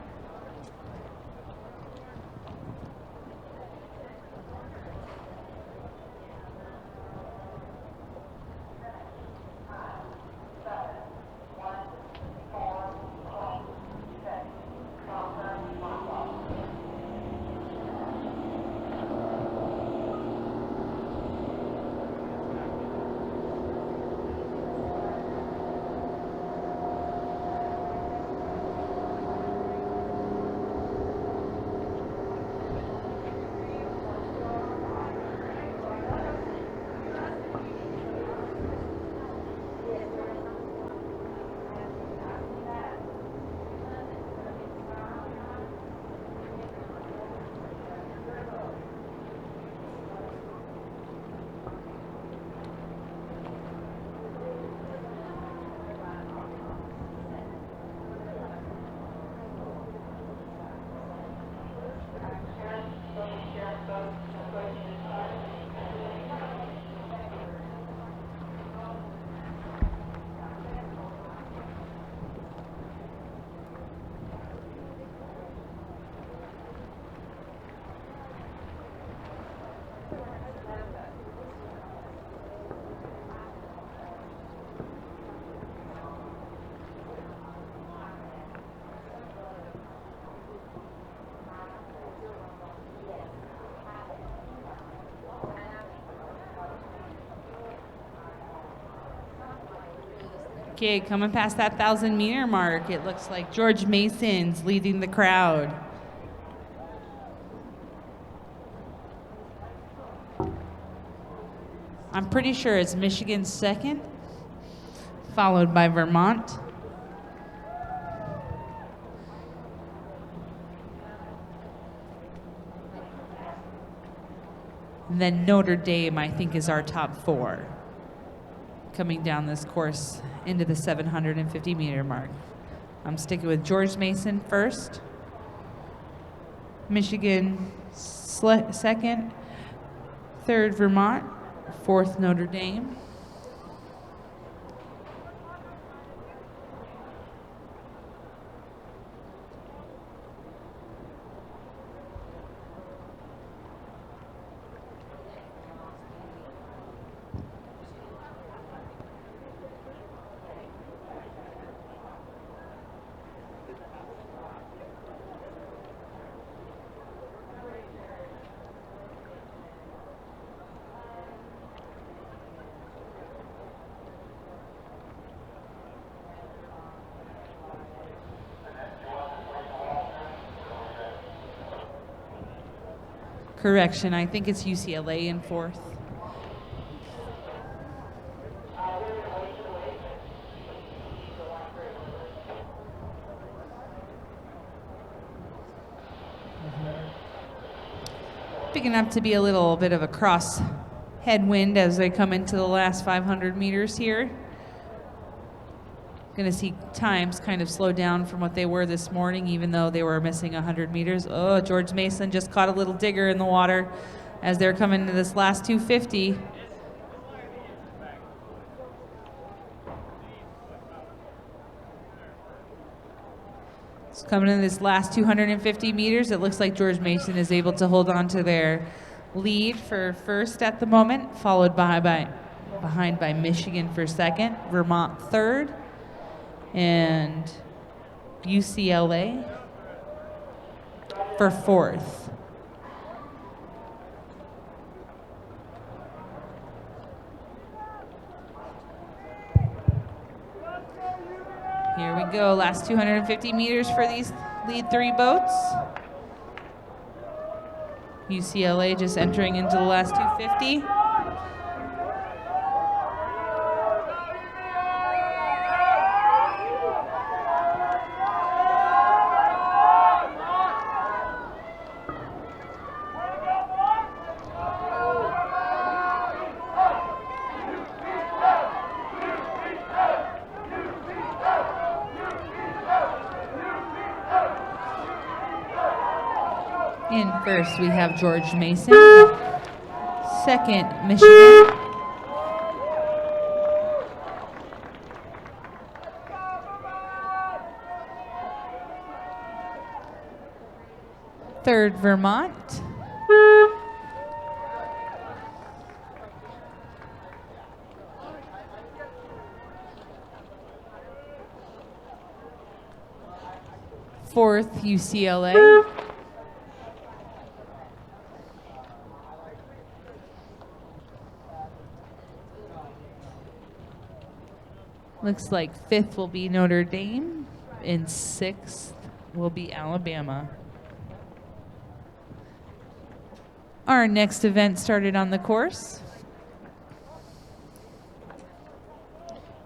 Okay, coming past that 1,000-meter mark, it looks like George Mason's leading the crowd. I'm pretty sure it's Michigan second, followed by Vermont. And then Notre Dame, I think, is our top 4 coming down this course into the 750-meter mark. I'm sticking with George Mason first, Michigan second, third Vermont, fourth Notre Dame. Correction, I think it's UCLA in 4th. Picking up to be a little bit of a cross headwind as they come into the last 500 meters here. Going to see times kind of slow down from what they were this morning, even though they were missing 100 meters. Oh, George Mason just caught a little digger in the water as they're coming to this last 250. So coming in this last 250 meters, it looks like George Mason is able to hold on to their lead for first at the moment, followed behind by Michigan for second, Vermont third, and UCLA for fourth. Here we go, last 250 meters for these lead 3 boats. UCLA just entering into the last 250. In first, we have George Mason. Second, Michigan. Third, Vermont. Fourth, UCLA. Looks like fifth will be Notre Dame, and sixth will be Alabama. Our next event started on the course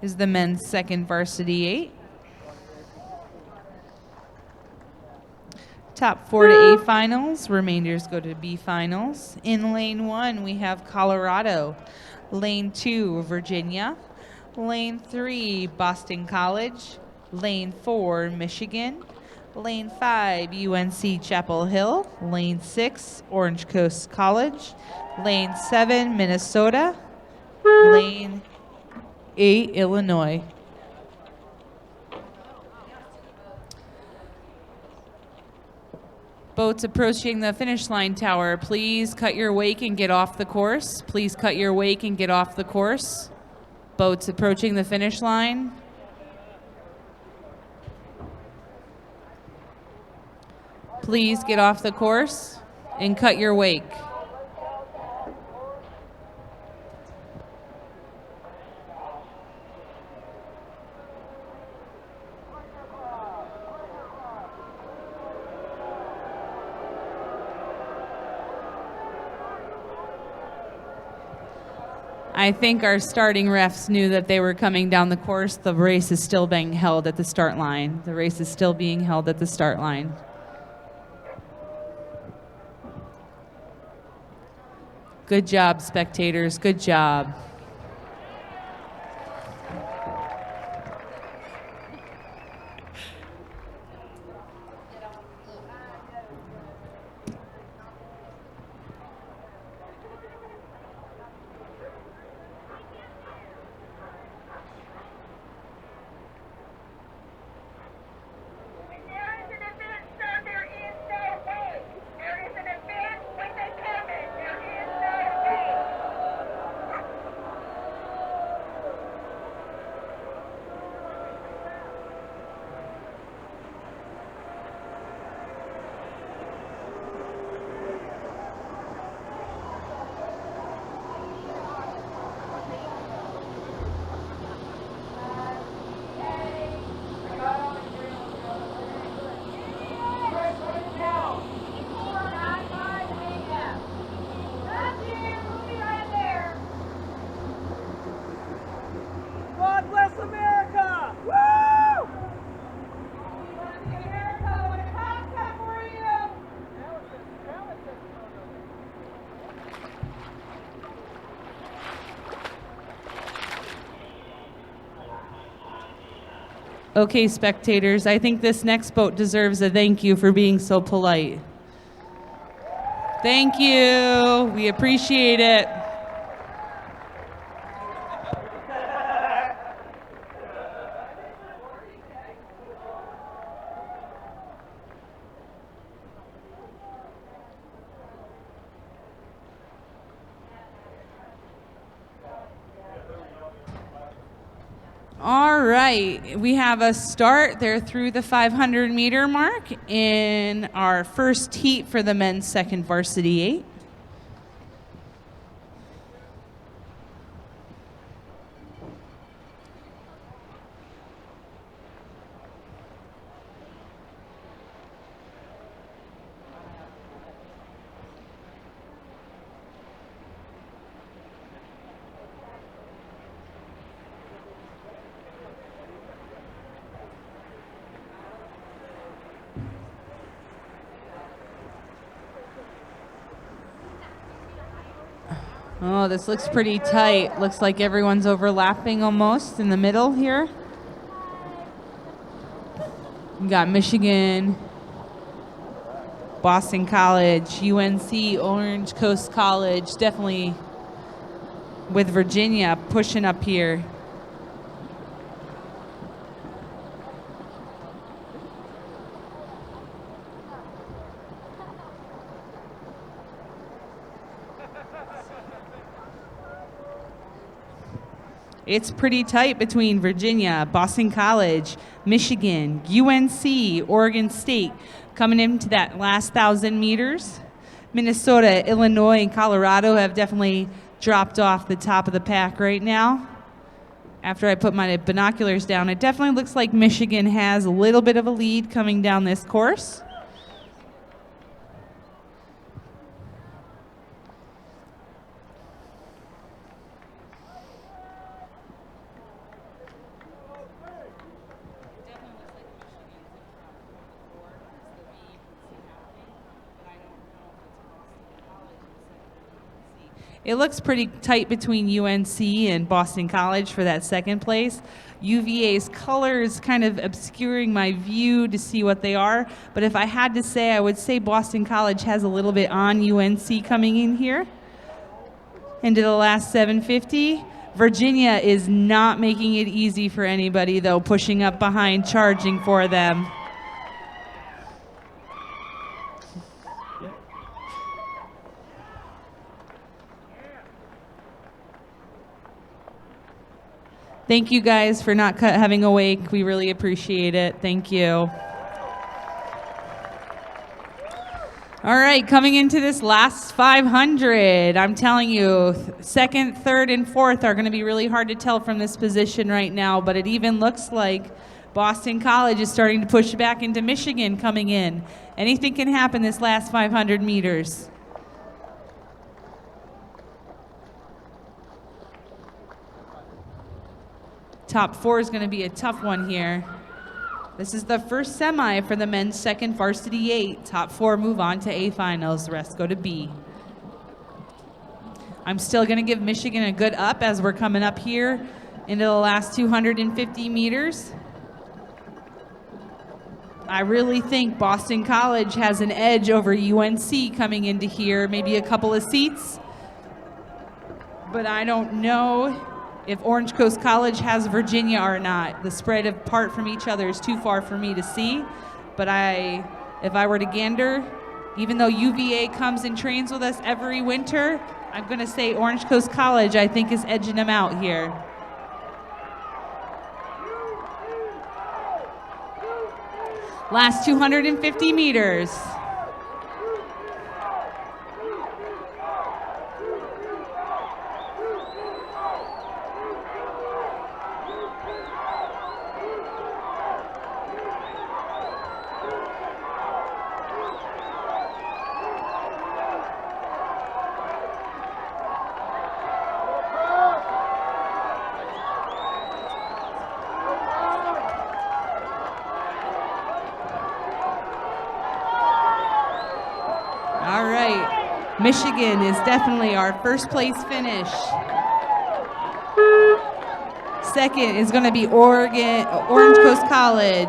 is the men's second varsity 8. Top 4 to A finals, remainders go to B finals. In lane 1, we have Colorado. Lane 2, Virginia. Lane 3, Boston College. Lane 4, Michigan. Lane 5, UNC Chapel Hill. Lane 6, Orange Coast College. Lane 7, Minnesota. Lane 8, Illinois. Boats approaching the finish line tower, please cut your wake and get off the course. Please cut your wake and get off the course. Boats approaching the finish line. Please get off the course and cut your wake. I think our starting refs knew that they were coming down the course. The race is still being held at the start line. The race is still being held at the start line. Good job, spectators. Good job. Okay, spectators, I think this next boat deserves a thank you for being so polite. Thank you. We appreciate it. All right, we have a start. They're through the 500-meter mark in our first heat for the men's second varsity 8. Oh, this looks pretty tight. Looks like everyone's overlapping almost in the middle here. We got Michigan, Boston College, UNC, Orange Coast College, definitely with Virginia pushing up here. It's pretty tight between Virginia, Boston College, Michigan, UNC, Oregon State coming into that last 1,000 meters. Minnesota, Illinois, and Colorado have definitely dropped off the top of the pack right now. After I put my binoculars down, it definitely looks like Michigan has a little bit of a lead coming down this course. It looks pretty tight between UNC and Boston College for that second place. UVA's color is kind of obscuring my view to see what they are, but if I had to say, I would say Boston College has a little bit on UNC coming in here into the last 750. Virginia is not making it easy for anybody, though, pushing up behind, charging for them. Thank you guys for not having a wake. We really appreciate it. Thank you. All right, coming into this last 500, I'm telling you, second, third, and fourth are going to be really hard to tell from this position right now, but it even looks like Boston College is starting to push back into Michigan coming in. Anything can happen this last 500 meters. Top four is going to be a tough one here. This is the first semi for the men's second varsity 8. Top four move on to A finals. The rest go to B. I'm still going to give Michigan a good up as we're coming up here into the last 250 meters. I really think Boston College has an edge over UNC coming into here, maybe a couple of seats. But I don't know if Orange Coast College has Virginia or not. The spread apart from each other is too far for me to see. But if I were to gander, even though UVA comes and trains with us every winter, I'm going to say Orange Coast College, I think, is edging them out here. Last 250 meters. Michigan is definitely our first place finish. Second is going to be Orange Coast College,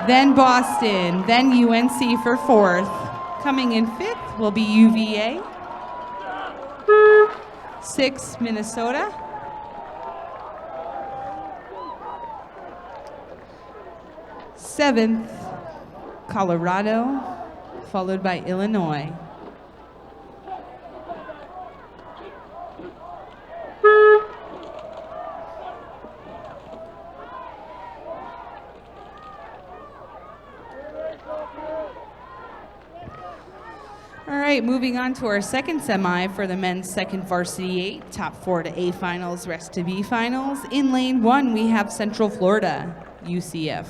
then Boston, then UNC for fourth. Coming in fifth will be UVA. Sixth, Minnesota. Seventh, Colorado, followed by Illinois. All right, moving on to our second semi for the men's second varsity 8, top 4 to A finals, rest to B finals. In lane 1, we have Central Florida, UCF.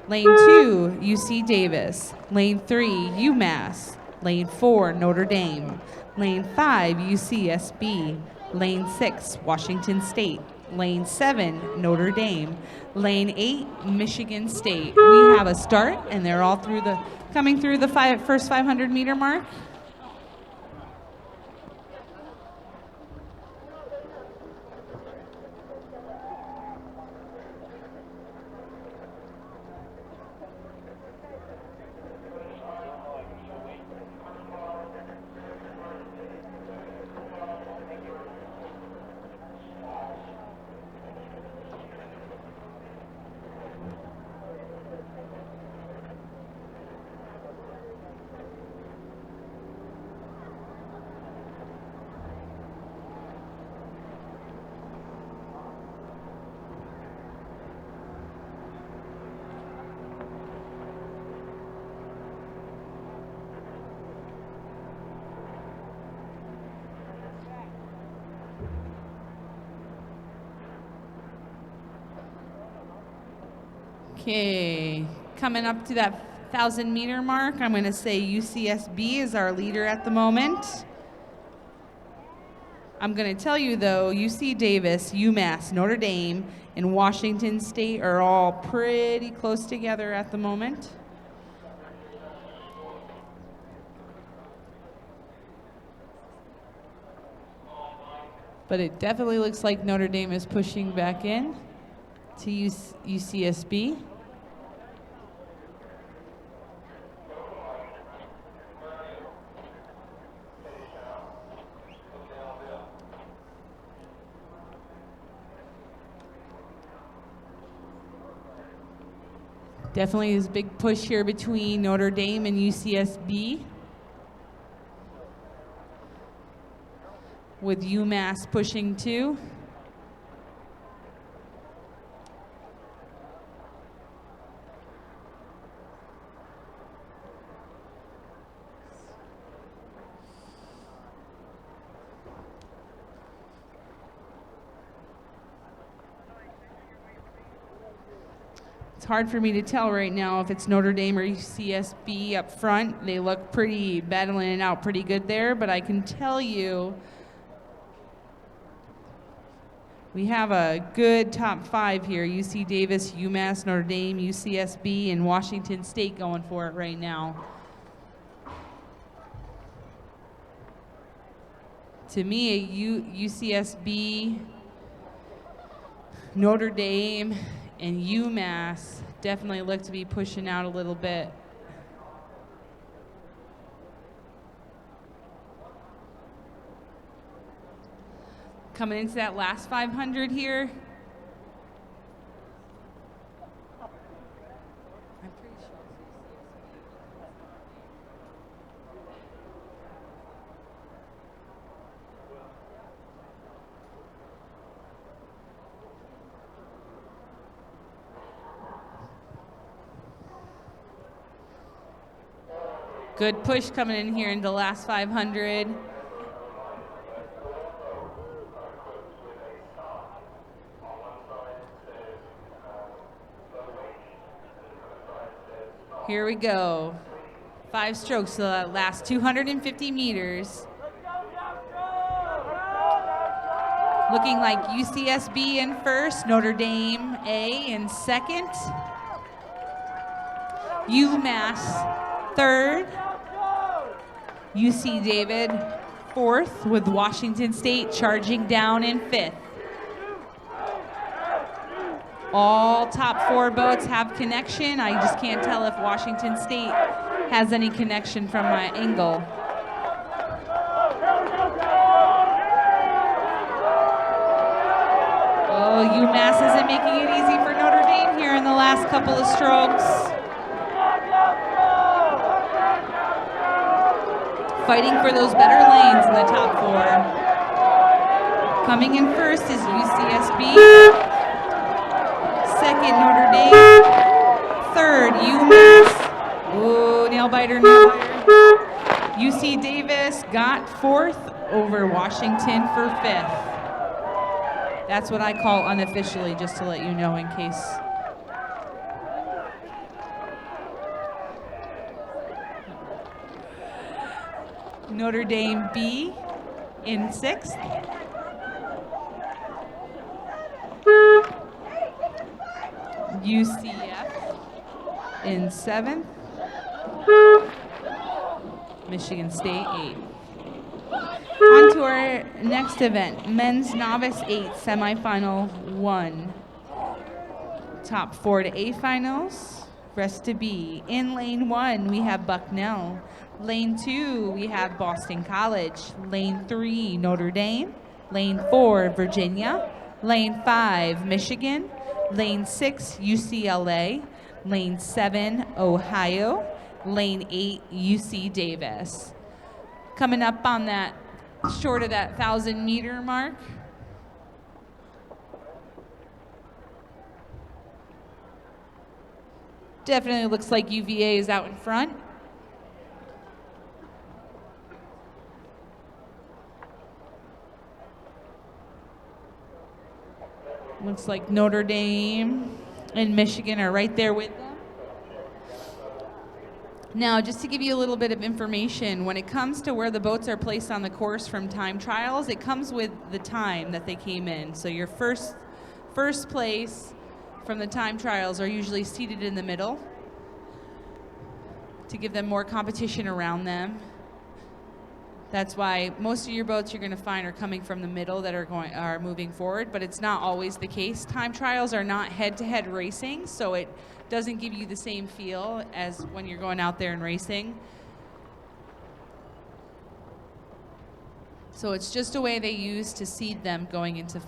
Lane 2, UC Davis. Lane 3, UMass. Lane 4, Notre Dame. Lane 5, UCSB. Lane 6, Washington State. Lane 7, Notre Dame. Lane 8, Michigan State. We have a start, and they're all coming through the first 500-meter mark. Okay, coming up to that 1,000-meter mark, I'm going to say UCSB is our leader at the moment. I'm going to tell you, though, UC Davis, UMass, Notre Dame, and Washington State are all pretty close together at the moment. But it definitely looks like Notre Dame is pushing back in to UCSB. Definitely is a big push here between Notre Dame and UCSB, with UMass pushing too. It's hard for me to tell right now if it's Notre Dame or UCSB up front. They look pretty battling it out pretty good there, but I can tell you we have a good top 5 here. UC Davis, UMass, Notre Dame, UCSB, and Washington State going for it right now. To me, UCSB, Notre Dame, and UMass definitely look to be pushing out a little bit. Coming into that last 500 here. Good push coming in here into the last 500. Here we go. 5 strokes to the last 250 meters. Looking like UCSB in first, Notre Dame A in second, UMass third, UC David fourth, with Washington State charging down in fifth. All top 4 boats have connection. I just can't tell if Washington State has any connection from my angle. Oh, UMass isn't making it easy for Notre Dame here in the last couple of strokes. Fighting for those better lanes in the top 4. Coming in first is UCSB. Second, Notre Dame. Third, UMass. Oh, nail biter, nail biter. UC Davis got 4th over Washington for 5th. That's what I call unofficially, just to let you know in case. Notre Dame B in 6th. UCF in 7th. Michigan State 8th. On to our next event, Men's Novice 8, Semifinal 1. Top 4 to A finals, rest to be. In lane 1, we have Bucknell. Lane 2, we have Boston College. Lane 3, Notre Dame. Lane 4, Virginia. Lane 5, Michigan. Lane 6, UCLA. Lane 7, Ohio. Lane 8, UC Davis. Coming up on that, short of that 1,000-meter mark. Definitely looks like UVA is out in front. Looks like Notre Dame and Michigan are right there with them. Now, just to give you a little bit of information, when it comes to where the boats are placed on the course from time trials, it comes with the time that they came in. So your first place from the time trials are usually seated in the middle to give them more competition around them. That's why most of your boats you're going to find are coming from the middle that are moving forward, but it's not always the case. Time trials are not head-to-head racing, so it doesn't give you the same feel as when you're going out there and racing. So it's just a way they use to seed them going into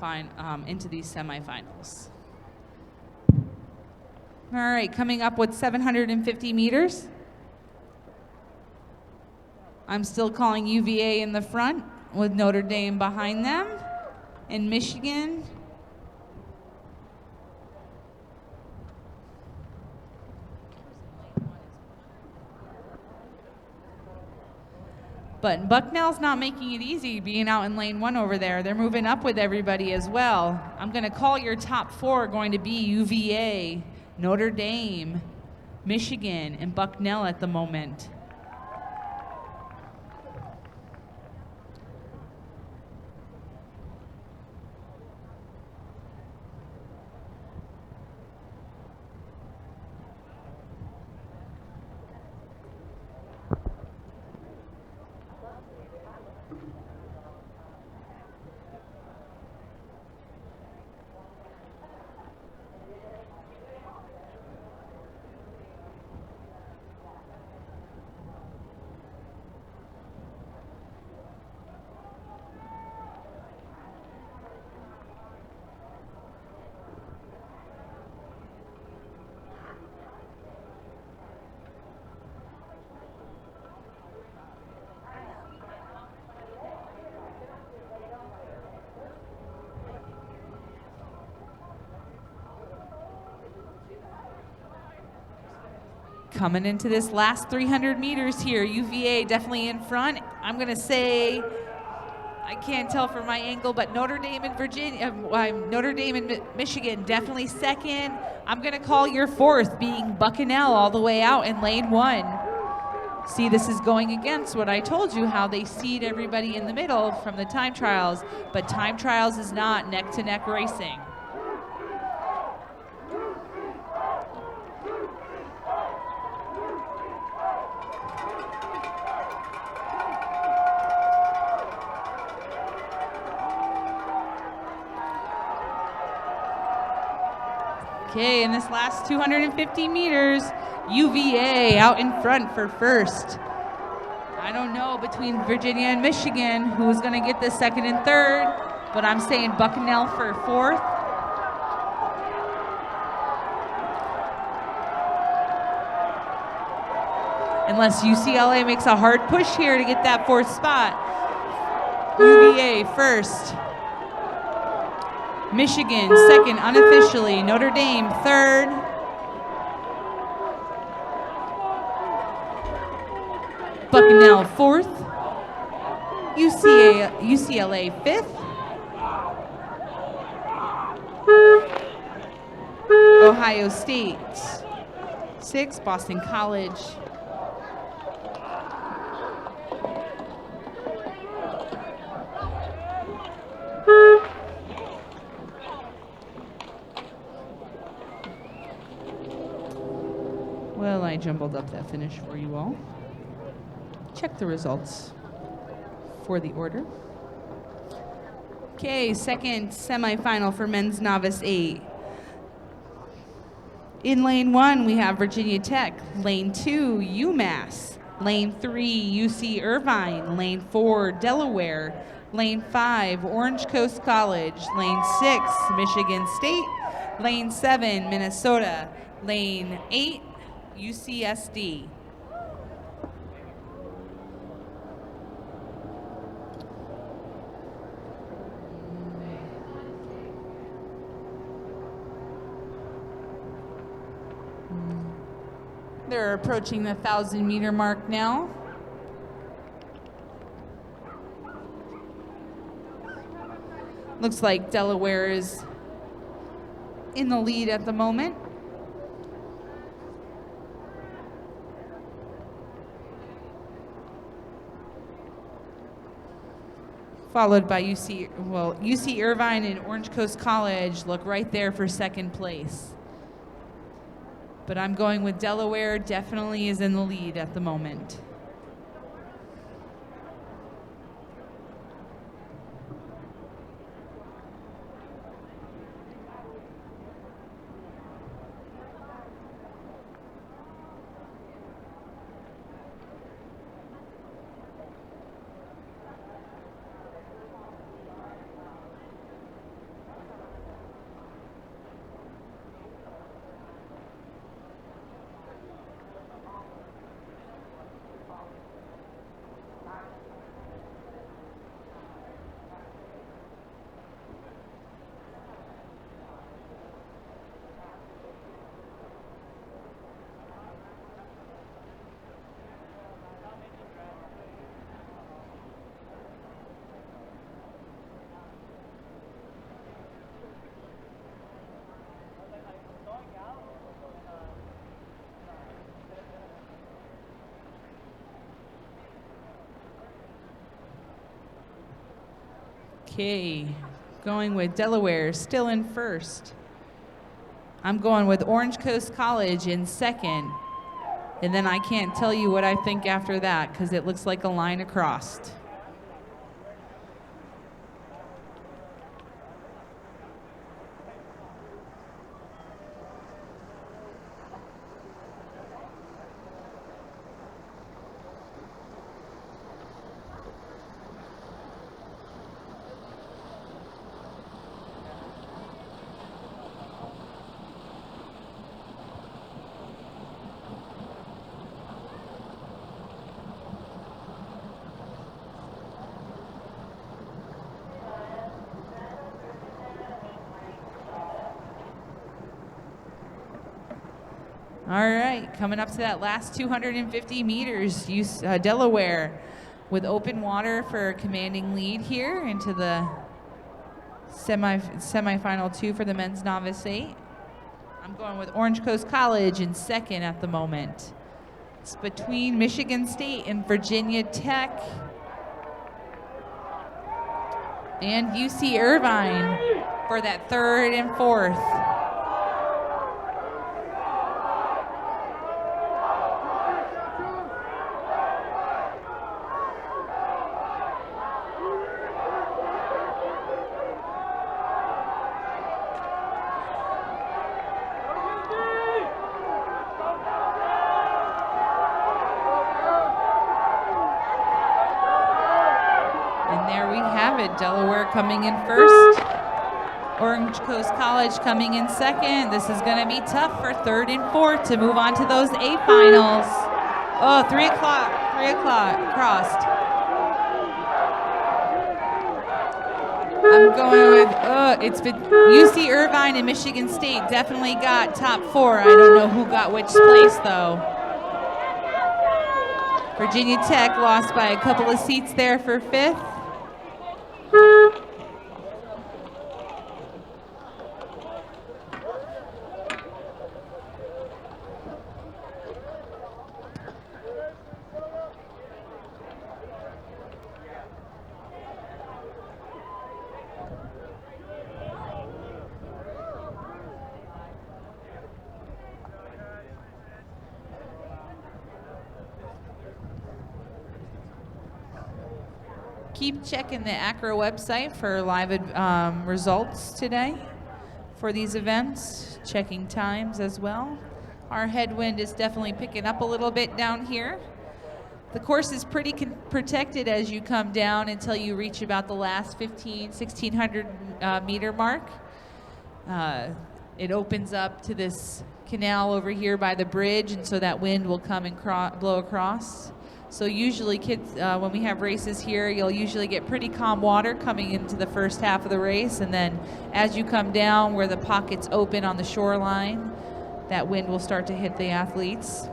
these semifinals. All right, coming up with 750 meters. I'm still calling UVA in the front with Notre Dame behind them. In Michigan, but Bucknell's not making it easy being out in lane 1 over there. They're moving up with everybody as well. I'm going to call your top 4 going to be UVA, Notre Dame, Michigan, and Bucknell at the moment. Coming into this last 300 meters here, UVA definitely in front. I'm going to say, I can't tell from my angle, but Notre Dame and Michigan definitely second. I'm going to call your 4th being Bucknell all the way out in lane 1. See, this is going against what I told you, how they seed everybody in the middle from the time trials, but time trials is not neck-to-neck racing. Okay, in this last 250 meters, UVA out in front for first. I don't know between Virginia and Michigan who's going to get this second and third, but I'm saying Bucknell for fourth. Unless UCLA makes a hard push here to get that fourth spot. UVA first. Michigan second unofficially. Notre Dame third. Bucknell fourth. UCLA fifth. Ohio State sixth. Boston College. Well, I jumbled up that finish for you all. Check the results for the order. Okay, second semifinal for men's novice 8. In lane 1, we have Virginia Tech. Lane 2, UMass. Lane 3, UC Irvine. Lane 4, Delaware. Lane 5, Orange Coast College. Lane 6, Michigan State. Lane 7, Minnesota. Lane 8, UCSD. They're approaching the 1,000-meter mark now. Looks like Delaware is in the lead at the moment. Followed by UC Irvine and Orange Coast College look right there for second place. But I'm going with Delaware, definitely is in the lead at the moment. Okay, going with Delaware, still in first. I'm going with Orange Coast College in second. And then I can't tell you what I think after that because it looks like a line across. All right, coming up to that last 250 meters, Delaware with open water for a commanding lead here into the semifinal 2 for the men's novice 8. I'm going with Orange Coast College in second at the moment. It's between Michigan State and Virginia Tech and UC Irvine for that third and fourth. there we have it. Delaware coming in first. Orange Coast College coming in second. This is going to be tough for third and fourth to move on to those A finals. Oh, 3 o'clock. 3 o'clock. Crossed. I'm going with, it's been UC Irvine and Michigan State definitely got top 4. I don't know who got which place, though. Virginia Tech lost by a couple of seats there for 5th. Keep checking the ACRA website for live results today for these events, checking times as well. Our headwind is definitely picking up a little bit down here. The course is pretty protected as you come down until you reach about the last 1,600 meter mark. It opens up to this canal over here by the bridge, and so that wind will come and blow across. So usually kids, when we have races here, you'll usually get pretty calm water coming into the first half of the race, and then as you come down where the pockets open on the shoreline, that wind will start to hit the athletes.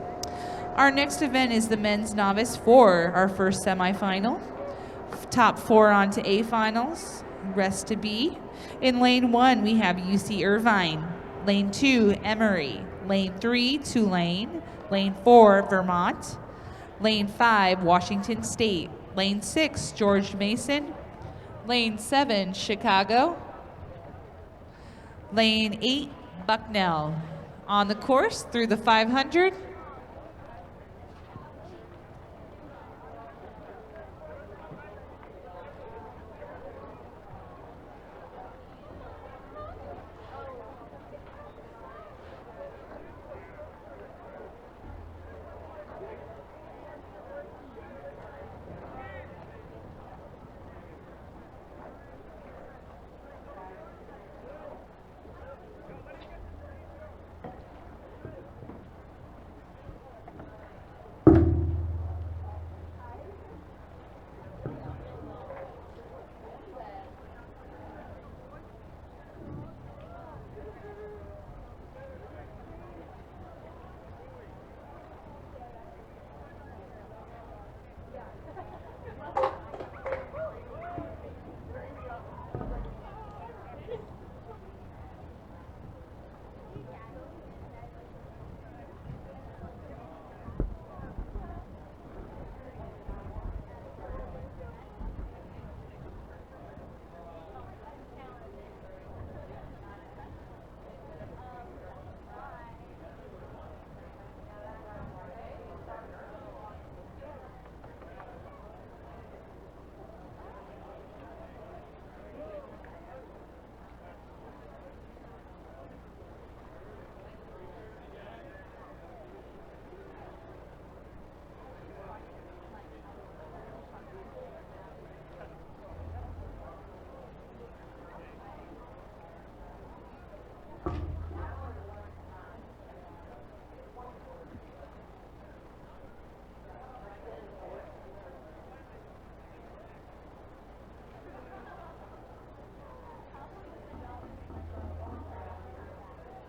Our next event is the men's novice 4, our first semifinal. Top 4 on to A finals, rest to be. In lane 1, we have UC Irvine. Lane 2, Emory. Lane 3, Tulane. Lane 4, Vermont. Lane 5, Washington State. Lane 6, George Mason. Lane 7, Chicago. Lane 8, Bucknell. On the course through the 500.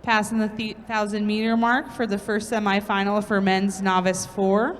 Passing the 1,000 meter mark for the first semifinal for men's novice 4.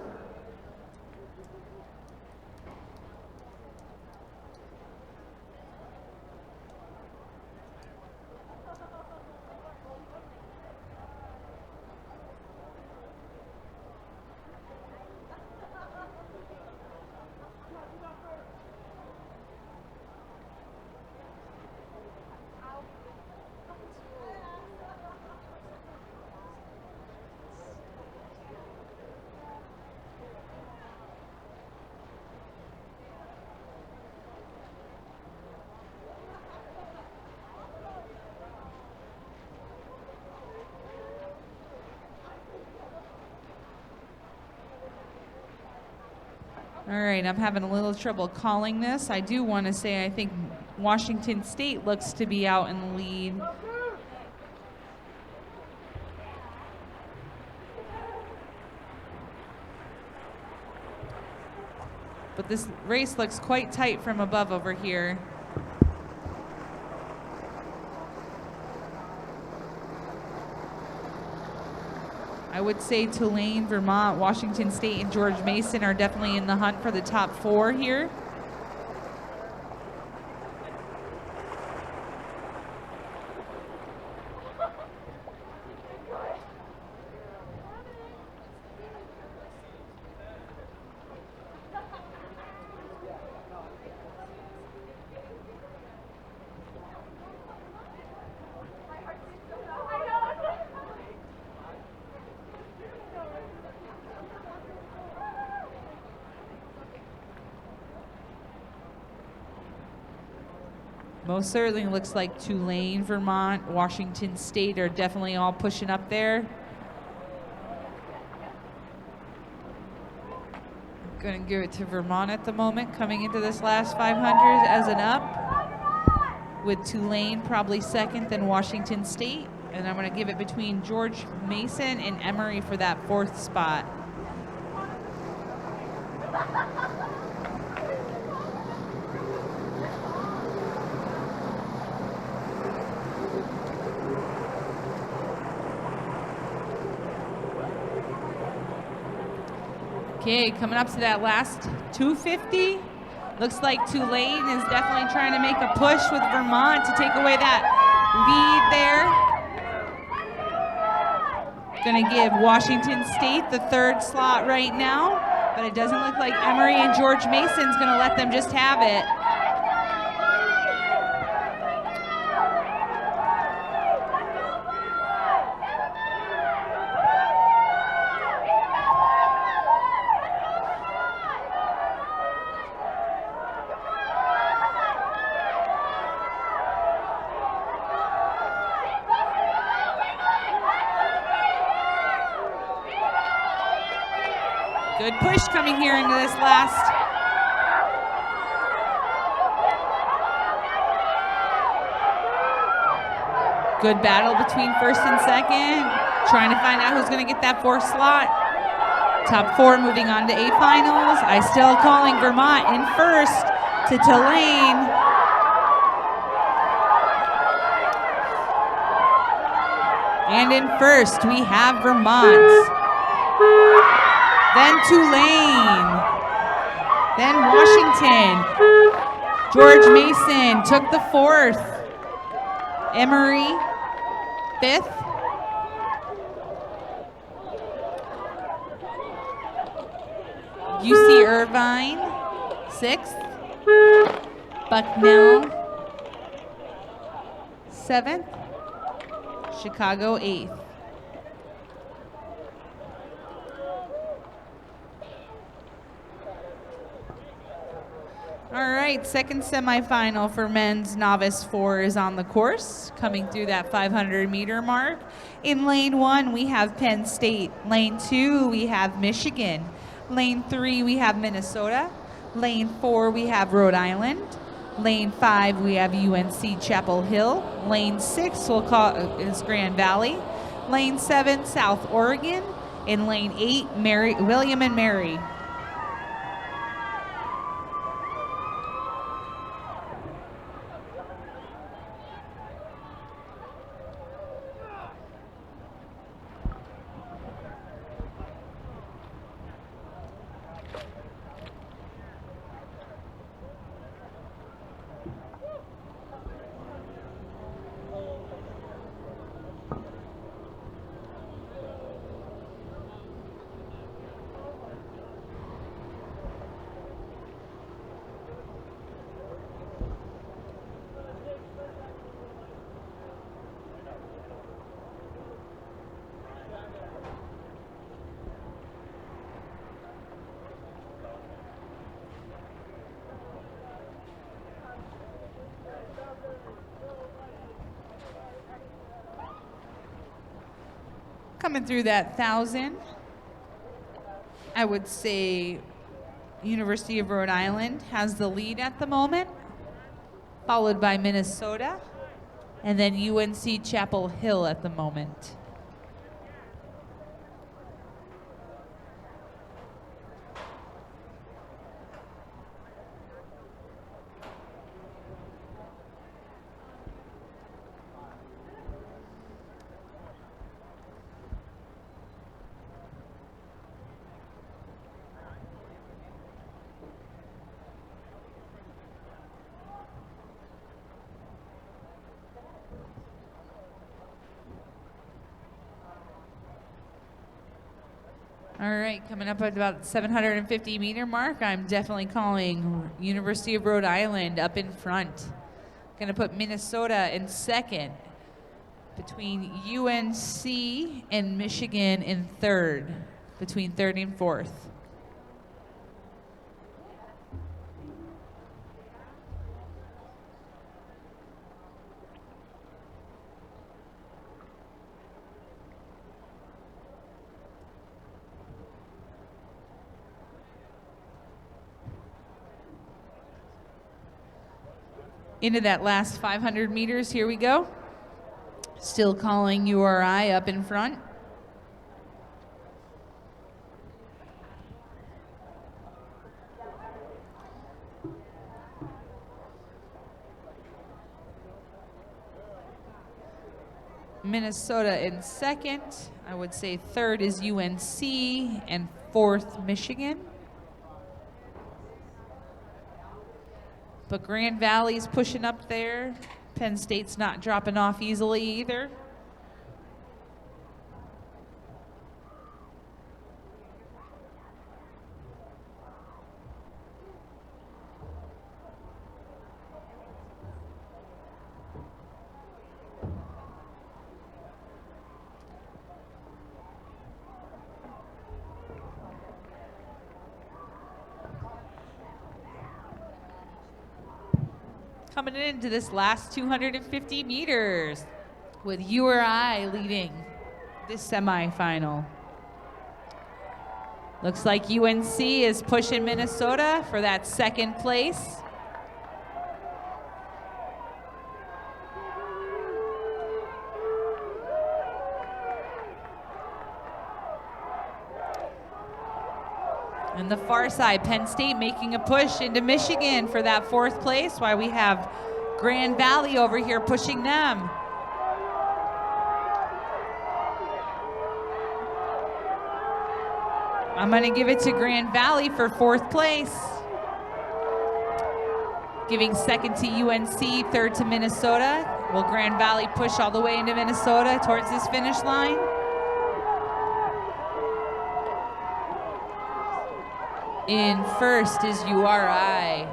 All right, I'm having a little trouble calling this. I do want to say I think Washington State looks to be out in the lead. But this race looks quite tight from above over here. I would say Tulane, Vermont, Washington State, and George Mason are definitely in the hunt for the top 4 here. Most certainly looks like Tulane, Vermont, Washington State are definitely all pushing up there. Going to give it to Vermont at the moment, coming into this last 500 as an up, with Tulane probably second, then Washington State. And I'm going to give it between George Mason and Emory for that 4th spot. Okay, coming up to that last 250. Looks like Tulane is definitely trying to make a push with Vermont to take away that lead there. Going to give Washington State the 3rd slot right now, but it doesn't look like Emory and George Mason's going to let them just have it. Good push coming here into this last. Good battle between 1st and 2nd. Trying to find out who's going to get that 4th slot. Top 4 moving on to A finals. I still calling Vermont in 1st to Tulane. And in 1st we have Vermont. Then Tulane, then Washington. George Mason took the 4th. Emory, 5th. UC Irvine, 6th. Bucknell, 7th. Chicago, 8th. All right, second semifinal for men's novice 4 is on the course, coming through that 500-meter mark. In lane 1, we have Penn State. Lane 2, we have Michigan. Lane 3, we have Minnesota. Lane 4, we have Rhode Island. Lane 5, we have UNC Chapel Hill. Lane 6 we'll call is Grand Valley. Lane 7, South Oregon. In lane 8, William and Mary. Coming through that 1,000, I would say University of Rhode Island has the lead at the moment, followed by Minnesota, and then UNC Chapel Hill at the moment. All right, coming up at about 750 meter mark, I'm definitely calling University of Rhode Island up in front. Gonna put Minnesota in second, between UNC and Michigan in third, between third and fourth. Into that last 500 meters, here we go. Still calling URI up in front. Minnesota in second. I would say third is UNC and fourth Michigan. But Grand Valley's pushing up there. Penn State's not dropping off easily either. Coming into this last 250 meters with URI leading this semifinal. Looks like UNC is pushing Minnesota for that second place. And the far side, Penn State making a push into Michigan for that fourth place, while we have Grand Valley over here pushing them. I'm going to give it to Grand Valley for fourth place. Giving second to UNC, third to Minnesota. Will Grand Valley push all the way into Minnesota towards this finish line? In first is URI.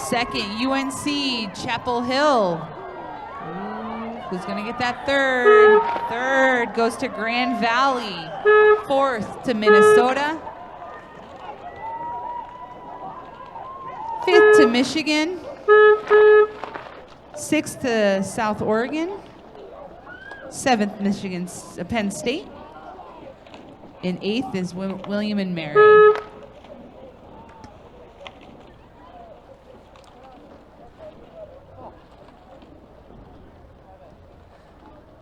Second, UNC Chapel Hill. Who's going to get that third? Third goes to Grand Valley. Fourth to Minnesota. Fifth to Michigan. Sixth to South Oregon. Seventh, Penn State. And eighth is William and Mary.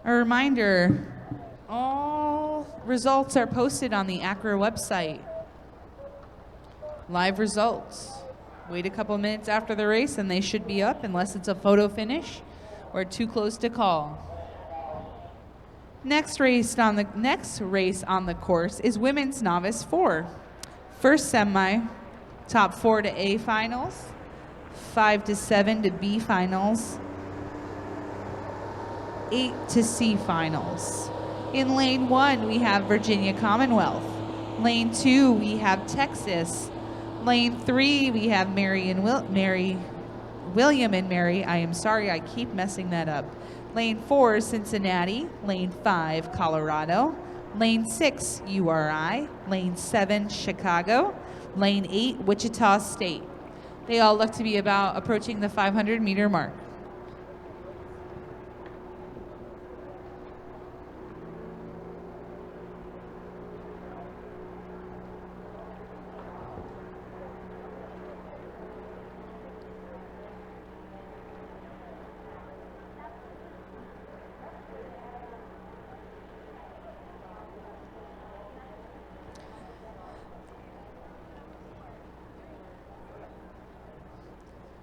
A reminder, all results are posted on the ACRA website. Live results. Wait a couple minutes after the race and they should be up unless it's a photo finish or too close to call. Next race on the course is women's novice 4. First semi, top 4 to A finals, 5 to 7 to B finals, 8 to C finals. In lane 1, we have Virginia Commonwealth. Lane 2, we have Texas. Lane 3, we have William and Mary. I am sorry, I keep messing that up. Lane 4, Cincinnati. Lane 5, Colorado. Lane 6, URI. Lane 7, Chicago. Lane 8, Wichita State. They all look to be about approaching the 500-meter mark.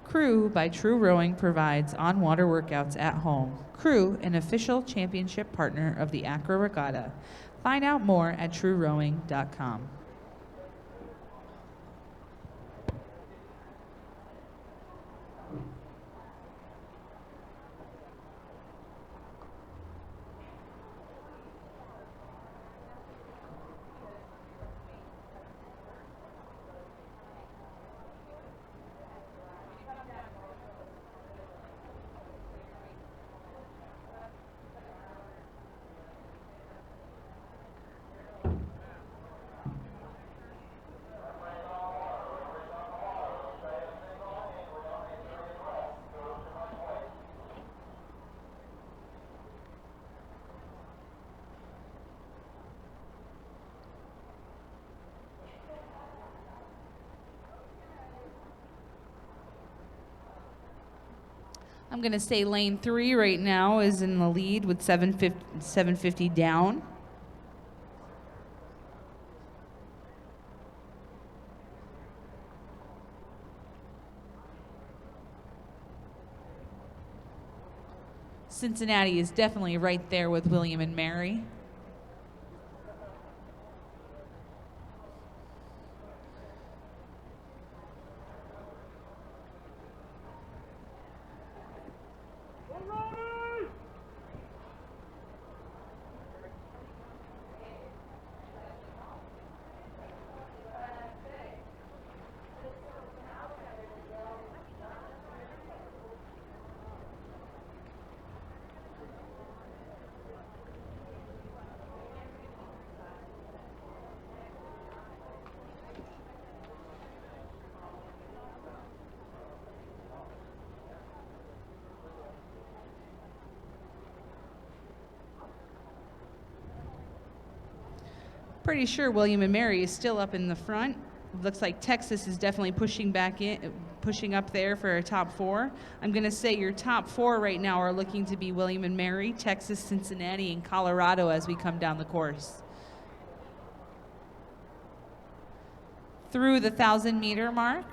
Crew by True Rowing provides on-water workouts at home. Crew, an official championship partner of the ACRA Regatta. Find out more at truerowing.com. I'm going to say lane 3 right now is in the lead with 750 down. Cincinnati is definitely right there with William and Mary. Pretty sure William and Mary is still up in the front. Looks like Texas is definitely pushing back in, pushing up there for a top 4. I'm going to say your top 4 right now are looking to be William and Mary, Texas, Cincinnati, and Colorado as we come down the course. Through the 1,000-meter mark.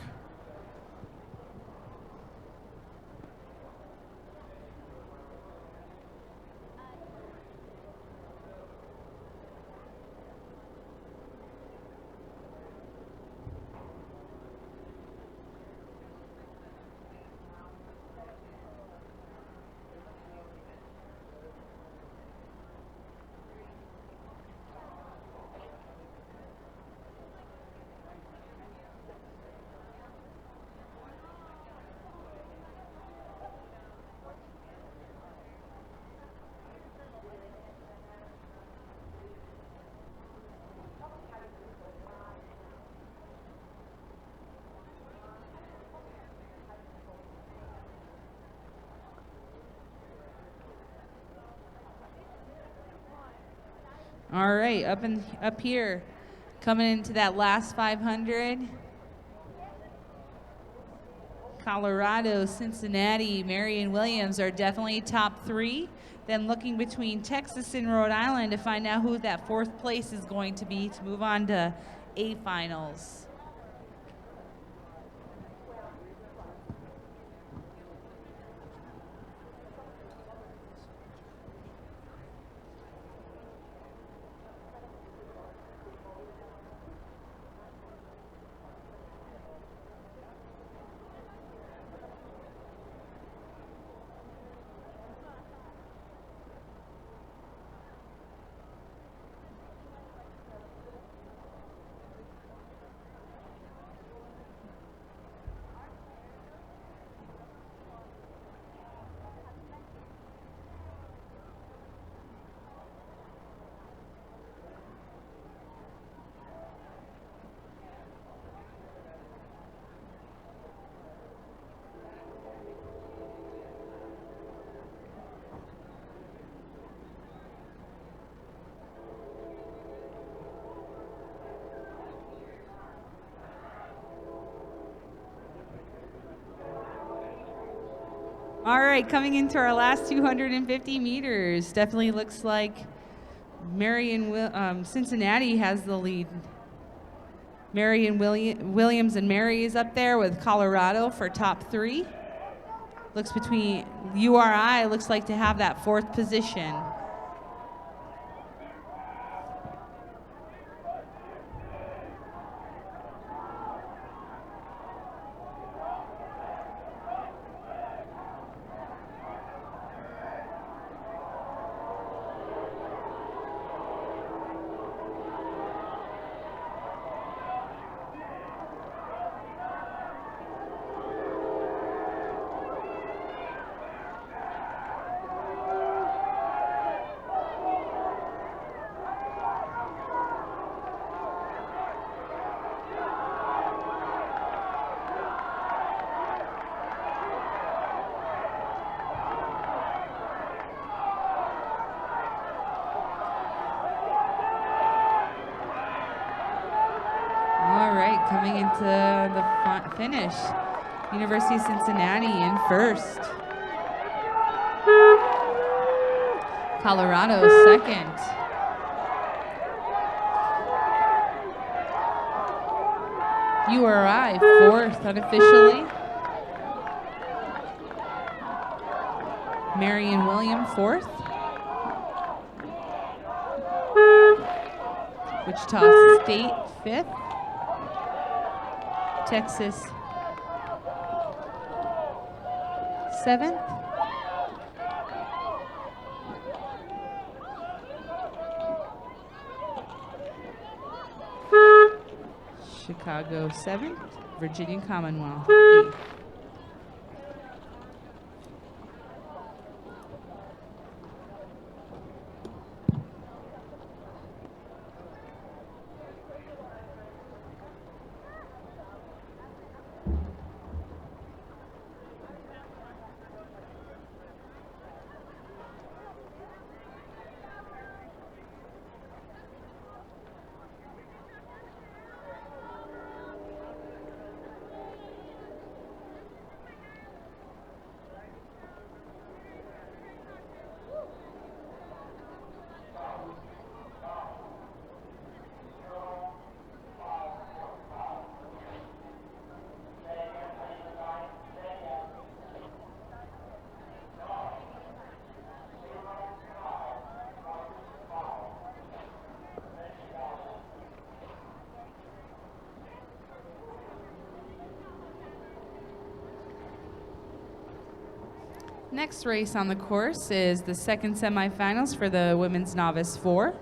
All right, up here, coming into that last 500. Colorado, Cincinnati, Marion Williams are definitely top 3. Then looking between Texas and Rhode Island to find out who that 4th place is going to be to move on to A finals. All right, coming into our last 250 meters. Definitely looks like Cincinnati has the lead. Marion Williams and Mary is up there with Colorado for top 3. Looks between URI looks like to have that 4th position. Coming into the finish, University of Cincinnati in first. Colorado second. URI fourth unofficially. Marion William fourth. Wichita State fifth. Texas 7th. Chicago 7th. Virginia Commonwealth 8th. Next race on the course is the second semifinals for the women's novice 4.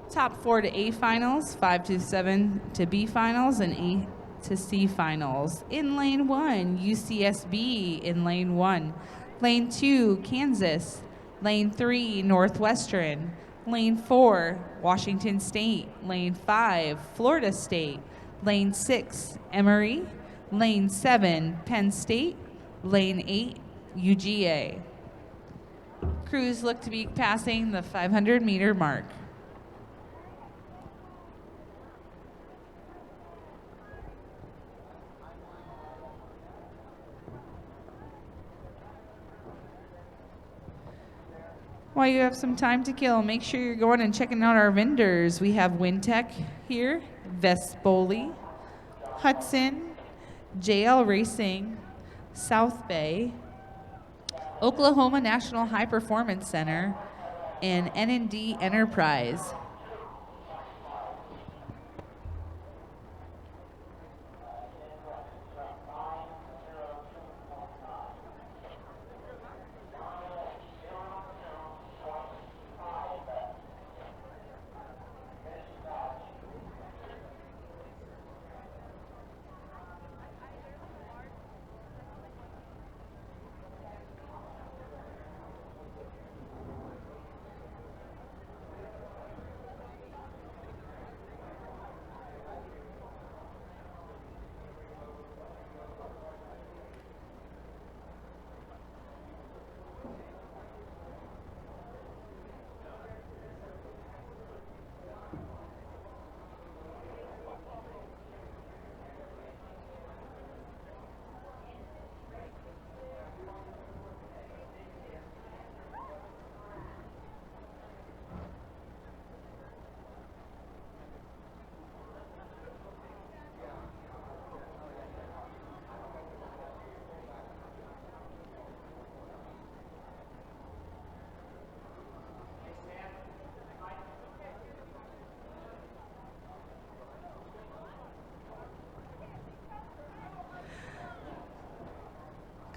Top 4 to A finals, 5 to 7 to B finals, and A to C finals. In lane 1, UCSB in lane 1. Lane 2, Kansas. Lane 3, Northwestern. Lane 4, Washington State. Lane 5, Florida State. Lane 6, Emory. Lane 7, Penn State. Lane 8, UGA. Crews look to be passing the 500-meter mark. While you have some time to kill, make sure you're going and checking out our vendors. We have Wintech here, Vespoli, Hudson, JL Racing, South Bay, Oklahoma National High Performance Center, and N&D Enterprise.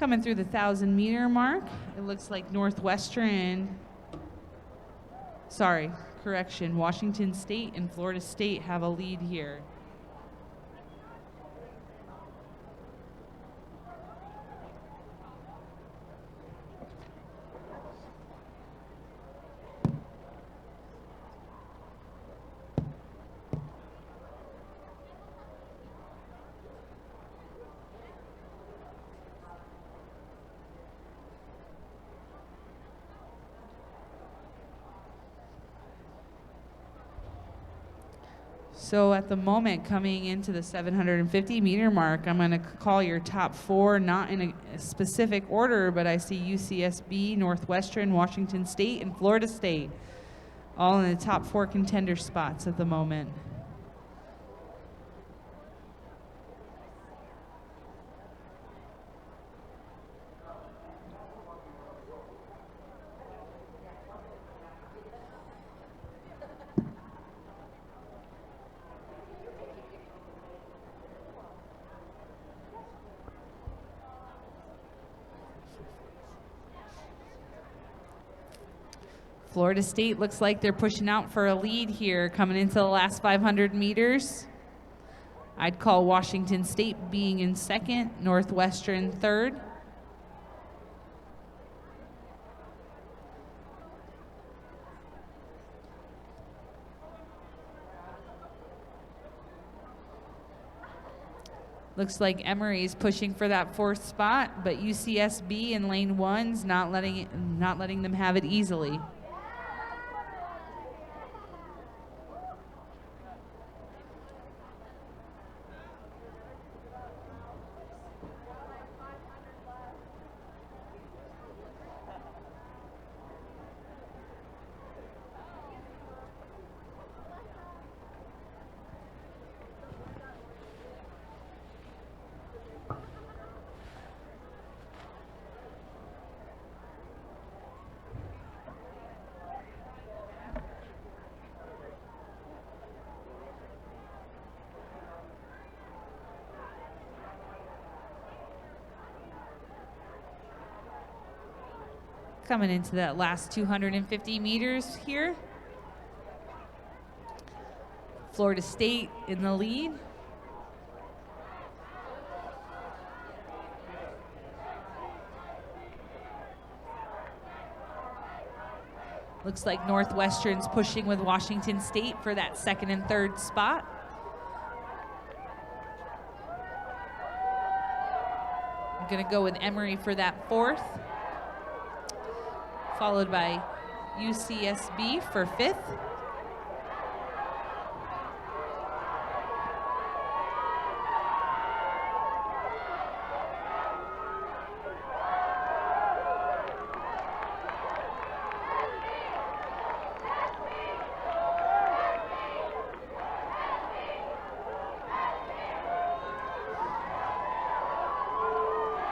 Coming through the 1,000-meter mark, it looks like Washington State and Florida State have a lead here. So at the moment, coming into the 750-meter mark, I'm going to call your top 4, not in a specific order, but I see UCSB, Northwestern, Washington State, and Florida State, all in the top 4 contender spots at the moment. Florida State looks like they're pushing out for a lead here coming into the last 500 meters. I'd call Washington State being in second, Northwestern third. Looks like Emory's pushing for that 4th spot, but UCSB in lane 1's not letting them have it easily. Coming into that last 250 meters here. Florida State in the lead. Looks like Northwestern's pushing with Washington State for that 2nd and 3rd spot. I'm gonna go with Emory for that 4th. Followed by UCSB for 5th.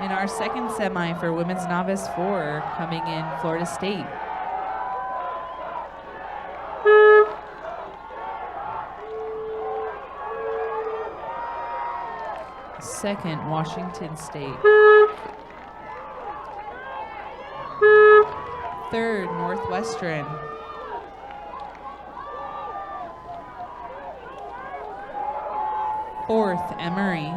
In our 2nd semi for women's novice 4, coming in Florida State. Second, Washington State. 3rd, Northwestern. 4th, Emory.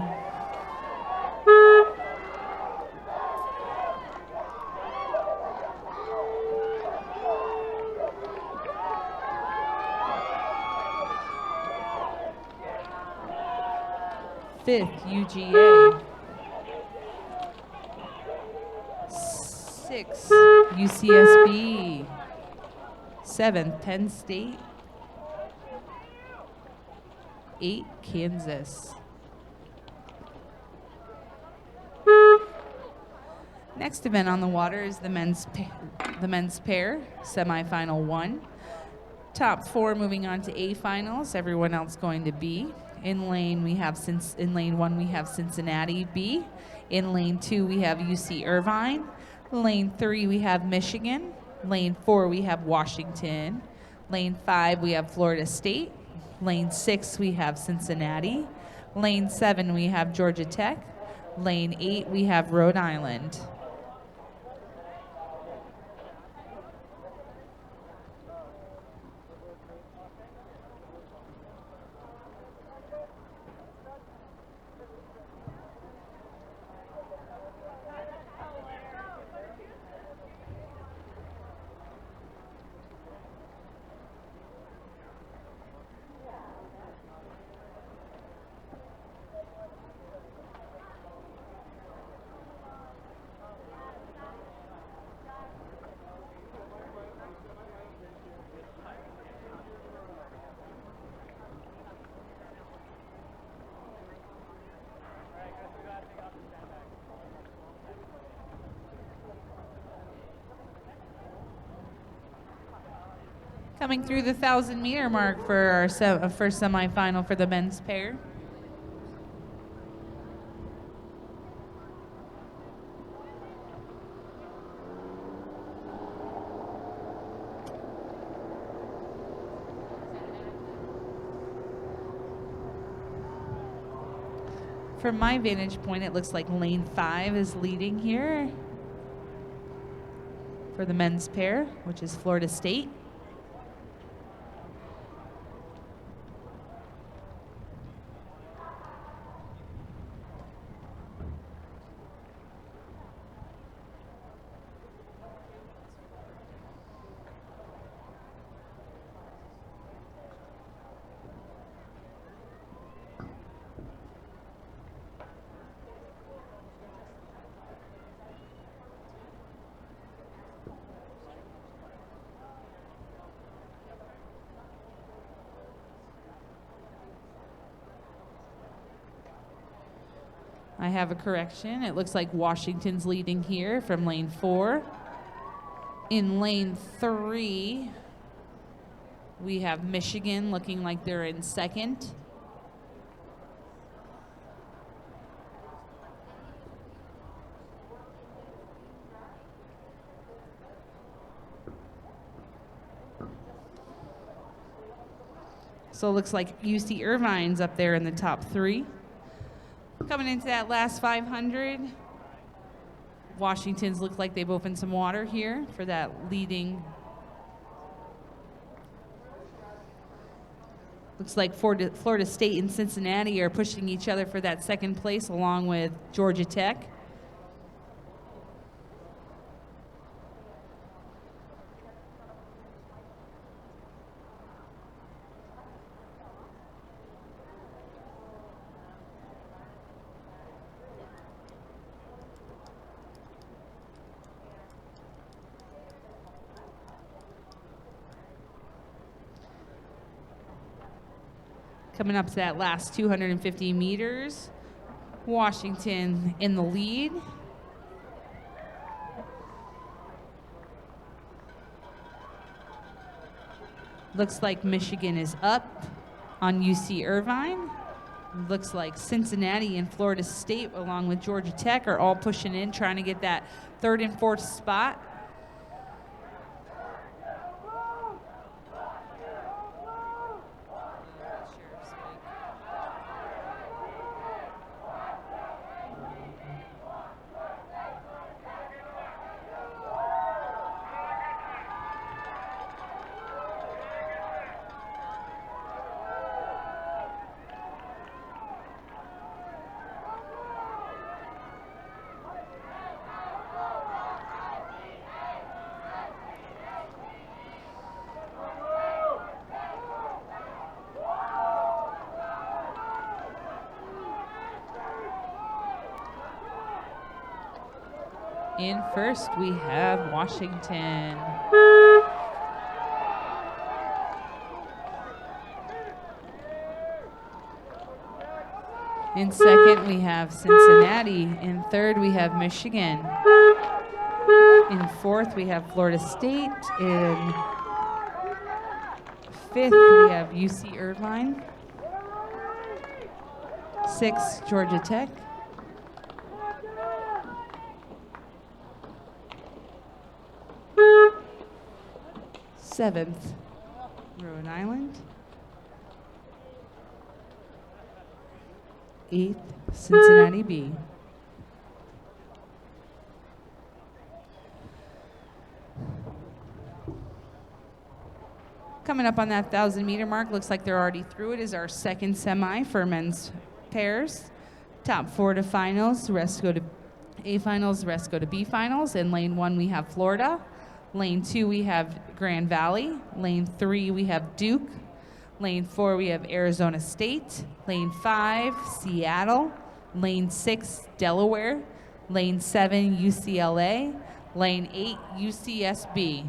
5th, UGA. 6th, UCSB. 7th, Penn State. 8, Kansas. Next event on the water is the men's pair, semifinal 1. Top 4 moving on to A finals. Everyone else going to B. In lane 1 we have Cincinnati B. In lane 2 we have UC Irvine. Lane 3 we have Michigan. Lane 4 we have Washington. Lane 5 we have Florida State. Lane 6 we have Cincinnati. Lane 7 we have Georgia Tech. Lane 8, we have Rhode Island. Coming through the 1,000-meter mark for our first semifinal for the men's pair. From my vantage point, it looks like lane 5 is leading here for the men's pair, which is Florida State. I have a correction. It looks like Washington's leading here from lane 4. In lane 3, we have Michigan looking like they're in second. So it looks like UC Irvine's up there in the top 3. Coming into that last 500, Washington's look like they've opened some water here for that leading. Looks like Florida State and Cincinnati are pushing each other for that second place along with Georgia Tech. Coming up to that last 250 meters, Washington in the lead. Looks like Michigan is up on UC Irvine. Looks like Cincinnati and Florida State, along with Georgia Tech, are all pushing in, trying to get that 3rd and 4th spot. In first, we have Washington. In second, we have Cincinnati. In third, we have Michigan. In fourth, we have Florida State. In fifth, we have UC Irvine. Sixth, Georgia Tech. Seventh, Rhode Island. Eighth, Cincinnati B. Coming up on that 1,000-meter mark, looks like they're already through it, is our second semi for men's pairs. Top 4 to finals, the rest go to A finals, the rest go to B finals. In lane 1, we have Florida. Lane 2, we have Grand Valley. Lane 3, we have Duke. Lane 4, we have Arizona State. Lane 5, Seattle. Lane 6, Delaware. Lane 7, UCLA. Lane 8, UCSB.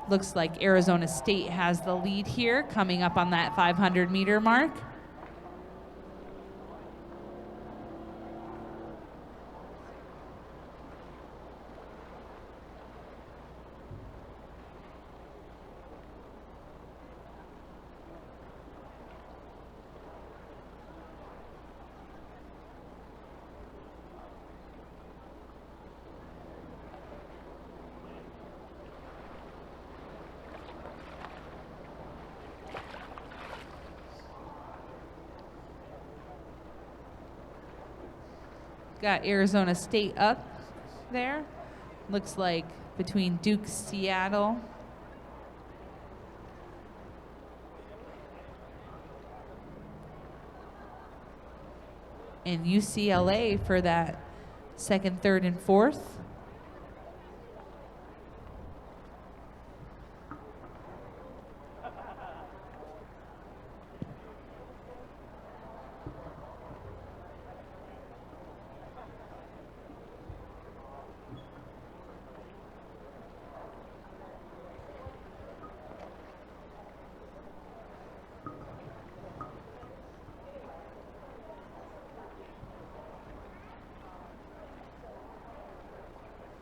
Looks like Arizona State has the lead here, coming up on that 500-meter mark. Got Arizona State up there. Looks like between Duke, Seattle, and UCLA for that second, third, and fourth.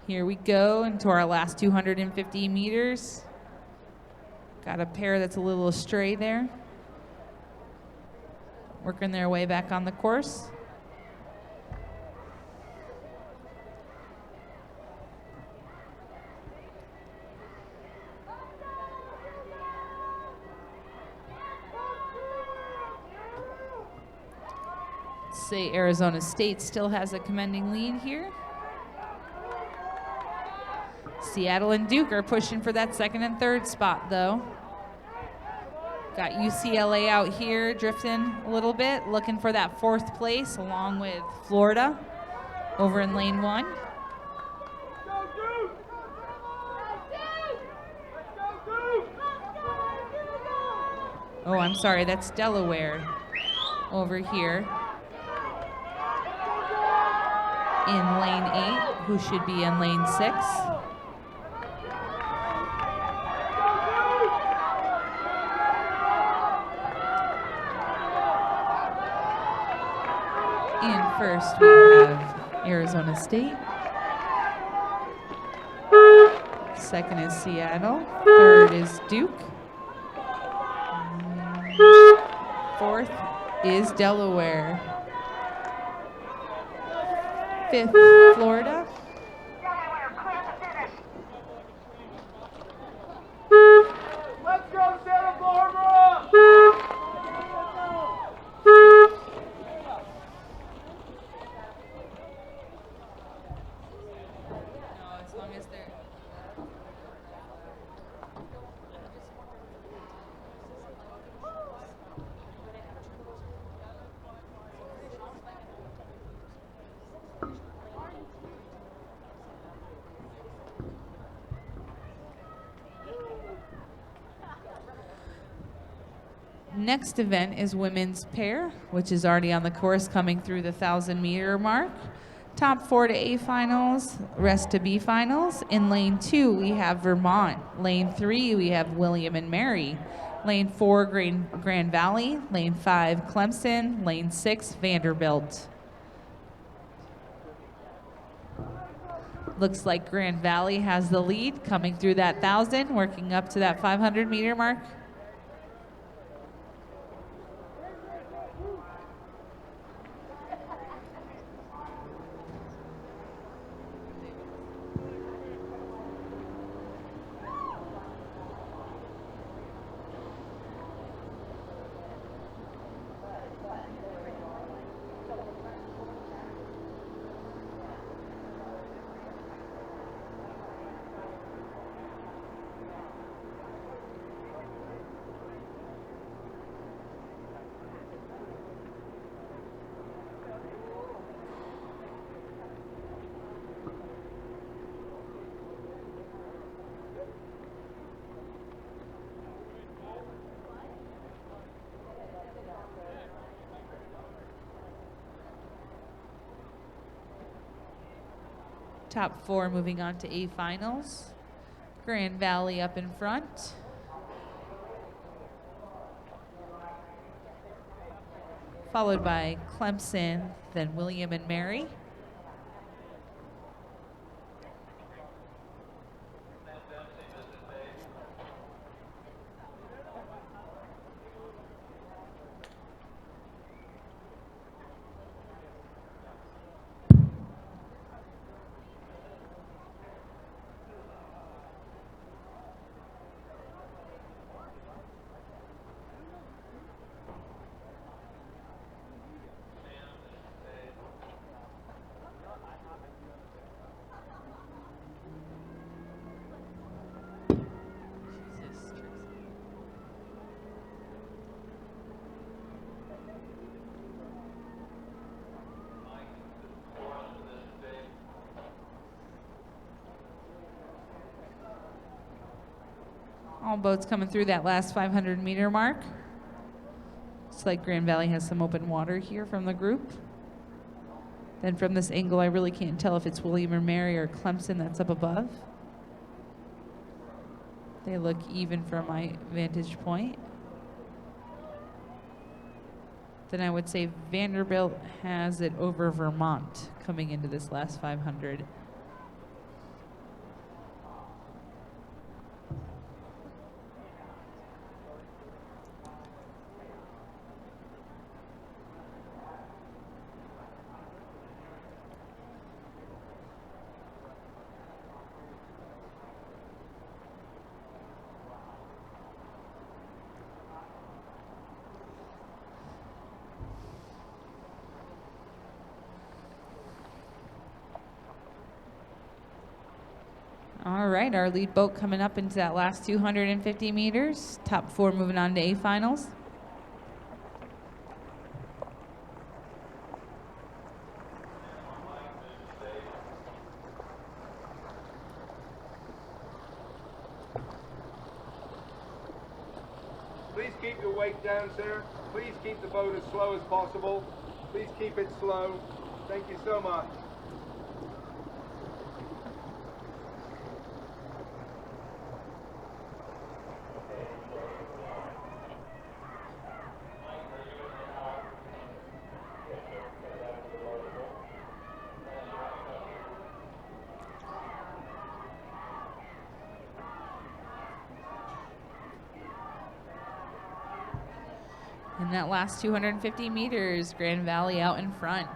Here we go into our last 250 meters. Got a pair that's a little astray there. Working their way back on the course. Say Arizona State still has a commanding lead here. Seattle and Duke are pushing for that second and third spot, though. Got UCLA out here drifting a little bit, looking for that fourth place, along with Florida over in lane 1. Oh, I'm sorry, that's Delaware over here in lane 8, who should be in lane 6. And first we have Arizona State. Second is Seattle. Third is Duke. Fourth is Delaware. Fifth, Florida. Let's go, Santa Barbara! As long as they're... Next event is women's pair, which is already on the course coming through the 1,000-meter mark. Top 4 to A finals, rest to B finals. In lane 2, we have Vermont. Lane 3, we have William and Mary. Lane 4, Grand Valley. Lane 5, Clemson. Lane 6, Vanderbilt. Looks like Grand Valley has the lead coming through that 1,000, working up to that 500-meter mark. Top 4 moving on to A finals. Grand Valley up in front. Followed by Clemson, then William and Mary. All boats coming through that last 500-meter mark. Looks like Grand Valley has some open water here from the group. Then from this angle, I really can't tell if it's William or Mary or Clemson that's up above. They look even from my vantage point. Then I would say Vanderbilt has it over Vermont coming into this last 500. All right, our lead boat coming up into that last 250 meters. Top 4 moving on to A finals. Please keep your weight down, sir. Please keep the boat as slow as possible. Please keep it slow. Thank you so much. In that last 250 meters, Grand Valley out in front.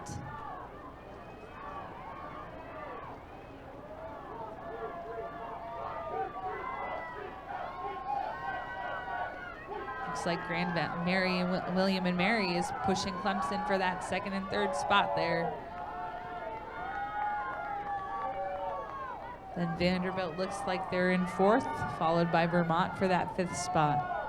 Looks like Mary and William and Mary is pushing Clemson for that second and third spot there. Then Vanderbilt looks like they're in fourth, followed by Vermont for that fifth spot.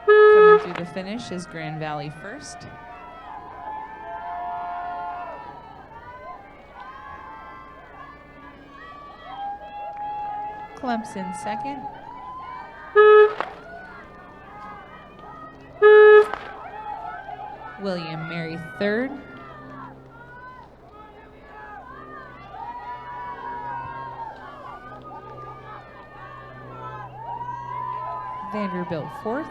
Coming through the finish is Grand Valley first. Clemson second. William Mary third. Vanderbilt fourth.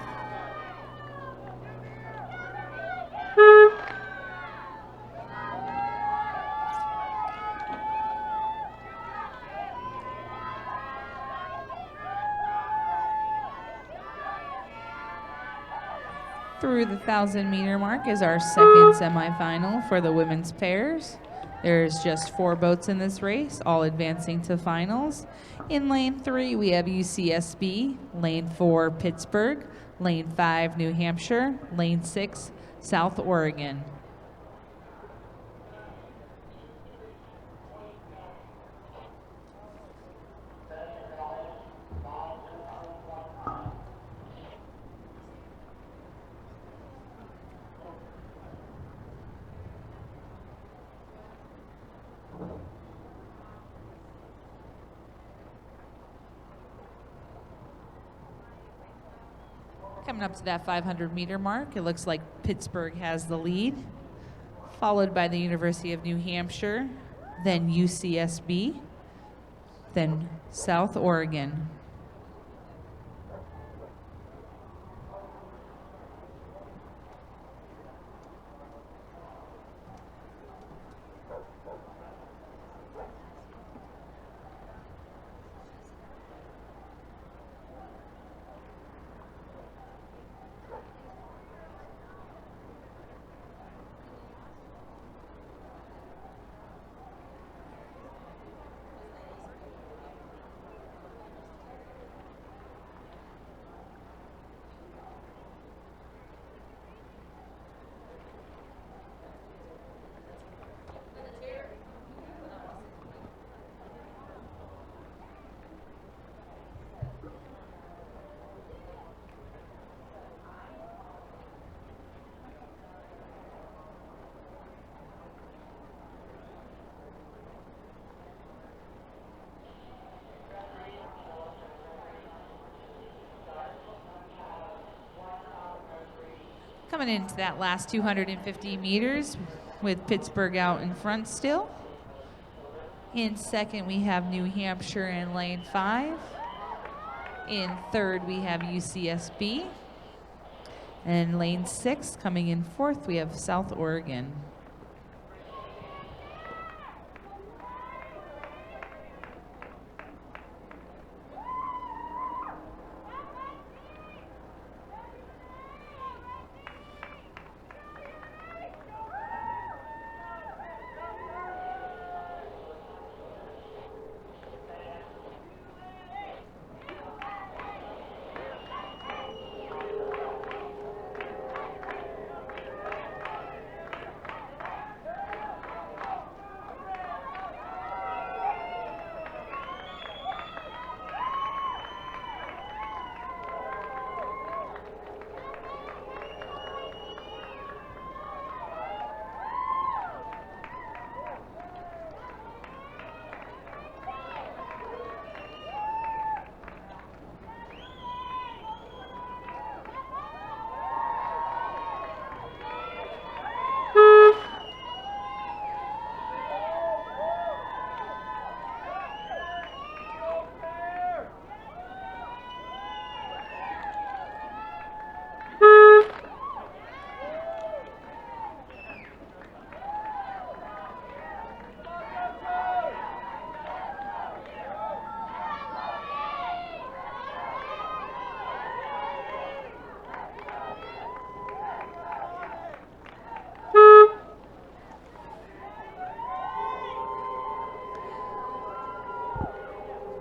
Through the 1,000-meter mark is our second semifinal for the women's pairs. There's just 4 boats in this race, all advancing to finals. In lane 3, we have UCSB, lane 4, Pittsburgh, lane 5, New Hampshire, lane 6, South Oregon. Coming up to that 500-meter mark, it looks like Pittsburgh has the lead, followed by the University of New Hampshire, then UCSB, then South Oregon. Coming into that last 250 meters with Pittsburgh out in front still. In second, we have New Hampshire in lane 5. In third, we have UCSB. And in lane 6, coming in fourth, we have South Oregon.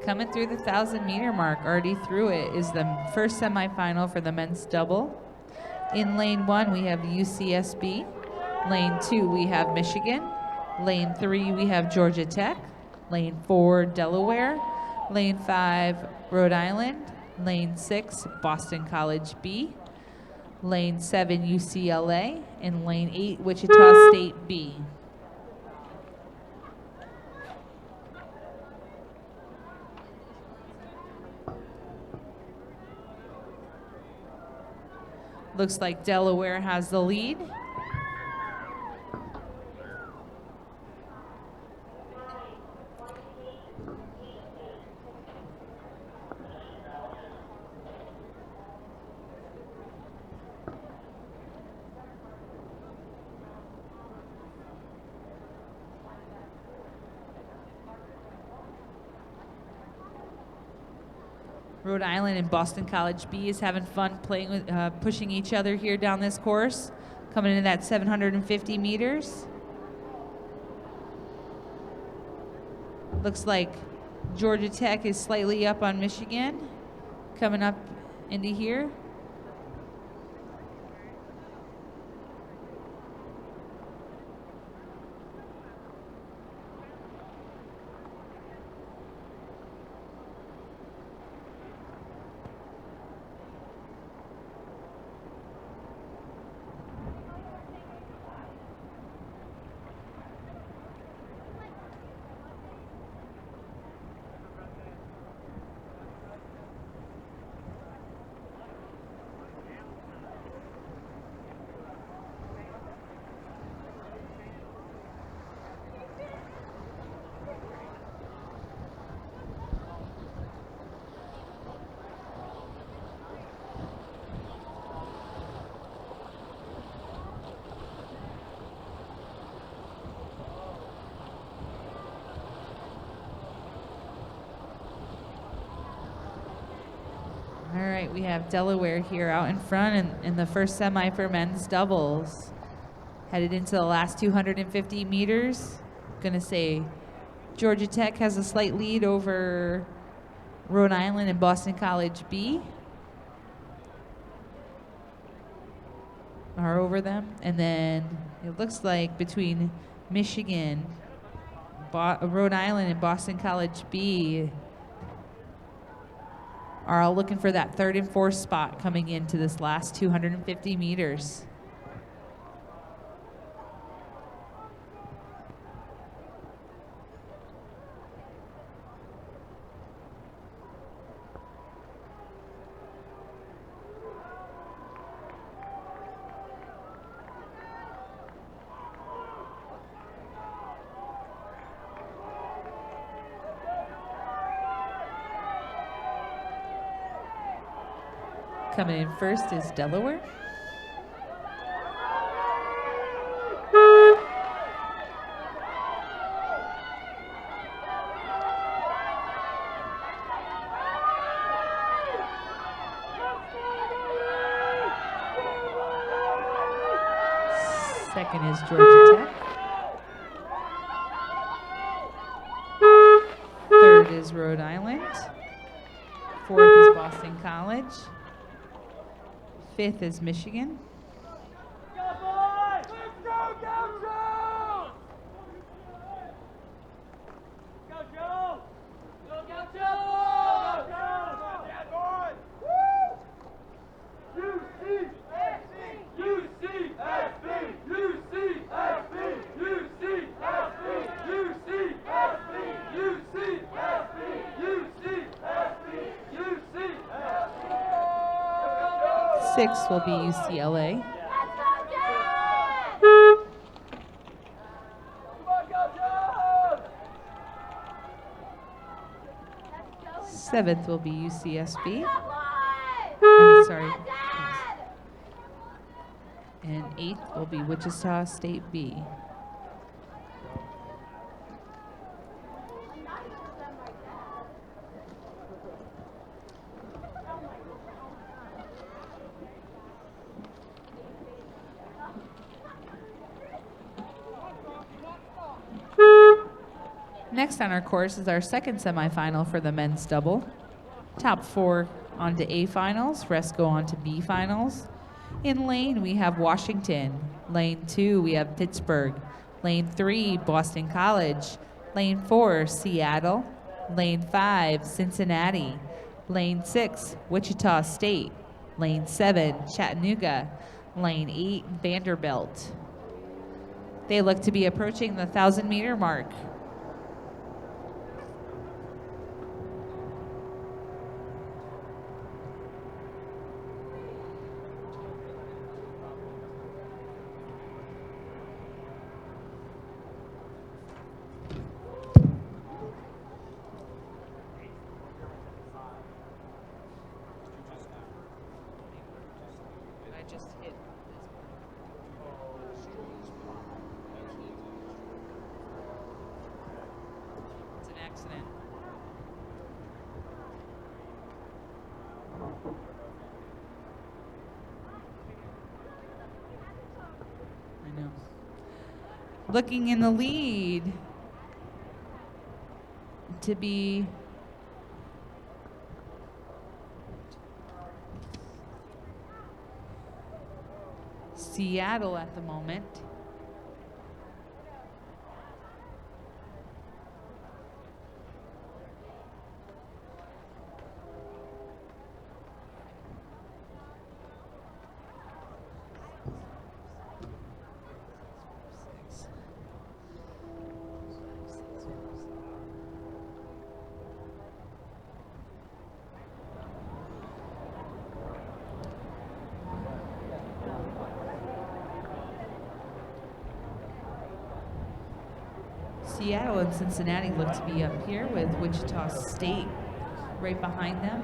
Coming through the 1,000-meter mark, already through it, is the first semifinal for the men's double. In lane 1, we have UCSB. Lane 2, we have Michigan. Lane 3, we have Georgia Tech. Lane 4, Delaware. Lane 5, Rhode Island. Lane 6, Boston College B. Lane 7, UCLA. And lane 8, Wichita State B. Looks like Delaware has the lead. Rhode Island and Boston College B is having fun playing with, pushing each other here down this course. Coming into that 750 meters. Looks like Georgia Tech is slightly up on Michigan. Coming up into here. right, we have Delaware here out in front in the first semi for men's doubles. Headed into the last 250 meters. Gonna say Georgia Tech has a slight lead over Rhode Island and Boston College B. Are over them. And then it looks like between Michigan, Rhode Island, and Boston College B are all looking for that third and fourth spot coming into this last 250 meters. Coming in first is Delaware. Second is Georgia Tech. Third is Rhode Island. Fourth is Boston College. Fifth is Michigan. Sixth will be UCLA. Seventh will be UCSB. Sorry. And eighth will be Wichita State B. Next on our course is our second semifinal for the men's double. Top four on to A finals, rest go on to B finals. In lane, we have Washington. Lane 2, we have Pittsburgh. Lane 3, Boston College. Lane 4, Seattle. Lane 5, Cincinnati. Lane 6, Wichita State. Lane 7, Chattanooga. Lane 8, Vanderbilt. They look to be approaching the 1,000-meter mark. Looking in the lead to be Seattle at the moment. Seattle and Cincinnati look to be up here with Wichita State right behind them.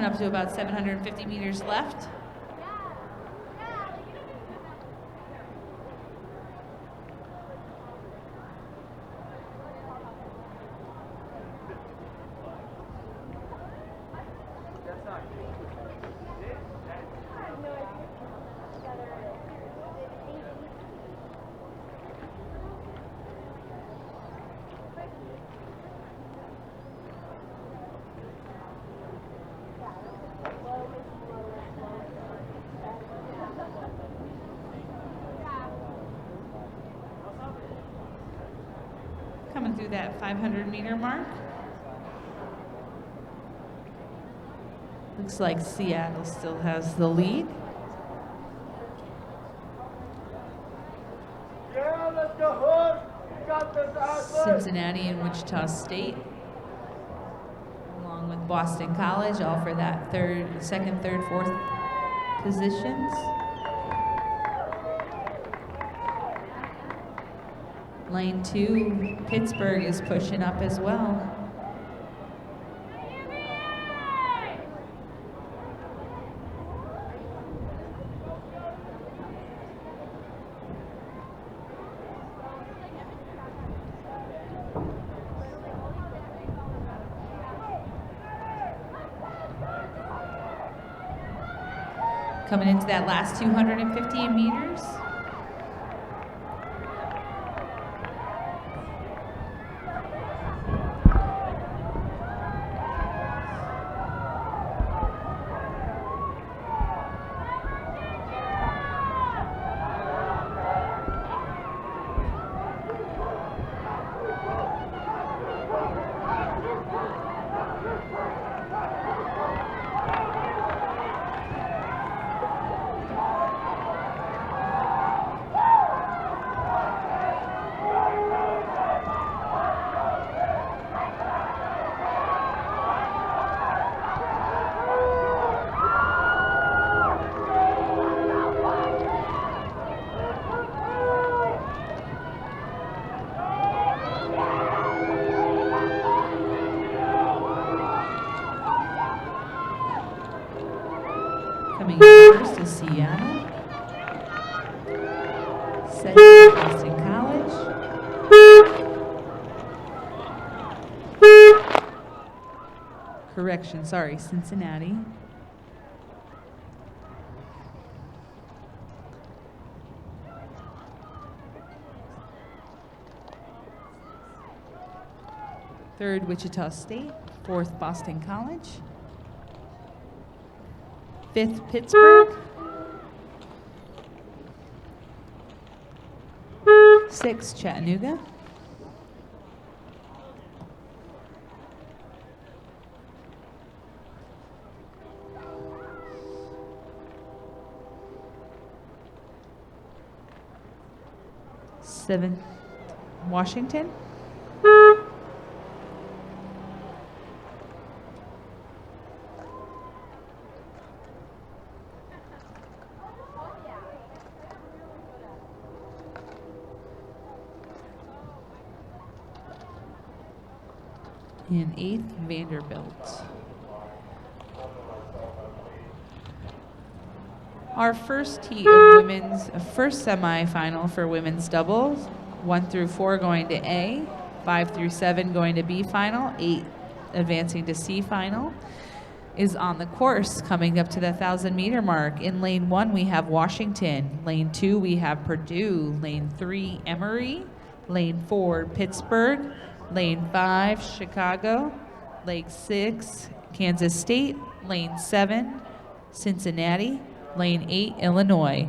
up to about 750 meters left. Coming through that 500-meter mark. Looks like Seattle still has the lead. Yeah, let's go, Hood. You got this, Ashley. Cincinnati and Wichita State, along with Boston College, all for that second, third, fourth positions. Lane 2, Pittsburgh is pushing up as well. Coming into that last 250 meters. Coming first is Seattle. Second is Boston College. Correction, sorry, Cincinnati. Third, Wichita State. Fourth, Boston College. Fifth, Pittsburgh. Sixth, Chattanooga. Seventh, Washington. And eighth, Vanderbilt. Our first heat of women's, first semifinal for women's doubles, 1 through 4 going to A, 5 through 7 going to B final, 8 advancing to C final, is on the course coming up to the 1,000-meter mark. In lane 1, we have Washington. Lane 2, we have Purdue. Lane 3, Emory. Lane 4, Pittsburgh. Lane 5, Chicago. Lane 6, Kansas State. Lane 7, Cincinnati. Lane 8, Illinois.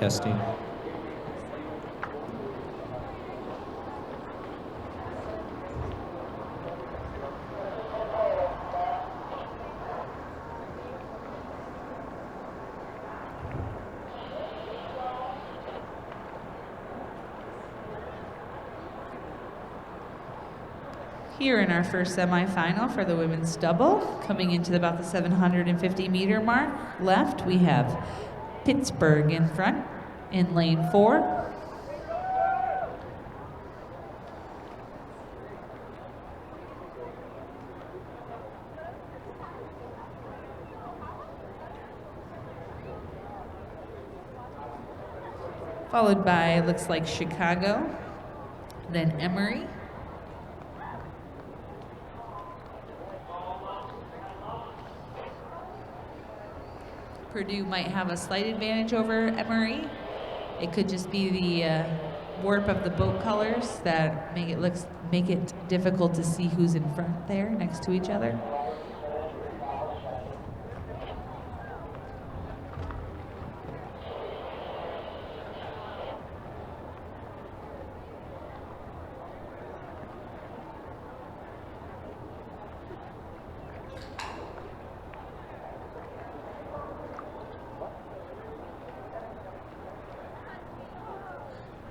Testing. Here in our first semifinal for the women's double, coming into about the 750-meter mark, left we have Pittsburgh in front in lane 4. Followed by, looks like Chicago, then Emory. Purdue might have a slight advantage over Emory. It could just be the warp of the boat colors that make it difficult to see who's in front there next to each other.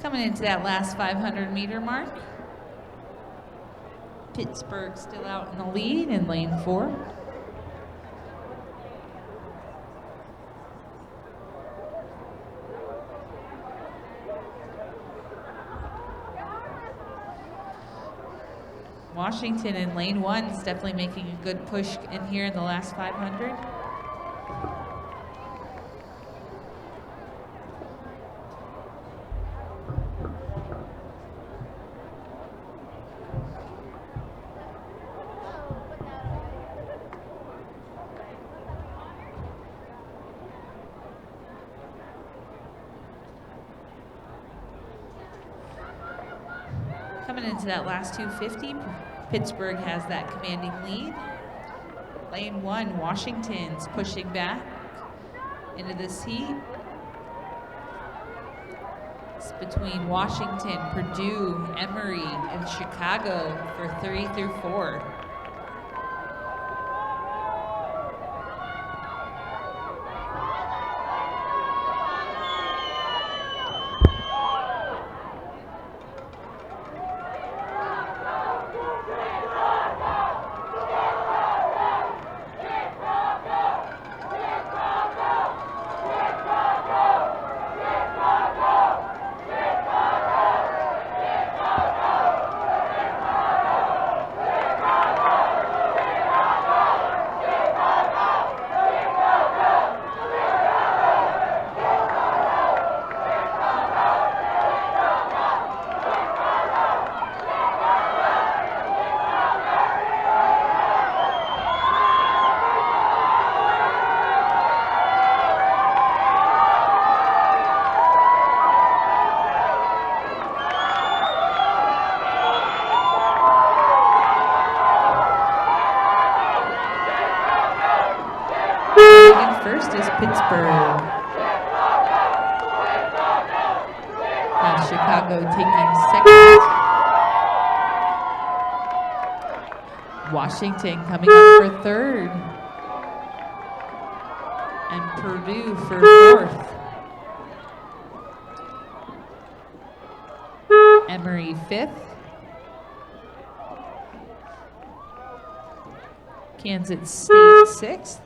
Coming into that last 500-meter mark, Pittsburgh still out in the lead in lane 4. Washington in lane 1 is definitely making a good push in here in the last 500. Coming into that last 250, Pittsburgh has that commanding lead. Lane 1, Washington's pushing back into this heat. It's between Washington, Purdue, Emory, and Chicago for 3 through 4. First is Pittsburgh. Now Chicago taking second. Washington coming up for third. And Purdue for fourth. Emory fifth. Kansas State sixth.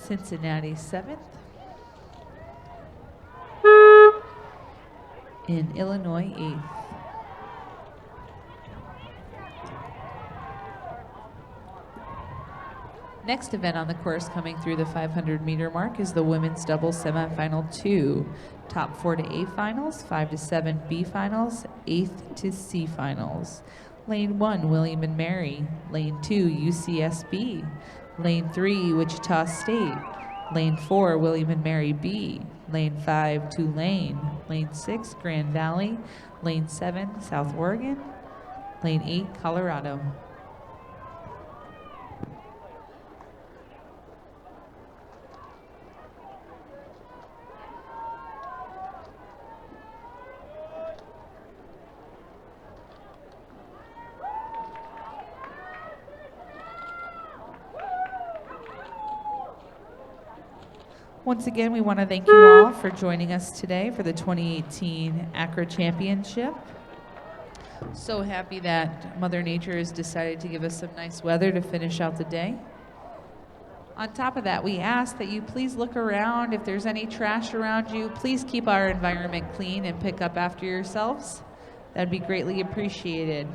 Cincinnati 7th, and Illinois 8th. Next event on the course coming through the 500-meter mark is the women's doubles semifinal 2. Top 4 to A finals, 5 to 7 B finals, 8th to C finals. Lane 1, William and Mary. Lane 2, UCSB. Lane 3, Wichita State. Lane 4, William and Mary B. Lane 5, Tulane. Lane 6, Grand Valley. Lane 7, South Oregon. Lane 8, Colorado. Once again, we want to thank you all for joining us today for the 2018 ACRA Championship. So happy that Mother Nature has decided to give us some nice weather to finish out the day. On top of that, we ask that you please look around. If there's any trash around you, please keep our environment clean and pick up after yourselves. That'd be greatly appreciated.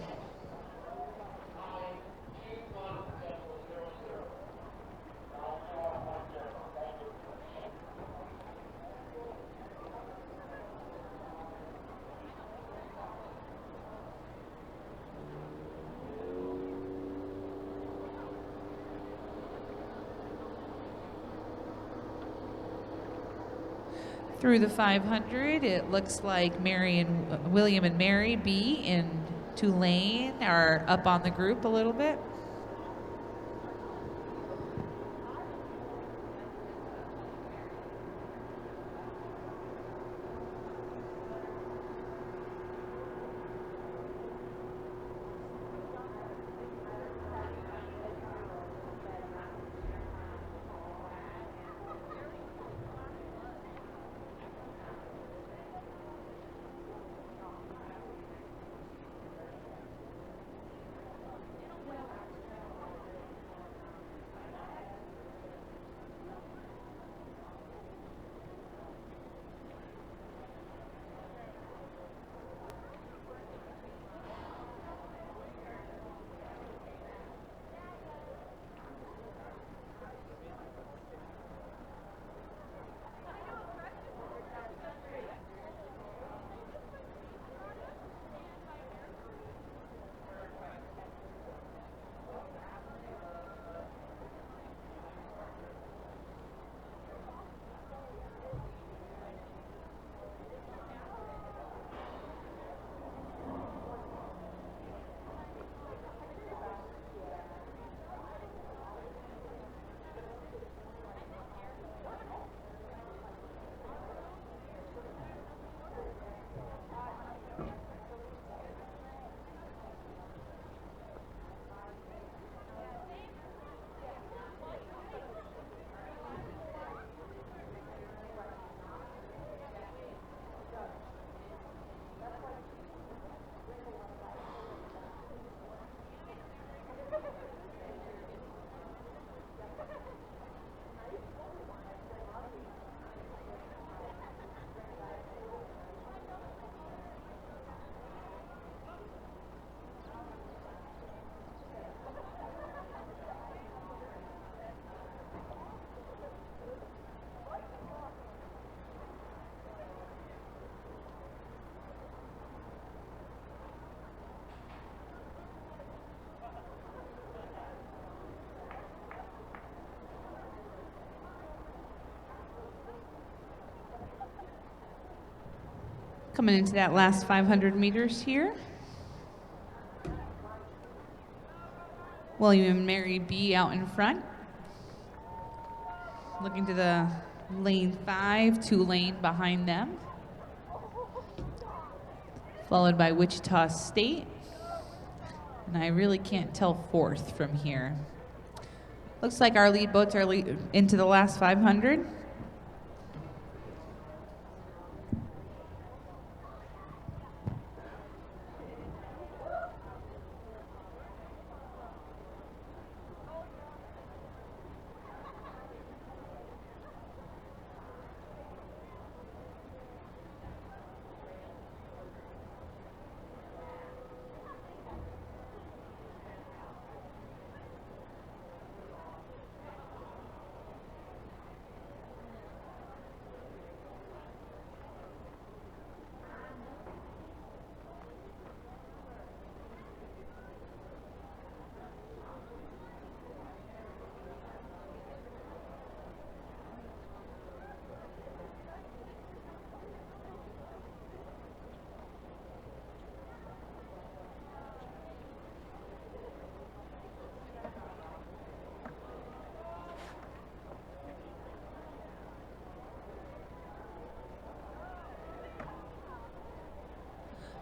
Through the 500, it looks like William and Mary B in Tulane are up on the group a little bit. Coming into that last 500 meters here. William and Mary B out in front. Looking to the lane 5, Tulane behind them. Followed by Wichita State. And I really can't tell fourth from here. Looks like our lead boats are into the last 500.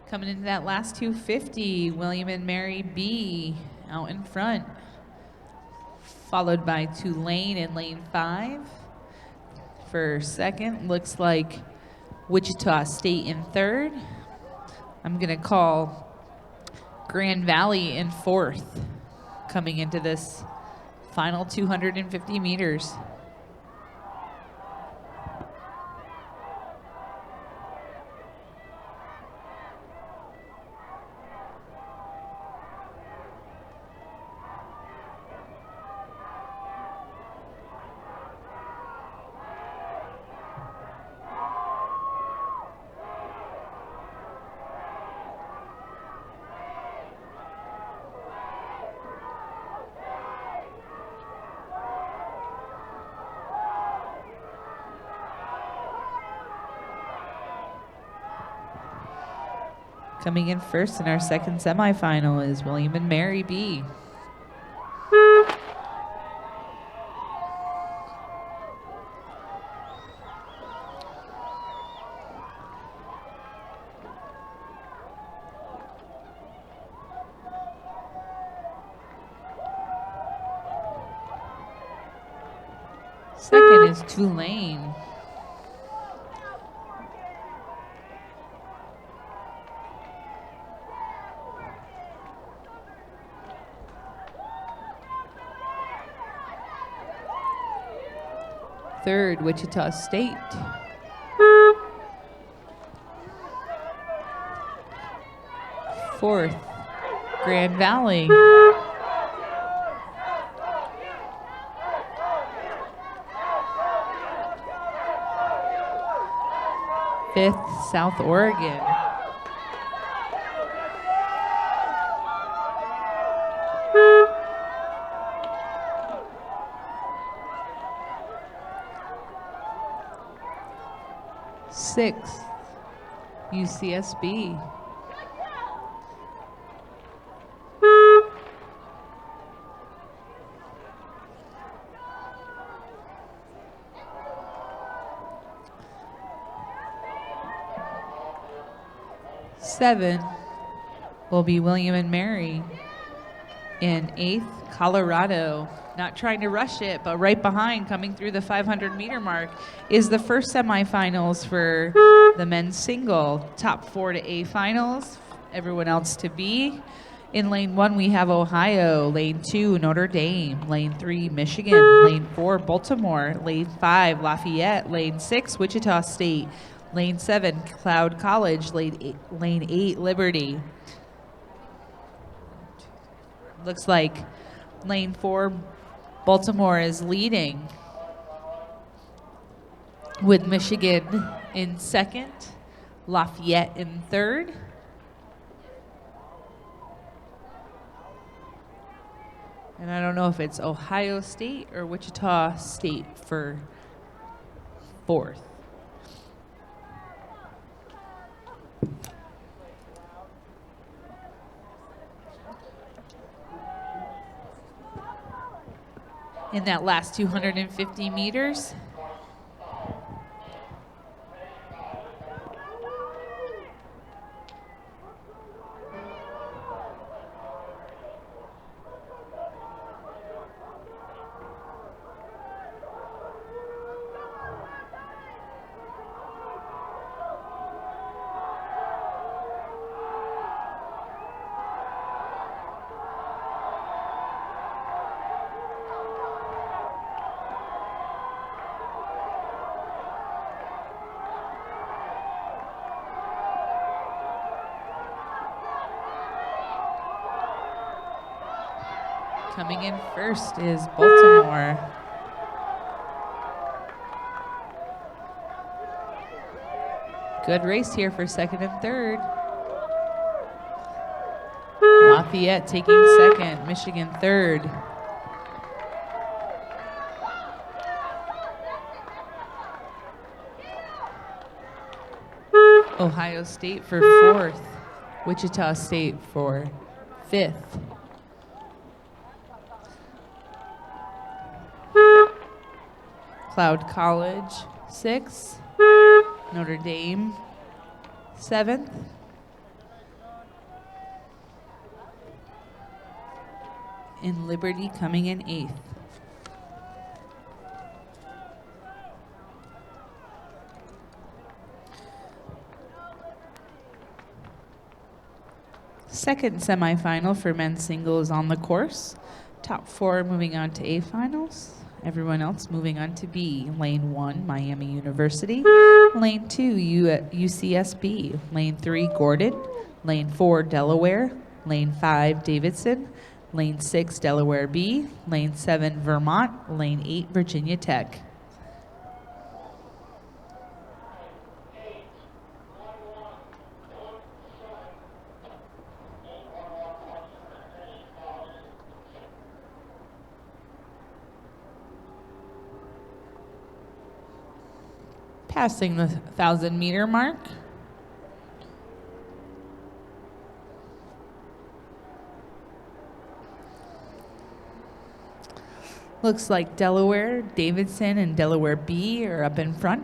Coming into that last 250, William and Mary B out in front, followed by Tulane in lane 5. For second, looks like Wichita State in third. I'm gonna call Grand Valley in fourth, coming into this final 250 meters. Coming in first in our second semifinal is William and Mary B. Second is Tulane. Third, Wichita State. Fourth, Grand Valley. Fifth, South Oregon. Sixth, UCSB. Seven will be William and Mary. In eighth, Colorado. Not trying to rush it, but right behind, coming through the 500-meter mark, is the first semifinals for the men's single. Top 4 to A finals, everyone else to B. In lane 1, we have Ohio. Lane 2, Notre Dame. Lane 3, Michigan. Lane 4, Baltimore. Lane 5, Lafayette. Lane 6, Wichita State. Lane 7, Cloud College. Lane 8, Liberty. Looks like lane 4, Baltimore is leading, with Michigan in second, Lafayette in third. And I don't know if it's Ohio State or Wichita State for fourth. In that last 250 meters, coming in first is Baltimore. Good race here for second and third. Lafayette taking second, Michigan third. Ohio State for fourth, Wichita State for fifth. Cloud College, 6th. Notre Dame, 7th. and Liberty coming in 8th. Second semifinal for men's singles on the course. Top 4 moving on to A finals. Everyone else moving on to B. Lane 1, Miami University. Lane 2, UCSB. Lane 3, Gordon. Lane 4, Delaware. Lane 5, Davidson. Lane 6, Delaware B. Lane 7, Vermont. Lane 8, Virginia Tech. Passing the 1,000-meter mark. Looks like Delaware, Davidson, and Delaware B are up in front.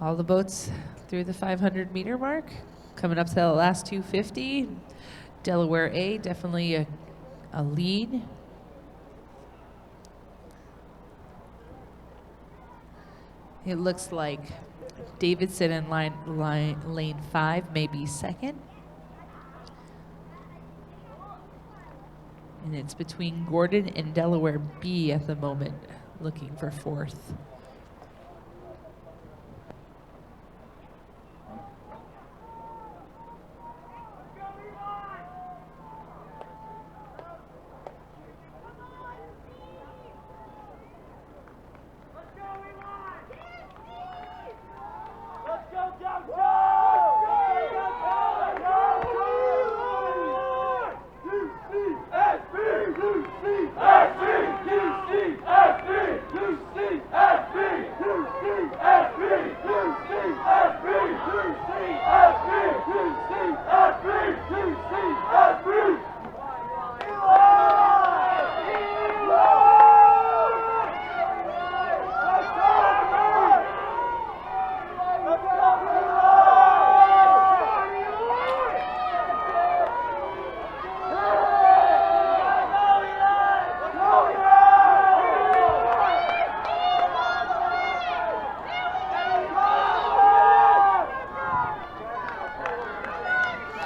All the boats through the 500-meter mark. Coming up to the last 250. Delaware A, definitely a lead. It looks like Davidson in lane 5 may be second. And it's between Gordon and Delaware B at the moment, looking for 4th.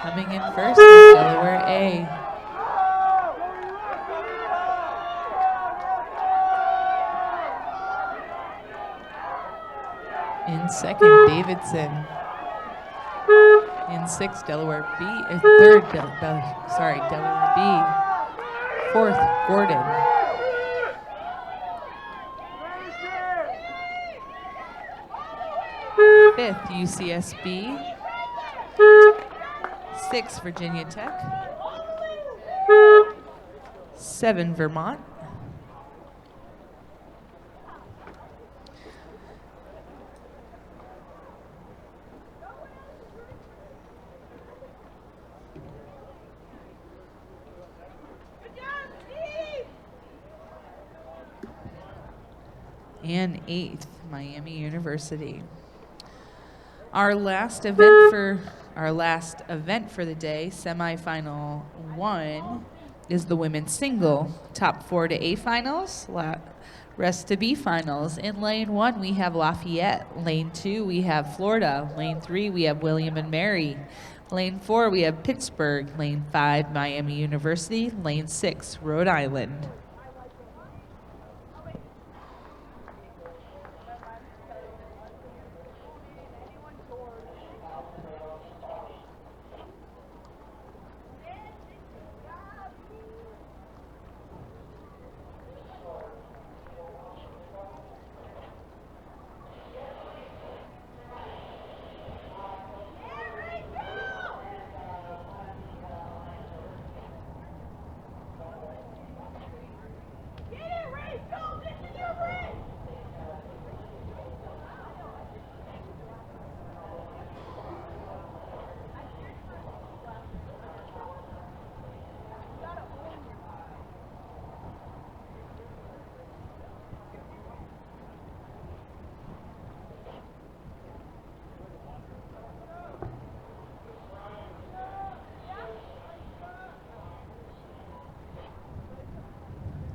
Coming in first is Delaware A. In second, Davidson. In sixth, Delaware B. Third, Delaware B. Fourth, Gordon. Fifth, UCSB. Sixth, Virginia Tech. 7, Vermont. And 8th, Miami University. Our last event for the day, semifinal 1, is the women's single. Top 4 to A finals, rest to B finals. In lane 1, we have Lafayette. Lane 2, we have Florida. Lane 3, we have William and Mary. Lane 4, we have Pittsburgh. Lane 5, Miami University. Lane 6, Rhode Island.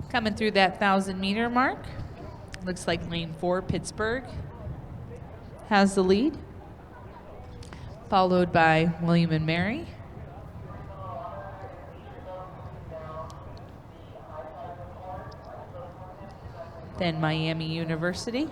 Coming through that 1,000-meter mark, looks like lane 4, Pittsburgh, has the lead, followed by William and Mary. Then Miami University.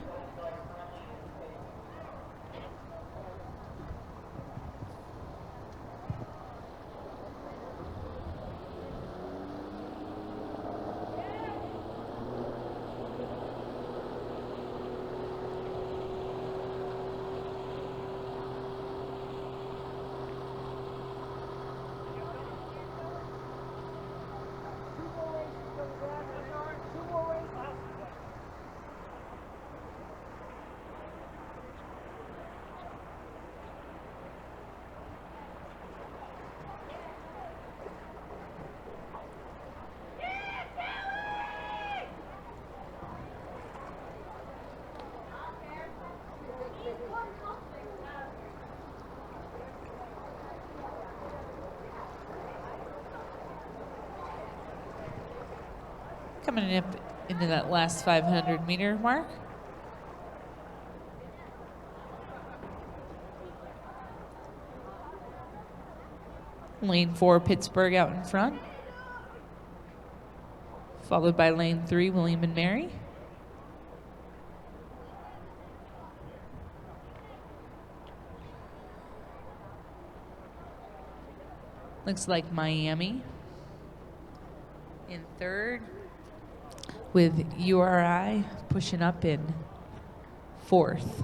Coming up into that last 500-meter mark. Lane 4, Pittsburgh out in front. Followed by lane 3, William and Mary. Looks like Miami in third, with URI pushing up in fourth.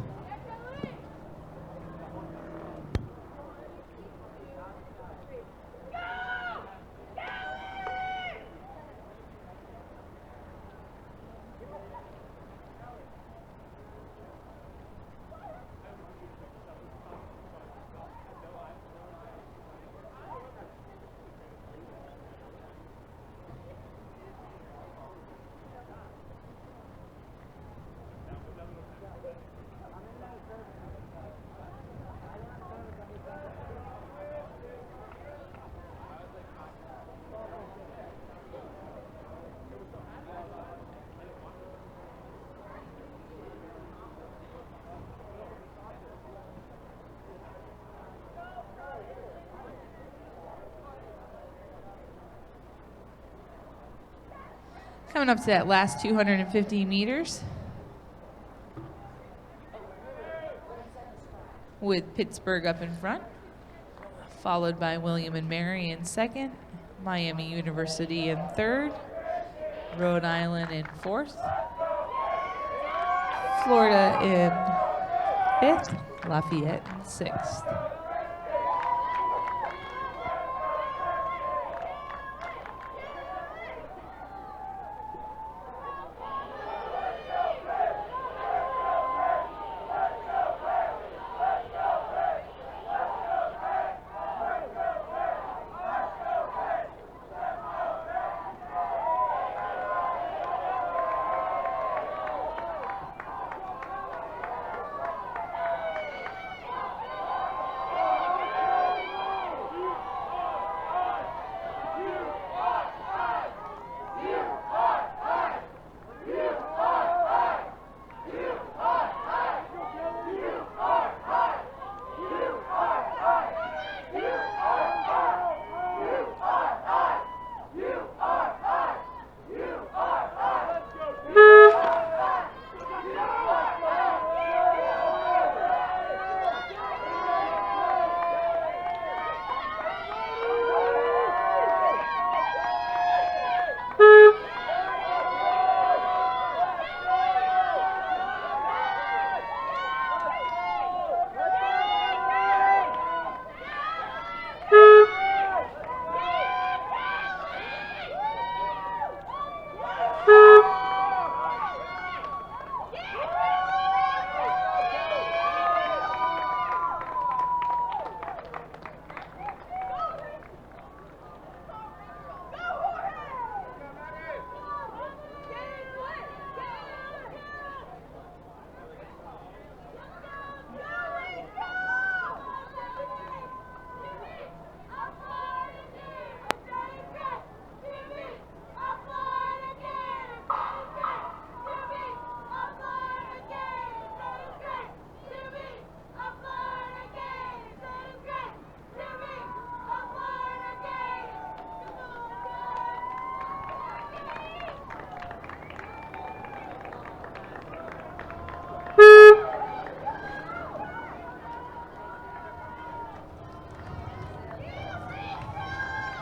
Coming up to that last 250 meters. with Pittsburgh up in front, followed by William and Mary in second, Miami University in third, Rhode Island in fourth, Florida in fifth, Lafayette in sixth.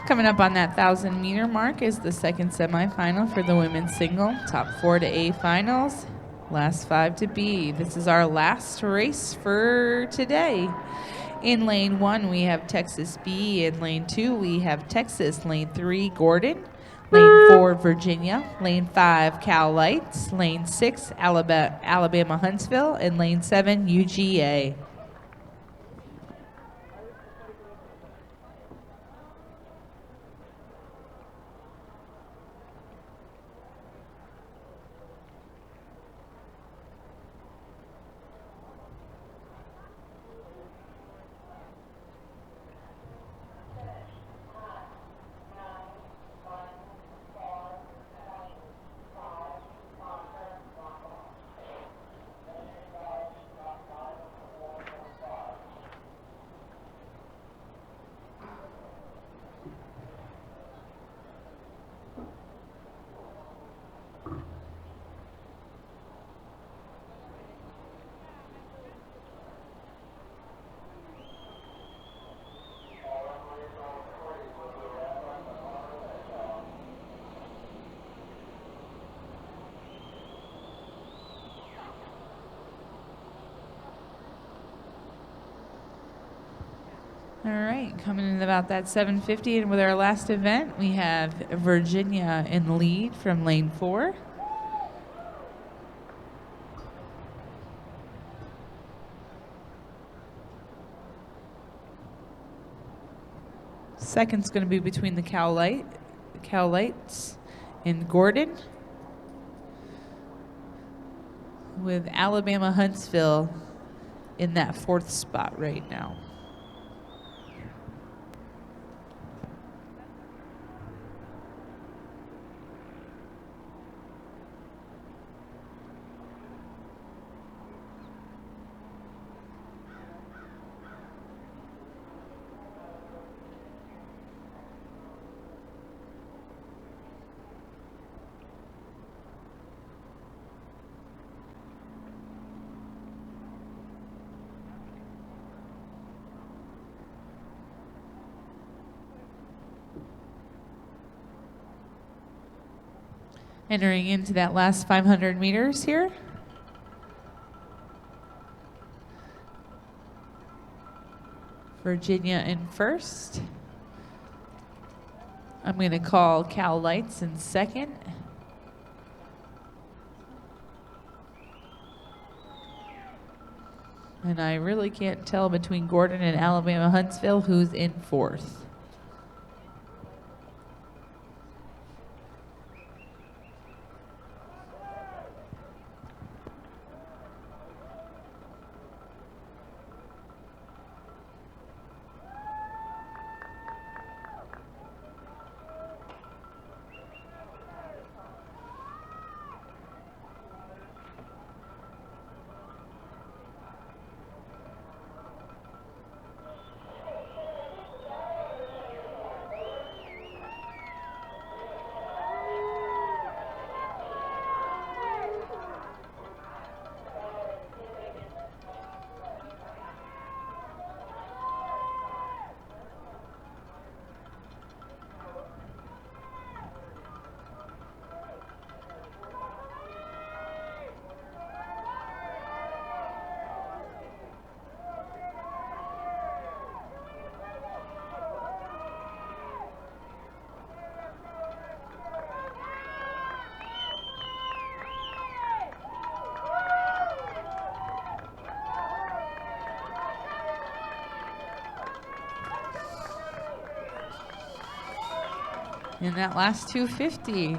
Coming up on that 1,000-meter mark is the second semifinal for the women's single. Top 4 to A finals, last 5 to B. This is our last race for today. In lane 1, we have Texas B. In lane 2, we have Texas. Lane 3, Gordon. Lane 4, Virginia. Lane 5, Cal Lights. Lane 6, Alabama Huntsville. And lane 7, UGA. All right, coming in about that 7:50, and with our last event, we have Virginia in the lead from lane 4. Second's going to be between the Cal Lights and Gordon, with Alabama Huntsville in that 4th spot right now. Entering into that last 500 meters here. Virginia in first. I'm going to call Cal Lights in second. And I really can't tell between Gordon and Alabama Huntsville who's in fourth. In that last 250.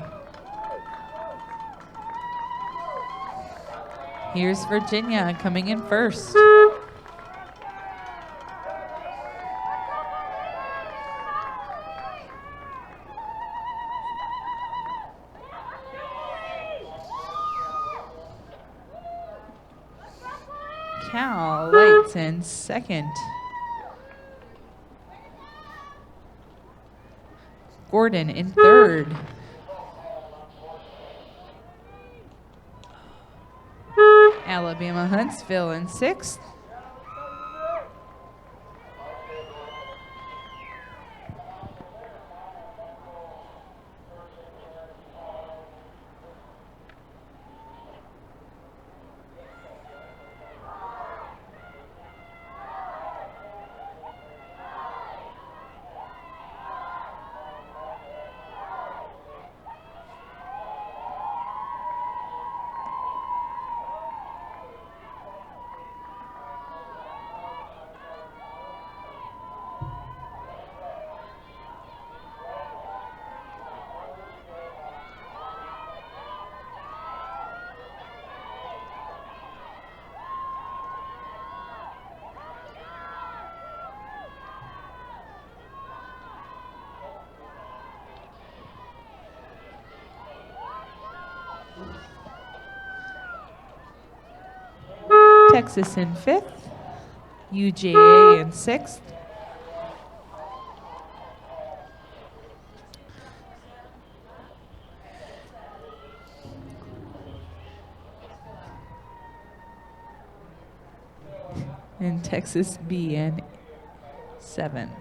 Here's Virginia coming in first. Cal Lights in second. Gordon in third. Alabama Huntsville in sixth. Texas in fifth. UGA in sixth. And Texas B in seventh.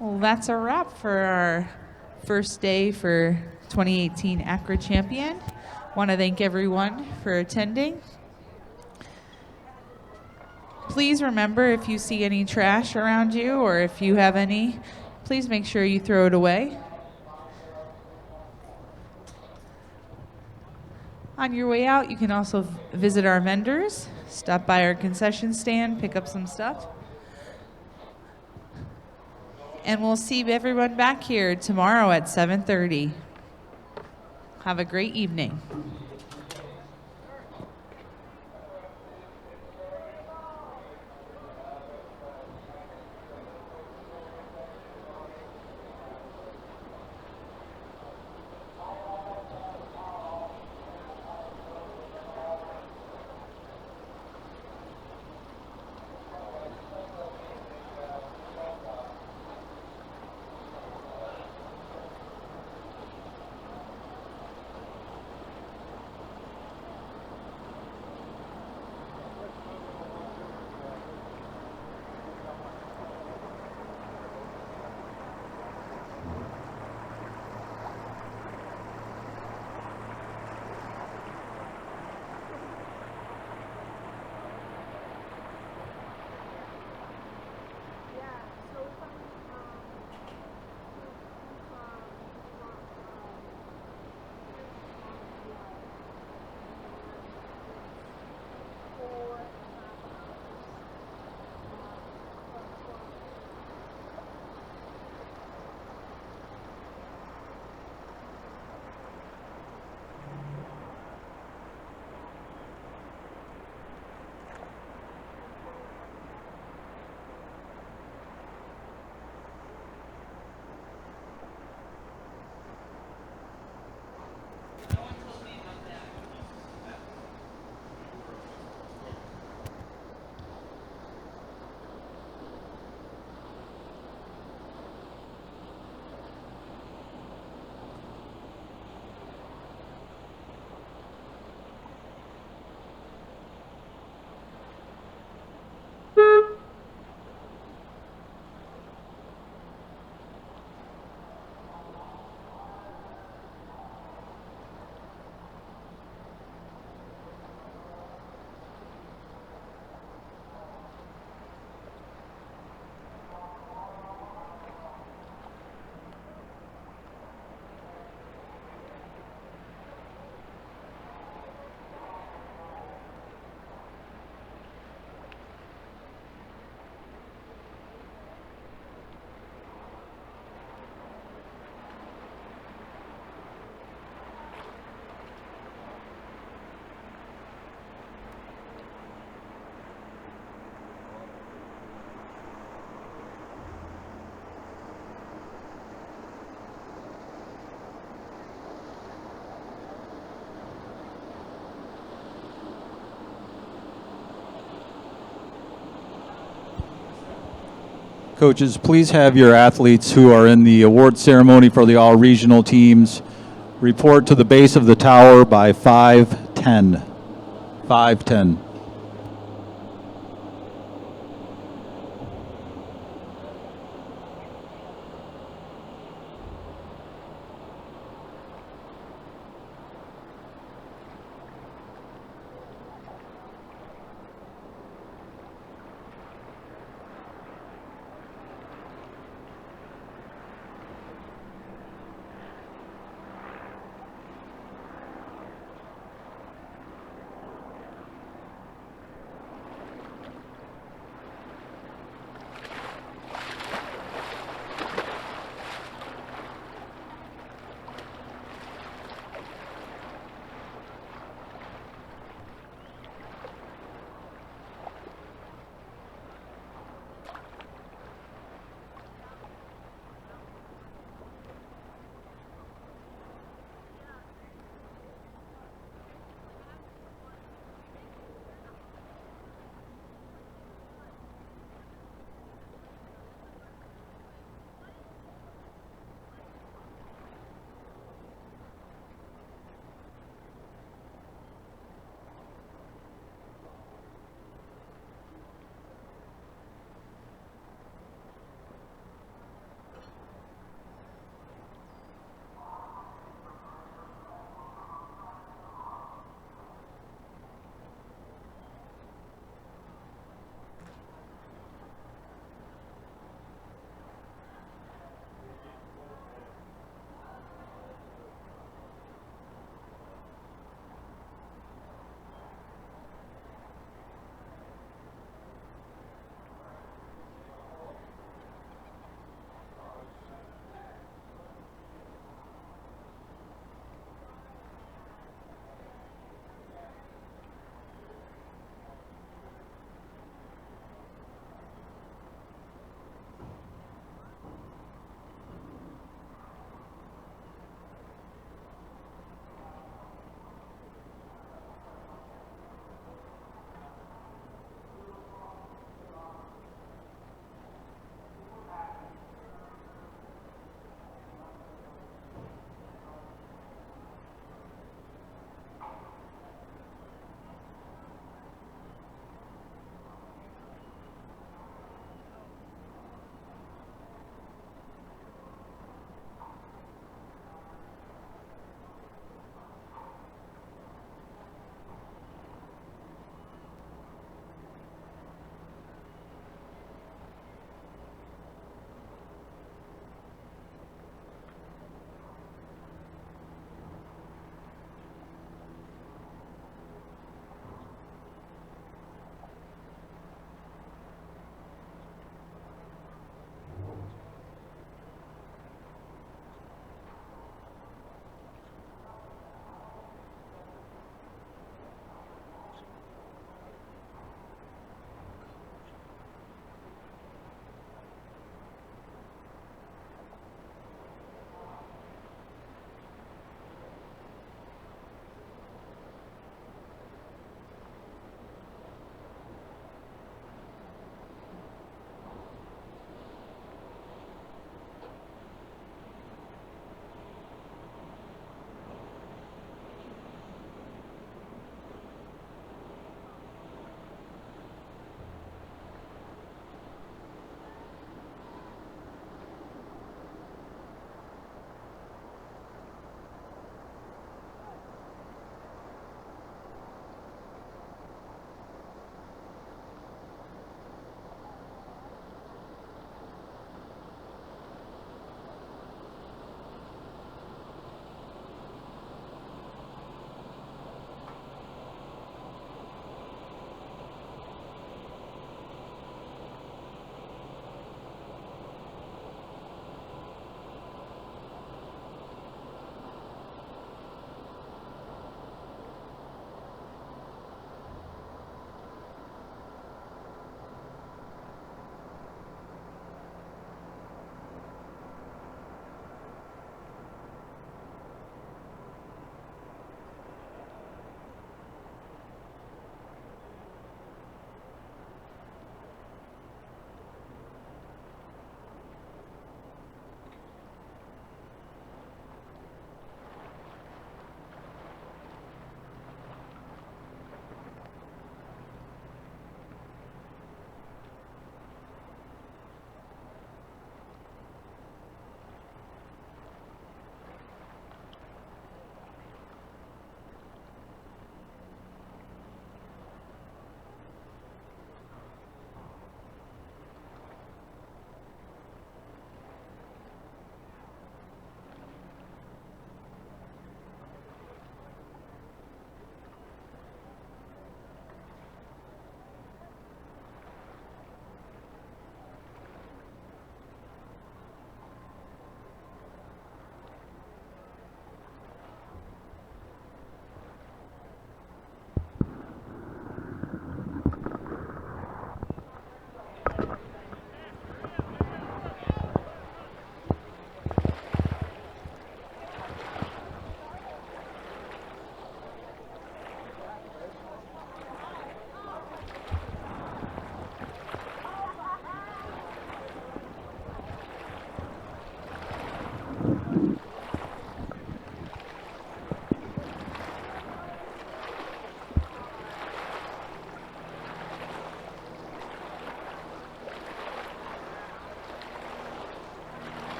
Well, that's a wrap for our first day for 2018 ACRA Champion. Want to thank everyone for attending. Please remember, if you see any trash around you or if you have any, please make sure you throw it away. On your way out, you can also visit our vendors, stop by our concession stand, pick up some stuff. And we'll see everyone back here tomorrow at 7:30. Have a great evening. Coaches, please have your athletes who are in the award ceremony for the all regional teams report to the base of the tower by 5:10. 5:10.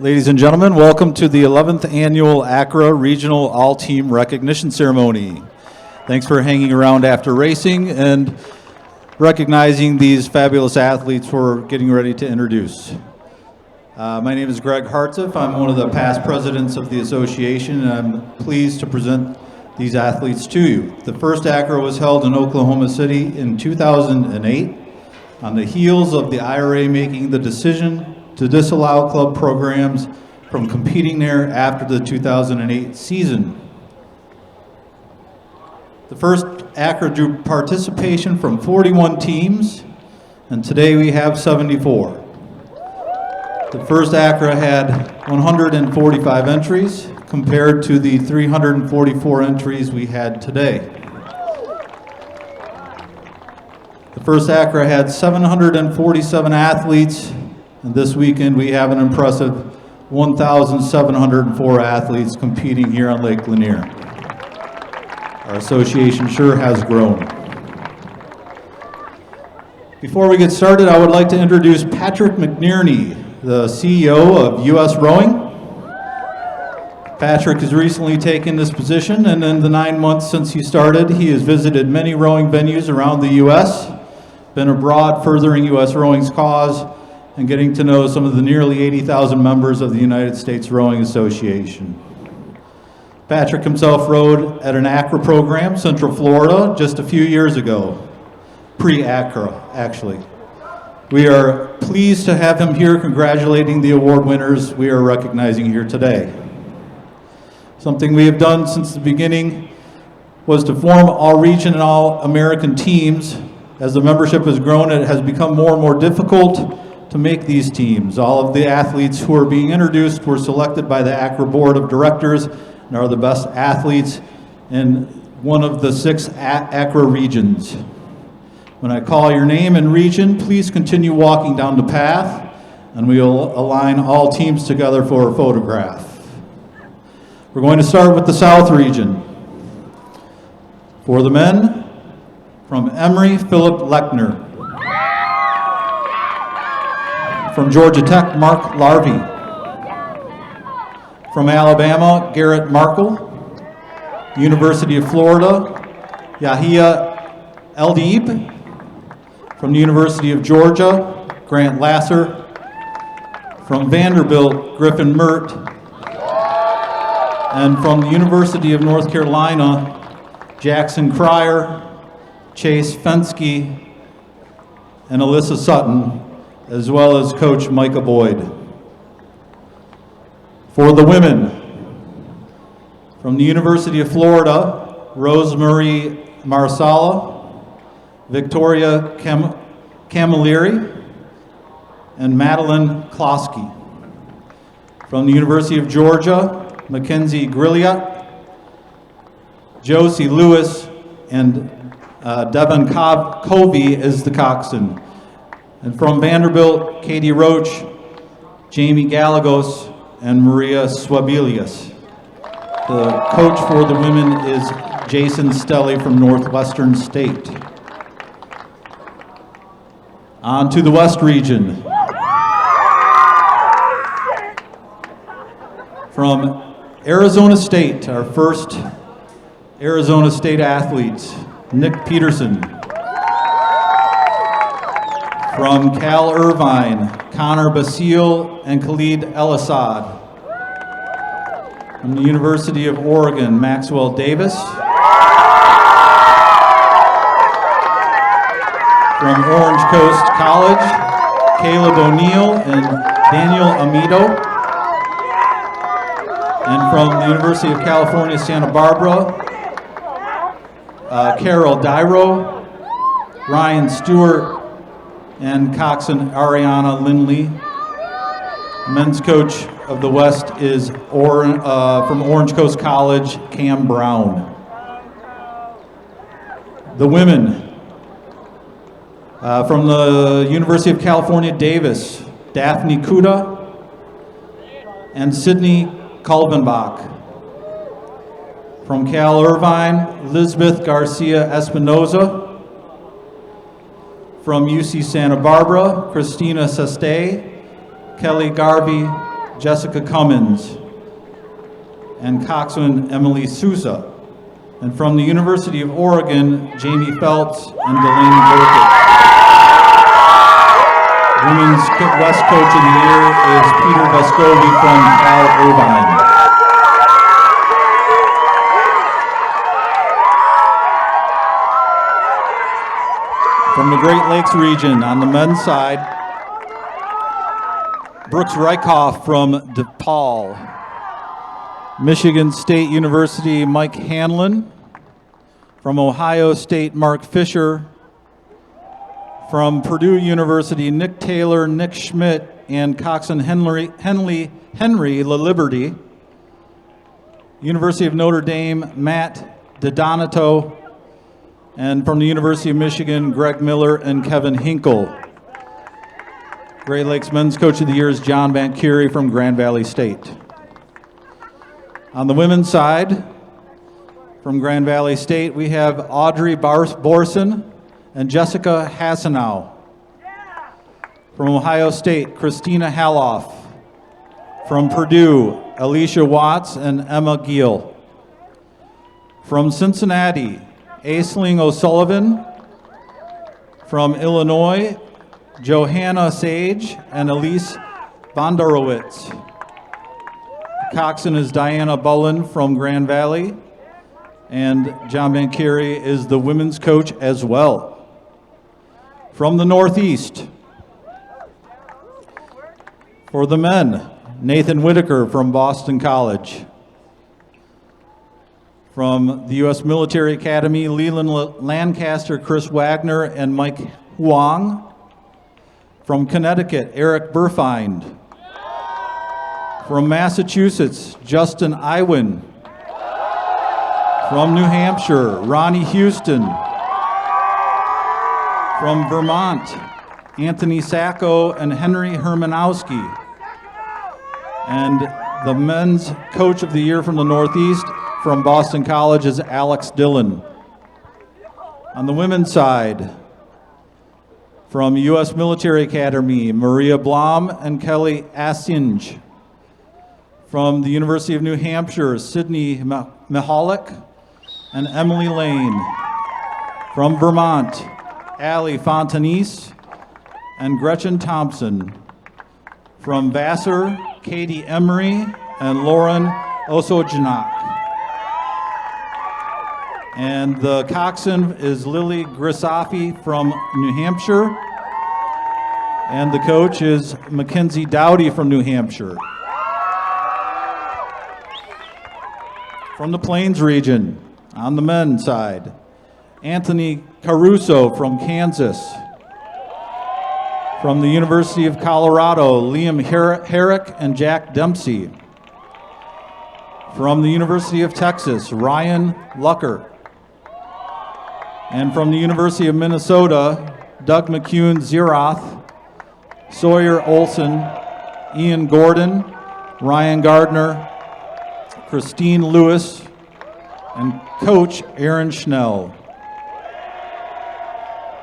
Ladies and gentlemen, welcome to the 11th Annual ACRA Regional All-Team Recognition Ceremony. Thanks for hanging around after racing and recognizing these fabulous athletes we're getting ready to introduce. My name is Greg Hartsoff. I'm one of the past presidents of the association, and I'm pleased to present these athletes to you. The first ACRA was held in Oklahoma City in 2008 on the heels of the IRA making the decision to disallow club programs from competing there after the 2008 season. The first ACRA drew participation from 41 teams, and today we have 74. The first ACRA had 145 entries compared to the 344 entries we had today. The first ACRA had 747 athletes, and this weekend we have an impressive 1,704 athletes competing here on Lake Lanier. Our association sure has grown. Before we get started, I would like to introduce Patrick McNerney, the CEO of U.S. Rowing. Patrick has recently taken this position, and in the 9 months since he started, he has visited many rowing venues around the U.S., been abroad furthering U.S. Rowing's cause, and getting to know some of the nearly 80,000 members of the United States Rowing Association. Patrick himself rowed at an ACRA program, Central Florida, just a few years ago, pre-ACRA, actually. We are pleased to have him here congratulating the award winners we are recognizing here today. Something we have done since the beginning was to form all-region and all-American teams. As the membership has grown, it has become more and more difficult to make these teams. All of the athletes who are being introduced were selected by the ACRA Board of Directors and are the best athletes in one of the 6 ACRA regions. When I call your name and region, please continue walking down the path, and we will align all teams together for a photograph. We're going to start with the South region. For the men, from Emory, Philip Lechner. From Georgia Tech, Mark Larvey. From Alabama, Garrett Markle. University of Florida, Yahia Eldeeb. From the University of Georgia, Grant Lasser. From Vanderbilt, Griffin Mert. And from the University of North Carolina, Jackson Cryer, Chase Fensky, and Alyssa Sutton, as well as Coach Micah Boyd. For the women, from the University of Florida, Rosemarie Marsala, Victoria Camilleri, and Madeline Klosky. From the University of Georgia, Mackenzie Grilliot, Josie Lewis, and Devin Covey is the coxswain. And from Vanderbilt, Katie Roach, Jamie Gallegos, and Maria Swabilius. The coach for the women is Jason Stelly from Northwestern State. On to the West region. From Arizona State, our first Arizona State athletes, Nick Peterson. From Cal Irvine, Connor Basile and Khalid El Assad. From the University of Oregon, Maxwell Davis. From Orange Coast College, Caleb O'Neill and Daniel Amido. And from the University of California, Santa Barbara, Carol Dyro, Ryan Stewart, and coxswain Ariana Lindley. Men's coach of the West is from Orange Coast College, Cam Brown. The women, from the University of California, Davis, Daphne Kuda and Sydney Kalbenbach. From Cal Irvine, Elizabeth Garcia Espinoza. From UC Santa Barbara, Christina Seste, Kelly Garvey, Jessica Cummins, and coxswain Emily Sousa. And from the University of Oregon, Jamie Phelps and Delaney Burkett. Women's West Coach of the Year is Peter Vescovi from Cal Irvine. From the Great Lakes region, on the men's side, Brooks Reichoff from DePaul. Michigan State University, Mike Hanlon. From Ohio State, Mark Fisher. From Purdue University, Nick Taylor, Nick Schmidt, and coxswain Henry LaLiberty. University of Notre Dame, Matt DiDonato. And from the University of Michigan, Greg Miller and Kevin Hinkle. Great Lakes Men's Coach of the Year is John Van Curie from Grand Valley State. On the women's side, from Grand Valley State, we have Audrey Borson and Jessica Hassenow. From Ohio State, Christina Haloff. From Purdue, Alicia Watts and Emma Giel. From Cincinnati, Aisling O'Sullivan. From Illinois, Johanna Sage and Elise Bondarowitz. Coxswain is Diana Bullen from Grand Valley, and John Van Curie is the women's coach as well. From the Northeast, for the men, Nathan Whitaker from Boston College. From the U.S. Military Academy, Leland Lancaster, Chris Wagner, and Mike Huang. From Connecticut, Eric Burfind. From Massachusetts, Justin Iwin. From New Hampshire, Ronnie Houston. From Vermont, Anthony Sacco and Henry Hermanowski. And the men's coach of the year from the Northeast from Boston College is Alex Dillon. On the women's side, from U.S. Military Academy, Maria Blom and Kelly Assinge. From the University of New Hampshire, Sydney Mihalik and Emily Lane. From Vermont, Allie Fontanese and Gretchen Thompson. From Vassar, Katie Emery and Lauren Osojanak. And the coxswain is Lily Grisafi from New Hampshire. And the coach is Mackenzie Dowdy from New Hampshire. From the Plains region, on the men's side, Anthony Caruso from Kansas. From the University of Colorado, Liam Herrick and Jack Dempsey. From the University of Texas, Ryan Lucker. And from the University of Minnesota, Doug McCune Zeroth, Sawyer Olson, Ian Gordon, Ryan Gardner, Christine Lewis, and coach Aaron Schnell.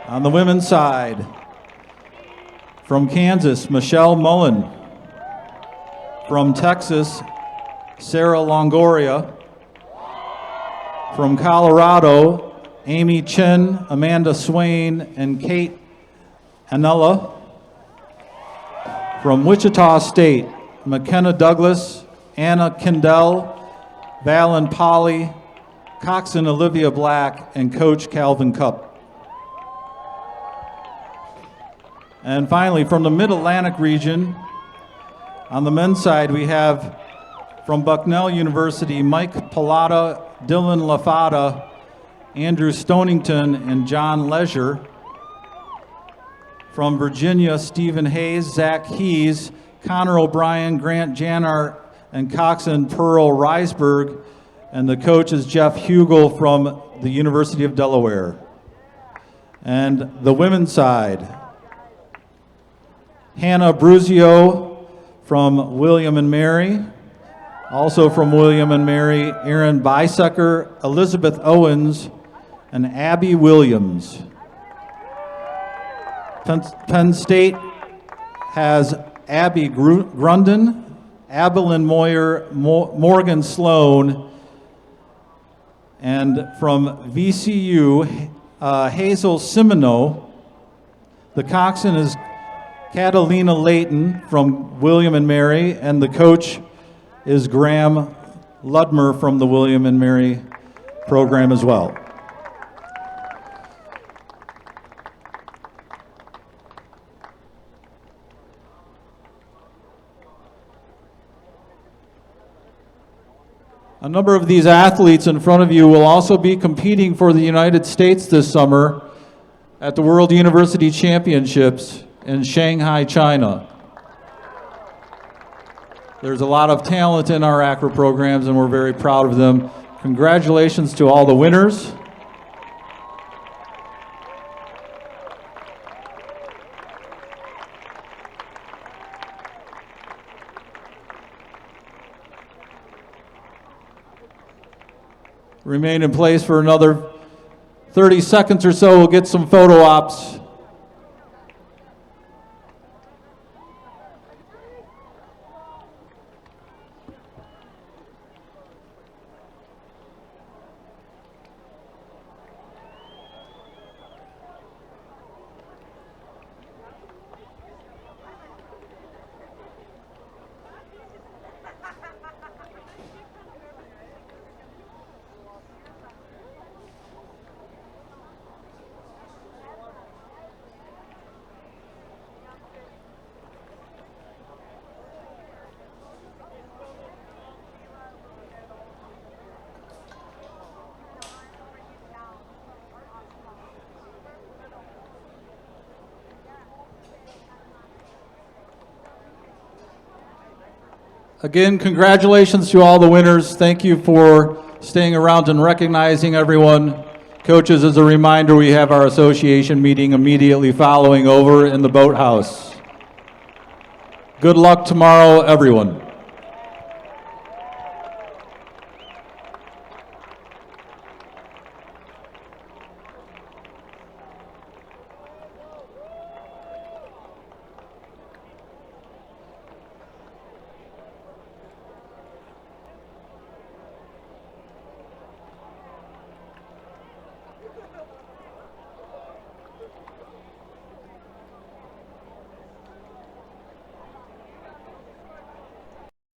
On the women's side, from Kansas, Michelle Mullen. From Texas, Sarah Longoria. From Colorado, Amy Chin, Amanda Swain, and Kate Anella. From Wichita State, McKenna Douglas, Anna Kendall, Valen Polly, coxswain Olivia Black, and coach Calvin Cupp. And finally, from the Mid-Atlantic region, on the men's side, we have from Bucknell University, Mike Pallotta, Dylan LaFada, Andrew Stonington, and John Leisure. From Virginia, Stephen Hayes, Zach Hees, Connor O'Brien, Grant Janart, and coxswain Pearl Reisberg. And the coach is Jeff Hugel from the University of Delaware. And the women's side, Hannah Bruzio from William and Mary. Also from William and Mary, Erin Bisecker, Elizabeth Owens, and Abby Williams. Penn State has Abby Grunden, Abilene Moyer, Morgan Sloan, and from VCU, Hazel Simino. The coxswain is Catalina Layton from William and Mary, and the coach is Graham Ludmer from the William and Mary program as well. A number of these athletes in front of you will also be competing for the United States this summer at the World University Championships in Shanghai, China. There's a lot of talent in our ACRA programs, and we're very proud of them. Congratulations to all the winners. Remain in place for another 30 seconds or so. We'll get some photo ops. Again, congratulations to all the winners. Thank you for staying around and recognizing everyone. Coaches, as a reminder, we have our association meeting immediately following over in the boathouse. Good luck tomorrow, everyone.